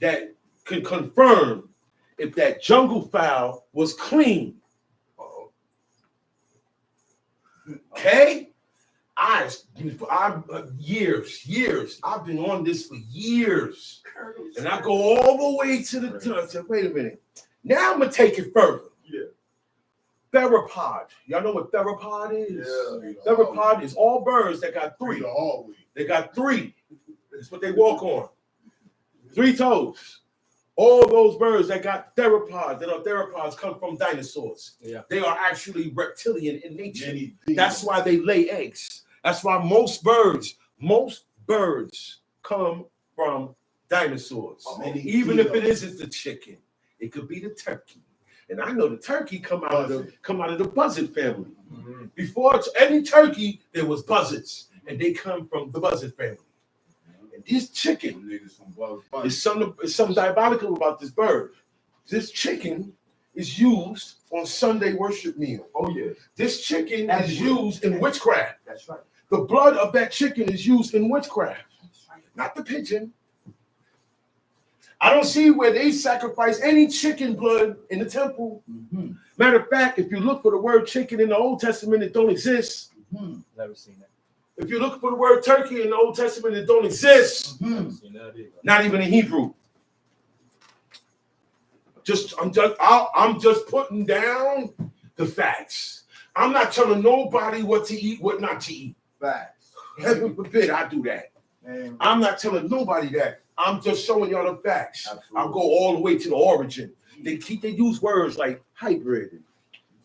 that can confirm if that jungle fowl was clean. Okay? I'm years. I've been on this for years. And I go all the way to the top. I said, wait a minute. Now I'm going to take it further. Yeah. Theropod. Y'all know what theropod is? Yeah. Theropod is all birds that got three. They got three. That's what they walk on. 3 toes. All those birds that got theropods, that are theropods, come from dinosaurs. Yeah. They are actually reptilian in nature. That's why they lay eggs. That's why most birds come from dinosaurs. Even if it isn't the chicken, it could be the turkey. And I know the turkey come out of the buzzard family. Mm-hmm. Before any turkey, there was buzzards, and they come from the buzzard family. And this chicken is something diabolical about this bird. This chicken is used on Sunday worship meal. Oh yeah. This chicken is used in witchcraft. That's right. The blood of that chicken is used in witchcraft. Right. Not the pigeon. I don't see where they sacrifice any chicken blood in the temple. Mm-hmm. Matter of fact, if you look for the word chicken in the Old Testament, it don't exist. Mm-hmm. Never seen that. If you look for the word turkey in the Old Testament, it don't exist. Mm-hmm. Not even in Hebrew. I'm just putting down the facts. I'm not telling nobody what to eat, what not to eat. Facts. Heaven forbid I do that. Man. I'm not telling nobody that. I'm just showing y'all the facts. Absolutely. I'll go all the way to the origin. They use words like hybrid.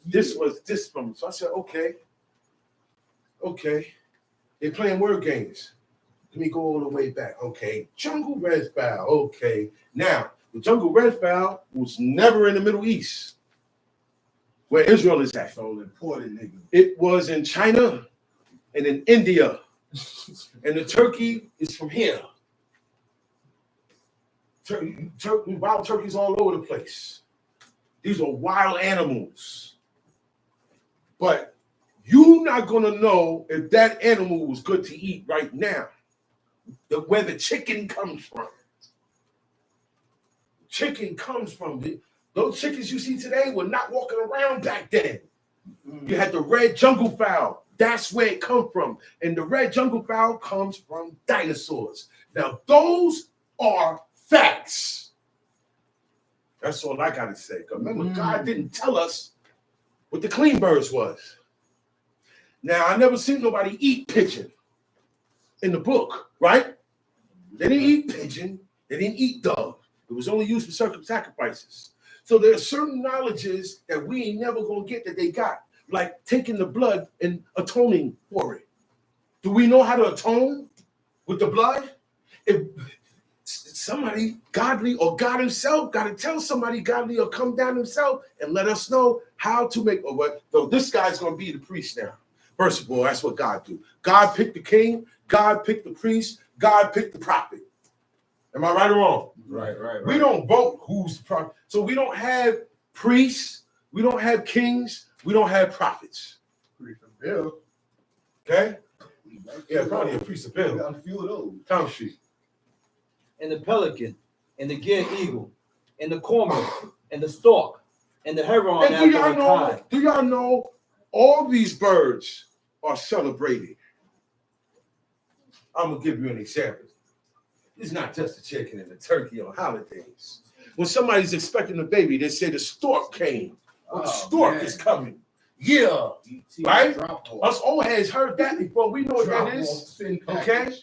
This was this from. So I said, okay. They're playing word games. Let me go all the way back. Okay. Jungle red fowl. Okay. Now, the jungle red fowl was never in the Middle East, where Israel is at. So important, nigga. It was in China and in India. And the turkey is from here. Wild turkeys all over the place. These are wild animals. But you're not going to know if that animal was good to eat right now. Where the chicken comes from. Chicken comes from those chickens you see today were not walking around back then. You had the red jungle fowl. That's where it comes from. And the red jungle fowl comes from dinosaurs. Now, those are facts. That's all I got to say. Remember, God didn't tell us what the clean birds was. Now, I never seen nobody eat pigeon in the book, right? They didn't eat pigeon. They didn't eat dove. It was only used for sacrifices. So there are certain knowledges that we ain't never going to get that they got. Like taking the blood and atoning for it. Do we know how to atone with the blood? If somebody godly or God himself got to tell somebody godly or come down himself and let us know how to make what. So this guy's going to be the priest now. First of all, that's what God do. God picked the king. God picked the priest. God picked the prophet. Am I right or wrong? Right. We don't vote who's the prophet. So we don't have priests. We don't have kings. We don't have prophets. Priest of Bill. Okay? Yeah, probably a priest of Bill. Got a few of those. Count sheet. And the pelican, and the giant eagle, and the cormorant, and the stork, and the heron. And do y'all know all these birds are celebrated? I'm going to give you an example. It's not just the chicken and the turkey on holidays. When somebody's expecting a baby, they say the stork came. The stork is coming. Yeah. Right? Us old heads heard that before. We know what that is. Okay?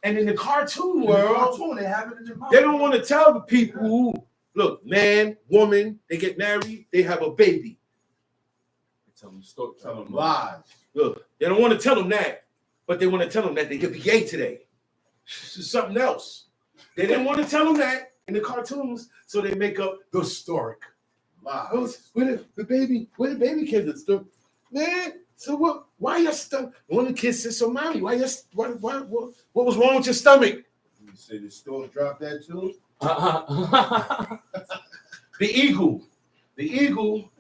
And in the cartoon world, they have it in their mouth. they don't want to tell the people, look, man, woman, they get married, they have a baby. Tell them Lies. Look, they don't want to tell them that, but they want to tell them that they could be gay today. This is something else. They didn't want to tell them that in the cartoons, so they make up the stork. Lies. Where the baby came to the stork. Man, so what? Why your stomach? One of the kids said, so mommy, what was wrong with your stomach? You say the stork dropped that too? The eagle. The eagle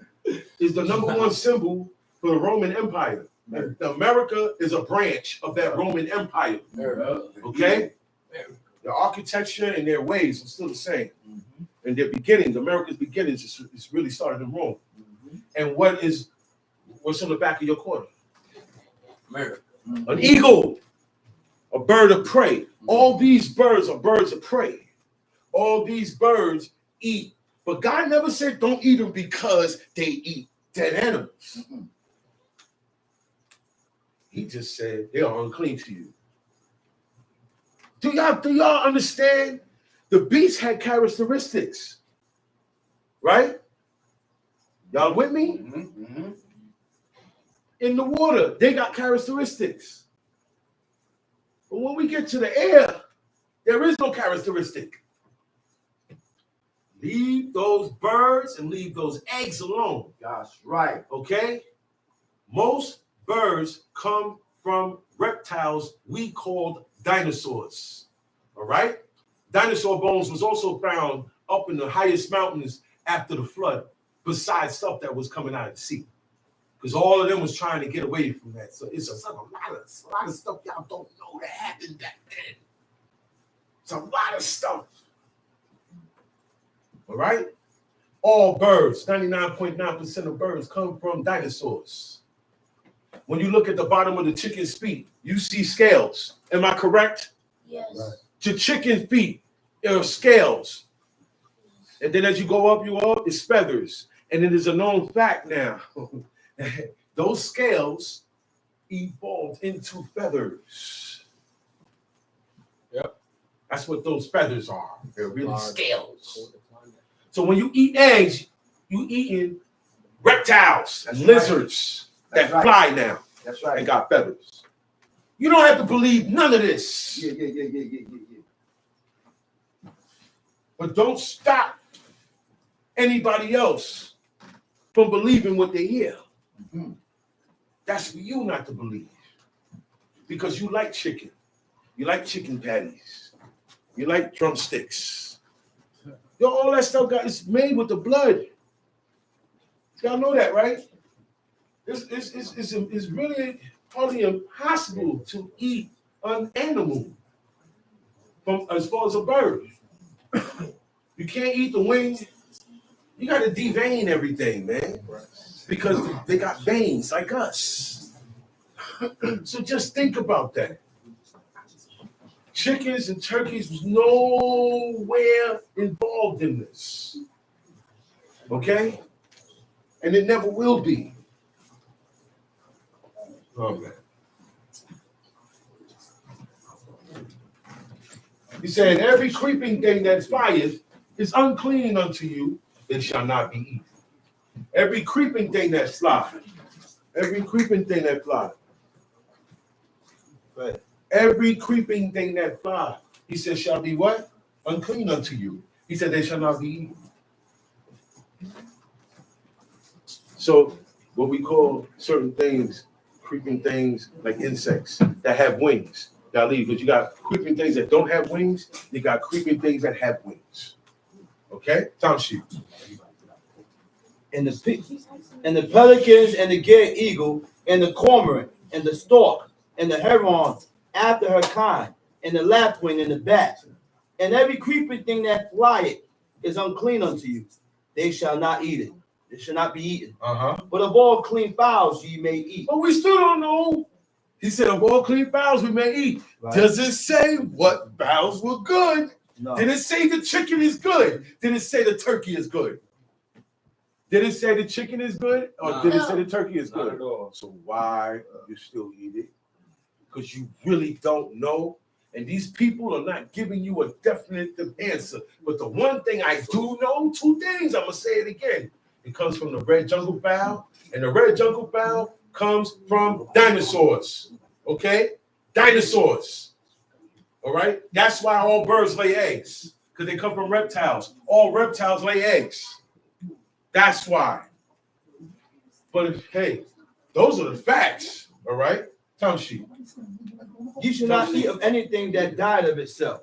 is the number one symbol for the Roman Empire. America is a branch of that Roman Empire. Okay? Their architecture and their ways are still the same. And their beginnings, America's beginnings is really started in Rome. And what's on the back of your quarter? America. An eagle, a bird of prey. All these birds are birds of prey. All these birds eat. But God never said don't eat them because they eat dead animals. He just said they are unclean to you. Do y'all understand? The beast had characteristics, right? Y'all with me? In the water, they got characteristics. But when we get to the air, there is no characteristic. Leave those birds and leave those eggs alone. That's right. Okay? Most birds come from reptiles we called dinosaurs. All right? Dinosaur bones was also found up in the highest mountains after the flood, besides stuff that was coming out of the sea. Because all of them was trying to get away from that. So it's a lot of stuff y'all don't know that happened back then. It's a lot of stuff. All right? All birds, 99.9% of birds come from dinosaurs. When you look at the bottom of the chicken's feet, you see scales. Am I correct? Yes. Right. The chicken feet are scales. And then as you go up, it's feathers. And it is a known fact now. Those scales evolved into feathers. Yep. That's what those feathers are. They're really Large. scales. So when you eat eggs, you eating reptiles and lizards that fly now. That's right. And got feathers. You don't have to believe none of this. Yeah. But don't stop anybody else from believing what they hear. That's for you not to believe. Because you like chicken. You like chicken patties. You like drumsticks. Yo, all that stuff is made with the blood. Y'all know that, right? It's really totally impossible to eat an animal from as far as a bird. You can't eat the wing. You got to devein everything, man, because they got veins like us. So just think about that. Chickens and turkeys was nowhere involved in this. Okay? And it never will be. Oh, man. He said, every creeping thing that flieth is unclean unto you, it shall not be eaten. Every creeping thing that flies. Every creeping thing that flies. Right. Every creeping thing that flies. He said, shall be what? Unclean unto you. He said, they shall not be eaten. So, what we call certain things, creeping things like insects that have wings. Gotta leave, because you got creeping things that don't have wings, you got creeping things that have wings. Okay? Time sheet. And the pelicans and the gay eagle and the cormorant and the stork and the heron after her kind and the lapwing and the bat and every creeping thing that flieth is unclean unto you. They shall not eat it. It shall not be eaten. But of all clean fowls ye may eat. But we still don't know. He said, of all clean fowls we may eat. Right. Does it say what fowls were good? No. Did it say the chicken is good? Did it say the turkey is good? Did it say the chicken is good? Or did it say the turkey is good? So why you still eat it? Because you really don't know. And these people are not giving you a definitive answer. But the one thing I do know, 2 things, I'm going to say it again. It comes from the red jungle fowl, and the red jungle fowl comes from dinosaurs. Okay? Dinosaurs. All right? That's why all birds lay eggs, because they come from reptiles. All reptiles lay eggs. That's why. But hey, those are the facts. All right? Tamshi. You should not eat of anything that died of itself.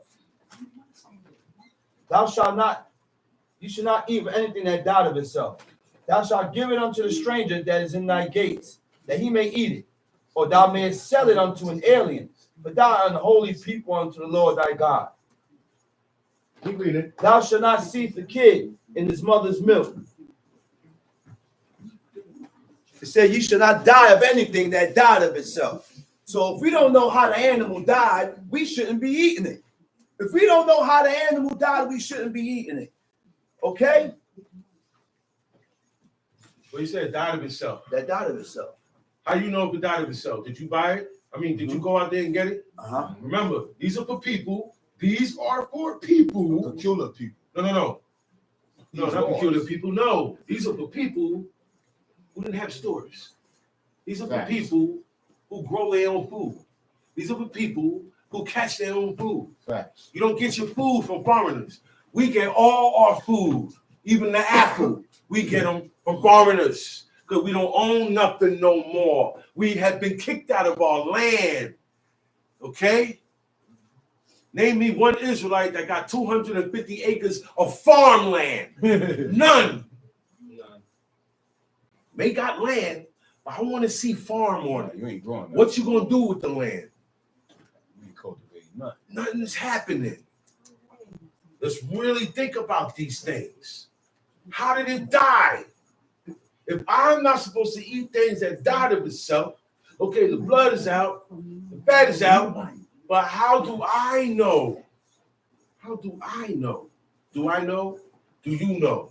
You should not eat of anything that died of itself. Thou shalt give it unto the stranger that is in thy gates, that he may eat it, or thou mayest sell it unto an alien, but thou art an holy people unto the Lord thy God. Keep reading. Thou shalt not seethe the kid in his mother's milk. It said you should not die of anything that died of itself. So if we don't know how the animal died, we shouldn't be eating it. If we don't know how the animal died, we shouldn't be eating it. Okay? Well, you said it died of itself. That died of itself. How you know if it died of itself? Did you buy it? I mean, did you go out there and get it? Remember, these are for people. These are for people. Peculiar people. No, not peculiar people. No, these are for people who didn't have stores. These are for people who grow their own food. These are for people who catch their own food. Facts. You don't get your food from foreigners. We get all our food, even the apple. We get them from foreigners because we don't own nothing no more. We have been kicked out of our land. Okay? Name me one Israelite that got 250 acres of farmland. None. They got land, but I want to see farm on it. You ain't growing. What you gonna do with the land? You ain't cultivating nothing. Nothing's happening. Let's really think about these things. How did it die? If I'm not supposed to eat things that died of itself, okay, the blood is out, the fat is out, but how do I know? How do I know? Do I know? Do you know?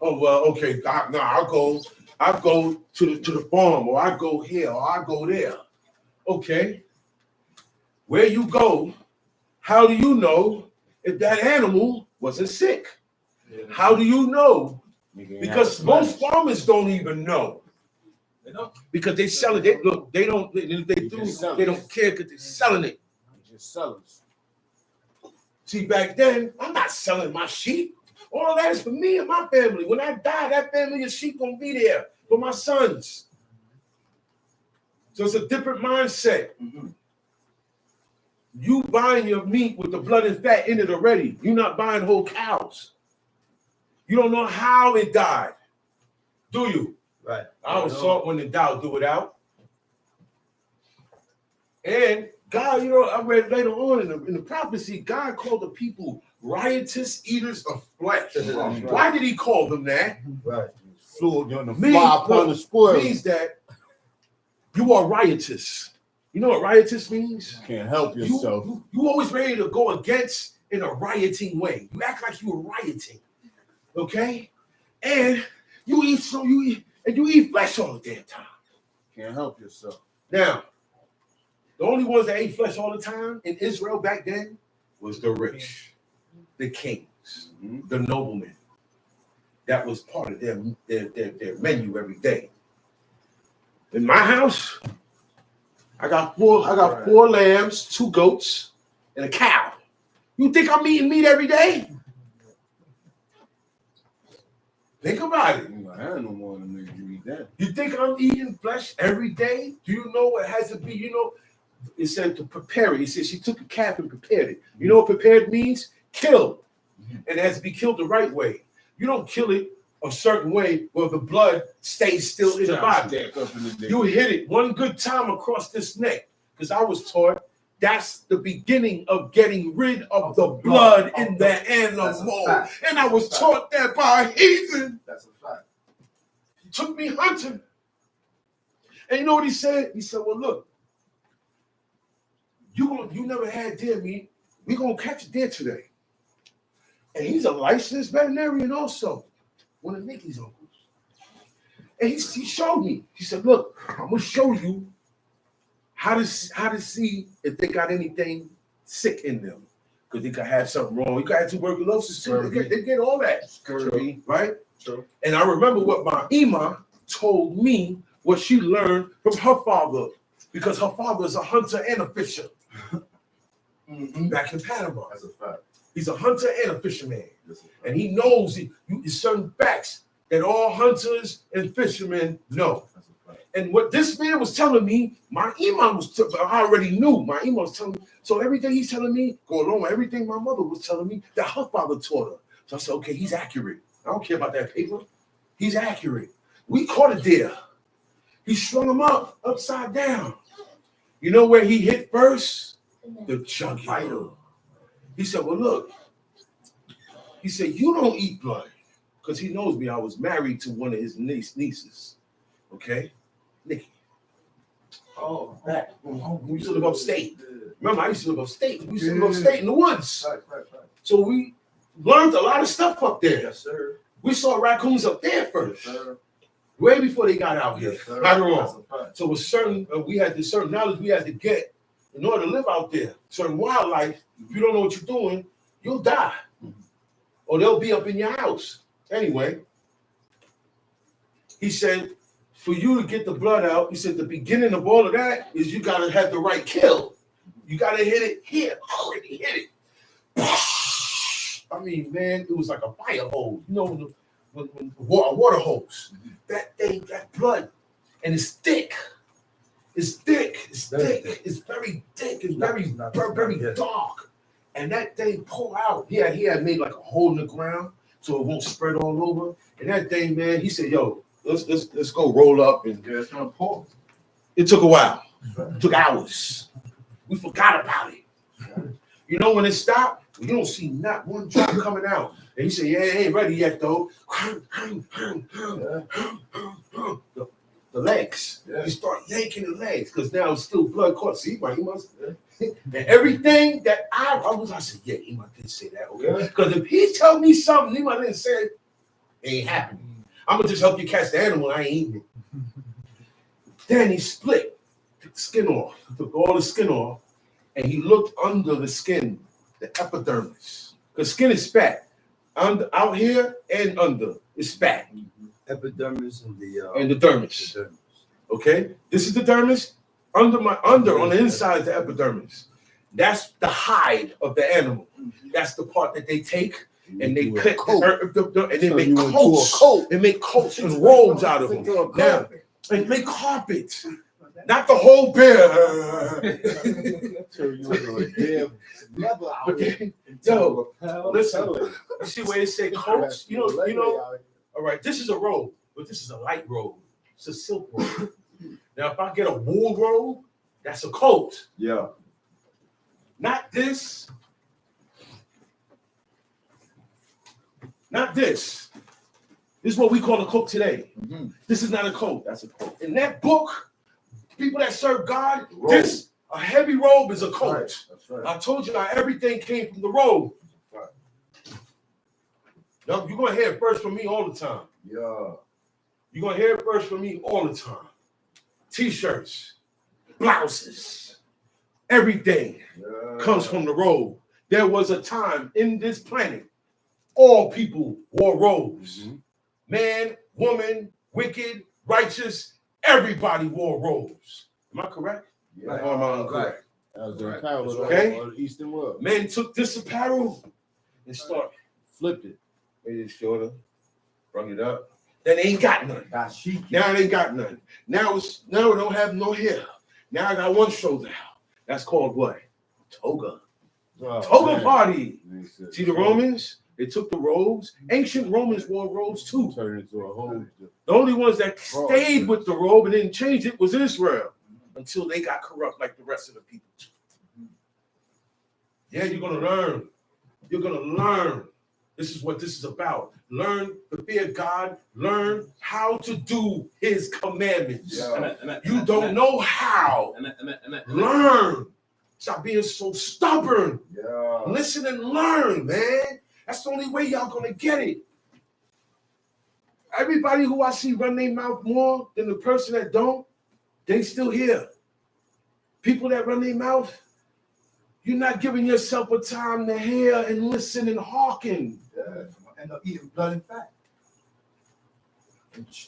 Oh, well, okay, I'll go to the farm, or I go here, or I go there. Okay. Where you go, how do you know if that animal wasn't sick? How do you know? Because most farmers don't even know. Because they sell it. They don't care because they're selling it. Just sellers. See, back then, I'm not selling my sheep. All that is for me and my family. When I die, that family of sheep gonna be there for my sons. So it's a different mindset. You buying your meat with the blood and fat in it already. You're not buying whole cows. You don't know how it died, do you? Right. I was taught when in doubt, do it out. And God, I read later on in the prophecy, God called the people riotous eaters of flesh. Right. Why did he call them that? Right. Fluid on the fly upon the spoil. Means that you are riotous. You know what riotous means? Can't help yourself. You always ready to go against in a rioting way. You act like you were rioting. Okay? And you eat flesh all the damn time. Can't help yourself. Now, the only ones that ate flesh all the time in Israel back then was the rich, the kings, the noblemen. That was part of their menu every day. In my house, I got four lambs, 2 goats, and a cow. You think I'm eating meat every day? Think about it. I don't know more than you eat that. You think I'm eating flesh every day? Do you know what has to be? It said to prepare it. It said she took a calf and prepared it. You know what prepared means? Kill. And it has to be killed the right way. You don't kill it a certain way where the blood stays still in the body. You hit it one good time across this neck. Because I was taught that's the beginning of getting rid of the blood in the animal. And I was taught that by a heathen. That's a fact. He took me hunting. And you know what he said? He said, well, look, you never had deer meat. We're going to catch a deer today. And he's a licensed veterinarian also. One of Nikki's uncles. And he showed me. He said, look, I'm going to show you how to see if they got anything sick in them. Because they could have something wrong. You got tuberculosis too. They get all that. Scurvy, right? True. And I remember what my Ima told me what she learned from her father. Because her father is a hunter and a fisher. Back in Panama. That's a fact. He's a hunter and a fisherman. And he knows certain facts that all hunters and fishermen know. And what this man was telling me, my imam I already knew. My imam was telling me. So everything he's telling me, go along with everything my mother was telling me that her father taught her. So I said, okay, he's accurate. I don't care about that paper. He's accurate. We caught it there. He strung him up, upside down. You know where he hit first? The jugular. He said, well, look. He said, you don't eat blood. Because he knows me. I was married to one of his nieces. Okay? Nikki. Oh, that. We used to live upstate. Remember, I used to live upstate. We used to live upstate in the woods. Right. So we learned a lot of stuff up there. Yes, sir. We saw raccoons up there first. Yes, sir. Way before they got out here. Right or wrong. So with certain, we had this certain knowledge we had to get in order to live out there. Certain wildlife, if you don't know what you're doing, you'll die. Or they'll be up in your house. Anyway, he said, for you to get the blood out, he said the beginning of all of that is you got to have the right kill. You got to hit it here. Already hit it. I mean, man, it was like a fire hose. You know, when a water hose. That thing, that blood. And it's thick. It's thick. It's thick. It's very thick. It's very dark. And that thing pulled out. Yeah, he had made like a hole in the ground so it won't spread all over. And that thing, man, he said, yo, let's go roll up and it's gonna pour. It took a while. It took hours. We forgot about it. You know when it stopped, you don't see not one drop coming out. And he said, yeah, it ain't ready yet though. The legs. Yeah. You start yanking the legs because now it's still blood caught. See, he must. And everything that I said, yeah, he didn't say that, okay? Because if he tell me something, he didn't say it ain't happening. I'm gonna just help you catch the animal. I ain't eating it. Then he split, took the skin off, took all the skin off, and he looked under the skin, the epidermis, because skin is fat. Out here and under is fat. Epidermis and the dermis. Okay, this is the dermis. Under on the inside is the epidermis. That's the hide of the animal. That's the part that they take and they cut and they make coats. They make coats and rolls out of them. Now, they make carpets. Not the whole bear. Listen. You see where it say coats? You know. All right, this is a robe, but this is a light robe. It's a silk robe. Now, if I get a wool robe, that's a coat. Yeah. Not this. Not this. This is what we call a coat today. Mm-hmm. This is not a coat. That's a coat. In that book, people that serve God, a heavy robe is a coat. Right. That's right. I told you how everything came from the robe. Right. Now, you're going to hear it first from me all the time. Yeah. You're going to hear it first from me all the time. T-shirts, blouses, everything comes from the robe. There was a time in this planet, all people wore robes. Mm-hmm. Man, woman, wicked, righteous, everybody wore robes. Am I correct? Yeah. Or am I incorrect? That was the apparel of the Eastern world. Men took this apparel and flipped it. Made it shorter, brung it up. Then they ain't got none. Now they ain't got none. Now it don't have no hair. Now I got one shoulder out. That's called what? Toga. Toga party. See the Romans? They took the robes. Ancient Romans wore robes too. The only ones that stayed with the robe and didn't change it was Israel until they got corrupt like the rest of the people. Yeah, you're gonna learn. You're gonna learn. This is what this is about. Learn to fear God. Learn how to do his commandments. Yeah. You don't know how. Learn. Stop being so stubborn. Yeah. Listen and learn, man. That's the only way y'all gonna get it. Everybody who I see run their mouth more than the person that don't, they still here. People that run their mouth, you're not giving yourself a time to hear and listen and hearken. Yeah. And eating blood and fat.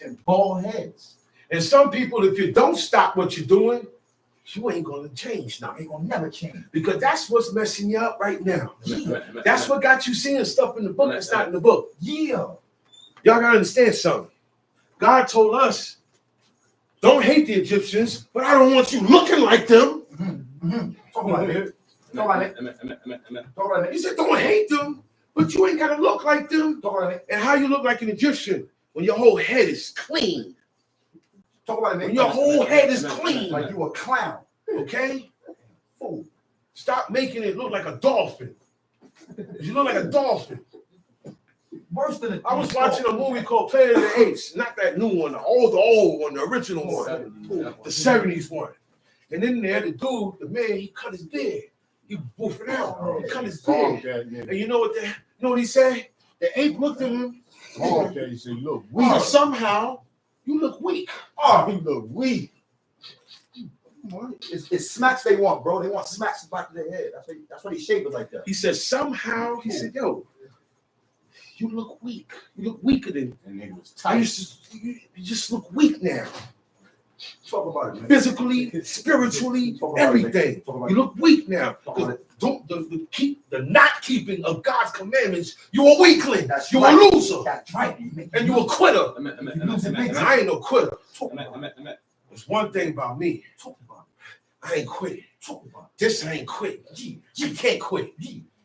And bald heads. And some people, if you don't stop what you're doing, you ain't gonna change now. Ain't gonna never change. Because that's what's messing you up right now. That's what got you seeing stuff in the book that's not in the book. Yeah. Y'all gotta understand something. God told us, don't hate the Egyptians, but I don't want you looking like them. Talk about it. Talk about it. Talk about it. He said, don't hate them, but you ain't gotta look like them. Talk about it. And how you look like an Egyptian when your whole head is clean. Talk about it. When your whole head is clean. Like you a clown. Okay? Fool. Stop making it look like a dolphin. You look like a dolphin. Worse than I was watching a movie called Planet of the Apes, not that new one, the old one, the original one, the 70s one. And then there, the dude, the man, he cut his beard. He boofed it out. He cut his beard. And you know what he said? The ape looked at him. Oh, okay, he said, look weak. Oh, somehow, you look weak. Oh, he look weak. It's smacks they want, bro. They want smacks in the back of their head. That's why they shave it like that. He said, somehow, he said, yo, you look weak. You look weaker than. And nigga was I tight. you just look weak now. Talk about it, man. Physically, spiritually, everything. You look weak now. Because the not keeping of God's commandments, you're a weakling. You're a loser. That's right. And you're a quitter. And I ain't no quitter. Amen. There's one thing about me. Talk about I ain't quitting. it. Talk about This ain't quit. it. You can't quit.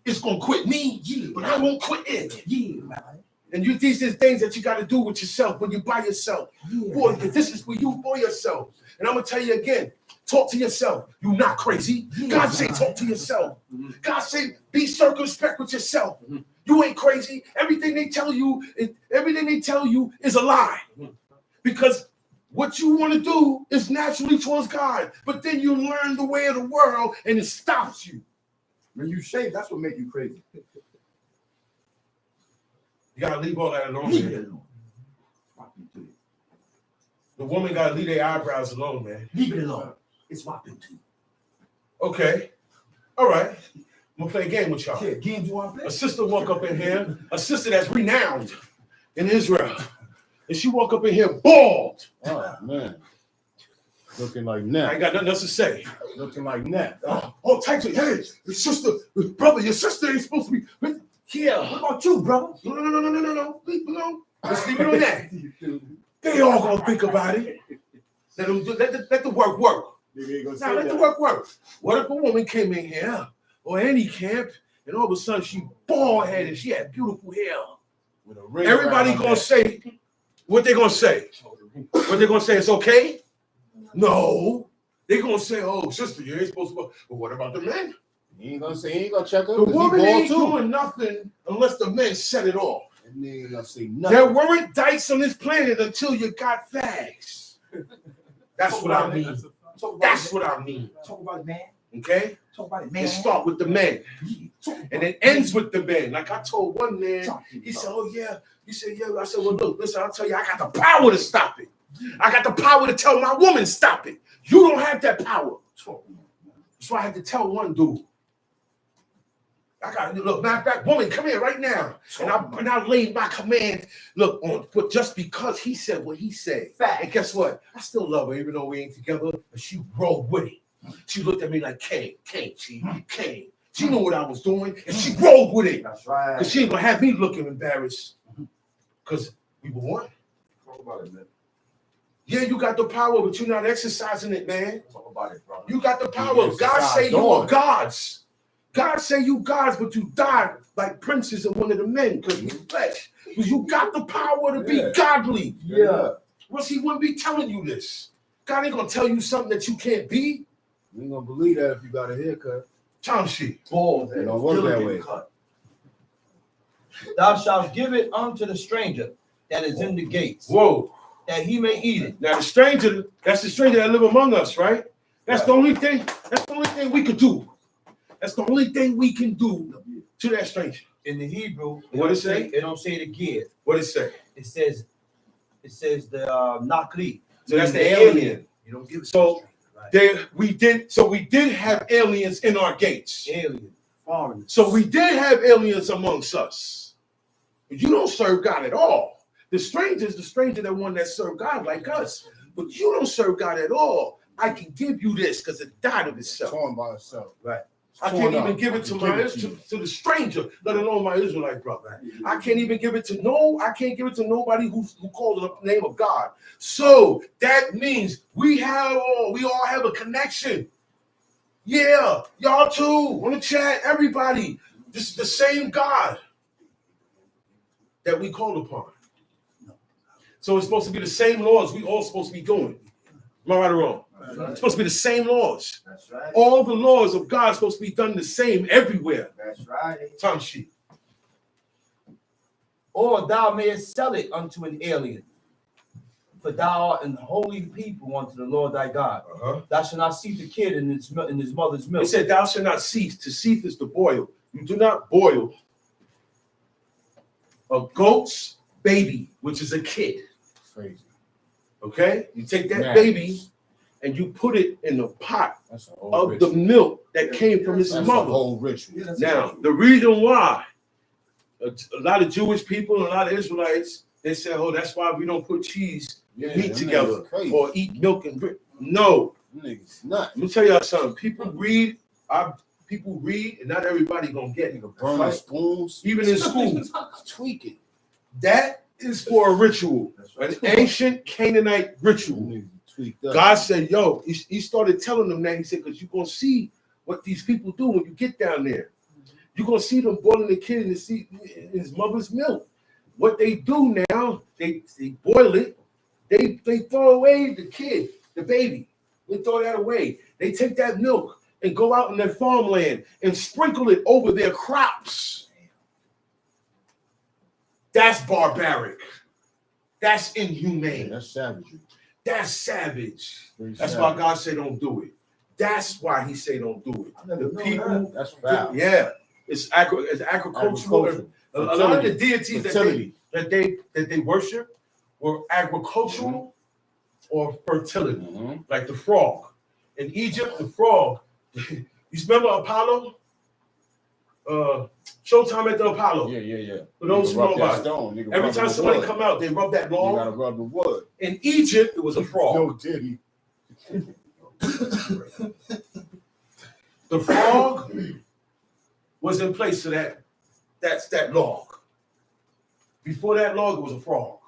It's gonna quit me, but I won't quit it. Yeah, man. And these are things that you got to do with yourself when you're by yourself. Boy, this is for you, for yourself. And I'm gonna tell you again, talk to yourself. You're not crazy. God say talk to yourself. God say be circumspect with yourself. You ain't crazy. Everything they tell you is a lie. Because what you want to do is naturally towards God, but then you learn the way of the world and it stops you. When you shave, that's what make you crazy. You gotta leave all that alone. Leave it Man. alone. Whopping to you. The woman gotta leave their eyebrows alone, man. Leave it alone. It's whopping to you. Okay. All right. I'm gonna play a game with y'all. Yeah, games you want to play? A sister walk up in here, a sister that's renowned in Israel. And she walk up in here bald. Oh, man. Looking like I ain't that. got nothing else to say. Looking like that. All types of, hey, your sister, brother, your sister ain't supposed to be here. What about you, brother? No. Leave it alone. Let's leave it on that. They all gonna think about it. Let the work work. Now let the work. What if a woman came in here or any camp and all of a sudden she bald headed, she had beautiful hair? With a ring Everybody around gonna her say what they gonna say. What they gonna say? It's okay? No. They gonna say, "Oh, sister, you ain't supposed to." But what about the men? He ain't gonna check her. The 'cause he woman bald ain't too. doing nothing unless the men set it off. And he ain't gonna say There nothing. weren't dice on this planet until you got fags. That's what I mean. That's what I mean. Talk about it, man. Okay? Talk about it, man. It start with the men. And it ends with the men. Like I told one man, he said, "Oh yeah." He said, "Yeah." I said, "Well, look, listen, I'll tell you, I got the power to stop it. I got the power to tell my woman stop it. You don't have that power." So I had to tell one dude. I got look, matter of fact, woman, come here right now. And I laid my command, look, on, but just because he said what he said. Fact. And guess what? I still love her, even though we ain't together. But she rolled with it. She looked at me like, Kane. She knew what I was doing, and she rolled with it. That's right. Because she ain't gonna have me looking embarrassed. Because we were one. Talk about it, man. Yeah, you got the power, but you're not exercising it, man. Talk about it, brother. You got the power. God say you are gods. God say you gods, but you died like princes of one of the men because you flesh. Because you got the power to be godly. Yeah. Well, he wouldn't be telling you this. God ain't gonna tell you something that you can't be. You ain't gonna believe that if you got a haircut. Time sheet. Bald. It don't work that way. Thou shalt give it unto the stranger that is in the gates, Whoa. that he may eat it. Now the stranger, that's the stranger that live among us, right? That's the only thing. That's the only thing we could do. That's the only thing we can do to that stranger. In the Hebrew, What it say? It don't say the give. What it say? It says the nakli. So that's the alien. You don't give it. So We did have aliens in our gates. Alien, foreigners. So we did have aliens amongst us. But you don't serve God at all. The stranger is the stranger, the one that served God like us. But you don't serve God at all. I can give you this because it died of itself. Torn by itself. Right. I can't even give it to the stranger, let alone my Israelite brother. I can't even give it to nobody who calls on the name of God. So that means we all have a connection. Yeah, y'all too, on the chat, everybody. This is the same God that we call upon. So it's supposed to be the same laws we all supposed to be doing. Am I right or wrong? It's supposed to be the same laws. That's right. All the laws of God are supposed to be done the same everywhere. That's right. Time sheet. Or thou mayest sell it unto an alien. For thou art an holy people unto the Lord thy God. Thou shalt not seethe the kid in his mother's milk. It said, thou shalt not seethe. To seethe is to boil. You do not boil a goat's baby, which is a kid. Crazy. Okay? You take that baby and you put it in the pot of ritual. the milk that came from his That's mother. a whole ritual. Now, the reason why a lot of Jewish people and a lot of Israelites, they say, oh, that's why we don't put cheese and meat together or eat milk and bread. No. Niggas nuts. Let me tell y'all something. People read, and not everybody gonna get it. Burning spoons. Even in school. Tweaking. That is for a ritual. An ancient Canaanite ritual. God said, yo, he started telling them that. He said, because you're going to see what these people do when you get down there. You're going to see them boiling the kid in his mother's milk. What they do now, they boil it. They throw away the kid, the baby. They throw that away. They take that milk and go out in their farmland and sprinkle it over their crops. That's barbaric. That's inhumane. Yeah, that's savagery. That's savage. That's why God said don't do it. That's why he say don't do it. The people, that's foul. Yeah, it's agricultural. A lot of the deities that they worship were agricultural or fertility, like the frog. In Egypt, the frog. You remember Apollo? Showtime at the Apollo. Yeah. For those who know about it. Every time somebody come out, they rub that log. You gotta rub the wood. In Egypt, it was a frog. No, did he? The frog was in place to that's that log. Before that log, it was a frog.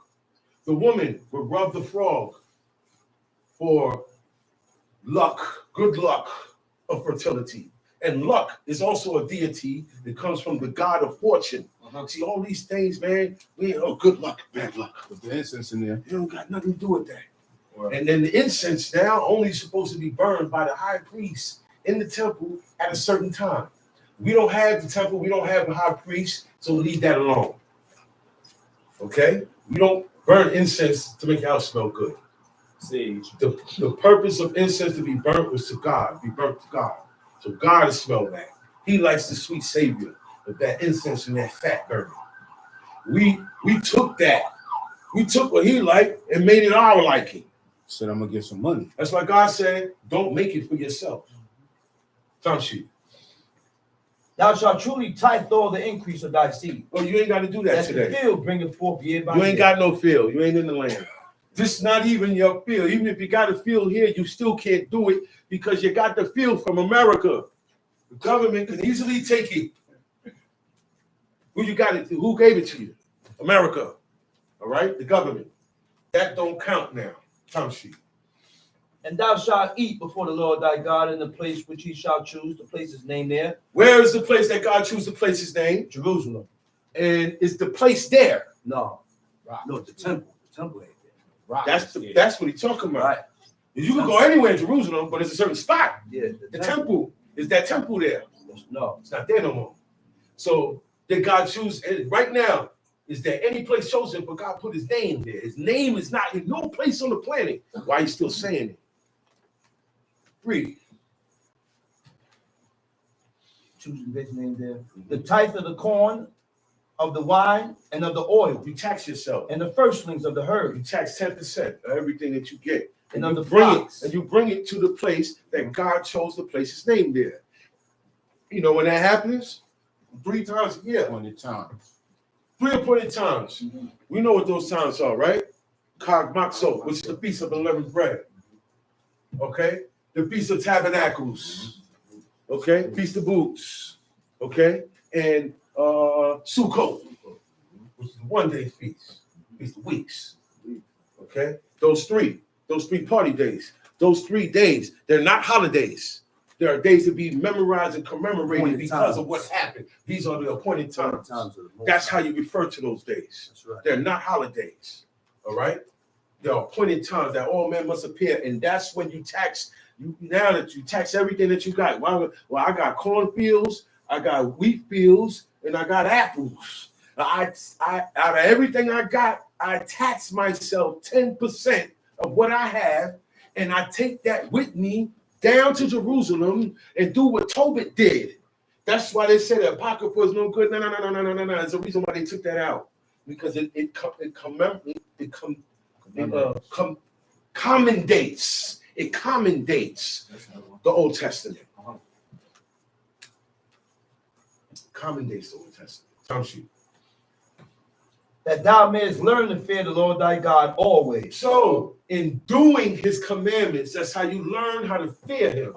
The woman would rub the frog for luck, good luck of fertility. And luck is also a deity that comes from the god of fortune. See, all these things, man, good luck, bad luck. Put the incense in there. It don't got nothing to do with that. Right. And then the incense now only supposed to be burned by the high priest in the temple at a certain time. We don't have the temple, we don't have a high priest, so leave that alone. Okay? We don't burn incense to make your house smell good. See, the purpose of incense to be burnt was to God, be burnt to God. So God is smell that. He likes the sweet savior of that incense and that fat burning. We took that. We took what he liked and made it our liking. Said I'm gonna get some money. That's why God said, don't make it for yourself. Time sheet. Thou shalt truly tithe all the increase of thy seed. Oh, you ain't got to do that today. The field bringeth forth year by year. You ain't got no field. You ain't in the land. This is not even your field. Even if you got a field here, you still can't do it because you got the field from America. The government can easily take it. Who you got it to? Who gave it to you? America. All right? The government. That don't count now. Time sheet. And thou shalt eat before the Lord thy God in the place which he shall choose to place his name there. Where is the place that God chose to place his name? Jerusalem. And is the place there? No. No, the temple. The temple ain't there. That's what he's talking about. Right. You can go anywhere in Jerusalem, but it's a certain spot. Yeah. The temple. Is that temple there? No. It's not there no more. So did God choose? Right now, is there any place chosen for God put his name there? His name is not in no place on the planet. Why are you still saying it? Read. Choosing his name there. The tithe of the corn of the wine and of the oil, You tax yourself. and the firstlings of the herd, You tax 10% of everything that you get. and And of you the bring flocks. it, and you bring it to the place that God chose to place his name there. You know when that happens? 3 times a year. 20 times. 3 appointed times. We know what those times are, right? Chag Matzo, which is the Feast of Unleavened Bread. Okay? The Feast of Tabernacles. Okay? Feast of Booths. Okay? And Sukkot, which is the 1-day feast. Feast of Weeks. Okay? Those three party days. Those 3 days, they're not holidays. There are days to be memorized and commemorated Appointed because of times. what happened. These are the appointed times. Times of the Most That's High. how you refer to those days. That's right. They're not holidays. All right? There are appointed times that all men must appear, and that's when you tax. Now that you tax everything that you got. Well, I got cornfields, I got wheat fields, and I got apples. I out of everything I got, I tax myself 10% of what I have, and I take that with me down to Jerusalem and do what Tobit did. That's why they said the Apocrypha is no good. No. There's a reason why they took that out, because it commendates. It commendates the Old Testament. Commendates the Old Testament. Time sheet. That thou mayest learn to fear the Lord thy God always. So, in doing his commandments, that's how you learn how to fear him.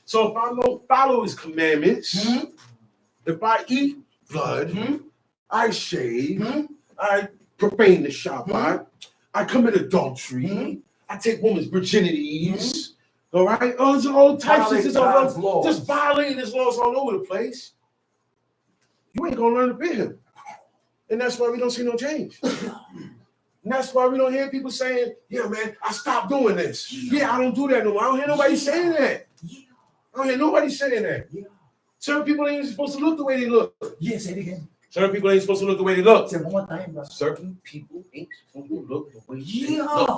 So, if I don't follow his commandments, if I eat blood, I shave, I profane the Shabbat, I commit adultery, I take women's virginities, all right? Oh, there's all types of just violating his laws all over the place. You ain't gonna learn to fear him. And that's why we don't see no change. And that's why we don't hear people saying, yeah, man, I stopped doing this. Yeah, I don't do that no more. I don't hear nobody saying that. I don't hear nobody saying that. Certain people ain't supposed to look the way they look. Yeah, say it again. Certain people ain't supposed to look the way they look. Say it one more time, bro. Certain people ain't supposed to look the way they Yeah. look.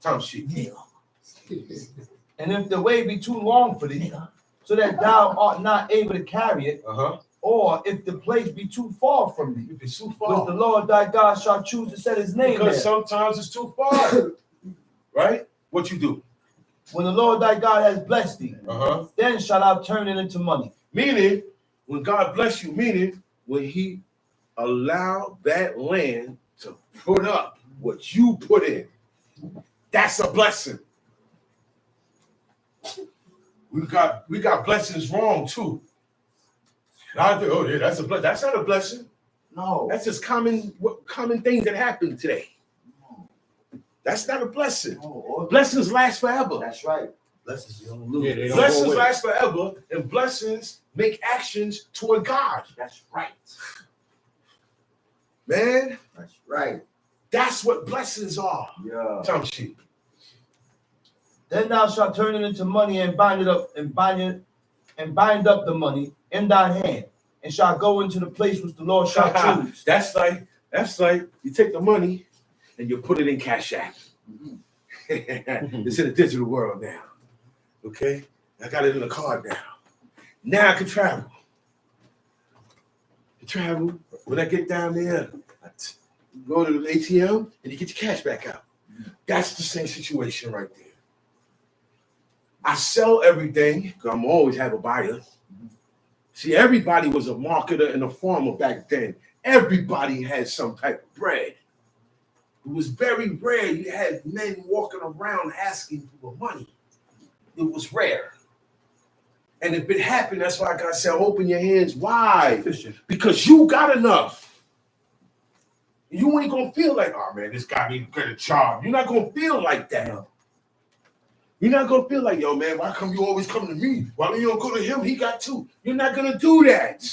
Time sheet. Yeah. And if the way be too long for thee, so that thou art not able to carry it, or if the place be too far from thee, If it's too which far. the Lord thy God shall choose to set his name Because there. sometimes it's too far. Right? What you do? When the Lord thy God has blessed thee, then shalt thou turn it into money. Meaning, when God bless you, meaning when he allowed that land to put up what you put in. That's a blessing. We got blessings wrong too. Oh yeah, that's a blessing. That's not a blessing. No. That's just common things that happen today. That's not a blessing. No. Blessings last forever. That's right. Blessings, you don't lose. Yeah, they don't Blessings go away. last forever, and blessings make actions toward God. That's right. Man, That's right. that's what blessings are. Yeah. Time sheet. Then thou shalt turn it into money and bind it up and bind up the money in thy hand, and shall go into the place which the Lord shall choose. That's like you take the money and you put it in Cash App. It's in the digital world now. Okay? I got it in the card now. Now I can travel. When I get down there, I go to the ATM and you get your cash back out. That's the same situation right there. I sell everything because I'm always have a buyer. See, everybody was a marketer and a farmer back then. Everybody had some type of bread. It was very rare. You had men walking around asking for money. It was rare. And if it happened, that's why God said, open your hands wide. Because you got enough. You ain't going to feel like, oh, man, this guy need to get a job. You're not going to feel like that. You're not going to feel like, yo, man, why come you always come to me? Why don't you don't go to him? He got two. You're not going to do that.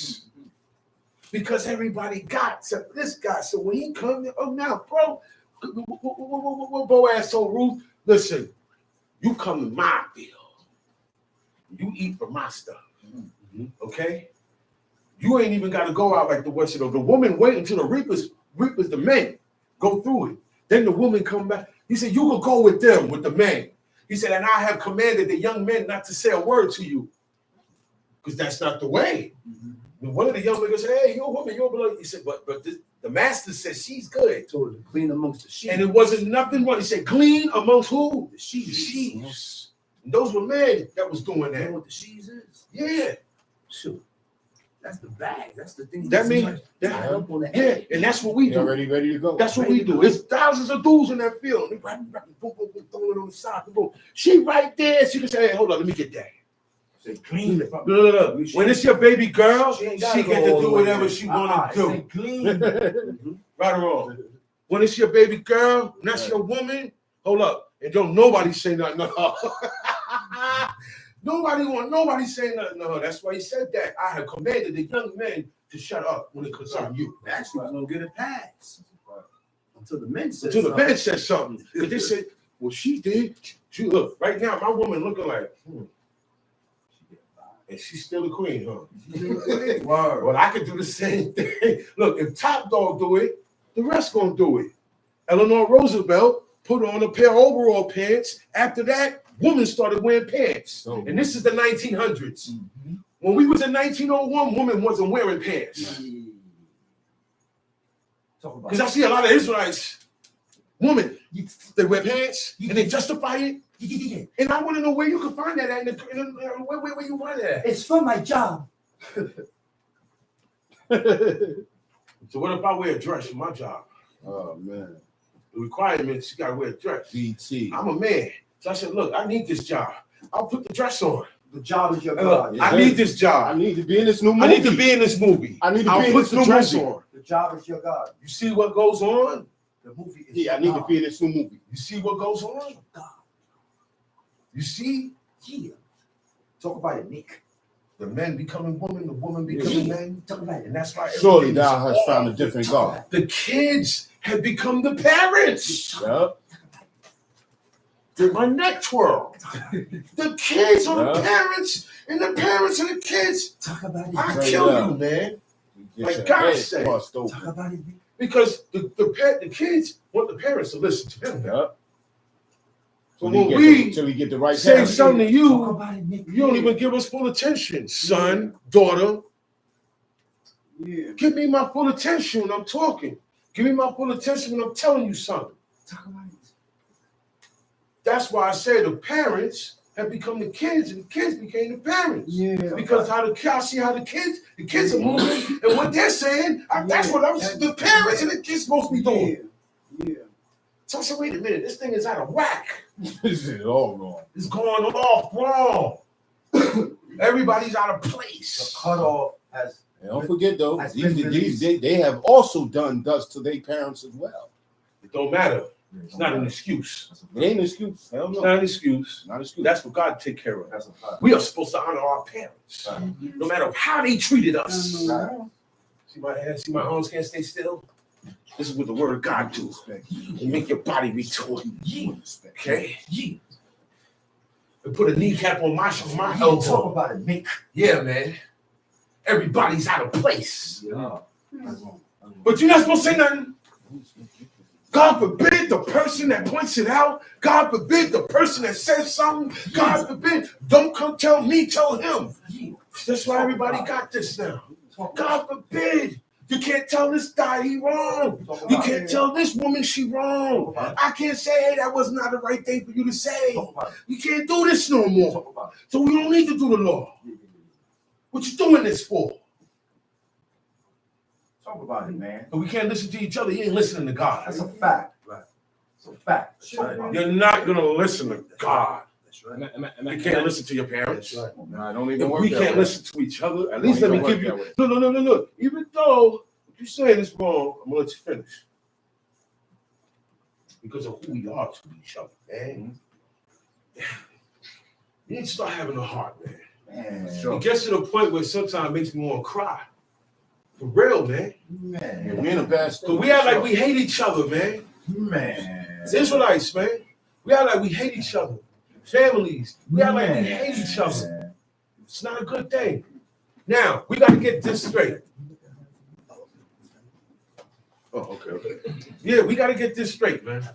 Because everybody got except this guy. So when he comes, oh, now, bro, what Boaz told Ruth, listen, you come to my field. You eat from my stuff. Okay? You ain't even got to go out like the Western. The woman wait until the reapers, the men, go through it. Then the woman come back. He said, you will go with them, with the men. He said, and I have commanded the young men not to say a word to you. Because that's not the way. One of the young niggas said, "Hey, you're a woman, you're a blood." He said, "But the master said she's good." Told her to clean amongst the sheep. And it wasn't nothing wrong. He said, "Clean amongst who? The sheaves." And those were men that was doing that. You know what the sheaves is? Yeah. Shoot. That's the bag. That's the thing. That means tied up on the yeah, head. and that's what we do. Already ready to go. That's what we do. It's thousands of dudes in that field. They boom, boom, boom, throwing it on the side. Boom. She right there. She can say, "Hey, hold on, let me get that." Say clean it. Look. When it's your baby girl, she ain't get gotta to go do all the whatever way she there. want to do. Say clean. Right or wrong. When it's your baby girl, and that's your woman, hold up. And don't nobody say nothing to her. Nobody say nothing to her. That's why he said that. I have commanded the young men to shut up when it concerns you. Actually, gonna get a pass until the men said Until the man said something. Because they said, well, she did. She look, right now, my woman looking like, and she's still the queen, huh? Word. Well, I could do the same thing. Look, if Top Dog do it, the rest gonna do it. Eleanor Roosevelt put on a pair of overall pants. After that, women started wearing pants. And this is the 1900s. Mm-hmm. When we was in 1901, women wasn't wearing pants. Because I see a lot of Israelites, women, they wear pants and they justify it. And I want to know where you can find that at, where you find that at. It's for my job. So what if I wear a dress for my job? Oh man. The requirements, you gotta wear a dress. BT. I'm a man. So I said, look, I need this job. I'll put the dress on. The job is your Look, God. I need this job. I need to be in this new movie. I need to be in this movie. I need to I'll be in put this the new dress movie. on. The job is your God. You see what goes on? The movie is Yeah, I your need to God. be in this new movie. You see what goes on? You see? Yeah. Talk about it, Nick. The men becoming women, the woman becoming men. Talk about it. And that's why Surely everything is thou hast found a all- different God. The kids have become the parents. Yep. Did my neck twirl? The kids are the Yeah. parents, and the parents are the kids. Talk about it. I Straight kill up. you, man. Get Like your God head said. bust Talk open. about it. Because the kids want the parents to listen to them. Yep. So Till when we till he get the right say parents. something to Talk you, about it, Nick. you don't even give us full attention. Son, daughter, Yeah. give me my full attention when I'm talking. Give me my full attention when I'm telling you something. Talk about it. That's why I say the parents have become the kids, and the kids became the parents. Yeah. Because I see how the kids are moving, and what they're saying, that's what the parents and the kids supposed to be doing. Yeah. So I said, wait a minute, this thing is out of whack. This is all wrong. It's going off wrong. Everybody's out of The place. cutoff has. And don't forget though, Has been released. they have also done thus to their parents as well. It don't matter. It's not an excuse. It ain't an excuse. Hell It's no. not an excuse. Not an excuse. That's what God take care of. That's a fact. We are supposed to honor our parents, no matter how they treated us. See my hands, see my arms can't stay still. This is what the word of God do. And make your body retort. Okay? And put a kneecap on my Talk elbow. about it, Nick. Yeah, man. Everybody's out of place. Yeah. But you're not supposed to say nothing. God forbid the person that points it out. God forbid the person that says something. God forbid. Don't come tell me, tell him. That's why everybody got this now. God forbid. You can't tell this guy he wrong. You can't tell this woman she wrong. I can't say, hey, that was not the right thing for you to say. You can't do this no more. So we don't need to do the law. What you doing this for? Talk about it, man. But we can't listen to each other. You ain't listening to God. That's a fact. Right. It's a fact. You're not going to listen to God. That's right. You can't listen to your parents. That's right. Nah, don't even If work we that can't way. listen to each other, at least Don't let me even give work you. that way. Look. Even though what you're saying is wrong, I'm going to let you finish. Because of who we are to each other, man. You need to start having a heart, man. Man. It gets to the point where sometimes it makes me want to cry. For real, man. Yeah, we in a bad state. Because we act like we hate each other, man. Man. It's Israelites, man. We act like we hate each other. Families. We act like we hate each other. It's not a good thing. Now, we got to get this straight. Oh, okay. Yeah, we got to get this straight, man.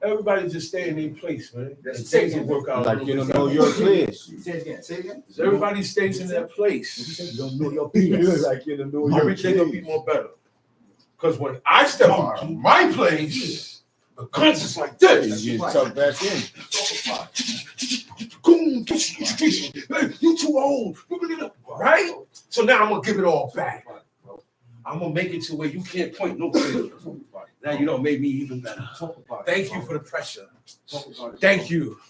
Everybody just stay in their place, man. Things will work out. Like you don't know your place. Say it again. Say it again. Everybody stays in their place. You don't know your business. Like you don't know your Everything will be more better. Because when I step out of my place, the guns is like this. You tuck back in. Hey, you too old. Right? So now I'm going to give it all back. I'm going to make it to where you can't point no finger. Now you don't make me even better. Thank you for the pressure. Thank you.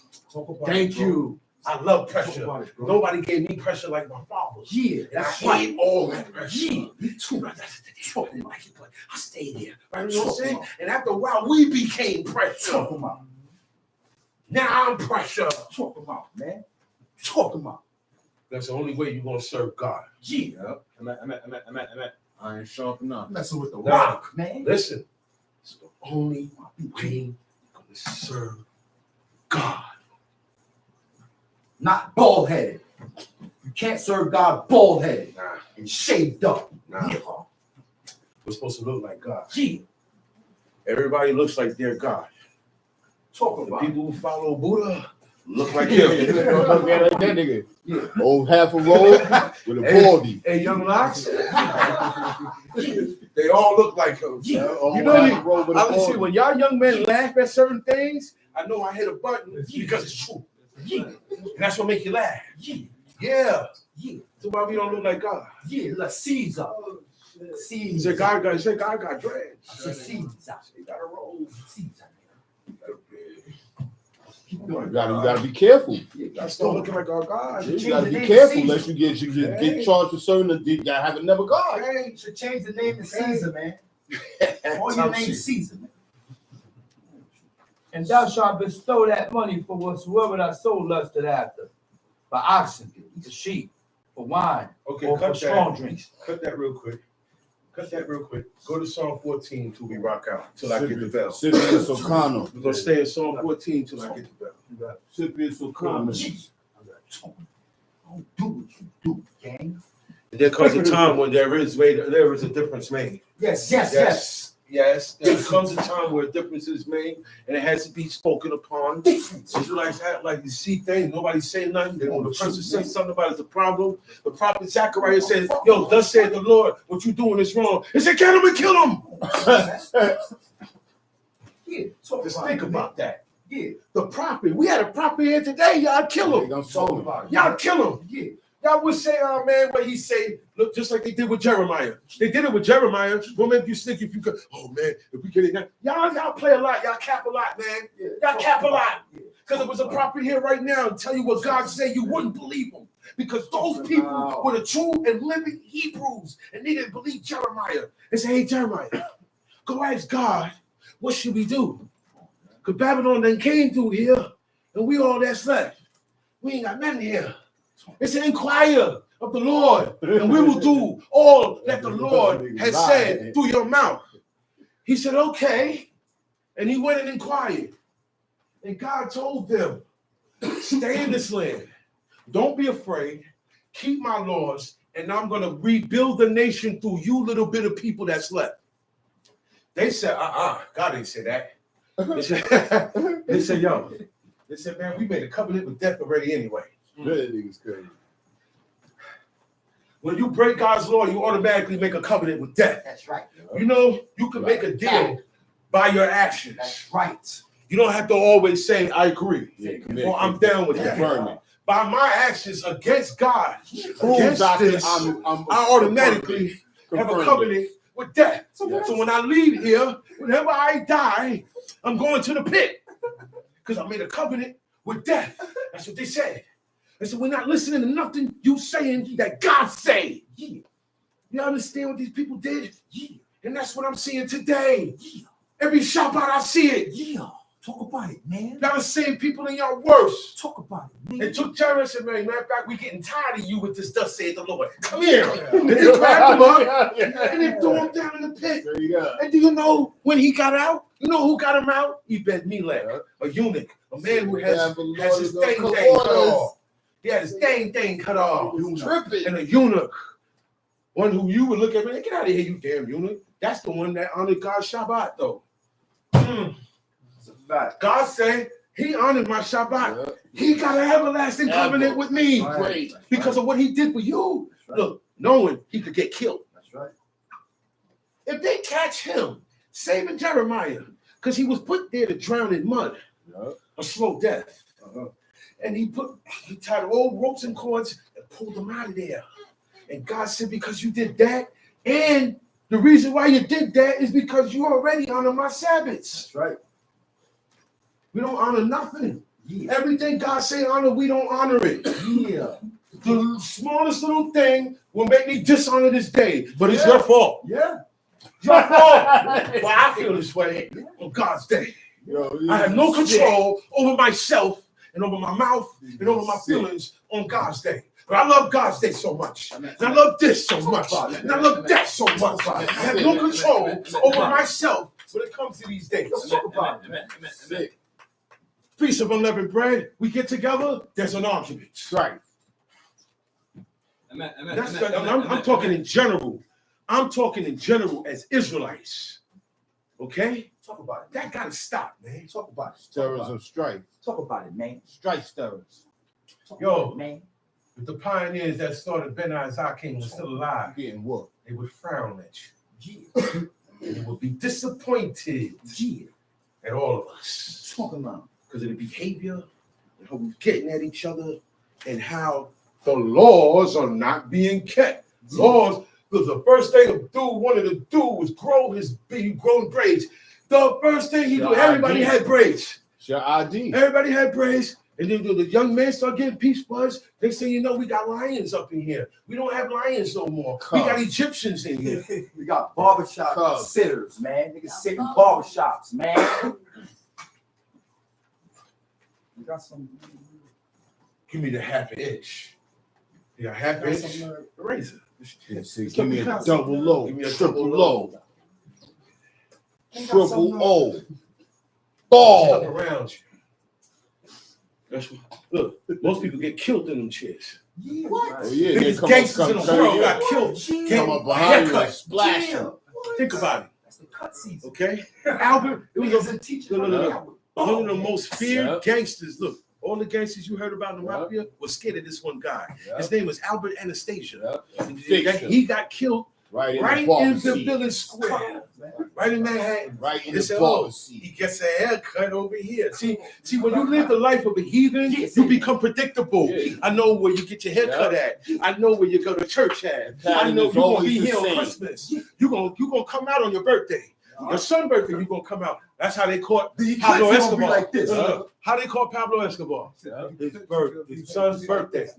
Thank you. I love pressure. Nobody gave me pressure like my father. Yeah, And I hate all that pressure. Yeah, me too. I stayed there. Right? You know what I'm saying? And after a while, we became pressure. Talk about. Now I'm pressure. Talk about, man. Talk about. That's the only way you're going to serve God. Yeah. I ain't sharp enough. Messing with the Nah. rock, man. Listen, it's the only way you're going to serve God. Not bald headed. You can't serve God bald headed Nah, and shaved up. nah. Yeah. We're supposed to look like God. Yeah. Everybody looks like their God. Talk The about. people who follow Buddha look like Yeah, him. look at like that nigga. Yeah. Old half a roll with a baldy. Hey, young Locks, they all look like him. Yeah. Old You know, half a roll with a I see baldy. when y'all young men laugh at certain things, I know I hit a button because it's true. Yeah. And that's what make you laugh. Yeah. Yeah. Yeah. So why we don't look like God? Yeah. Like Caesar. He said God got dreads. I said Caesar. He got a roll. Caesar. You gotta be careful. That's not looking like our God. You gotta be careful lest you get charged with certain. You gotta have another God. You should change the name to Caesar, man. All your name is Caesar, man. And thou shalt bestow that money for whatsoever thy soul lusted after, for oxen, for sheep, for wine, Okay, or for cut strong that. drinks. Cut that real quick. Go to Psalm 14 till we rock out, till I get the bell. Scipius O'Connor. We're going to stay in Psalm 14 till I get the bell. Scipius O'Connor. Don't do what you do, gang. And there comes a time when there is a difference made. Yes. There comes a time where a difference is made and it has to be spoken upon. So you like you see things, nobody's saying nothing. Then when the person says something about it's a problem, the prophet Zechariah says, yo, thus said the Lord, what you doing is wrong. He said, get him and kill him. Yeah. Just think about that. Yeah. The prophet, we had a prophet here today, y'all kill him. Y'all kill him. Yeah. Y'all would say, oh man, what he say, look, just like they did with Jeremiah. They did it with Jeremiah. What make you think if you could, oh man, if we get it, y'all play a lot, y'all cap a lot, man. Y'all cap a lot. Because it was a prophet here right now and tell you what God said, you wouldn't believe him. Because those people were the true and living Hebrews, and they didn't believe Jeremiah. They say, hey, Jeremiah, go ask God, what should we do? Because Babylon then came through here, and we all that's left. We ain't got nothing here. It's an inquire of the Lord, and we will do all that the Lord has said through your mouth. He said, okay. And he went and inquired. And God told them, stay in this land. Don't be afraid. Keep my laws, and I'm going to rebuild the nation through you little bit of people that's left. They said, God didn't say that. They said, yo. They said, man, we made a covenant with death already anyway. That nigga's crazy. When you break God's law, you automatically make a covenant with death. That's right. You know, you can make a deal by your actions. That's right. You don't have to always say, I agree, Yeah, or I'm down with that. By my actions against God, against this, I automatically have a covenant with death. So when I leave here, whenever I die, I'm going to the pit because I made a covenant with death. That's what they said. And so we're not listening to nothing you saying that God said. Yeah. You understand what these people did? Yeah. And that's what I'm seeing today. Yeah. Every shop out, I see it. Yeah. Talk about it, man. Y'all are seeing people in your worst. Talk about it, man. It took terror and said, matter of fact, we're getting tired of you with this, thus said the Lord. Come here. And they grabbed him up and they threw him down in the pit. There you go. And do you know when he got out? You know who got him out? Ebed Melech, a eunuch, a man who has his thing cut off. He had his thing cut off. Tripping. And a eunuch, one who you would look at me, get out of here, you damn eunuch. That's the one that honored God's Shabbat, though. Right. God said he honored my Shabbat. Yeah. He got an everlasting covenant with me. Right. Because of what he did for you. Right. Look, knowing he could get killed. That's right. If they catch him, saving Jeremiah, because he was put there to drown in mud, a slow death. And he tied old ropes and cords and pulled him out of there. And God said, because you did that, and the reason why you did that is because you already honor my Sabbaths. That's right. We don't honor nothing. Yeah. Everything God say honor, we don't honor it. Yeah. The smallest little thing will make me dishonor this day, but it's your fault. Yeah. Your fault. Well, I feel this way on God's day. I have no control over myself and over my mouth and over my feelings on God's day. But I love God's day so much. And I love this so much. And I love that so much. I have no control over myself when it comes to these days. Amen. Feast of unleavened bread, we get together, there's an argument. Right. I'm talking in general. I'm talking in general as Israelites. Okay? Talk about it. That gotta stop, man. Talk about it. Stirrers of strife. Talk about it, man. Strife stirrers. Yo, man. If the pioneers that started Ben Isaac King was still alive, getting what? They would frown at you. Yeah. And they would be disappointed at all of us. Talk about because of the behavior and how we're getting at each other and how the laws are not being kept. Laws, because the first thing a dude wanted to do was grow braids. The first thing he did, everybody had braids. Your ID. Everybody had braids. And then the young man started getting peace buds. They say, you know, we got lions up in here. We don't have lions no more. We got Egyptians in here. We got barbershop sitters, man. Niggas sit in barbershops, man. We got some. Give me the half an inch. You got half an inch razor. Give me a double low. Give me a triple low. Triple O. Ball around you. That's what, look, most people get killed in them chairs. Yeah. What? Oh, yeah. Biggest gangsters in the world got killed. Come up behind you and splash them. Think about it. That's the cut season. Okay? Albert, it was a teacher. One of the most feared gangsters. Look, all the gangsters you heard about in the mafia were scared of this one guy. His name was Albert Anastasia. He got killed right in the village square. Right in Manhattan. Right in the ball. He gets a haircut over here. See, when you live the life of a heathen, you become predictable. Yeah. I know where you get your haircut at. I know where you go to church at. I know you're gonna be here on Christmas. You're gonna come out on your birthday. Your son's birthday, you're gonna come out. That's how they caught Pablo Escobar. Like this. How they caught Pablo Escobar? His son's birthday.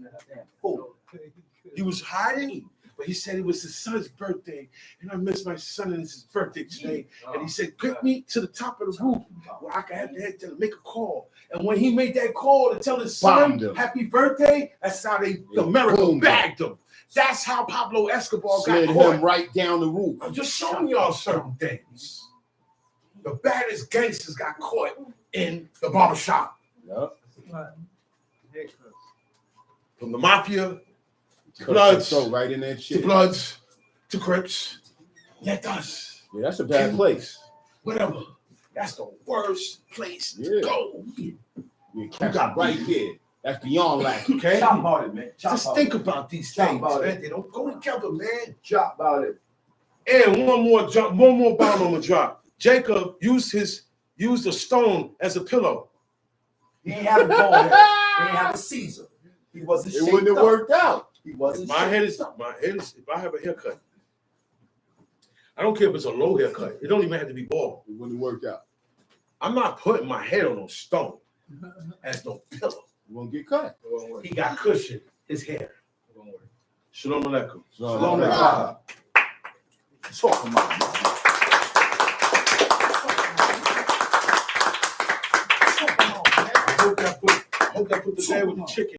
He was hiding. But he said it was his son's birthday, and I miss my son and it's his birthday today. And he said, "Get me to the top of the roof where I can have to make a call." And when he made that call to tell his son happy birthday, that's how America bagged him. That's how Pablo Escobar got caught. Him right down the roof. I'm just showing y'all certain things. The baddest gangsters got caught in the barbershop. Yep. From the mafia. Bloods, right in that shit. To Bloods, to Crips. Let us. Yeah, that's a bad place. Whatever. That's the worst place to go. You got right here. That's beyond life. Okay. Chop about it, man. Just think about these things, man. They don't go together, man. Chop about it. And one more bomb on the drop. Jacob used a stone as a pillow. He ain't have a ball head. He ain't have a Caesar. He wasn't. It wouldn't have worked out. He wasn't. My head is. If I have a haircut, I don't care if it's a low haircut. It don't even have to be bald. It wouldn't work out. I'm not putting my head on no stone as no pillow. You won't get cut. He got cushion. His hair. Shalom alaikum. Shalom alaikum. Talk about it. I hope that put the bed with the chicken.